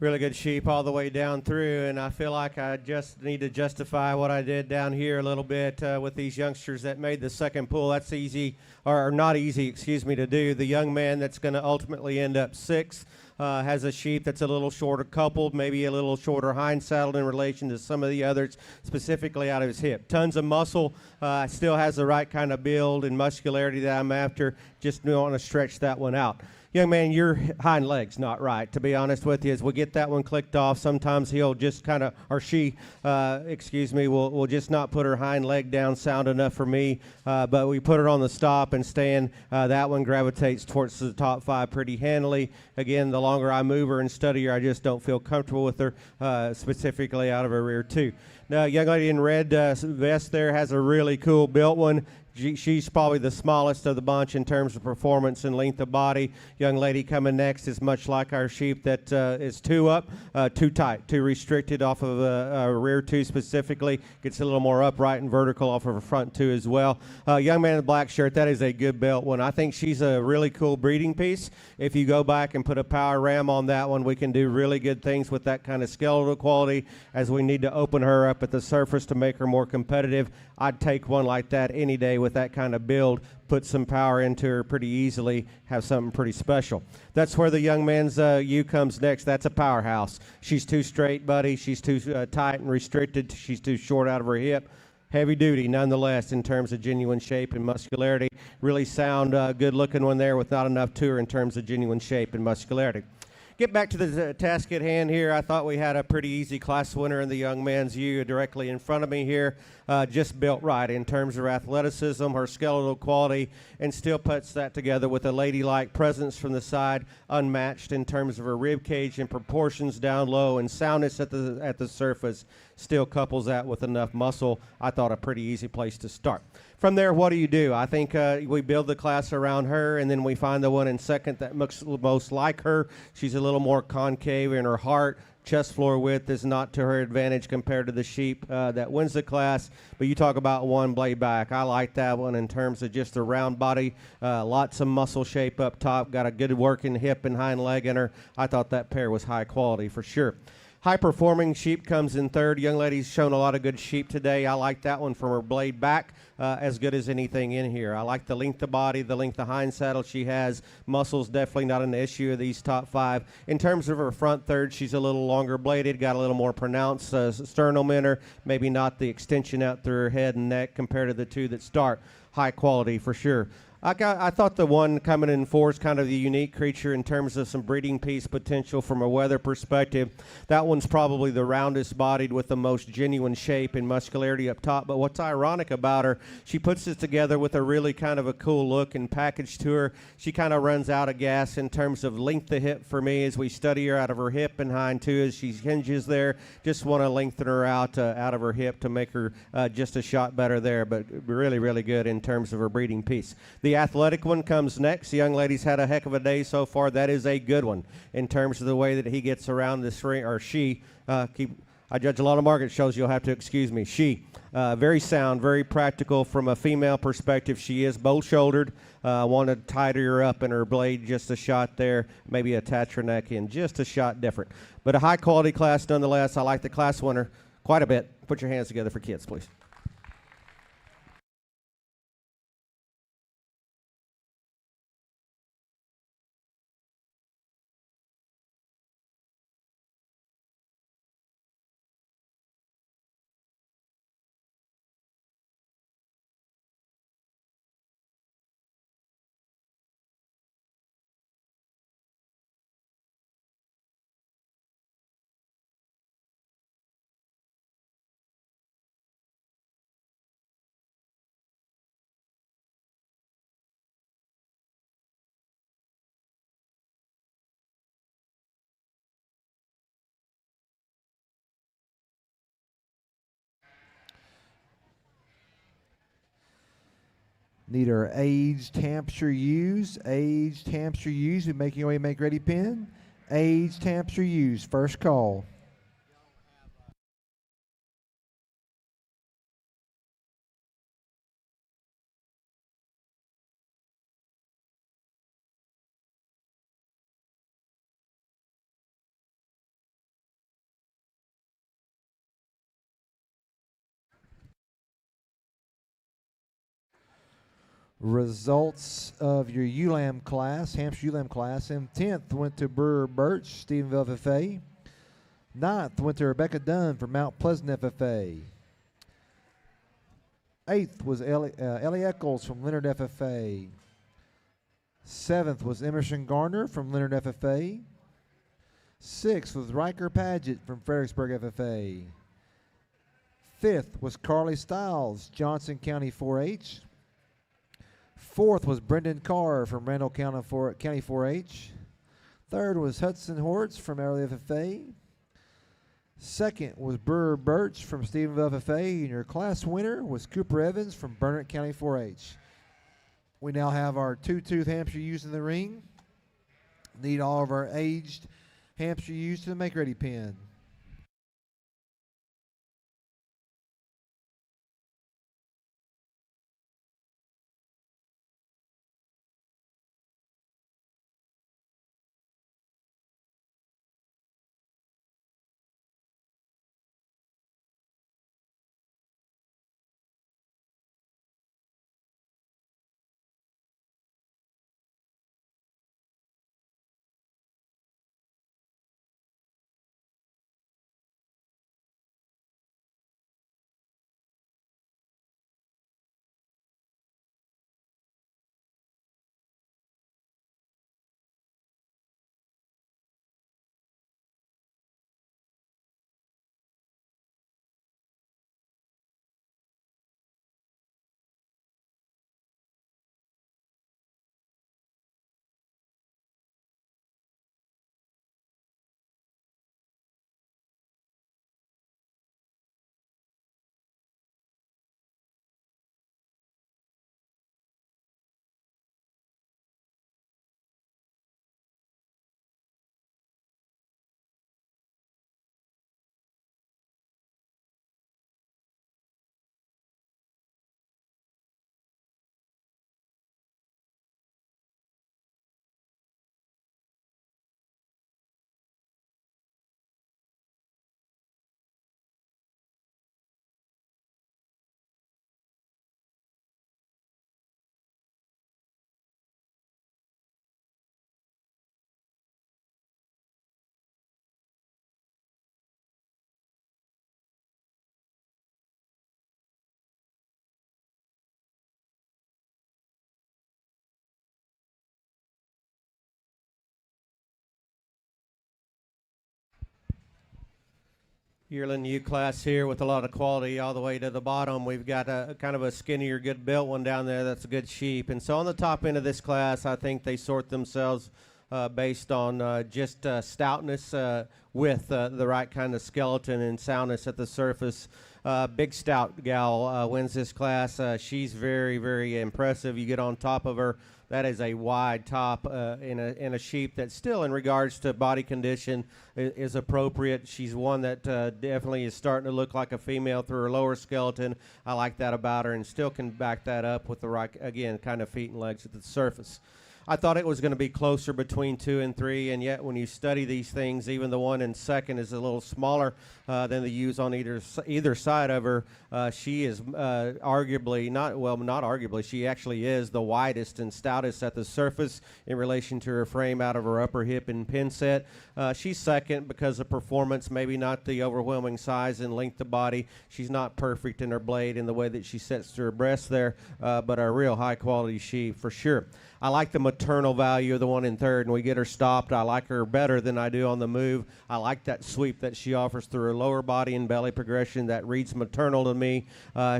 Really good sheep all the way down through, and I feel like I just need to justify what I did down here a little bit with these youngsters that made the second pool. That's easy, or not easy, excuse me, to do. The young man that's going to ultimately end up sixth has a sheep that's a little shorter coupled, maybe a little shorter hind saddled in relation to some of the others, specifically out of his hip. Tons of muscle, still has the right kind of build and muscularity that I'm after. Just want to stretch that one out. Young man, your hind leg's not right, to be honest with you. As we get that one clicked off, sometimes he'll just kind of, or she, will just not put her hind leg down sound enough for me. But we put her on the stop and stand. That one gravitates towards the top five pretty handily. Again, the longer I move her and study her, I just don't feel comfortable with her, specifically out of her rear too. Now, young lady in red vest there has a really cool built one. She's probably the smallest of the bunch in terms of performance and length of body. Young lady coming next is much like our sheep that is two up, too tight, too restricted off of a rear two specifically. Gets a little more upright and vertical off of her front two as well. Young man in the black shirt, that is a good belt one. I think she's a really cool breeding piece. If you go back and put a power ram on that one, we can do really good things with that kind of skeletal quality as we need to open her up at the surface to make her more competitive. I'd take one like that any day with that kind of build, put some power into her pretty easily, have something pretty special. That's where the young man's ewe comes next. That's a powerhouse. She's too straight, buddy. She's too tight and restricted. She's too short out of her hip. Heavy duty, nonetheless, in terms of genuine shape and muscularity. Really sound, good-looking one there with not enough to her in terms of genuine shape and muscularity. Get back to the task at hand here. I thought we had a pretty easy class winner in the young man's ewe directly in front of me here. Just built right in terms of athleticism, her skeletal quality, and still puts that together with a ladylike presence from the side, unmatched in terms of her rib cage and proportions down low and soundness at the surface. Still couples that with enough muscle. I thought a pretty easy place to start. From there, what do? I think we build the class around her, and then we find the one in second that looks most like her. She's a little more concave in her heart. Chest floor width is not to her advantage compared to the sheep that wins the class. But you talk about one blade back. I like that one in terms of just a round body, lots of muscle shape up top, got a good working hip and hind leg in her. I thought that pair was high quality for sure. High-performing sheep comes in third. Young lady's shown a lot of good sheep today. I like that one from her blade back, as good as anything in here. I like the length of body, the length of hind saddle she has. Muscles definitely not an issue of these top five. In terms of her front third, she's a little longer bladed, got a little more pronounced sternum in her, maybe not the extension out through her head and neck compared to the two that start. High quality for sure. I thought the one coming in fourth is kind of the unique creature in terms of some breeding piece potential from a weather perspective. That one's probably the roundest bodied with the most genuine shape and muscularity up top. But what's ironic about her, she puts this together with a really kind of a cool look and package to her. She kind of runs out of gas in terms of length of hip for me as we study her out of her hip and hind too as she hinges there. Just want to lengthen her out of her hip to make her just a shot better there. But really, really good in terms of her breeding piece. The athletic one comes next. The young lady's had a heck of a day so far. That is a good one in terms of the way that he gets around this ring, or she. I judge a lot of market shows. You'll have to excuse me. She, very sound, very practical from a female perspective. She is bow-shouldered. Want to tidy her up in her blade just a shot there. Maybe attach her neck in just a shot different. But a high-quality class nonetheless. I like the class winner quite a bit. Put your hands together for kids, please. Need our aged Hampshire ewes. Aged Hampshire ewes. We making your way, make ready pin. Aged Hampshire ewes. First call. Results of your ULAM class, Hampshire ULAM class. In 10th went to Brewer Birch, Stephenville FFA. 9th went to Rebecca Dunn from Mount Pleasant FFA. 8th was Ellie Eccles from Leonard FFA. 7th was Emerson Garner from Leonard FFA. 6th was Riker Paget from Fredericksburg FFA. 5th was Carly Stiles, Johnson County 4-H. 4th was Brendan Carr from Randall County 4-H. 3rd was Hudson Hortz from Early FFA. 2nd was Brewer Birch from Stephenville FFA, and your class winner was Cooper Evans from Burnett County 4-H. We now have our two-tooth Hampshire ewes in the ring. Need all of our aged Hampshire ewes to the make-ready pen. Yearling U class here with a lot of quality all the way to the bottom. We've got a kind of a skinnier, good built one down there that's a good sheep. And so on the top end of this class, I think they sort themselves based on just stoutness with the right kind of skeleton and soundness at the surface. Big stout gal wins this class. She's very, very impressive. You get on top of her. That is a wide top in a sheep that still, in regards to body condition, is appropriate. She's one that definitely is starting to look like a female through her lower skeleton. I like that about her, and still can back that up with the right, again, kind of feet and legs at the surface. I thought it was going to be closer between 2 and 3, and yet when you study these things, even the one in second is a little smaller than the ewes on either side of her. She is arguably, not arguably, she actually is the widest and stoutest at the surface in relation to her frame out of her upper hip and pin set. She's second because of performance, maybe not the overwhelming size and length of body. She's not perfect in her blade in the way that she sets to her breast there, but a real high quality sheep for sure. I like the maternal value of the one in third, and we get her stopped. I like her better than I do on the move. I like that sweep that she offers through her lower body and belly progression. That reads maternal to me.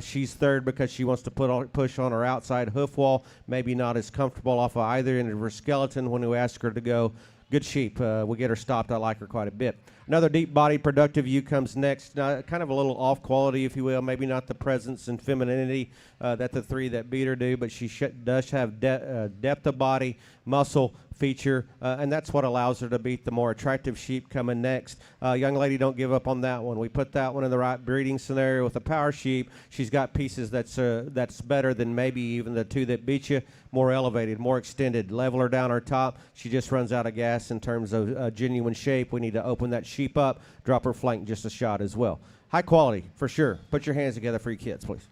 She's third because she wants to push on her outside hoof wall, maybe not as comfortable off of either end of her skeleton when we ask her to go. Good sheep. We get her stopped. I like her quite a bit. Another deep-bodied, productive ewe comes next. Kind of a little off quality, if you will. Maybe not the presence and femininity that the three that beat her do, but she does have depth of body, muscle, feature, and that's what allows her to beat the more attractive sheep coming next. Young lady, don't give up on that one. We put that one in the right breeding scenario with a power sheep. She's got pieces that's better than maybe even the two that beat you. More elevated, more extended. Level her down her top. She just runs out of gas in terms of genuine shape. We need to open that sheep up, drop her flank just a shot as well. High quality, for sure. Put your hands together for your kids, please.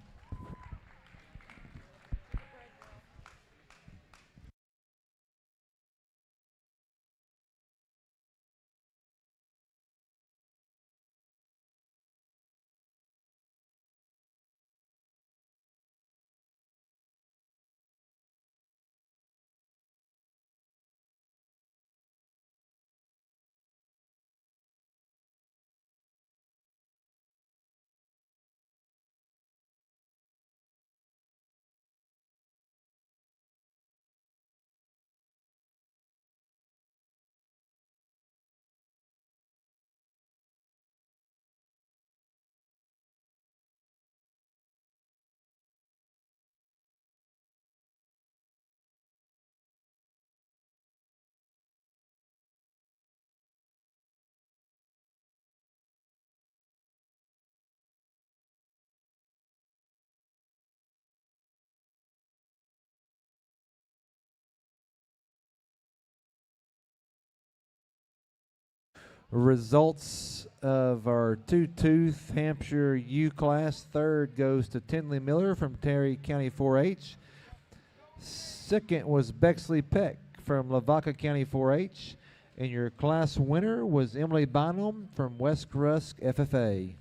Results of our two-tooth Hampshire U class. Third goes to Tinley Miller from Terry County 4-H. Second was Bexley Peck from Lavaca County 4-H. And your class winner was Emily Bynum from West Rusk FFA.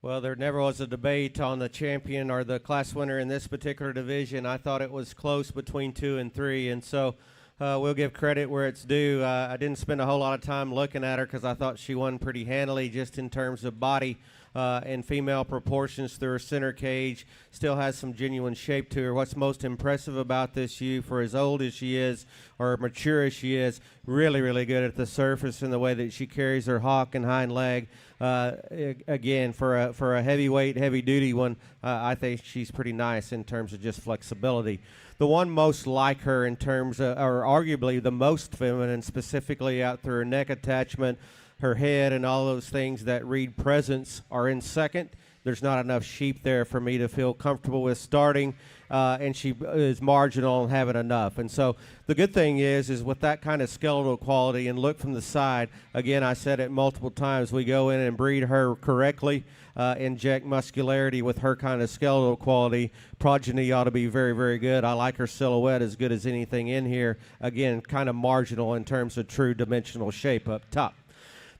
Well, there never was a debate on the champion or the class winner in this particular division. I thought it was close between 2 and 3, and so we'll give credit where it's due. I didn't spend a whole lot of time looking at her because I thought she won pretty handily just in terms of body and female proportions through her center cage. Still has some genuine shape to her. What's most impressive about this ewe, for as old as she is or mature as she is, really, really good at the surface and the way that she carries her hock and hind leg. Again, for a heavyweight, heavy-duty one, I think she's pretty nice in terms of just flexibility. The The one most like her in terms of, or arguably the most feminine, specifically out through her neck attachment, her head, and all those things that read presence, are in second. There's not enough sheep there for me to feel comfortable with starting, and she is marginal and having enough. And so the good thing is with that kind of skeletal quality and look from the side, again, I said it multiple times, we go in and breed her correctly, inject muscularity with her kind of skeletal quality. Progeny ought to be very, very good. I like her silhouette as good as anything in here. Again, kind of marginal in terms of true dimensional shape up top.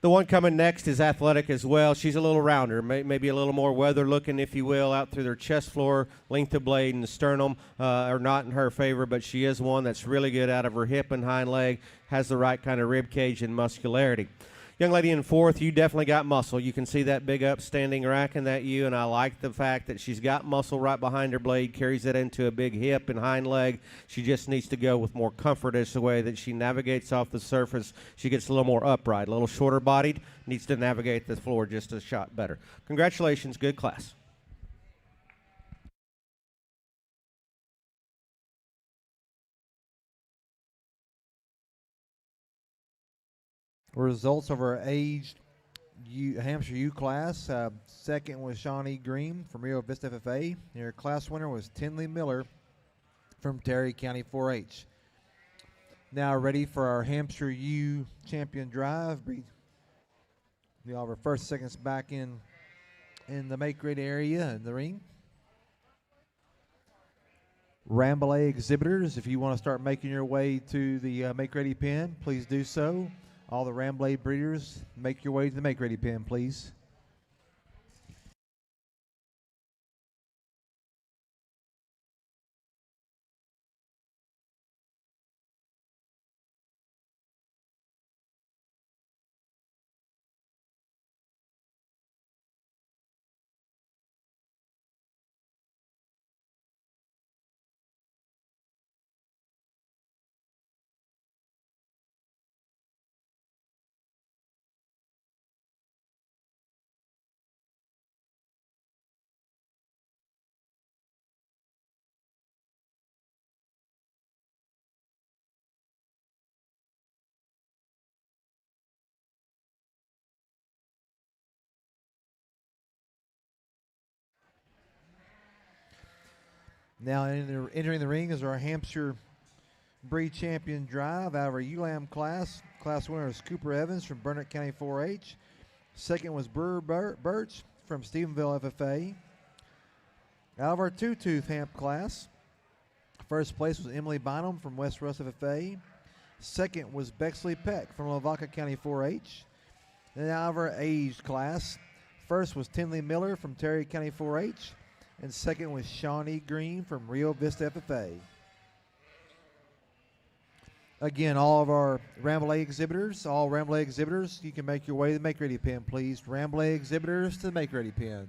The one coming next is athletic as well. She's a little rounder, maybe a little more weather looking, if you will, out through their chest floor. Length of blade and the sternum are not in her favor, but she is one that's really good out of her hip and hind leg, has the right kind of rib cage and muscularity. Young lady in fourth, you definitely got muscle. You can see that big upstanding rack in that ewe, and I like the fact that she's got muscle right behind her blade, carries it into a big hip and hind leg. She just needs to go with more comfort as the way that she navigates off the surface. She gets a little more upright, a little shorter bodied, needs to navigate the floor just a shot better. Congratulations, good class. Results of our aged Hampshire U class. Second was Shawnee Green from Rio Vista FFA. Your class winner was Tinley Miller from Terry County 4-H. Now ready for our Hampshire U champion drive. We have our first seconds back in the make-ready area in the ring. Rambouillet exhibitors, if you want to start making your way to the make-ready pen, please do so. All the Rambouillet breeders, make your way to the make-ready pen, please. Now entering the ring is our Hampshire Breed Champion drive out of our ULAM class. Class winner is Cooper Evans from Burnett County 4-H. Second was Brewer Birch from Stephenville FFA. Out of our two-tooth Hamp class, first place was Emily Bynum from West Russ FFA. Second was Bexley Peck from Lavaca County 4-H. And out of our aged class, first was Tinley Miller from Terry County 4-H. And second was Shawnee Green from Rio Vista FFA. Again, all of our Rambouillet exhibitors, you can make your way to the make-ready pen, please. Rambouillet exhibitors to the make-ready pen.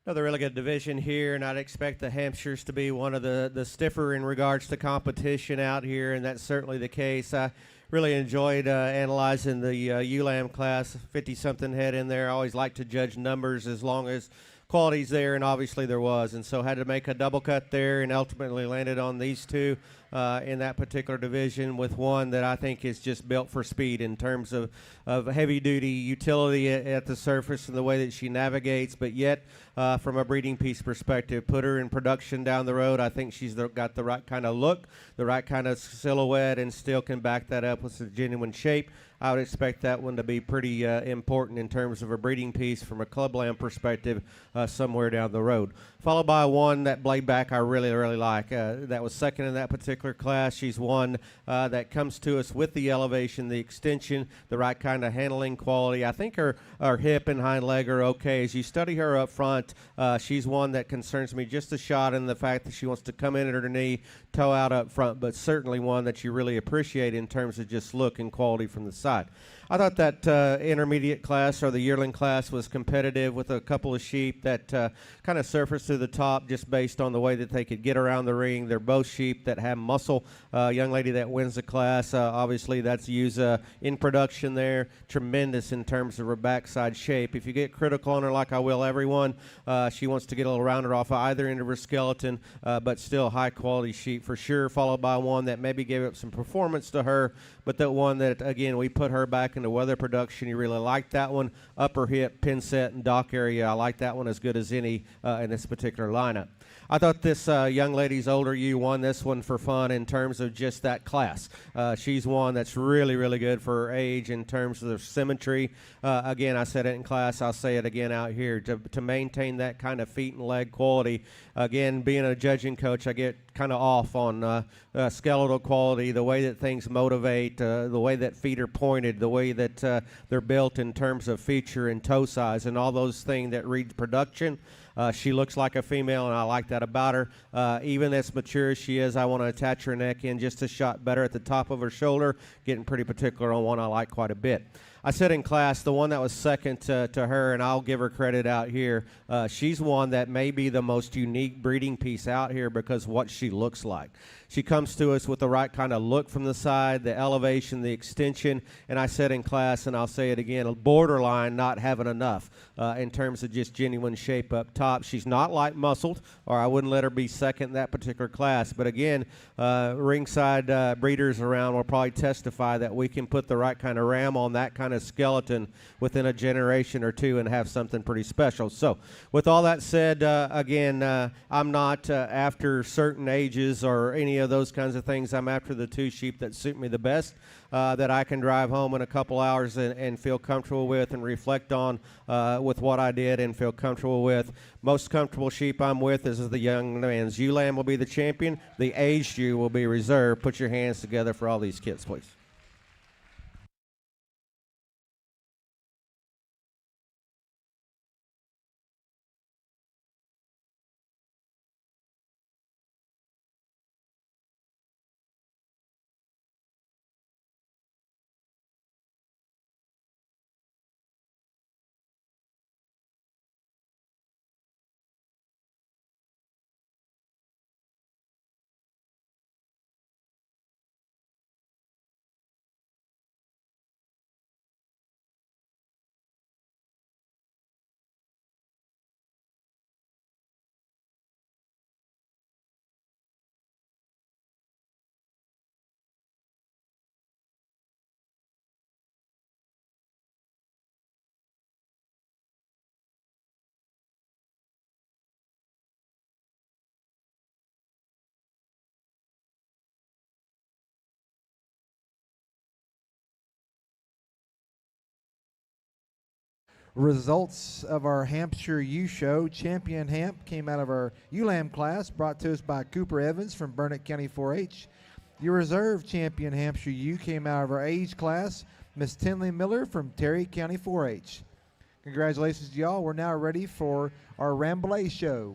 Another really good division here, and I'd expect the Hampshires to be one of the stiffer in regards to competition out here, and that's certainly the case. I really enjoyed analyzing the ULAM class, 50-something head in there. I always like to judge numbers as long as qualities there, and obviously there was, and so had to make a double cut there, and ultimately landed on these two in that particular division, with one that I think is just built for speed in terms of heavy duty utility at the surface and the way that she navigates, but yet from a breeding piece perspective, put her in production down the road. I think she's got the right kind of look, the right kind of silhouette, and still can back that up with a genuine shape. I would expect that one to be pretty important in terms of a breeding piece from a clubland perspective somewhere down the road. Followed by one that Bladeback I really, really like. That was second in that particular class. She's one that comes to us with the elevation, the extension, the right kind of handling quality. I think her hip and hind leg are okay. As you study her up front, she's one that concerns me just a shot in the fact that she wants to come in at her knee, toe out up front, but certainly one that you really appreciate in terms of just look and quality from the side. I thought that intermediate class or the yearling class was competitive with a couple of sheep that kind of surfaced to the top just based on the way that they could get around the ring. They're both sheep that have muscle. Young lady that wins the class, obviously that's Ewes in production there. Tremendous in terms of her backside shape. If you get critical on her like I will everyone, she wants to get a little rounder off of either end of her skeleton, but still high quality sheep for sure, followed by one that maybe gave up some performance to her, but that one that, again, we put her back into weather production. You really like that one. Upper hip, pin set, and dock area. I like that one as good as any in this particular lineup. I thought this young lady's older ewe won this one for fun in terms of just that class. She's one that's really, really good for her age in terms of the symmetry. Again, I said it in class. I'll say it again out here. To maintain that kind of feet and leg quality. Again, being a judging coach, I get kind of off on skeletal quality, the way that things motivate, the way that feet are pointed, the way that they're built in terms of feature and toe size, and all those things that read production. She looks like a female, and I like that about her. Even as mature as she is, I want to attach her neck in just a shot better at the top of her shoulder, getting pretty particular on one I like quite a bit. I said in class, the one that was second to her, and I'll give her credit out here, she's one that may be the most unique breeding piece out here because of what she looks like. She comes to us with the right kind of look from the side, the elevation, the extension, and I said in class, and I'll say it again, borderline not having enough in terms of just genuine shape up top. She's not light muscled, or I wouldn't let her be second in that particular class. But again, ringside breeders around will probably testify that we can put the right kind of ram on that kind of skeleton within a generation or two and have something pretty special. So with all that said, again, I'm not after certain ages or any of those kinds of things. I'm after the two sheep that suit me the best, that I can drive home in a couple hours and feel comfortable with and reflect on with what I did and feel comfortable with. Most comfortable sheep I'm with is the young man's ewe lamb will be the champion. The aged ewe will be reserved. Put your hands together for all these kids, please. Results of our Hampshire ewe show. Champion Hamp came out of our ewe lamb class, brought to us by Cooper Evans from Burnett County 4-H. Your reserve champion Hampshire ewe came out of our age class, Miss Tinley Miller from Terry County 4-H. Congratulations to y'all. We're now ready for our Rambouillet show.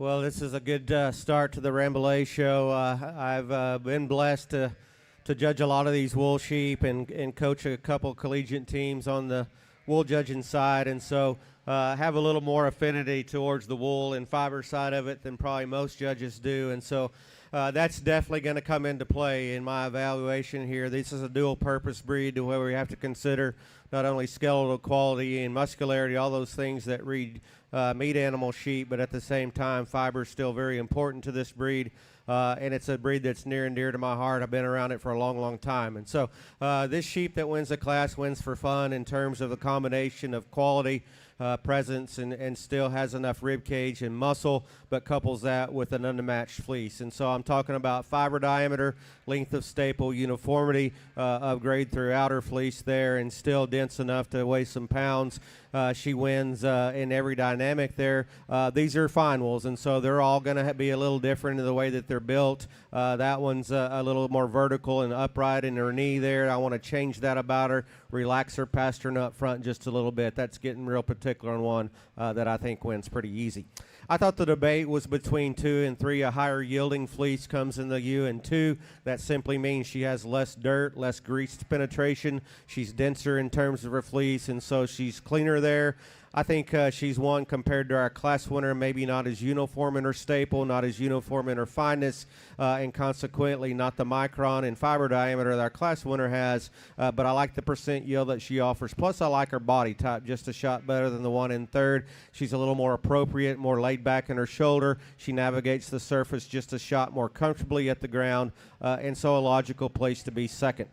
Well, this is a good start to the Rambouillet show. I've been blessed to judge a lot of these wool sheep and coach a couple collegiate teams on the wool judging side, and so have a little more affinity towards the wool and fiber side of it than probably most judges do, and so that's definitely going to come into play in my evaluation here. This is a dual-purpose breed to where we have to consider not only skeletal quality and muscularity, all those things that read meat animal sheep, but at the same time, fiber is still very important to this breed. And it's a breed that's near and dear to my heart. I've been around it for a long, long time. And so this sheep that wins the class wins for fun in terms of a combination of quality, presence, and still has enough rib cage and muscle, but couples that with an unmatched fleece. And so I'm talking about fiber diameter, length of staple, uniformity of grade throughout her fleece there, and still dense enough to weigh some pounds. She wins in every dynamic there. These are fine wools, and so they're all going to be a little different in the way that they're built. That one's a little more vertical and upright in her knee there. I want to change that about her, relax her pastern up front just a little bit. That's getting real particular on one that I think wins pretty easy. I thought the debate was between 2 and 3. A higher yielding fleece comes in the U and 2. That simply means she has less dirt, less grease penetration. She's denser in terms of her fleece, and so she's cleaner there. I think she's one compared to our class winner, maybe not as uniform in her staple, not as uniform in her fineness, and consequently not the micron and fiber diameter that our class winner has, but I like the percent yield that she offers. Plus, I like her body type just a shot better than the one in third. She's a little more appropriate, more laid back in her shoulder. She navigates the surface just a shot more comfortably at the ground, and so a logical place to be second.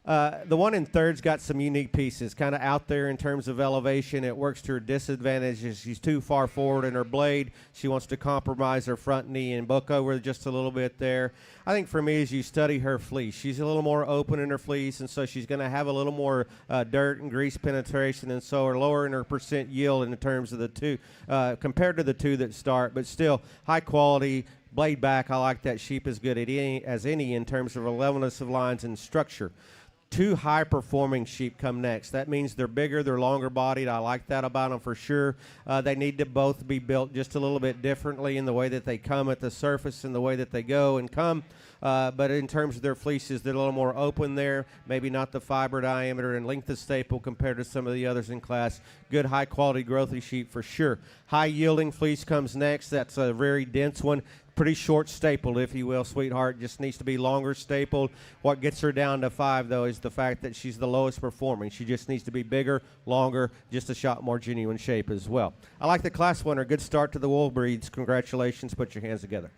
The one in third's got some unique pieces, kind of out there in terms of elevation. It works to her disadvantage. She's too far forward in her blade. She wants to compromise her front knee and book over just a little bit there. I think for me, as you study her fleece, she's a little more open in her fleece, and so she's going to have a little more dirt and grease penetration, and so are lower in her percent yield in terms of the two, compared to the two that start, but still high quality. Blade back, I like that sheep as good as any in terms of levelness of lines and structure. 2 high-performing sheep come next. That means they're bigger, they're longer-bodied. I like that about them for sure. They need to both be built just a little bit differently in the way that they come at the surface and the way that they go and come. But in terms of their fleeces, they're a little more open there. Maybe not the fiber diameter and length of staple compared to some of the others in class. Good high-quality growthy sheep for sure. High-yielding fleece comes next. That's a very dense one. Pretty short stapled, if you will, sweetheart. Just needs to be longer stapled. What gets her down to 5, though, is the fact that she's the lowest performing. She just needs to be bigger, longer, just a shot more genuine shape as well. I like the class winner. Good start to the wool breeds. Congratulations. Put your hands together.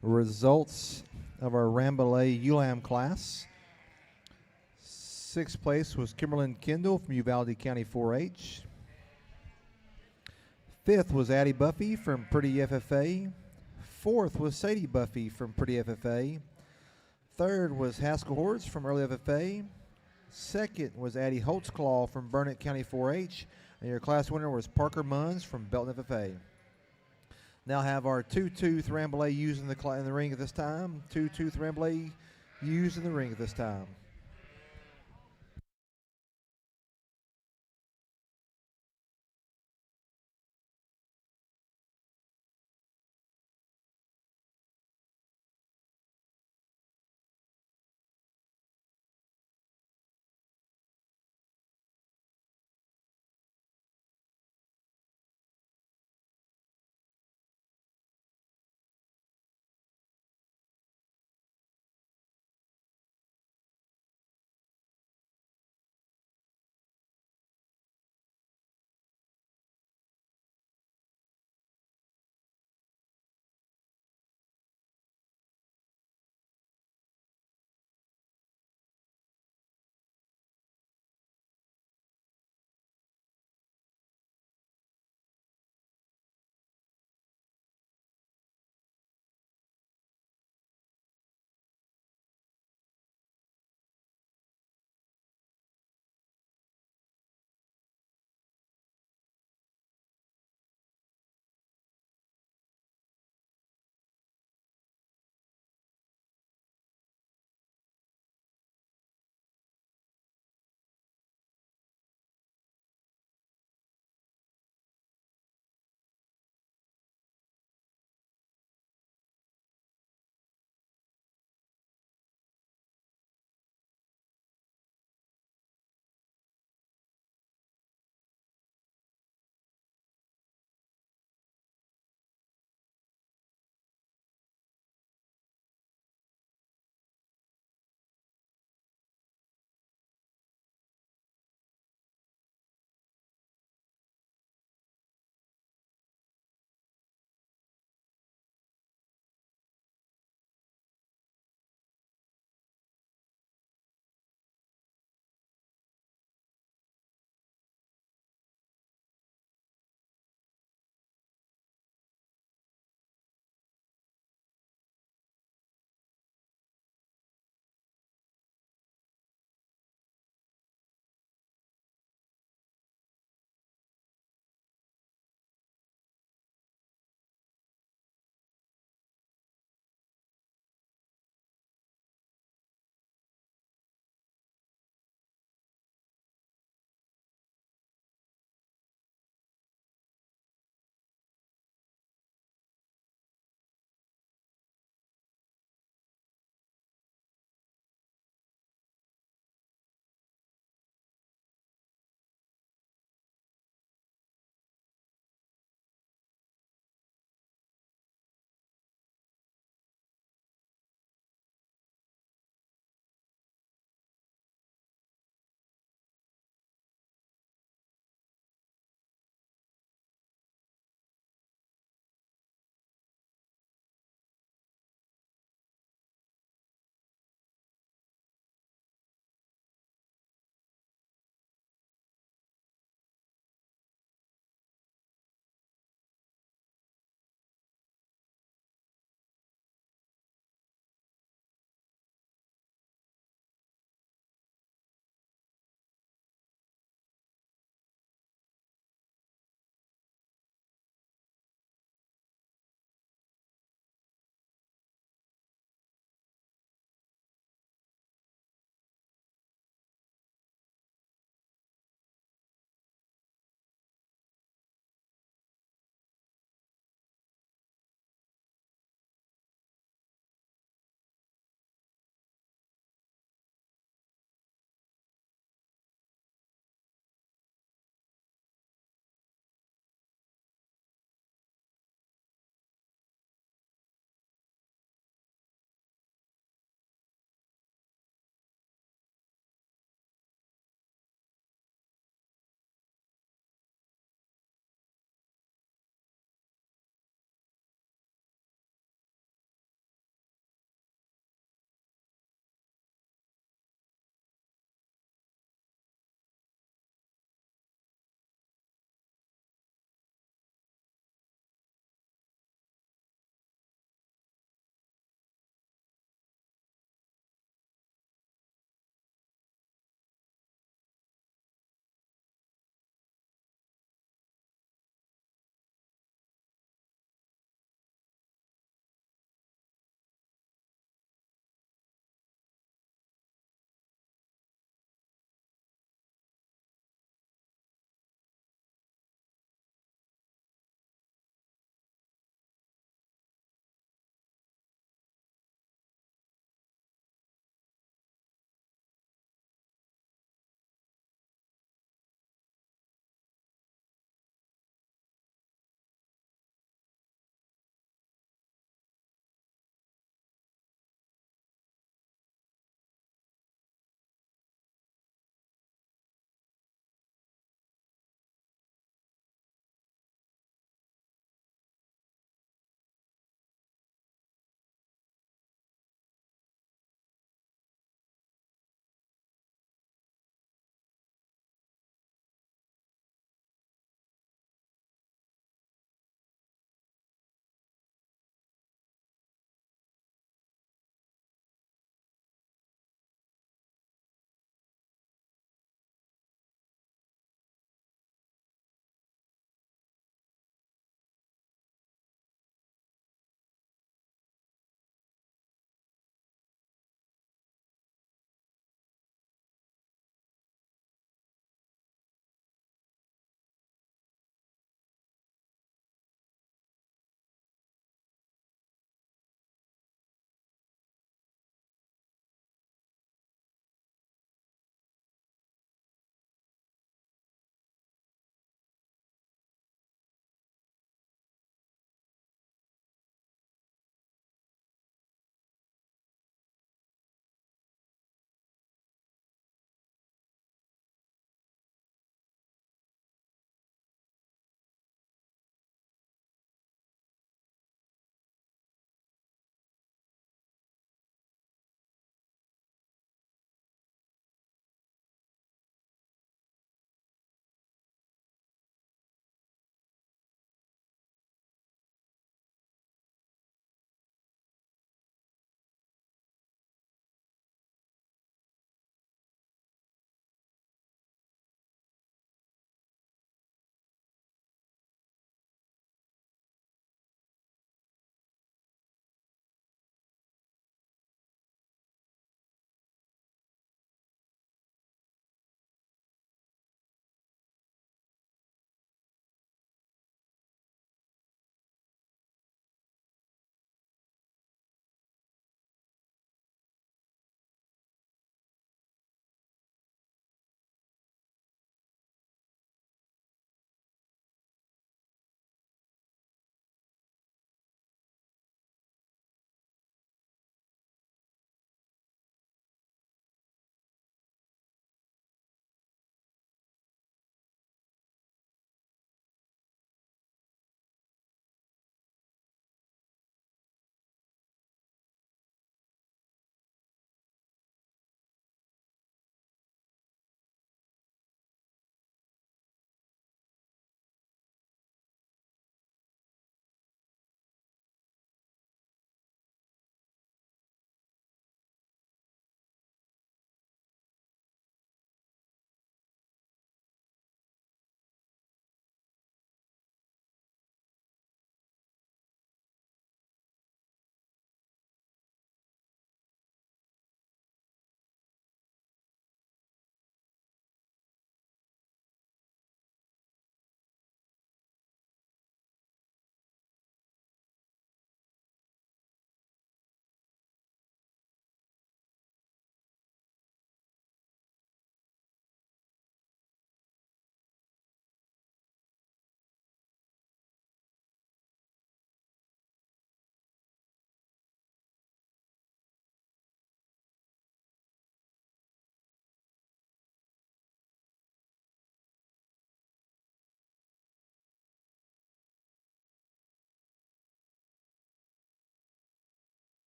Results of our Rambouillet Ulam class. 6th place was Kimberlyn Kendall from Uvalde County 4-H. 5th was Addie Buffy from Pretty FFA. 4th was Sadie Buffy from Pretty FFA. 3rd was Haskell Hordes from Early FFA. 2nd was Addie Holtzclaw from Burnett County 4-H. And your class winner was Parker Munns from Belton FFA. Now have our 2-tooth Rambouillet used in the ring at this time. 2-tooth Rambouillet used in the ring at this time.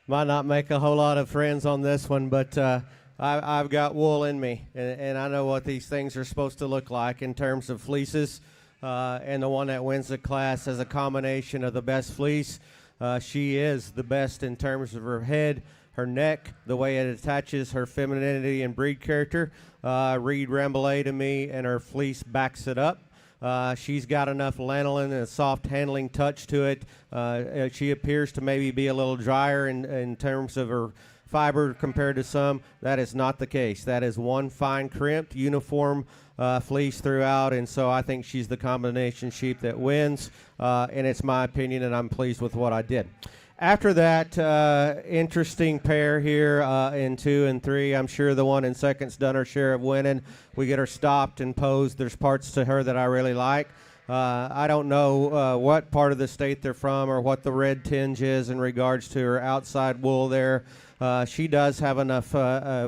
Might not make a whole lot of friends on this one, but I've got wool in me, and I know what these things are supposed to look like in terms of fleeces. And the one that wins the class has a combination of the best fleece. She is the best in terms of her head, her neck, the way it attaches, her femininity and breed character. Read Rambouillet to me, and her fleece backs it up. She's got enough lanolin and a soft handling touch to it. She appears to maybe be a little drier in terms of her fiber compared to some. That is not the case. That is one fine crimped, uniform fleece throughout, and so I think she's the combination sheep that wins, and it's my opinion, and I'm pleased with what I did. After that, interesting pair here in 2 and 3. I'm sure the one in second's done her share of winning. We get her stopped and posed. There's parts to her that I really like. I don't know what part of the state they're from or what the red tinge is in regards to her outside wool there. She does have enough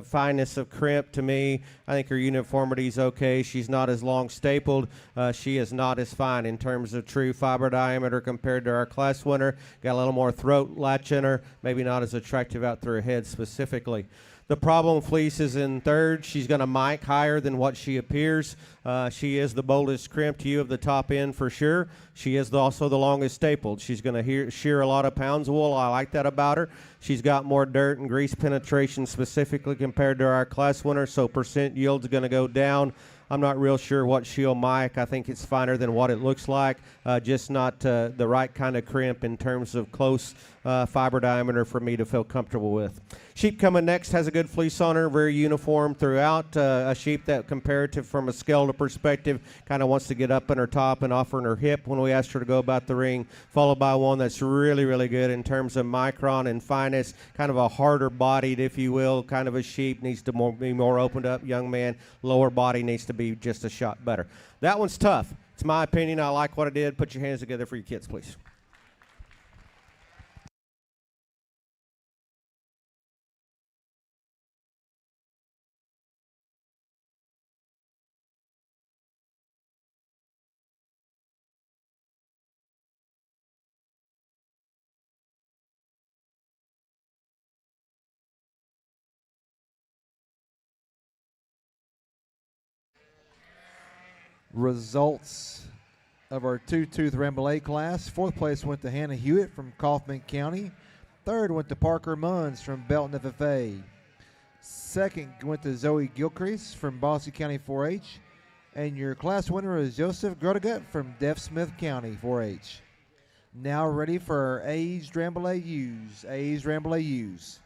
fineness of crimp to me. I think her uniformity is okay. She's not as long stapled. She is not as fine in terms of true fiber diameter compared to our class winner. Got a little more throat latch in her. Maybe not as attractive out through her head specifically. The problem fleece is in third. She's going to mic higher than what she appears. She is the boldest crimped ewe of the top end for sure. She is also the longest stapled. She's going to shear a lot of pounds of wool. I like that about her. She's got more dirt and grease penetration specifically compared to our class winner, so percent yield's going to go down. I'm not real sure what she'll mic. I think it's finer than what it looks like, just not the right kind of crimp in terms of close fiber diameter for me to feel comfortable with. Sheep coming next has a good fleece on her, very uniform throughout. A sheep that comparative from a skeletal perspective kind of wants to get up in her top and off in her hip when we asked her to go about the ring, followed by one that's really, really good in terms of micron and fineness, kind of a harder bodied, if you will, kind of a sheep, needs to be more opened up young man. Lower body needs to be just a shot better. That one's tough. It's my opinion. I like what I did. Put your hands together for your kids, please. Results of our two-tooth Rambouillet class. Fourth place went to Hannah Hewitt from Kaufman County. Third went to Parker Munns from Belton FFA. Second went to Zoe Gilcrease from Bossy County 4-H. And your class winner is Joseph Grotegut from Deaf Smith County 4-H. Now ready for our aged Rambouillet ewes. Aged Rambouillet ewes.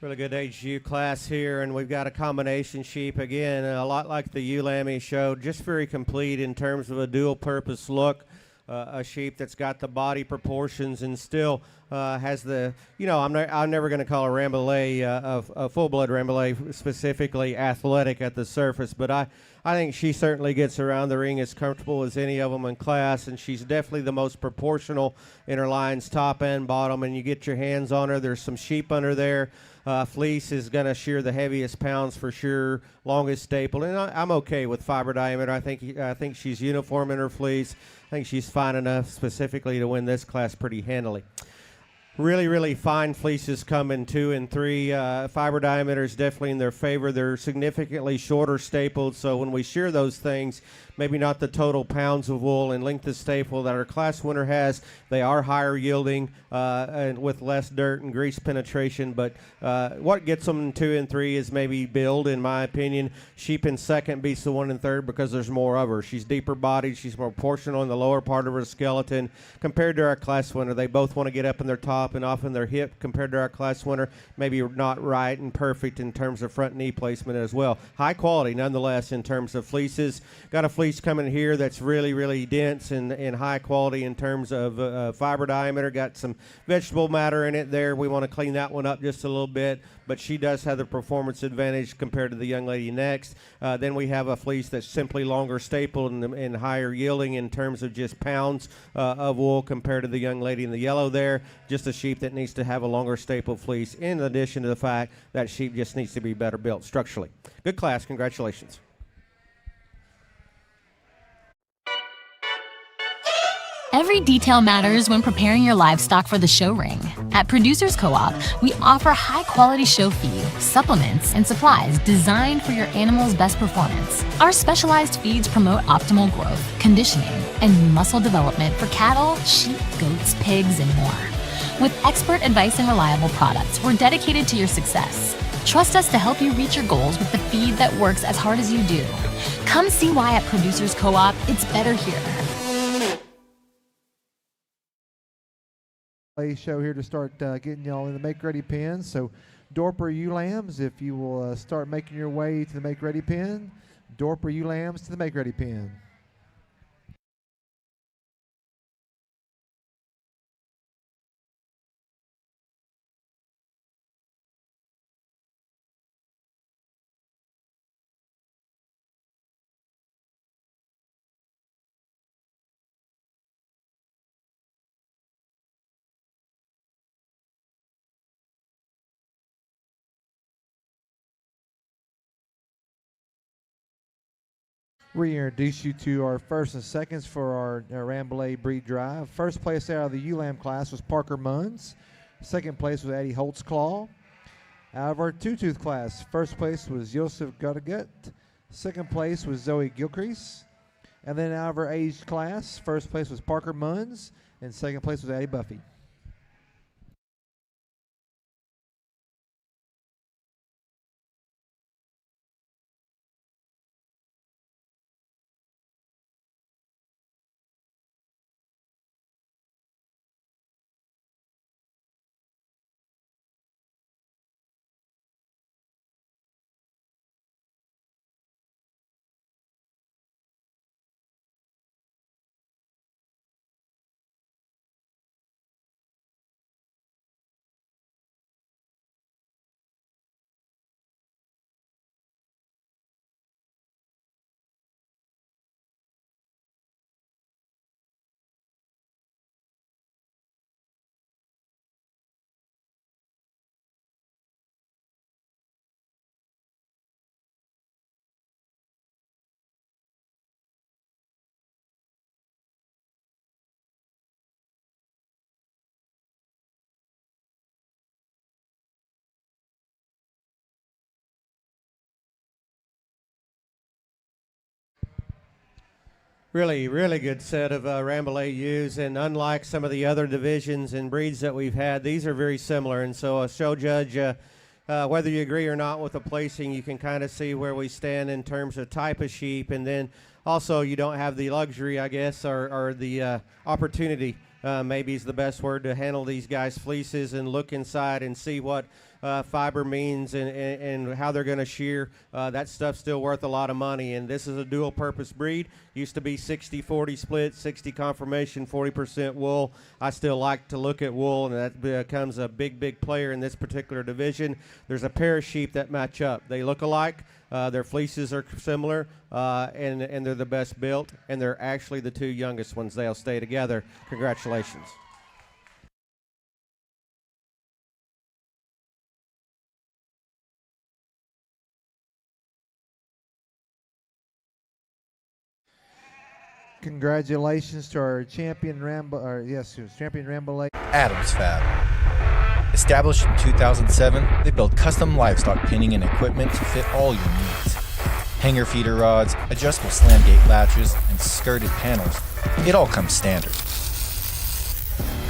Really good HU class here, and we've got a combination sheep again, a lot like the ewe lamb showed, just very complete in terms of a dual-purpose look. A sheep that's got the body proportions and still has the, I'm never going to call a Rambouillet, a full-blood Rambouillet specifically athletic at the surface, but I think she certainly gets around the ring as comfortable as any of them in class, and she's definitely the most proportional in her lines, top and bottom, and you get your hands on her. There's some sheep under there. Fleece is going to shear the heaviest pounds for sure, longest staple, and I'm okay with fiber diameter. I think she's uniform in her fleece. I think she's fine enough specifically to win this class pretty handily. Really, really fine fleeces come in 2 and 3. Fiber diameter is definitely in their favor. They're significantly shorter stapled, so when we shear those things, maybe not the total pounds of wool and length of staple that our class winner has. They are higher yielding and with less dirt and grease penetration, but what gets them in 2 and 3 is maybe build, in my opinion. Sheep in second beats the one in third because there's more of her. She's deeper bodied. She's more proportional in the lower part of her skeleton compared to our class winner. They both want to get up in their top and off in their hip compared to our class winner. Maybe not right and perfect in terms of front knee placement as well. High quality nonetheless in terms of fleeces. Got a fleece coming here that's really, really dense and high quality in terms of fiber diameter. Got some vegetable matter in it there. We want to clean that one up just a little bit, but she does have the performance advantage compared to the young lady next. Then we have a fleece that's simply longer stapled and higher yielding in terms of just pounds of wool compared to the young lady in the yellow there. Just a sheep that needs to have a longer staple fleece, in addition to the fact that sheep just needs to be better built structurally. Good class. Congratulations. Every detail matters when preparing your livestock for the show ring. At Producers Co-op, we offer high-quality show feed, supplements, and supplies designed for your animal's best performance. Our specialized feeds promote optimal growth, conditioning, and muscle development for cattle, sheep, goats, pigs, and more. With expert advice and reliable products, we're dedicated to your success. Trust us to help you reach your goals with the feed that works as hard as you do. Come see why at Producers Co-op, it's better here. Show here to start getting y'all in the make-ready pen. So, Dorper ewe lambs, if you will start making your way to the make-ready pen. Dorper ewe lambs to the make-ready pen. Reintroduce you to our first and seconds for our Rambouillet breed drive. First place out of the ewe lamb class was Parker Munns. Second place was Eddie Holtzclaw. Out of our two-tooth class, first place was Joseph Guttagut. Second place was Zoe Gilcrease. And then out of our age class, first place was Parker Munns, and second place was Eddie Buffy. Really, really good set of Rambouillet ewes, and unlike some of the other divisions and breeds that we've had, these are very similar. And so a show judge, whether you agree or not with the placing, you can kind of see where we stand in terms of type of sheep, and then also you don't have the luxury, I guess, or the opportunity, maybe is the best word, to handle these guys' fleeces and look inside and see what fiber means and how they're going to shear, that stuff's still worth a lot of money. And this is a dual purpose breed. Used to be 60-40 split, 60 conformation, 40% wool. I still like to look at wool, and that becomes a big player in this particular division. There's a pair of sheep that match up. They look alike. Their fleeces are similar, and they're the best built, and they're actually the two youngest ones. They'll stay together. Congratulations. Congratulations to our champion champion Rambouillet. Adams Fab. Established in 2007, they build custom livestock pinning and equipment to fit all your needs. Hanger feeder rods, adjustable slam gate latches, and skirted panels. It all comes standard.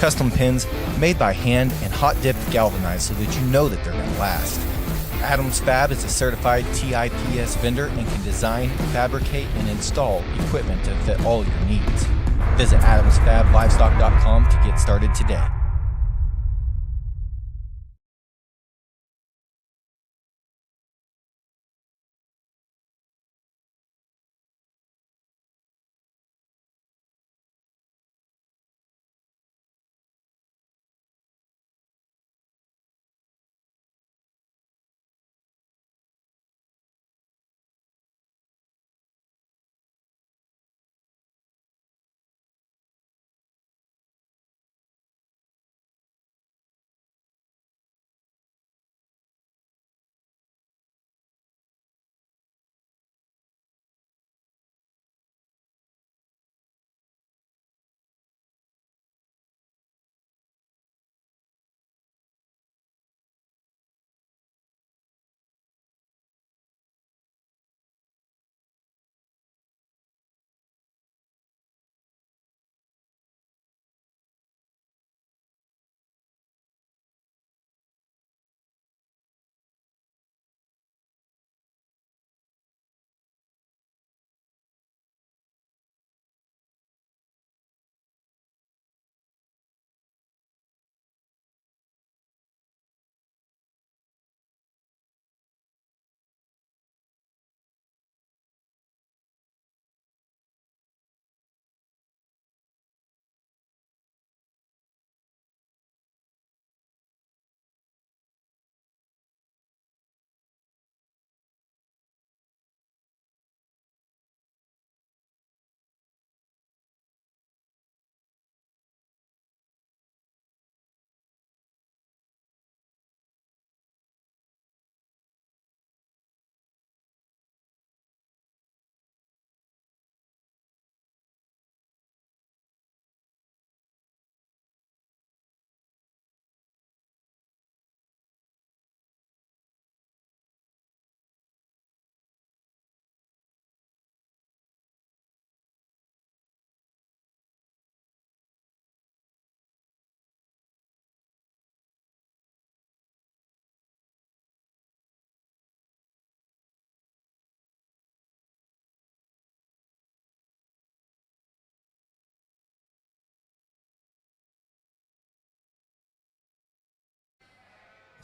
Custom pins made by hand and hot dipped galvanized so that you know that they're going to last. Adams Fab is a certified TIPS vendor and can design, fabricate, and install equipment to fit all your needs. Visit adamsfablivestock.com to get started today.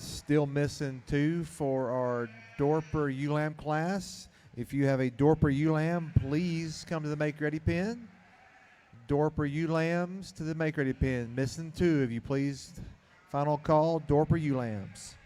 Still missing two for our Dorper ewe lamb class. If you have a Dorper ewe lamb, please come to the Make Ready pen. Dorper ewe lambs to the Make Ready pen. Missing two, if you please. Final call, Dorper ewe lambs.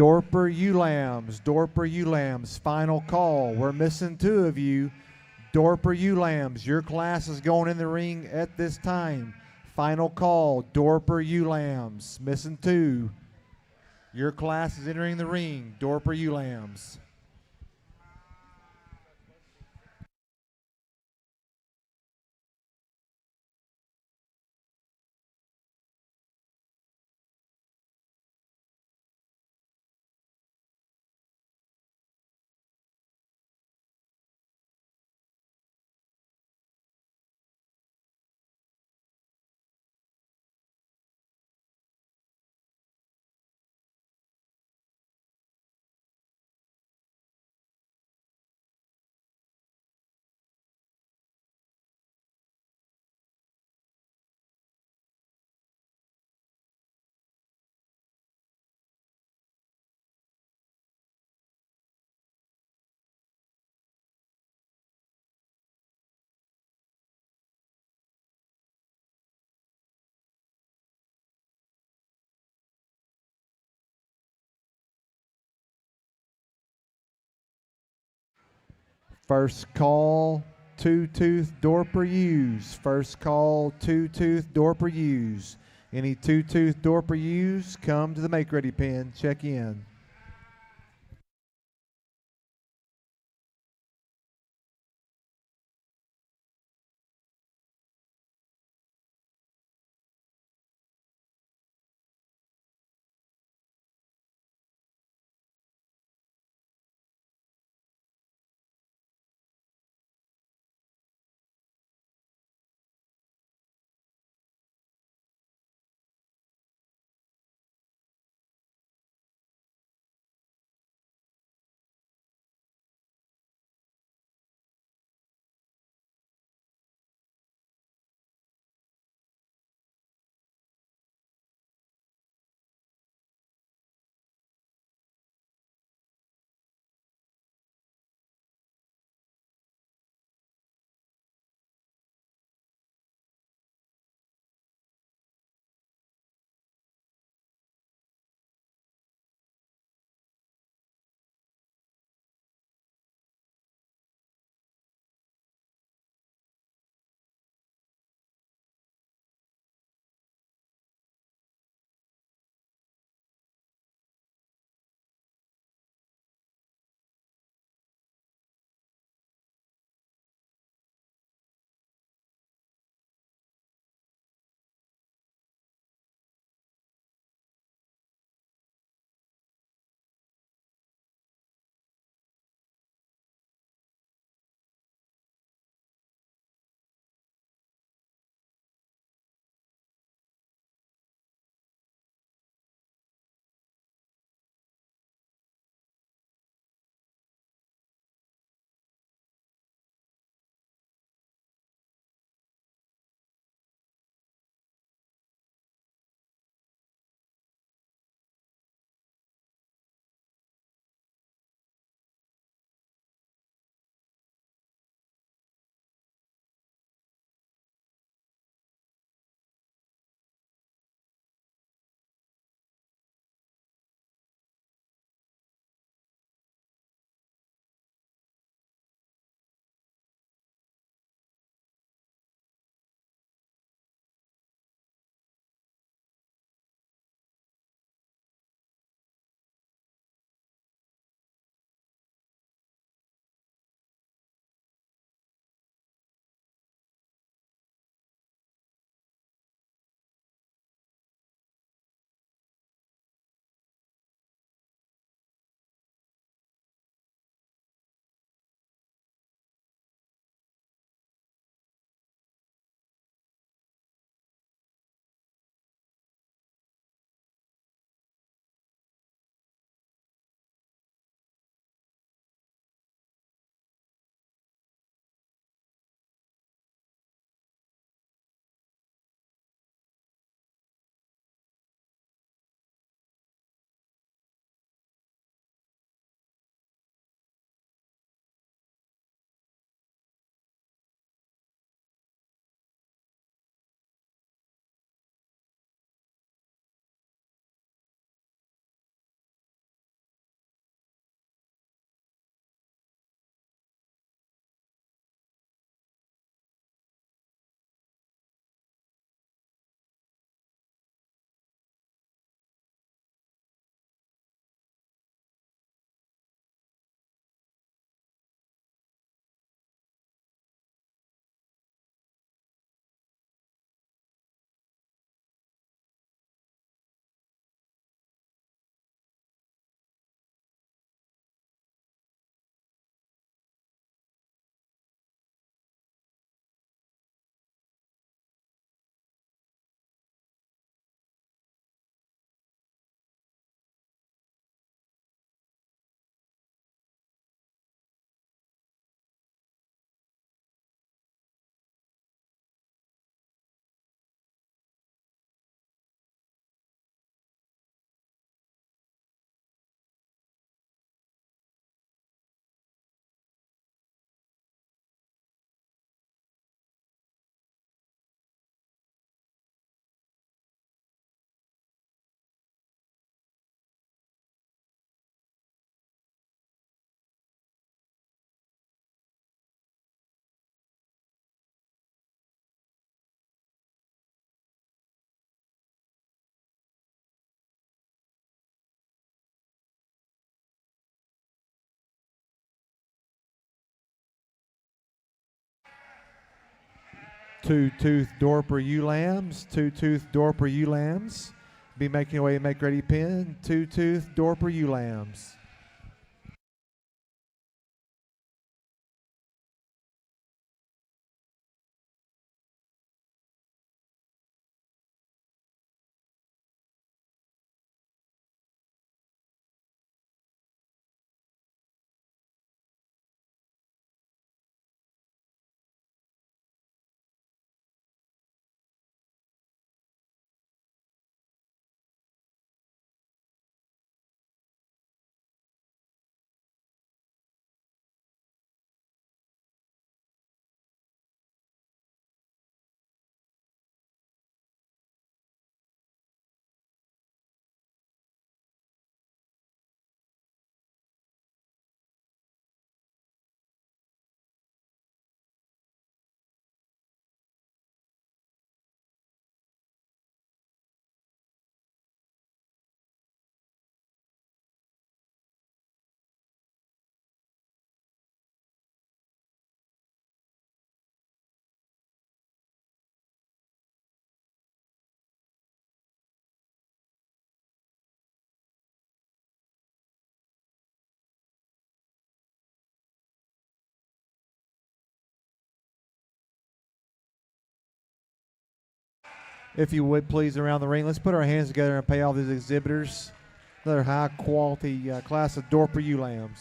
Dorper, you lambs. Dorper, you lambs. Final call. We're missing 2 of you. Dorper, you lambs. Your class is going in the ring at this time. Final call. Dorper, you lambs. Missing 2. Your class is entering the ring. Dorper, you lambs. First call, 2-tooth Dorper Ewes. First call, 2-tooth Dorper Ewes. Any 2-tooth Dorper Ewes, come to the make ready pen. Check in. Two-tooth Dorper ewe lambs. Two-tooth Dorper ewe lambs. Be making your way to make ready pin. Two-tooth Dorper ewe lambs. If you would, please, around the ring, let's put our hands together and pay all these exhibitors. Another high-quality class of Dorper ewe lambs.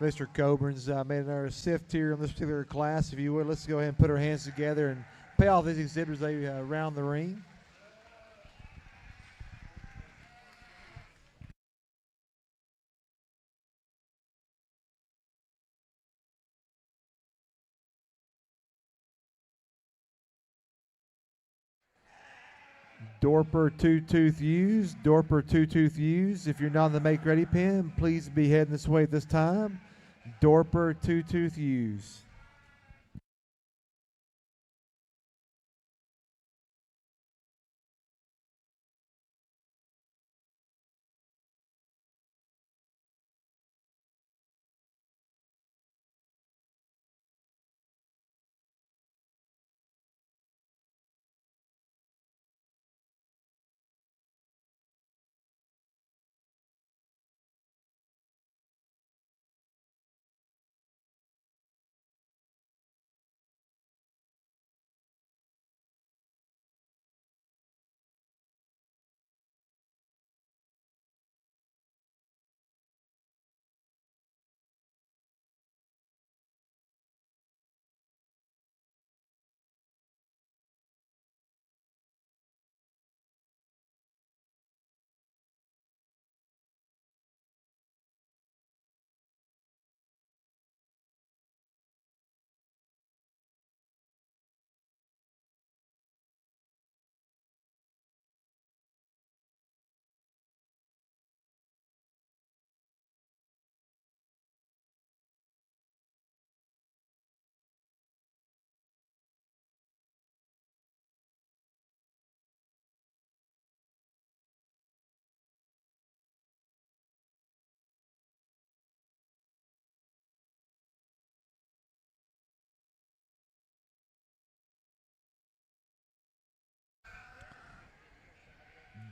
Mr. Coburn's made another sift here on this particular class. If you would, let's go ahead and put our hands together and pay off these exhibitors as they round the ring. Dorper two-tooth Ewes, Dorper two-tooth Ewes. If you're not in the make ready pen, please be heading this way at this time. Dorper two-tooth Ewes.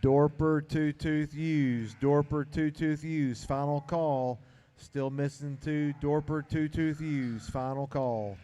Dorper two-tooth Ewes, Dorper two-tooth Ewes. Final call. Still missing two. Dorper two-tooth Ewes. Final call.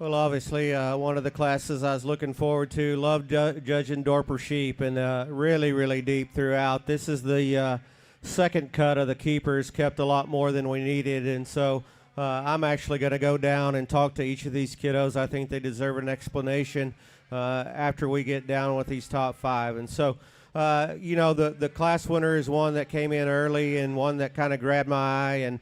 Well, obviously, one of the classes I was looking forward to. Loved judging Dorper sheep, and really, really deep throughout. This is the second cut of the keepers, kept a lot more than we needed, and so I'm actually going to go down and talk to each of these kiddos. I think they deserve an explanation after we get down with these top 5. And so, the class winner is one that came in early and one that kind of grabbed my eye, and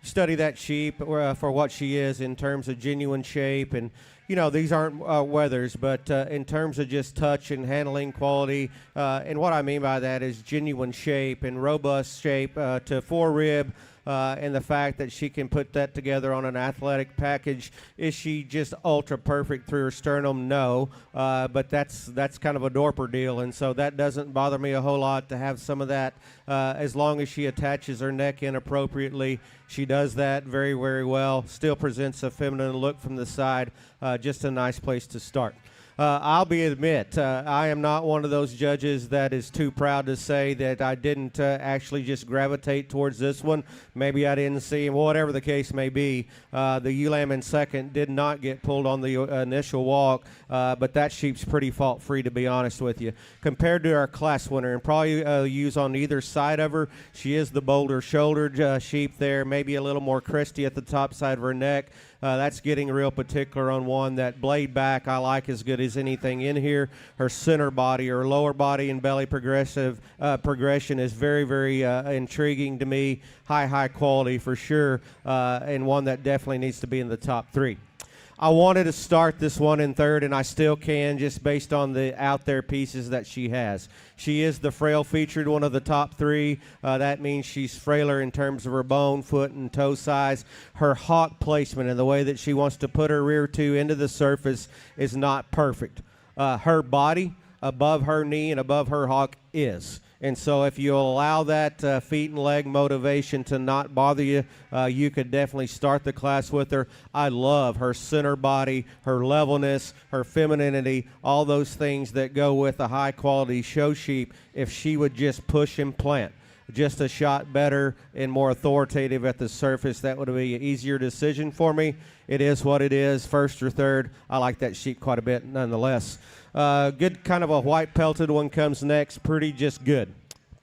study that sheep for what she is in terms of genuine shape. And these aren't weathers, but in terms of just touch and handling quality, and what I mean by that is genuine shape and robust shape to 4-rib, and the fact that she can put that together on an athletic package. Is she just ultra perfect through her sternum? No, but that's kind of a Dorper deal, and so that doesn't bother me a whole lot to have some of that, as long as she attaches her neck in appropriately. She does that very, very well. Still presents a feminine look from the side. Just a nice place to start. I'll admit, I am not one of those judges that is too proud to say that I didn't actually just gravitate towards this one. Maybe I didn't see him, whatever the case may be. The ewe lamb in second did not get pulled on the initial walk, but that sheep's pretty fault-free, to be honest with you. Compared to our class winner, and probably ewes on either side of her, she is the bolder-shouldered sheep there, maybe a little more cresty at the top side of her neck. That's getting real particular on one. That blade back I like as good as anything in here. Her center body, her lower body and belly progression is very, very intriguing to me. High quality for sure, and one that definitely needs to be in the top 3. I wanted to start this one in third, and I still can, just based on the out there pieces that she has. She is the frail featured one of the top 3. That means she's frailer in terms of her bone, foot, and toe size. Her hock placement and the way that she wants to put her rear 2 into the surface is not perfect. Her body above her knee and above her hock is. And so if you allow that feet and leg motivation to not bother you, you could definitely start the class with her. I love her center body, her levelness, her femininity, all those things that go with a high-quality show sheep. If she would just push and plant just a shot better and more authoritative at the surface, that would be an easier decision for me. It is what it is, first or third. I like that sheep quite a bit nonetheless. Good kind of a white pelted one comes next. Pretty just good.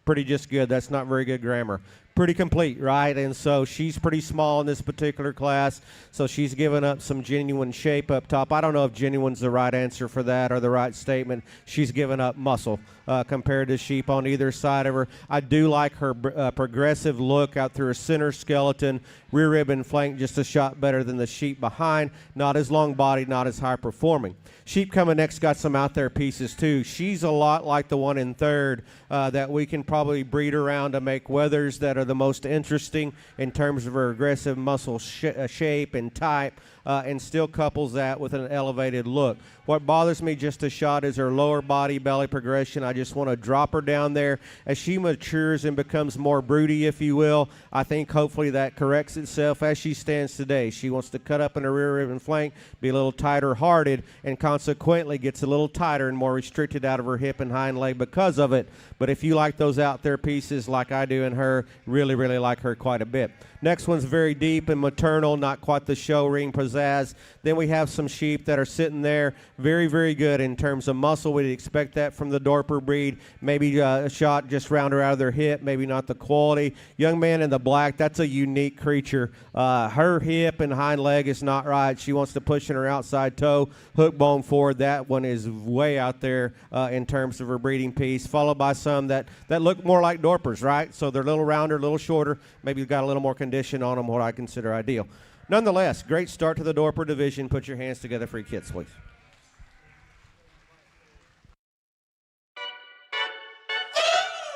That's not very good grammar. Pretty complete, right? And so she's pretty small in this particular class, so she's given up some genuine shape up top. I don't know if genuine's the right answer for that or the right statement. She's given up muscle compared to sheep on either side of her. I do like her progressive look out through her center skeleton, rear rib and flank just a shot better than the sheep behind. Not as long bodied, not as high performing. Sheep coming next got some out there pieces too. She's a lot like the one in third that we can probably breed around to make wethers that are the most interesting in terms of her aggressive muscle shape and type, and still couples that with an elevated look. What bothers me just a shot is her lower body belly progression. I just want to drop her down there. As she matures and becomes more broody, if you will, I think hopefully that corrects itself as she stands today. She wants to cut up in her rear rib and flank, be a little tighter hearted, and consequently gets a little tighter and more restricted out of her hip and hind leg because of it. But if you like those out there pieces like I do in her, really, really like her quite a bit. Next one's very deep and maternal, not quite the show ring pizzazz. Then we have some sheep that are sitting there, very, very good in terms of muscle. We'd expect that from the Dorper breed. Maybe a shot just round her out of their hip, maybe not the quality. Young man in the black, that's a unique creature. Her hip and hind leg is not right. She wants to push in her outside toe, hook bone forward. That one is way out there in terms of her breeding piece, followed by some that look more like Dorpers, right? So they're a little rounder, a little shorter, maybe got a little more condition on them, what I consider ideal. Nonetheless, great start to the Dorper division. Put your hands together for your kids, please.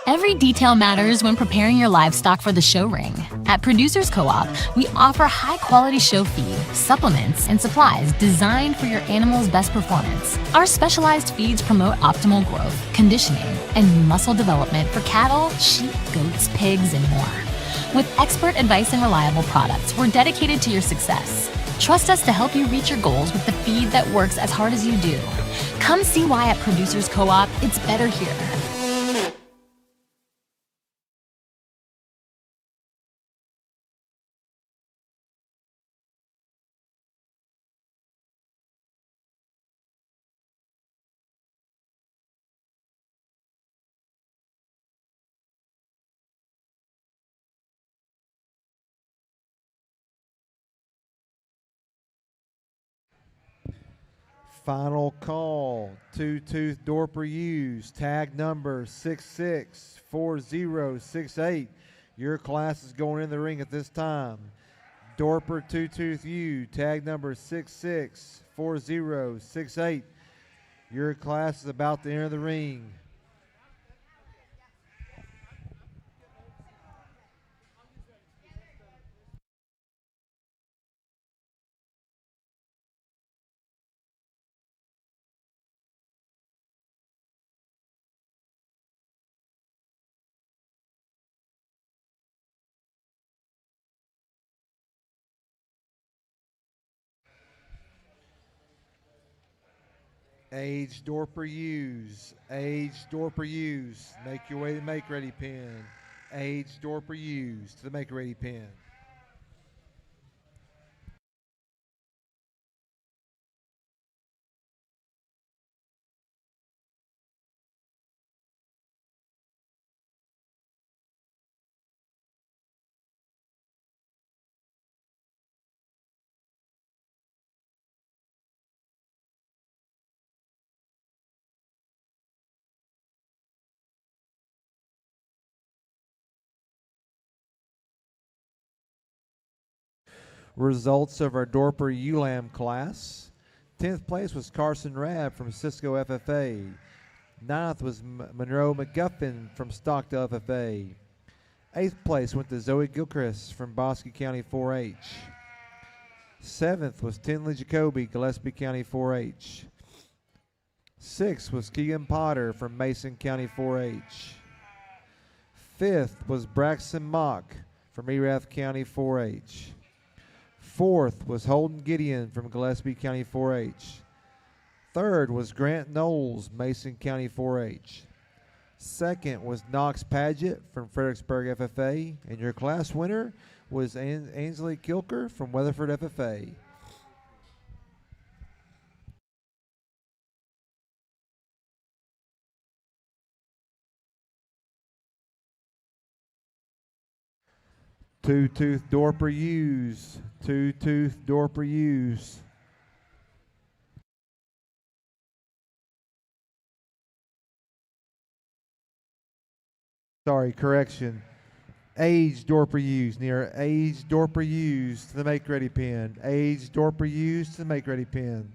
Every detail matters when preparing your livestock for the show ring. At Producers Co-op, we offer high-quality show feed, supplements, and supplies designed for your animal's best performance. Our specialized feeds promote optimal growth, conditioning, and muscle development for cattle, sheep, goats, pigs, and more. With expert advice and reliable products, we're dedicated to your success. Trust us to help you reach your goals with the feed that works as hard as you do. Come see why at Producers Co-op, it's better here. Final call, two-tooth Dorper Ewes, tag number 664068. Your class is going in the ring at this time. Dorper two-tooth ewe, tag number 664068. Your class is about to enter the ring. Age Dorper Ewes, Age Dorper Ewes, make your way to the make ready pen. Age Dorper Ewes to the make ready pen. Results of our Dorper ULAM class. 10th place was Carson Rabb from Cisco FFA. 9th was Monroe McGuffin from Stockdale FFA. 8th place went to Zoe Gilchrist from Bosque County 4-H. 7th was Tinley Jacoby, Gillespie County 4-H. 6th was Keegan Potter from Mason County 4-H. 5th was Braxton Mock from Erath County 4-H. 4th was Holden Gideon from Gillespie County 4-H. 3rd was Grant Knowles, Mason County 4-H. 2nd was Knox Paget from Fredericksburg FFA. And your class winner was Ainsley Kilker from Weatherford FFA. Two-tooth Dorper Ewes, two-tooth Dorper Ewes. Sorry, correction. Age Dorper Ewes, near Age Dorper Ewes to the make ready pen. Age Dorper Ewes to the make ready pen.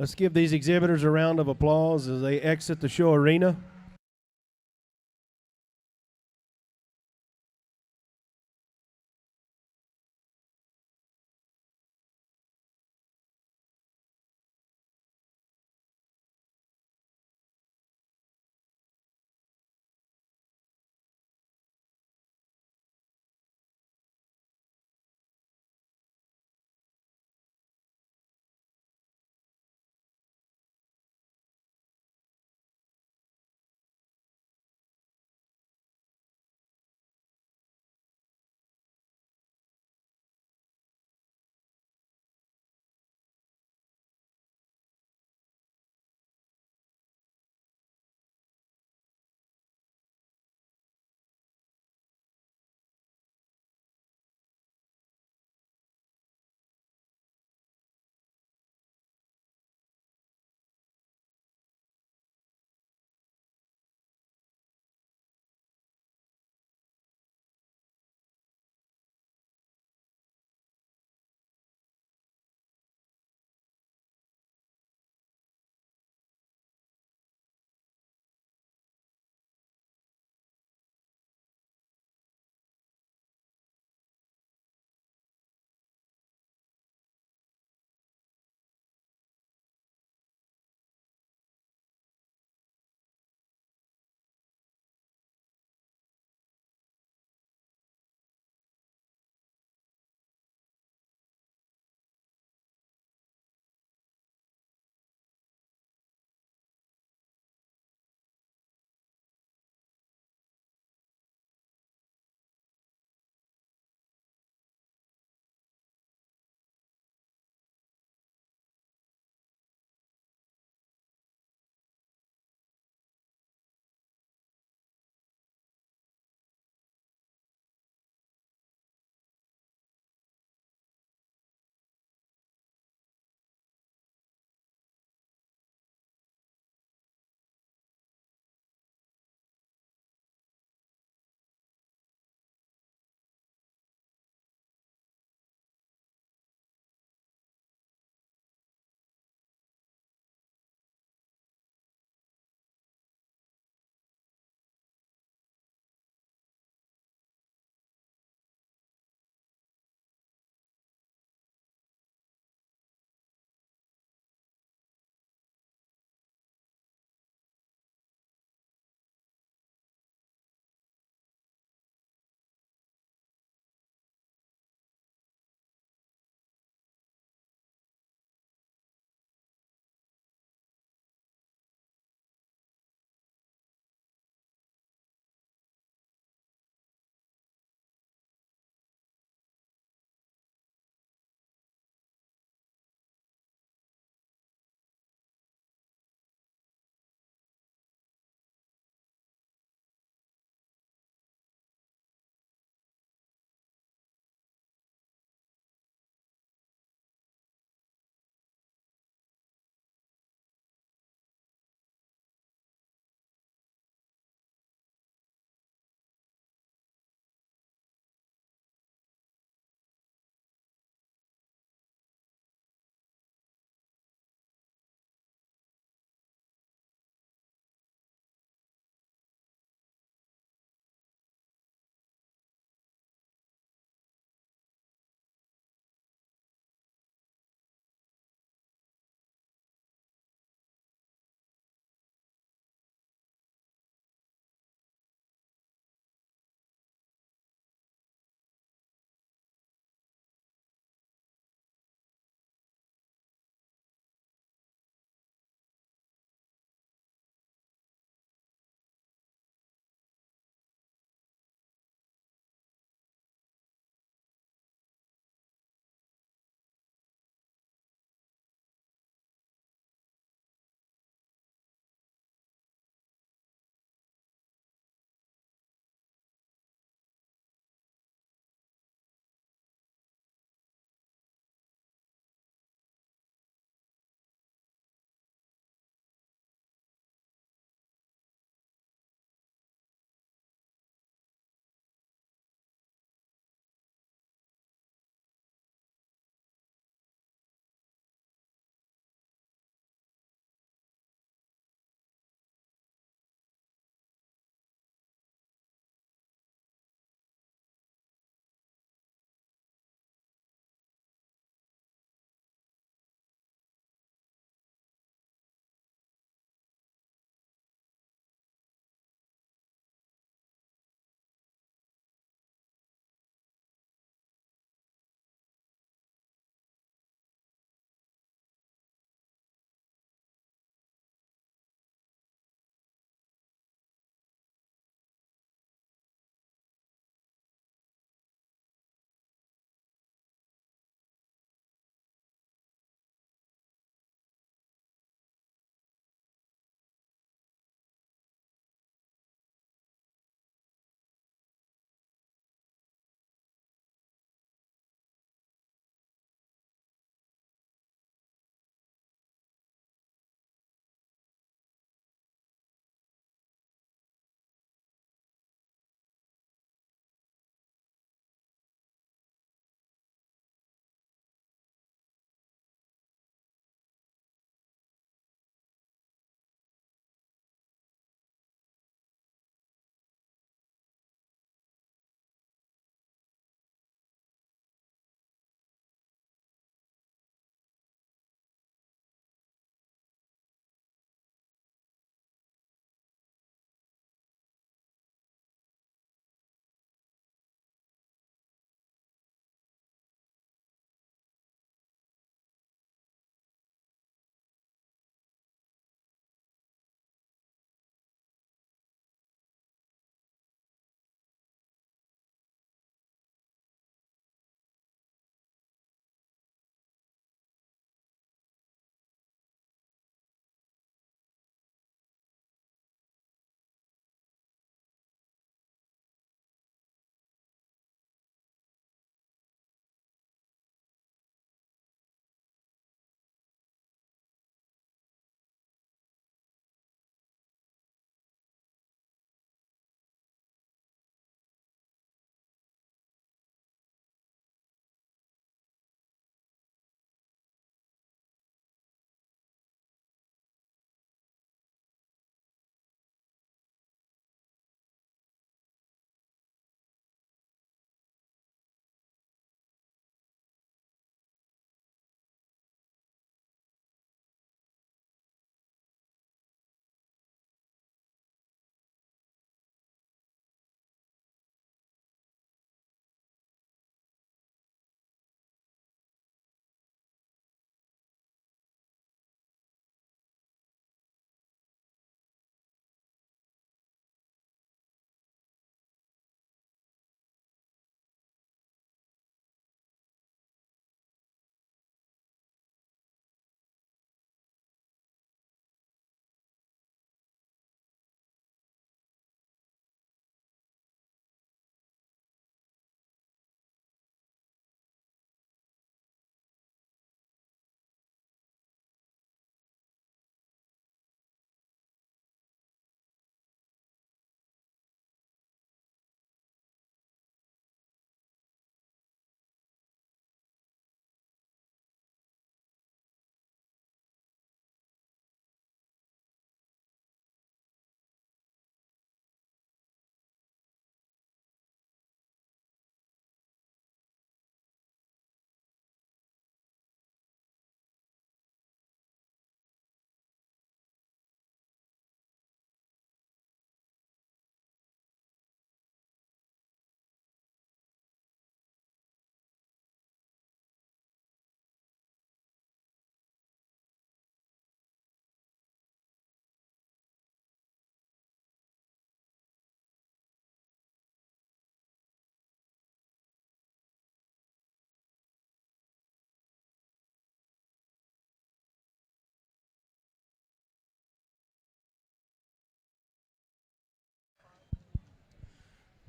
Let's give these exhibitors a round of applause as they exit the show arena.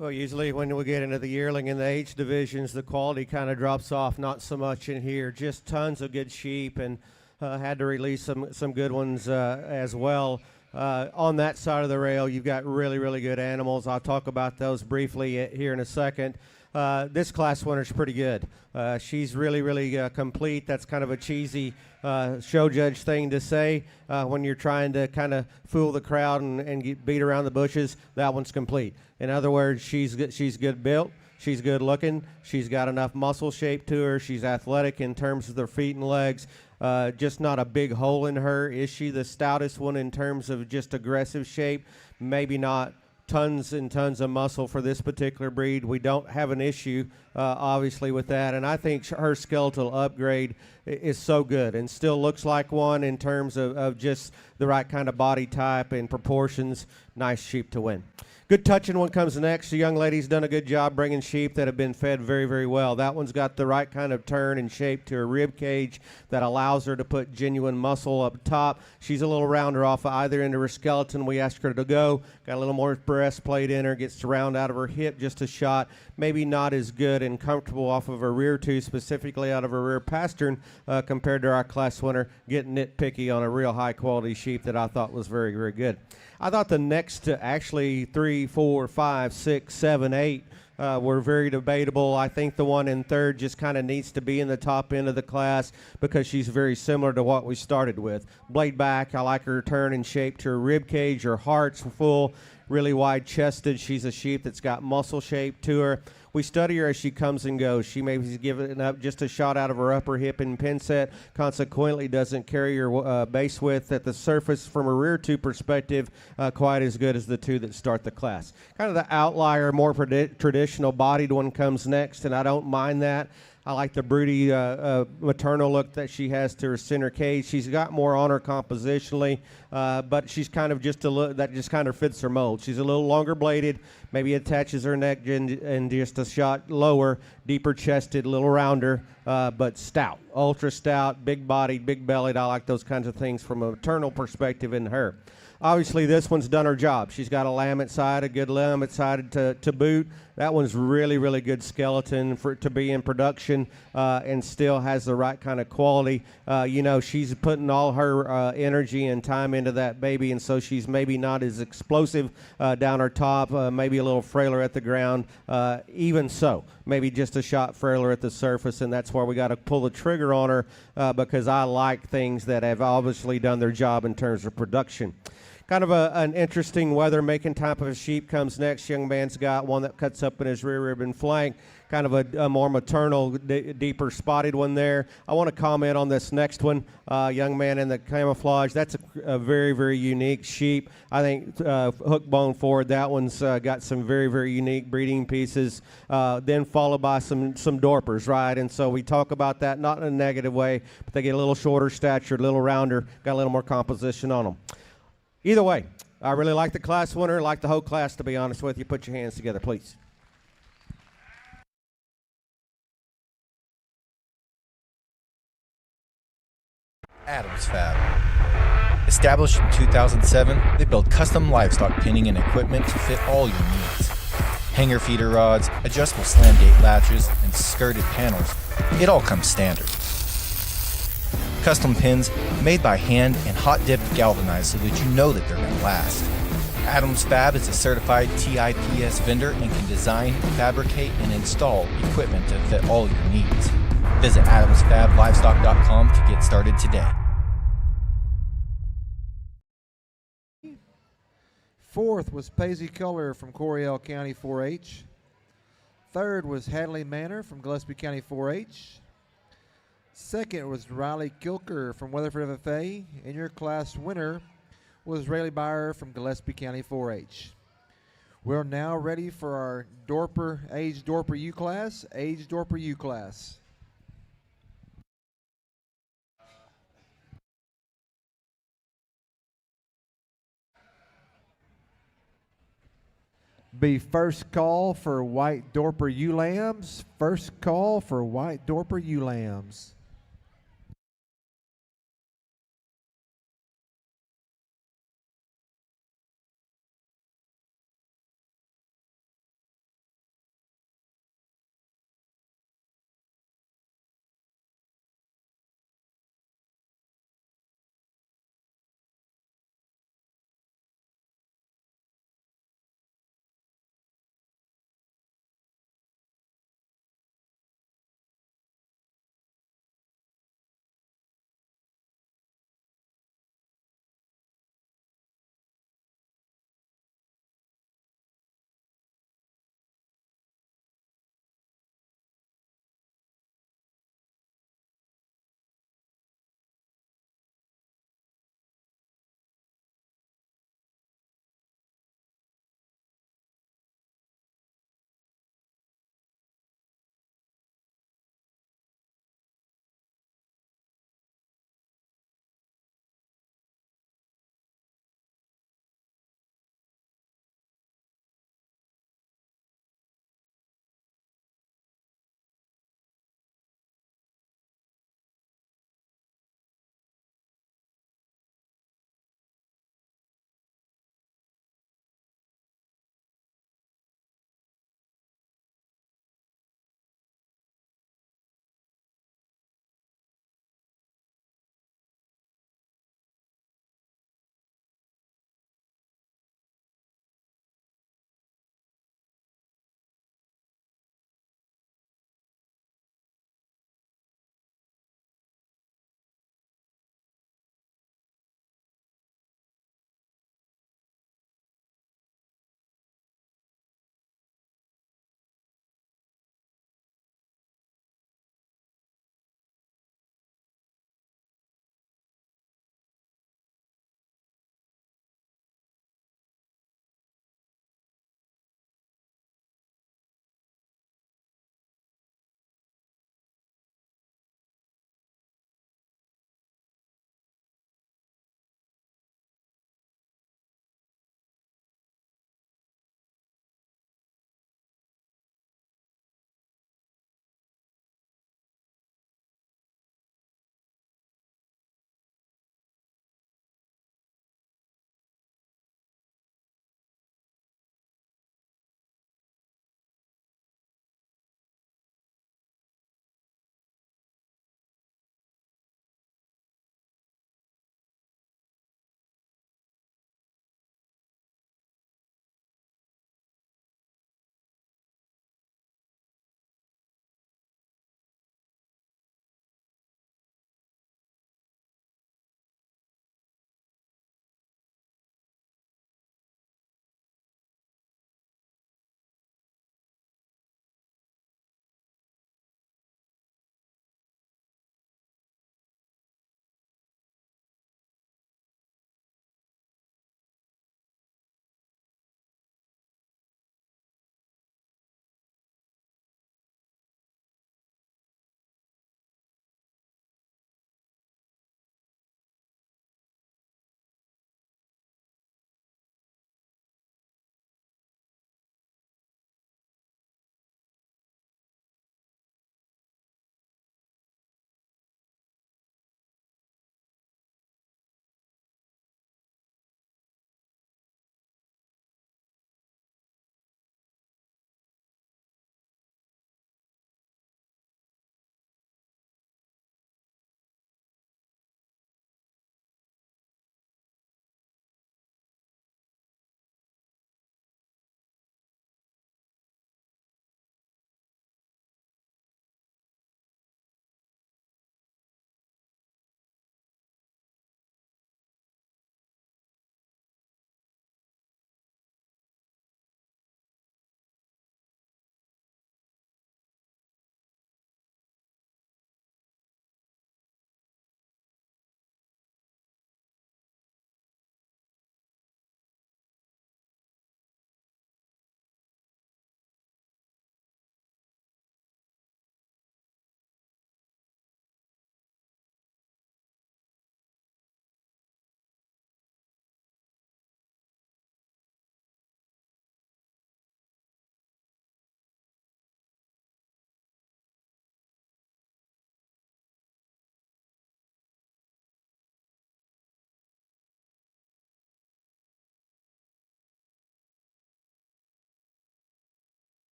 Well, usually when we get into the yearling and the age divisions, the quality kind of drops off. Not so much in here. Just tons of good sheep, and had to release some good ones as well. On that side of the rail, you've got really, really good animals. I'll talk about those briefly here in a second. This class winner's pretty good. She's really, really complete. That's kind of a cheesy show judge thing to say when you're trying to kind of fool the crowd and get beat around the bushes. That one's complete. In other words, she's good built. She's good looking. She's got enough muscle shape to her. She's athletic in terms of her feet and legs. Just not a big hole in her. Is she the stoutest one in terms of just aggressive shape? Maybe not. Tons and tons of muscle for this particular breed. We don't have an issue, obviously, with that. And I think her skeletal upgrade is so good and still looks like one in terms of just the right kind of body type and proportions. Nice sheep to win. Good touching one comes next. The young lady's done a good job bringing sheep that have been fed very, very well. That one's got the right kind of turn and shape to her rib cage that allows her to put genuine muscle up top. She's a little rounder off of either end of her skeleton. We asked her to go. Got a little more breastplate in her. Gets to round out of her hip just a shot. Maybe not as good and comfortable off of her rear tooth, specifically out of her rear pastern, compared to our class winner. Getting nitpicky on a real high quality sheep that I thought was very, very good. I thought the next actually 3, 4, 5, 6, 7, 8 were very debatable. I think the one in third just kind of needs to be in the top end of the class because she's very similar to what we started with. Blade back, I like her turn and shape to her rib cage. Her heart's full, really wide chested. She's a sheep that's got muscle shape to her. We study her as she comes and goes. She may be giving up just a shot out of her upper hip and pin set, consequently doesn't carry her base width at the surface from a rear two perspective quite as good as the two that start the class. Kind of the outlier, more traditional bodied one comes next, and I don't mind that. I like the broody maternal look that she has to her center cage. She's got more on her compositionally, but she's kind of just a little, that just kind of fits her mold. She's a little longer bladed, maybe attaches her neck and just a shot lower, deeper chested, a little rounder, but stout, ultra stout, big bodied, big bellied. I like those kinds of things from a maternal perspective in her. Obviously, this one's done her job. She's got a lammet side, a good lammet side to boot. That one's really, really good skeleton for it to be in production and still has the right kind of quality. You know, she's putting all her energy and time into that baby, and so she's maybe not as explosive down her top, maybe a little frailer at the ground. Even so, maybe just a shot frailer at the surface, and that's where we got to pull the trigger on her because I like things that have obviously done their job in terms of production. Kind of an interesting weather-making type of a sheep comes next. Young man's got one that cuts up in his rear rib and flank. Kind of a more maternal, deeper spotted one there. I want to comment on this next one. Young man in the camouflage. That's a very, very unique sheep. I think hook bone forward, that one's got some very, very unique breeding pieces. Then followed by some Dorpers, right? And so we talk about that, not in a negative way, but they get a little shorter stature, a little rounder, got a little more composition on them. Either way, I really like the class winner, like the whole class, to be honest with you. Put your hands together, please. Adams Fab. Established in 2007, they build custom livestock pinning and equipment to fit all your needs. Hanger feeder rods, adjustable slam gate latches, and skirted panels. It all comes standard. Custom pins made by hand and hot dipped galvanized so that you know that they're going to last. Adams Fab is a certified TIPS vendor and can design, fabricate, and install equipment to fit all your needs. Visit adamsfablivestock.com to get started today. Fourth was Paisley Color from Coryell County 4-H. Third was Hadley Manor from Gillespie County 4-H. Second was Riley Kilker from Weatherford FFA, and your class winner was Rayleigh Byer from Gillespie County 4-H. We're now ready for our Age Dorper U class. Age Dorper U class. Be first call for White Dorper ewe lambs. First call for White Dorper ewe lambs.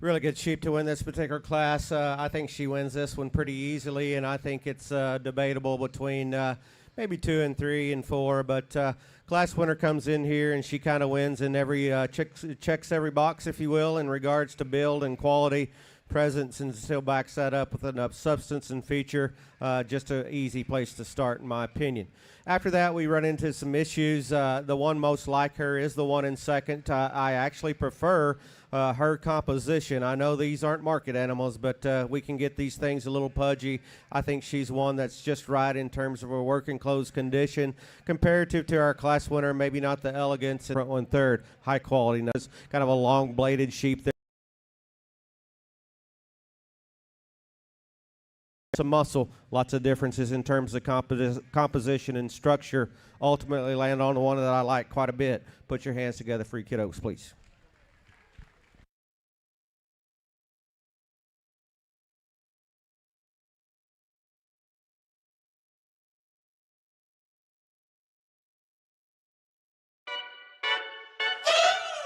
Really good sheep to win this particular class. I think she wins this one pretty easily, and I think it's debatable between maybe 2 and 3 and 4. But class winner comes in here, and she kind of wins in every checks every box, if you will, in regards to build and quality, presence, and still backs that up with enough substance and feature. Just an easy place to start, in my opinion. After that, we run into some issues. The one most like her is the one in second. I actually prefer her composition. I know these aren't market animals, but we can get these things a little pudgy. I think she's one that's just right in terms of her working clothes condition. Comparative to our class winner, maybe not the elegance. Front one third, high quality nose, kind of a long bladed sheep there. Some muscle, lots of differences in terms of composition and structure. Ultimately land on the one that I like quite a bit. Put your hands together for your kiddos, please.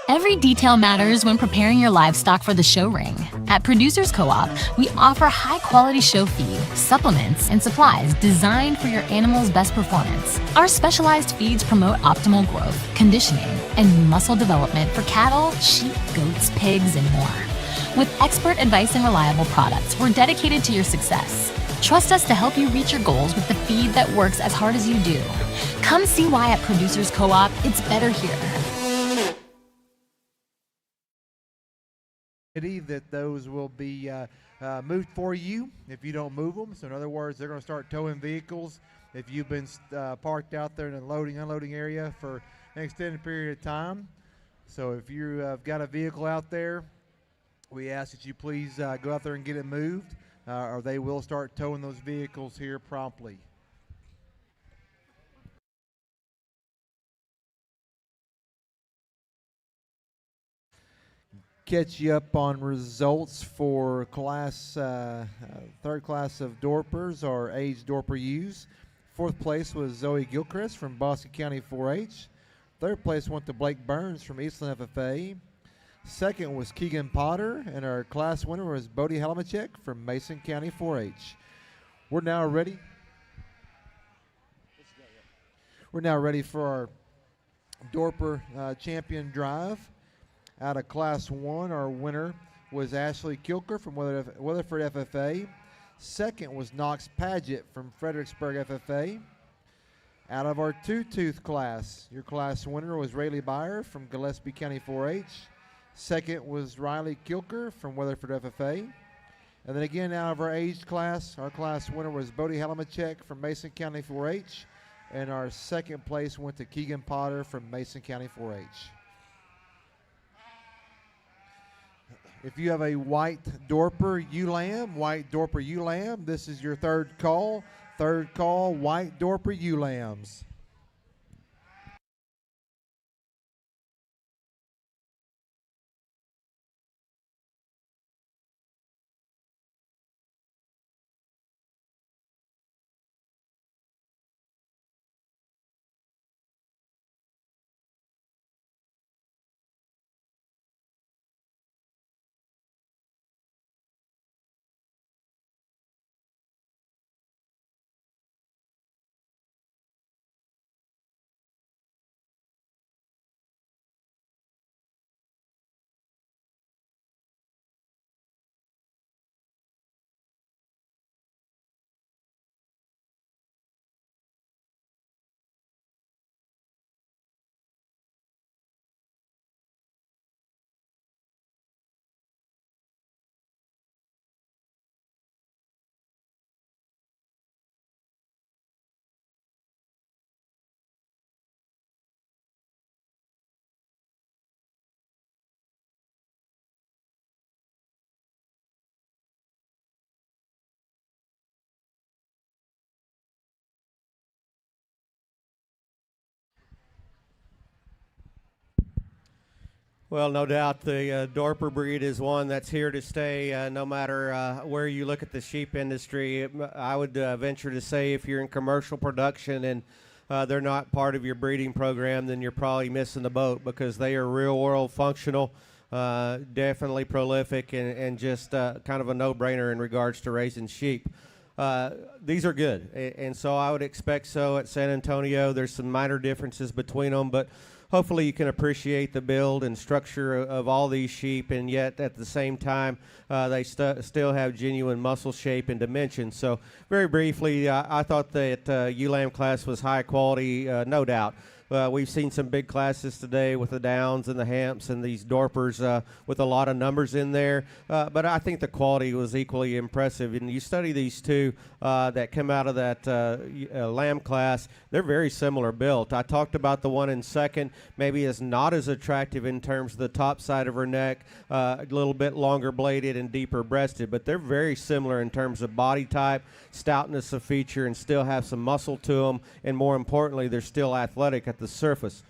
Every detail matters when preparing your livestock for the show ring. At Producers Co-op, we offer high-quality show feed, supplements, and supplies designed for your animal's best performance. Our specialized feeds promote optimal growth, conditioning, and muscle development for cattle, sheep, goats, pigs, and more. With expert advice and reliable products, we're dedicated to your success. Trust us to help you reach your goals with the feed that works as hard as you do. Come see why at Producers Co-op, it's better here. That those will be moved for you if you don't move them. So in other words, they're going to start towing vehicles if you've been parked out there in the unloading area for an extended period of time. So if you've got a vehicle out there, we ask that you please go out there and get it moved, or they will start towing those vehicles here promptly. Catch you up on results for class third class of Dorpers or age Dorper Ewes. Fourth place was Zoe Gilchrist from Boston County 4-H. Third place went to Blake Burns from Eastland FFA. Second was Keegan Potter, and our class winner was Bodie Halamachek from Mason County 4-H. We're now ready for our Dorper champion drive. Out of Class 1, our winner was Ashley Kilker from Weatherford FFA. Second was Knox Paget from Fredericksburg FFA. Out of our two-tooth class, your class winner was Rayleigh Byer from Gillespie County 4-H. Second was Riley Kilker from Weatherford FFA. And then again, out of our age class, our class winner was Bodie Halamachek from Mason County 4-H. And our second place went to Keegan Potter from Mason County 4-H. If you have a White Dorper ewe lamb, this is your third call. Third call, White Dorper ewe lambs. Well, no doubt the Dorper breed is one that's here to stay no matter where you look at the sheep industry. I would venture to say if you're in commercial production and they're not part of your breeding program, then you're probably missing the boat because they are real world functional. Definitely prolific and just kind of a no-brainer in regards to raising sheep. These are good, and so I would expect so at San Antonio. There's some minor differences between them, but hopefully you can appreciate the build and structure of all these sheep, and yet at the same time they still have genuine muscle shape and dimension. So very briefly, I thought that ewe lamb class was high quality, no doubt. We've seen some big classes today with the Downs and the Hamps and these Dorpers with a lot of numbers in there. But I think the quality was equally impressive. And you study these two that come out of that lamb class, they're very similar built. I talked about the one in second, maybe is not as attractive in terms of the top side of her neck, a little bit longer bladed and deeper breasted, but they're very similar in terms of body type, stoutness of feature, and still have some muscle to them. And more importantly, they're still athletic at the surface.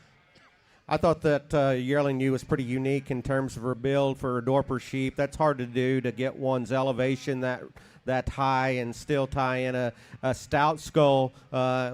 I thought that yearling ewe was pretty unique in terms of her build for a Dorper sheep. That's hard to do, to get one's elevation that high and still tie in a stout skull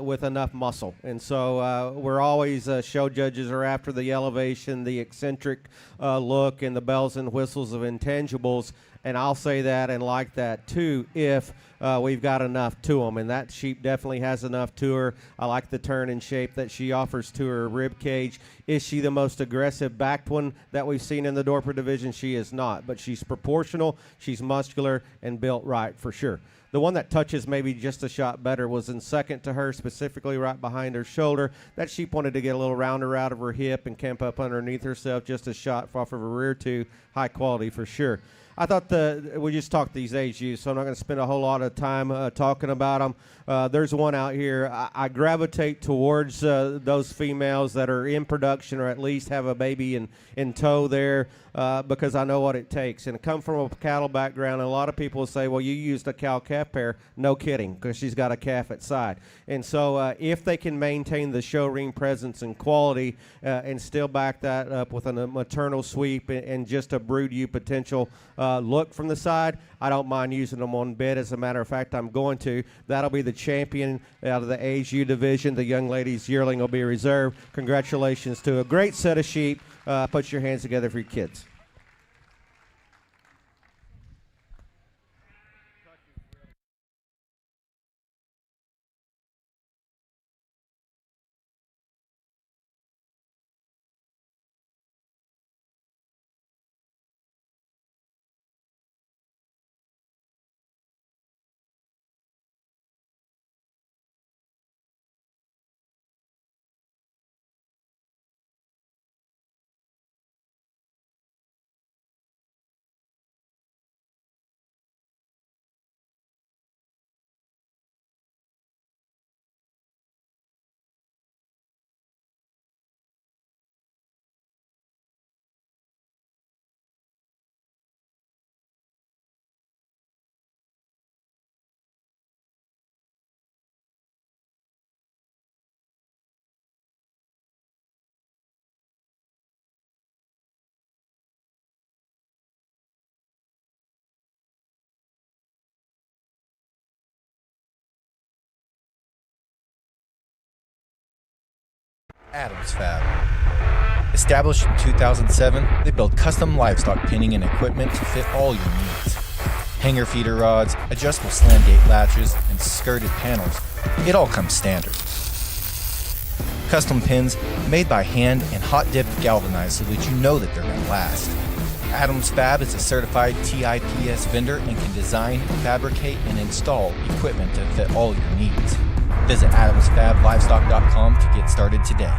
with enough muscle. And so we're always, show judges are after the elevation, the eccentric look, and the bells and whistles of intangibles. And I'll say that and like that too if we've got enough to them. And that sheep definitely has enough to her. I like the turn and shape that she offers to her rib cage. Is she the most aggressive backed one that we've seen in the Dorper division? She is not, but she's proportional, she's muscular, and built right for sure. The one that touches maybe just a shot better was in second to her, specifically right behind her shoulder. That sheep wanted to get a little rounder out of her hip and camp up underneath herself, just a shot off of her rear two. High quality for sure. I thought we just talked these age ewes, so I'm not going to spend a whole lot of time talking about them. There's one out here. I gravitate towards those females that are in production or at least have a baby in tow there because I know what it takes. And I come from a cattle background, and a lot of people say, well, you used a cow-calf pair. No kidding, because she's got a calf at side. And so if they can maintain the show ring presence and quality and still back that up with a maternal sweep and just a brood ewe potential look from the side, I don't mind using them on bid. As a matter of fact, I'm going to. That'll be the champion out of the age ewe division. The young lady's yearling will be reserved. Congratulations to a great set of sheep. Put your hands together for your kids. Adams Fab. Established in 2007, they build custom livestock pinning and equipment to fit all your needs. Hanger feeder rods, adjustable slam gate latches, and skirted panels. It all comes standard. Custom pins made by hand and hot dipped galvanized so that you know that they're going to last. Adams Fab is a certified TIPS vendor and can design, fabricate, and install equipment to fit all your needs. Visit AdamsFabLivestock.com to get started today.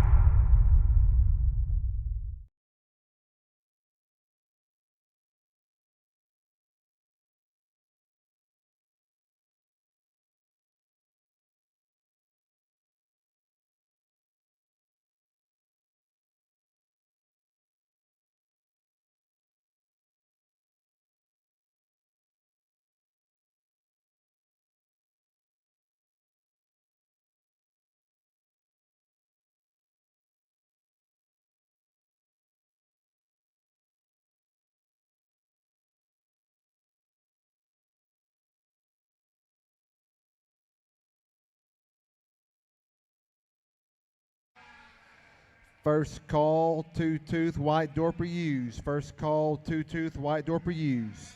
First call, two-tooth White Dorper Ewes. First call, two-tooth White Dorper Ewes.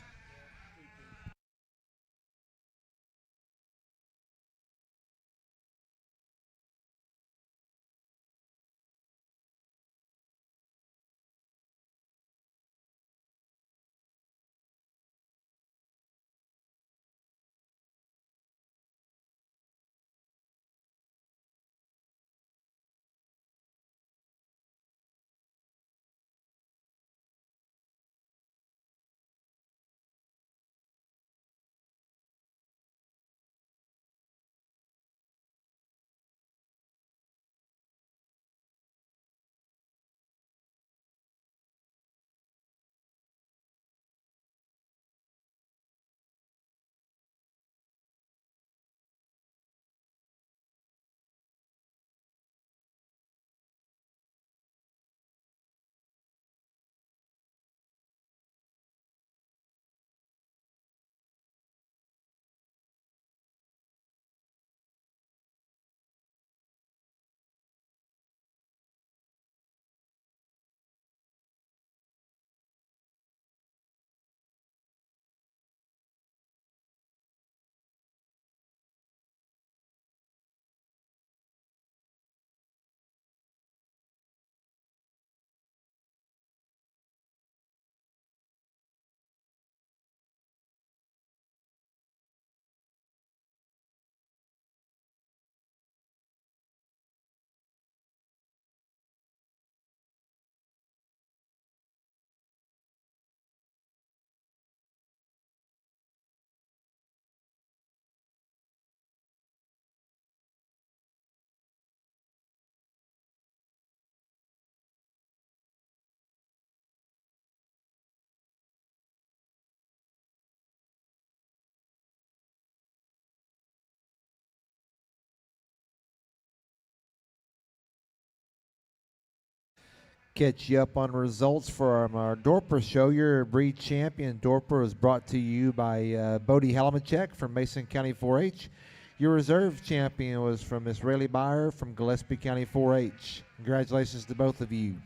Catch you up on results from our Dorper show. Your breed champion Dorper was brought to you by Bodie Halamachek from Mason County 4-H. Your reserve champion was from Miss Rayleigh Byer from Gillespie County 4-H. Congratulations to both of you.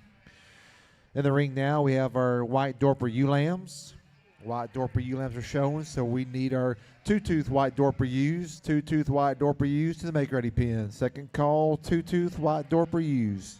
In the ring now, we have our White Dorper ewe lambs. White Dorper ewe lambs are showing, so we need our two-tooth White Dorper ewes. Two-tooth White Dorper ewes to the make-ready pen. Second call, two-tooth White Dorper ewes.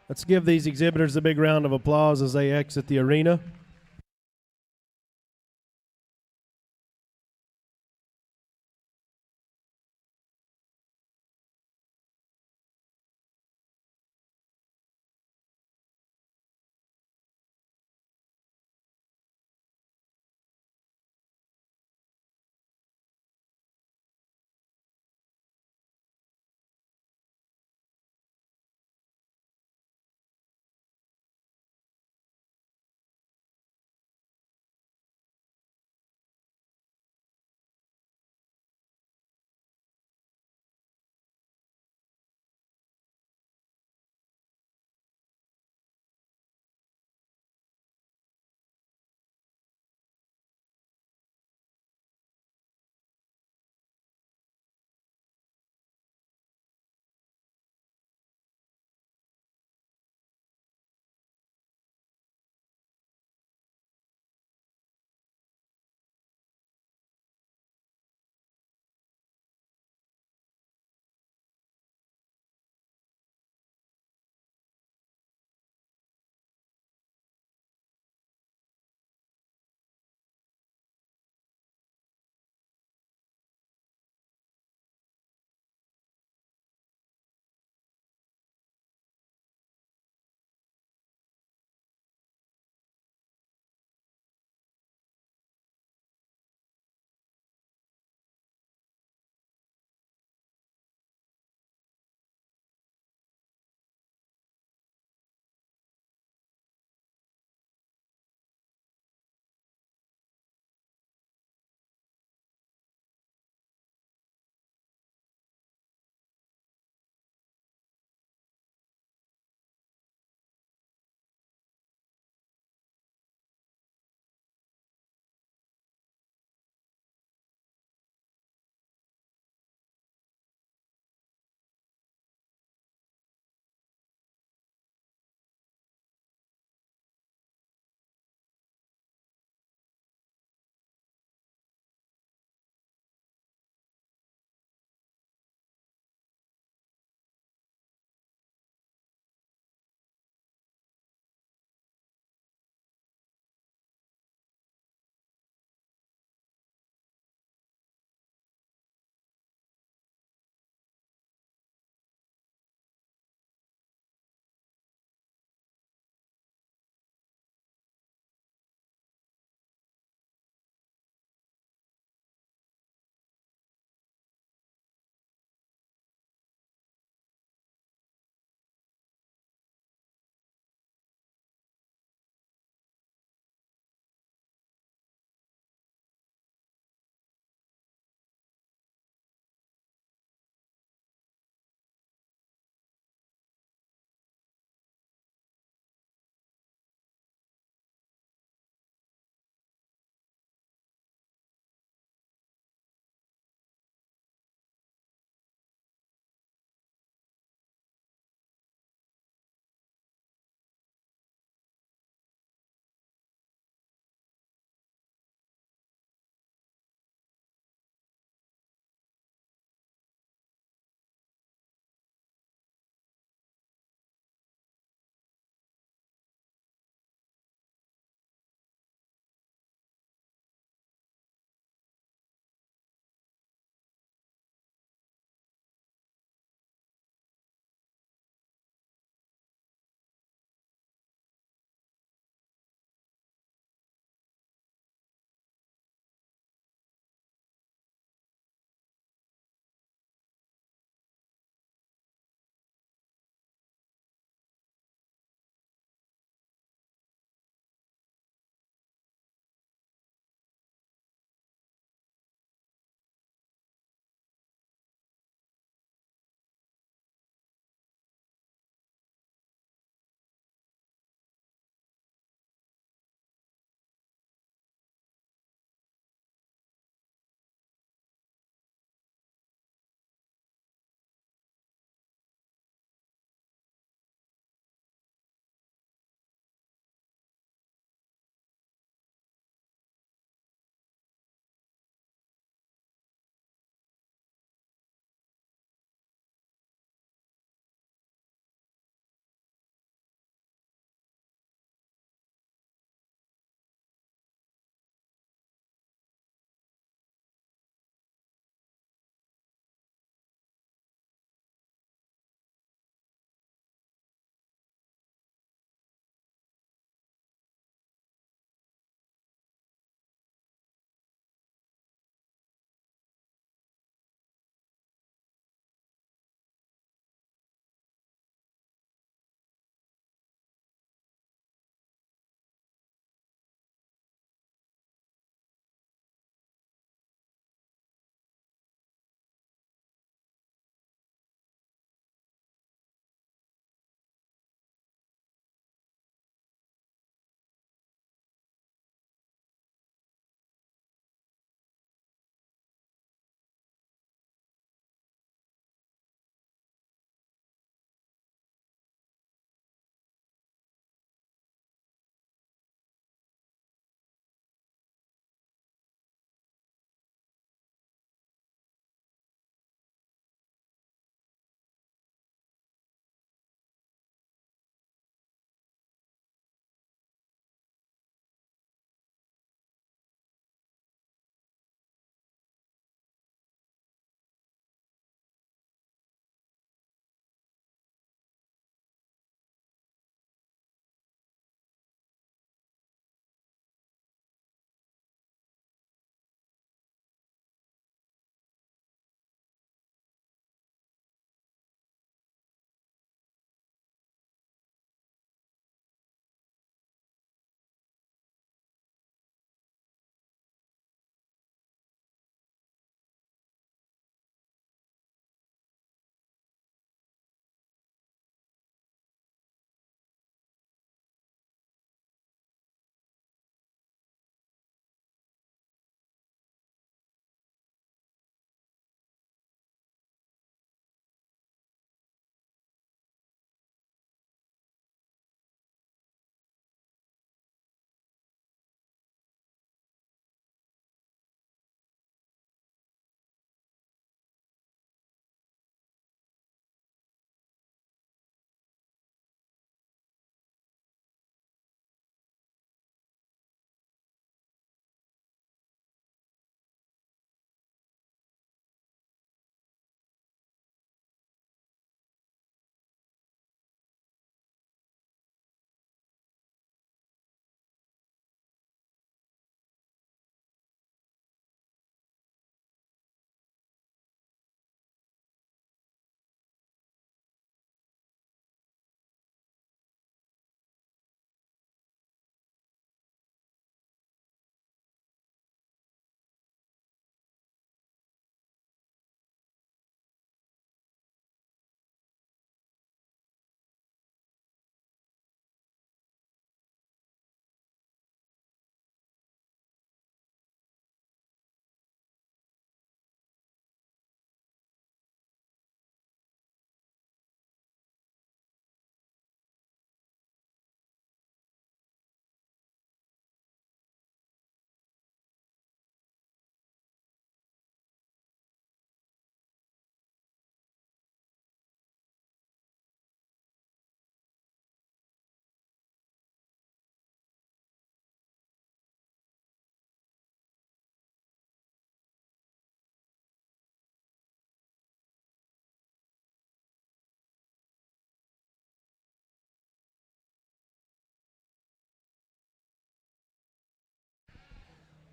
Let's give these exhibitors a big round of applause as they exit the arena.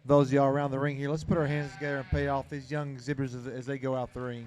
those of y'all around the ring here, let's put our hands together and pay off these young exhibitors as they go out the ring.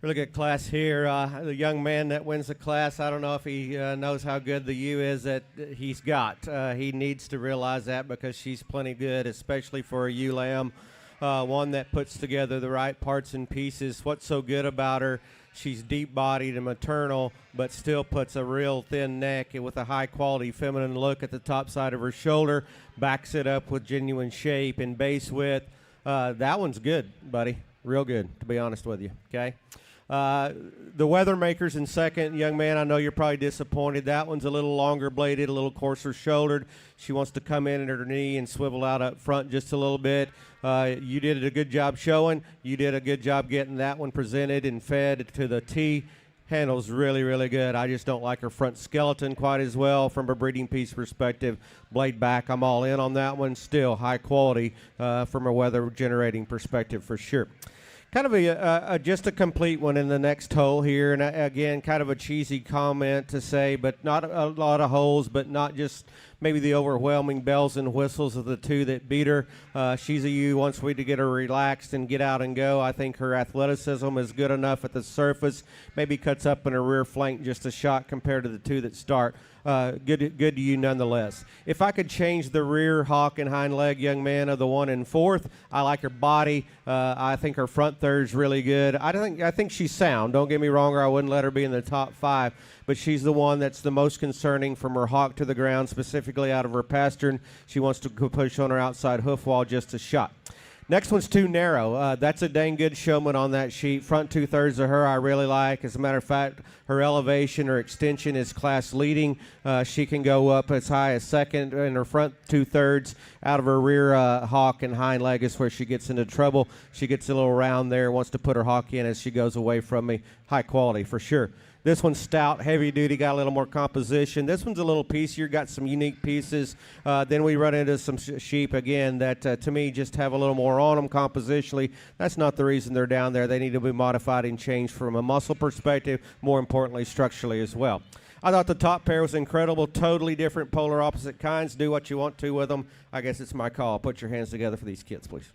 Really good class here. The young man that wins the class, I don't know if he knows how good the ewe is that he's got. He needs to realize that because she's plenty good, especially for a ewe lamb. one that puts together the right parts and pieces. What's so good about her? She's deep-bodied and maternal, but still puts a real thin neck with a high-quality feminine look at the top side of her shoulder, backs it up with genuine shape and base width. That one's good, buddy. Real good, to be honest with you, okay? The Weathermaker's in second. Young man, I know you're probably disappointed. That one's a little longer bladed, a little coarser shouldered. She wants to come in at her knee and swivel out up front just a little bit. You did a good job showing. You did a good job getting that one presented and fed to the T. Handles really, really good. I just don't like her front skeleton quite as well from a breeding piece perspective. Blade back, I'm all in on that one. Still high quality from a weather generating perspective for sure. Kind of just a complete one in the next hole here, and again, kind of a cheesy comment to say, but not a lot of holes, but not just maybe the overwhelming bells and whistles of the two that beat her. She's a U. Once we to get her relaxed and get out and go, I think her athleticism is good enough at the surface. Maybe cuts up in her rear flank just a shot compared to the two that start. Good to you nonetheless. If I could change the rear hock and hind leg, young man, of the one in fourth, I like her body. I think her front third's really good. I think she's sound. Don't get me wrong, or I wouldn't let her be in the top 5. But she's the one that's the most concerning from her hock to the ground, specifically out of her pastern. She wants to push on her outside hoof wall just a shot. Next one's too narrow. That's a dang good showman on that sheet. Front 2/3 of her I really like. As a matter of fact, her elevation, her extension is class leading. She can go up as high as second in her front 2/3. Out of her rear hock and hind leg is where she gets into trouble. She gets a little round there, wants to put her hock in as she goes away from me. High quality for sure. This one's stout, heavy duty, got a little more composition. This one's a little piecier, got some unique pieces. Then we run into some sheep, again, that to me just have a little more on them compositionally. That's not the reason they're down there. They need to be modified and changed from a muscle perspective, more importantly, structurally as well. I thought the top pair was incredible, totally different, polar opposite kinds. Do what you want to with them. I guess it's my call. Put your hands together for these kids, please.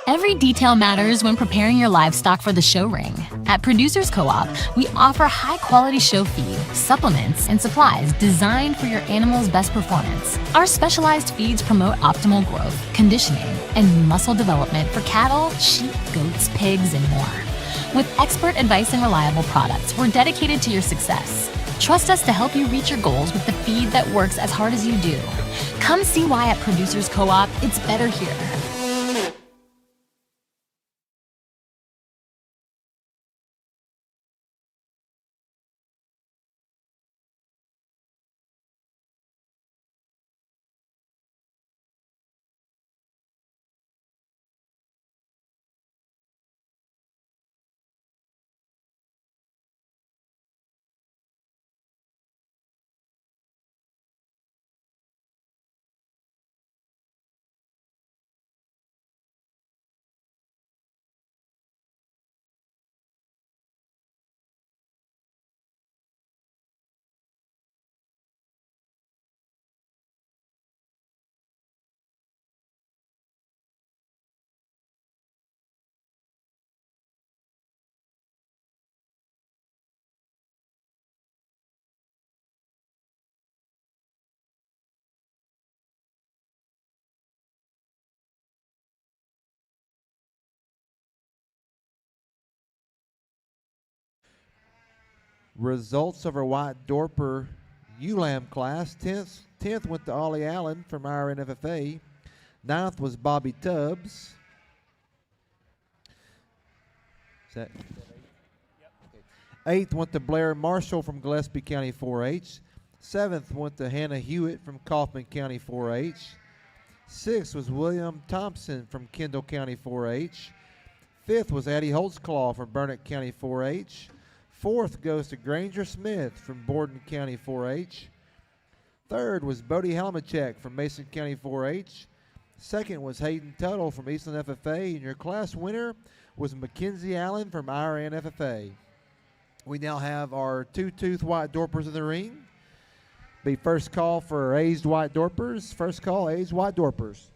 Every detail matters when preparing your livestock for the show ring. At Producers Co-op, we offer high-quality show feed, supplements, and supplies designed for your animal's best performance. Our specialized feeds promote optimal growth, conditioning, and muscle development for cattle, sheep, goats, pigs, and more. With expert advice and reliable products, we're dedicated to your success. Trust us to help you reach your goals with the feed that works as hard as you do. Come see why at Producers Co-op, it's better here. Results of our White Dorper ewe-lamb class. 10th went to Ollie Allen from our NFFA. 9th was Bobby Tubbs. Is that 8th went to Blair Marshall from Gillespie County 4-H. 7th went to Hannah Hewitt from Kaufman County 4-H. 6th was William Thompson from Kendall County 4-H. 5th was Addie Holtzclaw from Burnett County 4-H. 4th goes to Granger Smith from Borden County 4-H. 3rd was Bodie Halmachek from Mason County 4-H. 2nd was Hayden Tuttle from Eastland FFA. And your class winner was Mackenzie Allen from our NFFA. We now have our two-tooth White Dorpers in the ring. Be first call for aged White Dorpers. First call, aged White Dorpers.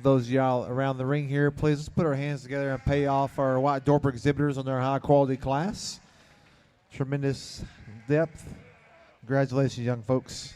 Those of y'all around the ring here, please let's put our hands together and pay off our White Dorper exhibitors on their high quality class. Tremendous depth. Congratulations, young folks.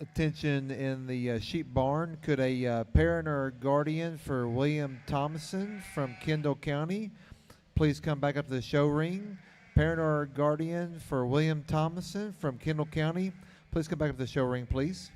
Attention in the sheep barn. Could a parent or guardian for William Thomason from Kendall County please come back up to the show ring? Parent or guardian for William Thomason from Kendall County, please come back up to the show ring, please.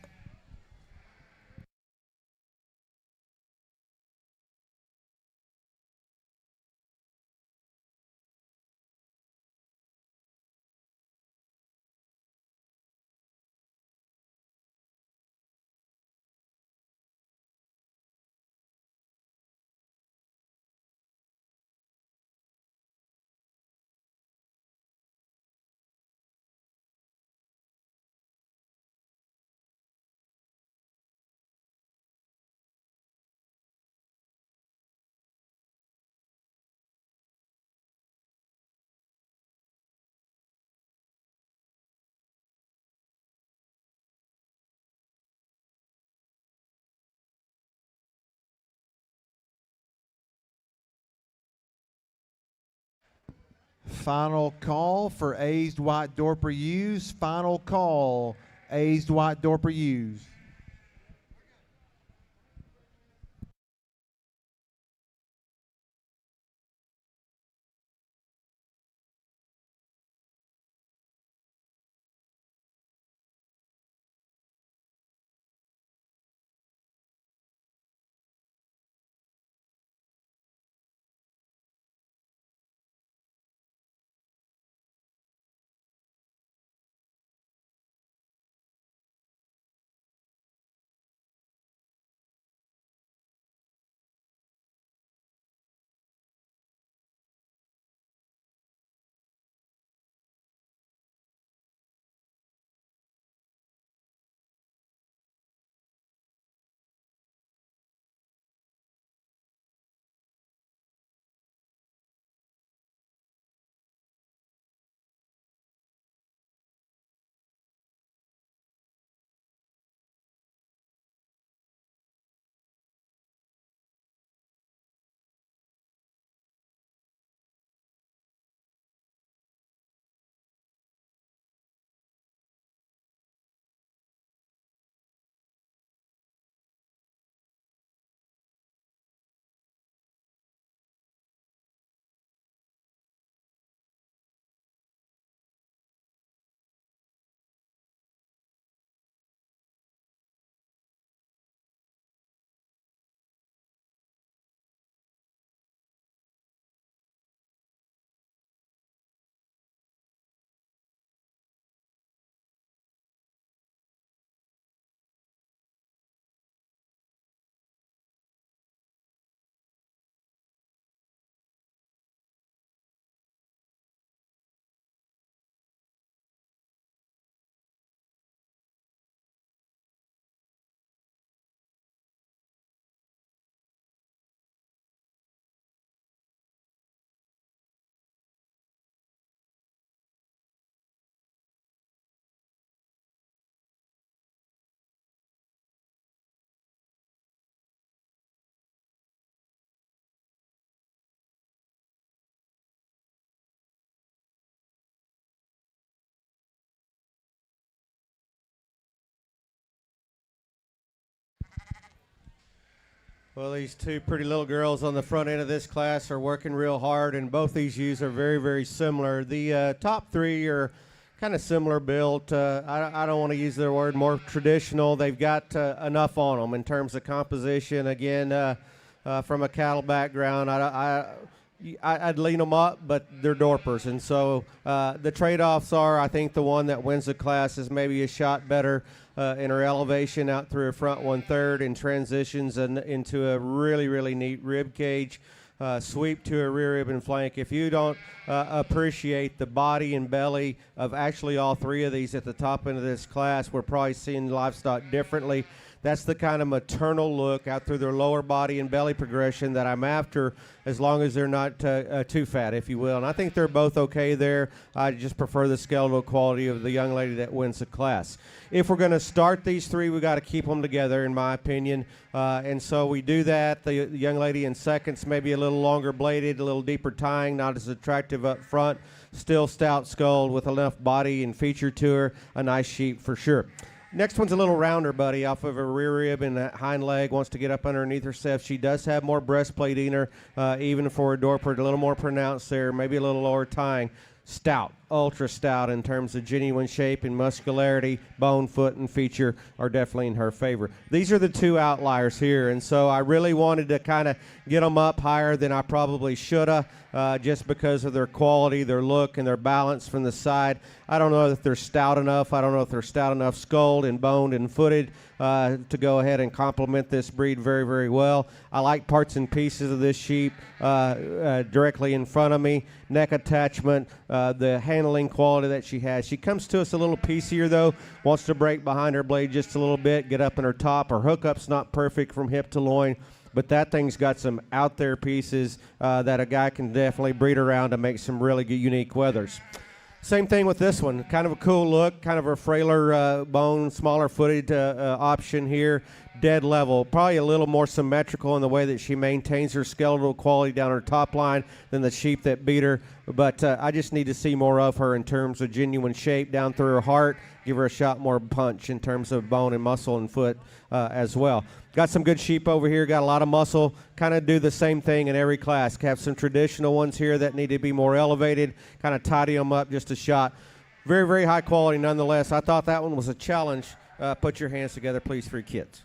Final call for aged White Dorper Ewes. Final call, aged White Dorper Ewes. Well, these two pretty little girls on the front end of this class are working real hard, and both these ewes are very, very similar. The top three are kind of similar built. I don't want to use their word, more traditional. They've got enough on them in terms of composition. Again, from a cattle background, I'd lean them up, but they're Dorpers. And so the trade-offs are, I think the one that wins the class is maybe a shot better in her elevation out through her front 1/3 and transitions into a really, really neat rib cage. Sweep to a rear rib and flank. If you don't appreciate the body and belly of actually all three of these at the top end of this class, we're probably seeing livestock differently. That's the kind of maternal look out through their lower body and belly progression that I'm after, as long as they're not too fat, if you will. And I think they're both okay there. I just prefer the skeletal quality of the young lady that wins the class. If we're going to start these three, we got to keep them together, in my opinion. And so we do that. The young lady in seconds, maybe a little longer bladed, a little deeper tying, not as attractive up front. Still stout skulled with enough body and feature to her. A nice sheep for sure. Next one's a little rounder, buddy, off of her rear rib and that hind leg, wants to get up underneath herself. She does have more breastplate in her, even for a Dorper, a little more pronounced there, maybe a little lower tying. Stout, ultra stout in terms of genuine shape and muscularity. Bone, foot, and feature are definitely in her favor. These are the two outliers here, and so I really wanted to kind of get them up higher than I probably should have, just because of their quality, their look, and their balance from the side. I don't know if they're stout enough. I don't know if they're stout enough skulled and boned and footed to go ahead and complement this breed very, very well. I like parts and pieces of this sheep directly in front of me. Neck attachment, the handling quality that she has. She comes to us a little piecier, though. Wants to break behind her blade just a little bit, get up in her top. Her hookup's not perfect from hip to loin, but that thing's got some out there pieces that a guy can definitely breed around to make some really good, unique wethers. Same thing with this one. Kind of a cool look, kind of a frailer bone, smaller footed option here. dead level. Probably a little more symmetrical in the way that she maintains her skeletal quality down her top line than the sheep that beat her. But I just need to see more of her in terms of genuine shape down through her heart. Give her a shot more punch in terms of bone and muscle and foot as well. Got some good sheep over here. Got a lot of muscle. Kind of do the same thing in every class. Have some traditional ones here that need to be more elevated. Kind of tidy them up just a shot. Very, very high quality nonetheless. I thought that one was a challenge. Put your hands together, please, for your kids.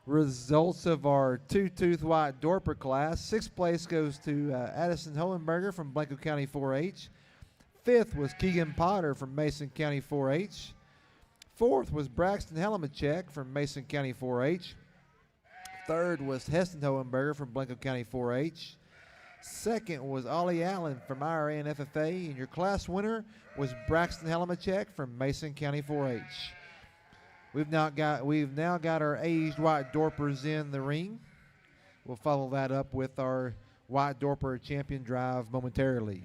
Results of our two-tooth White Dorper class. Sixth place goes to Addison Hohenberger from Blanco County 4-H. Fifth was Keegan Potter from Mason County 4-H. Fourth was Braxton Helamachek from Mason County 4-H. Third was Heston Hohenberger from Blanco County 4-H. Second was Ollie Allen from IRA and FFA. And your class winner was Braxton Helamachek from Mason County 4-H. We've now got our aged White Dorpers in the ring. We'll follow that up with our White Dorper champion drive momentarily.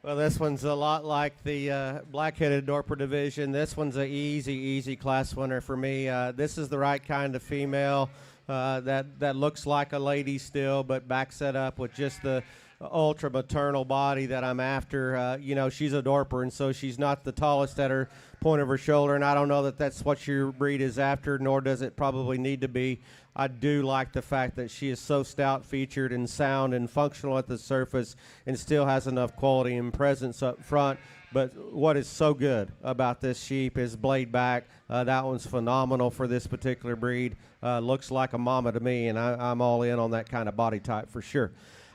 Well, this one's a lot like the black-headed Dorper division. This one's an easy class winner for me. This is the right kind of female that looks like a lady still, but backs it up with just the ultra maternal body that I'm after. You know, she's a Dorper, and so she's not the tallest at her point of her shoulder, and I don't know that that's what your breed is after, nor does it probably need to be. I do like the fact that she is so stout-featured and sound and functional at the surface and still has enough quality and presence up front. But what is so good about this sheep is blade back. That one's phenomenal for this particular breed. Looks like a mama to me, and I'm all in on that kind of body type for sure.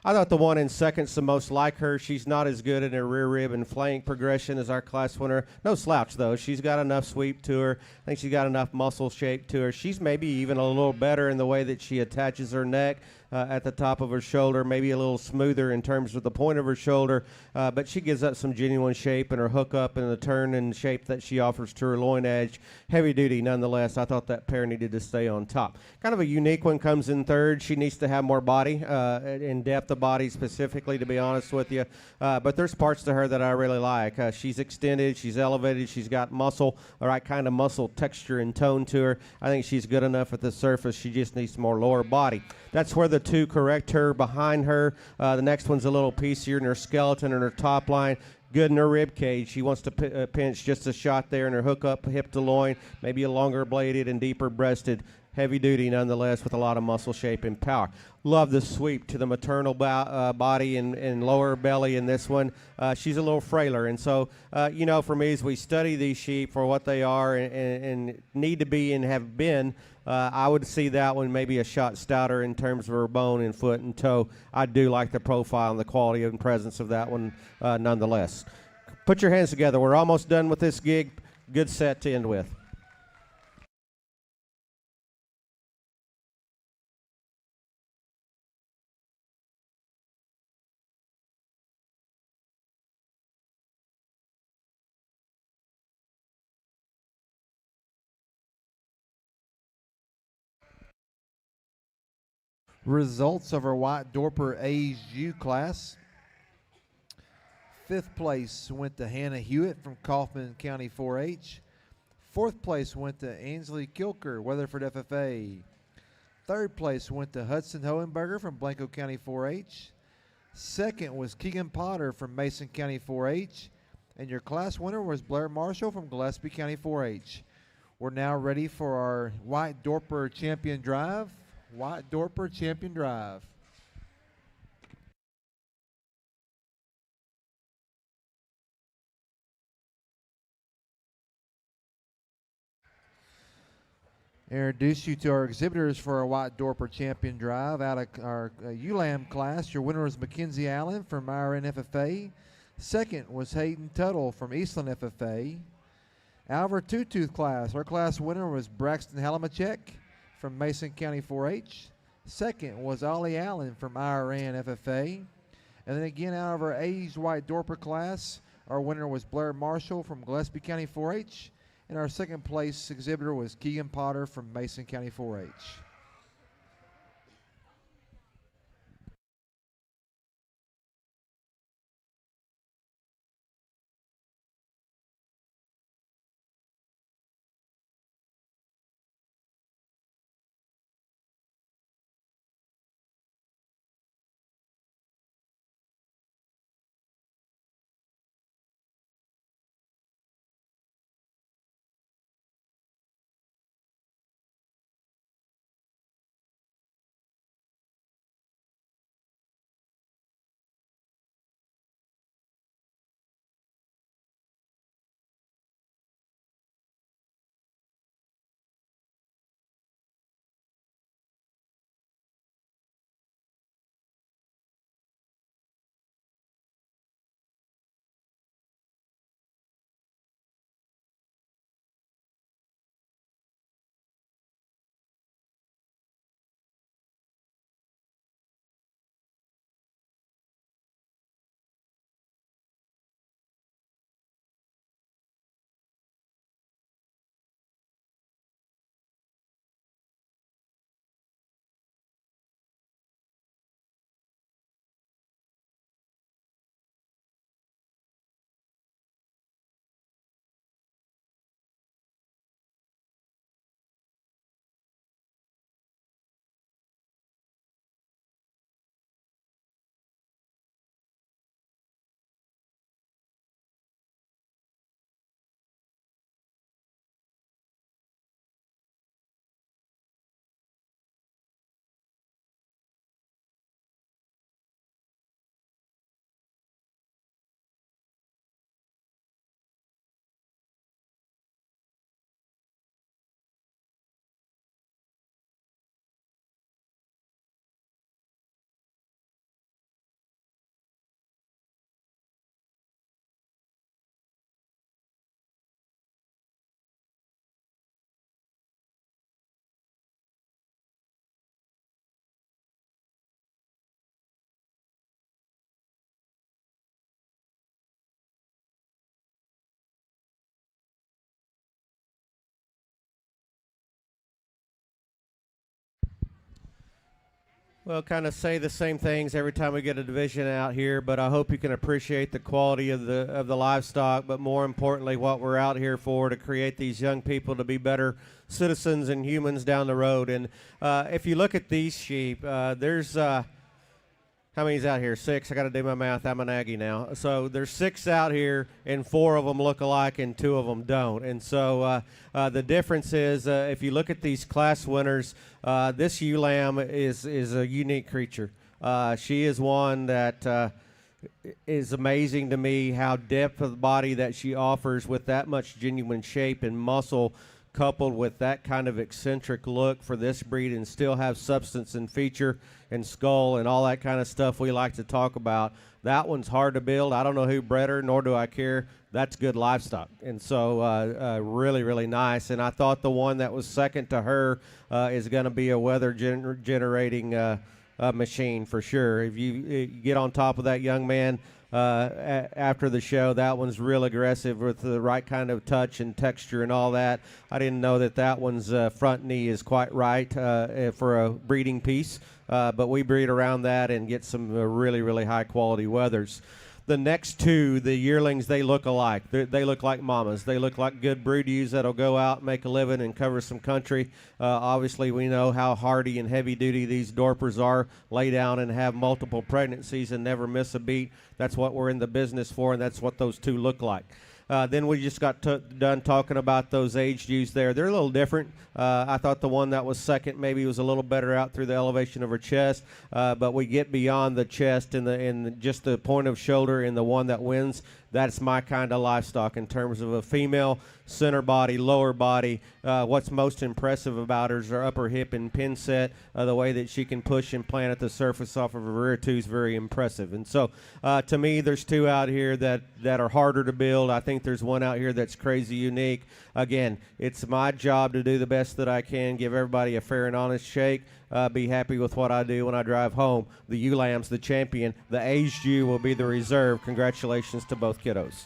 I thought the one in second's the most like her. She's not as good in her rear rib and flank progression as our class winner. No slouch, though. She's got enough sweep to her. I think she's got enough muscle shape to her. She's maybe even a little better in the way that she attaches her neck at the top of her shoulder, maybe a little smoother in terms of the point of her shoulder, but she gives up some genuine shape in her hookup and the turn and shape that she offers to her loin edge. Heavy duty nonetheless. I thought that pair needed to stay on top. Kind of a unique one comes in third. She needs to have more body, in depth of body specifically, to be honest with you, but there's parts to her that I really like. She's extended, she's elevated, she's got muscle, the right kind of muscle texture and tone to her. I think she's good enough at the surface. She just needs more lower body. That's where the two correct her behind her. The next one's a little piecier in her skeleton and her top line. Good in her rib cage. She wants to pinch just a shot there in her hookup, hip to loin, maybe a longer bladed and deeper breasted. Heavy duty nonetheless with a lot of muscle shape and power. Love the sweep to the maternal body and lower belly in this one. She's a little frailer, and so, you know, for me, as we study these sheep for what they are and need to be and have been, I would see that one maybe a shot stouter in terms of her bone and foot and toe. I do like the profile and the quality and presence of that one nonetheless. Put your hands together. We're almost done with this gig. Good set to end with. Results of our White Dorper ASU class. Fifth place went to Hannah Hewitt from Kaufman County 4-H. Fourth place went to Ainsley Kilker, Weatherford FFA. Third place went to Hudson Hohenberger from Blanco County 4-H. Second was Keegan Potter from Mason County 4-H. And your class winner was Blair Marshall from Gillespie County 4-H. We're now ready for our White Dorper Champion Drive. White Dorper Champion Drive. Introduce you to our exhibitors for our White Dorper Champion Drive. Out of our ULAM class, your winner was Mackenzie Allen from IRN FFA. Second was Hayden Tuttle from Eastland FFA. Out of our two-tooth class, our class winner was Braxton Halamachek from Mason County 4-H. Second was Ollie Allen from IRN FFA. And then again, out of our A's White Dorper class, our winner was Blair Marshall from Gillespie County 4-H. And our second place exhibitor was Keegan Potter from Mason County 4-H. Well, kind of say the same things every time we get a division out here, but I hope you can appreciate the quality of the livestock, but more importantly, what we're out here for, to create these young people to be better citizens and humans down the road. And if you look at these sheep, there's how many's out here? 6. I got to do my math. I'm an Aggie now. So there's 6 out here, and 4 of them look alike, and 2 of them don't. And so the difference is, if you look at these class winners, this ewe lamb is a unique creature. She is one that is amazing to me, how depth of the body that she offers with that much genuine shape and muscle, coupled with that kind of eccentric look for this breed, and still have substance and feature and skull and all that kind of stuff we like to talk about. That one's hard to build. I don't know who bred her, nor do I care. That's good livestock. And so really, really nice. And I thought the one that was second to her is going to be a weather generating machine for sure. If you get on top of that young man after the show, that one's real aggressive with the right kind of touch and texture and all that. I didn't know that one's front knee is quite right for a breeding piece, but we breed around that and get some really, really high quality wethers. The next 2, the yearlings, they look alike. They look like mamas. They look like good brood ewes that'll go out, make a living, and cover some country. Obviously, we know how hardy and heavy duty these Dorpers are. Lay down and have multiple pregnancies and never miss a beat. That's what we're in the business for, and that's what those 2 look like. Then we just got done talking about those aged ewes there. They're a little different. I thought the one that was second maybe was a little better out through the elevation of her chest, but we get beyond the chest and just the point of shoulder in the one that wins. That's my kind of livestock in terms of a female, center body, lower body. What's most impressive about her is her upper hip and pin set. The way that she can push and plant at the surface off of her rear two is very impressive. And so to me, there's 2 out here that are harder to build. I think there's one out here that's crazy unique. Again, it's my job to do the best that I can, give everybody a fair and honest shake. Be happy with what I do when I drive home. The ewe lamb's the champion. The aged ewe will be the reserve. Congratulations to both kiddos.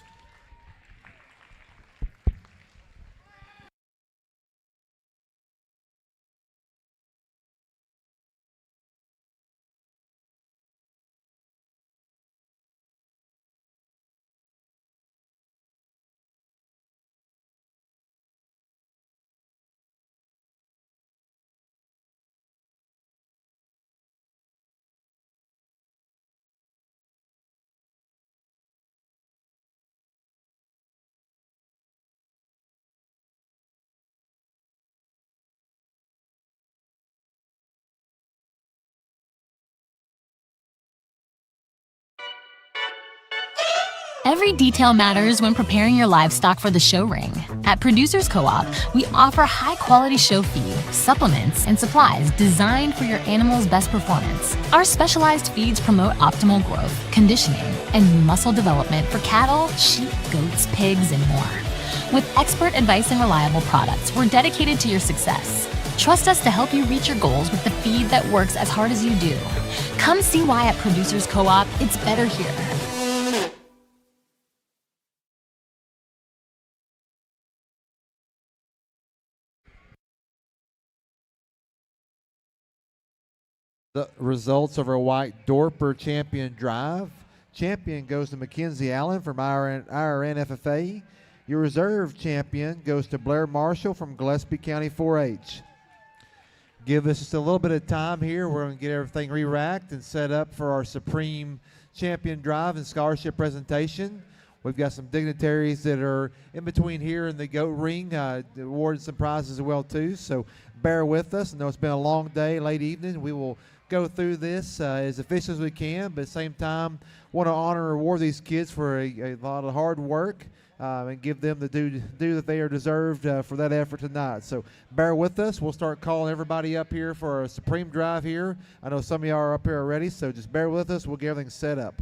Every detail matters when preparing your livestock for the show ring. At Producers Co-op, we offer high-quality show feed, supplements, and supplies designed for your animal's best performance. Our specialized feeds promote optimal growth, conditioning, and muscle development for cattle, sheep, goats, pigs, and more. With expert advice and reliable products, we're dedicated to your success. Trust us to help you reach your goals with the feed that works as hard as you do. Come see why at Producers Co-op, it's better here. The results of our White Dorper Champion Drive. Champion goes to Mackenzie Allen from IRN FFA. Your reserve champion goes to Blair Marshall from Gillespie County 4-H. Give us just a little bit of time here. We're going to get everything re-racked and set up for our Supreme Champion Drive and Scholarship presentation. We've got some dignitaries that are in between here and the goat ring, awarding some prizes as well too. So bear with us. I know it's been a long day, late evening. We will go through this as efficient as we can, but at the same time want to honor and reward these kids for a lot of hard work and give them the due that they are deserved for that effort tonight. So bear with us. We'll start calling everybody up here for a Supreme Drive here. I know some of y'all are up here already, so just bear with us. We'll get everything set up.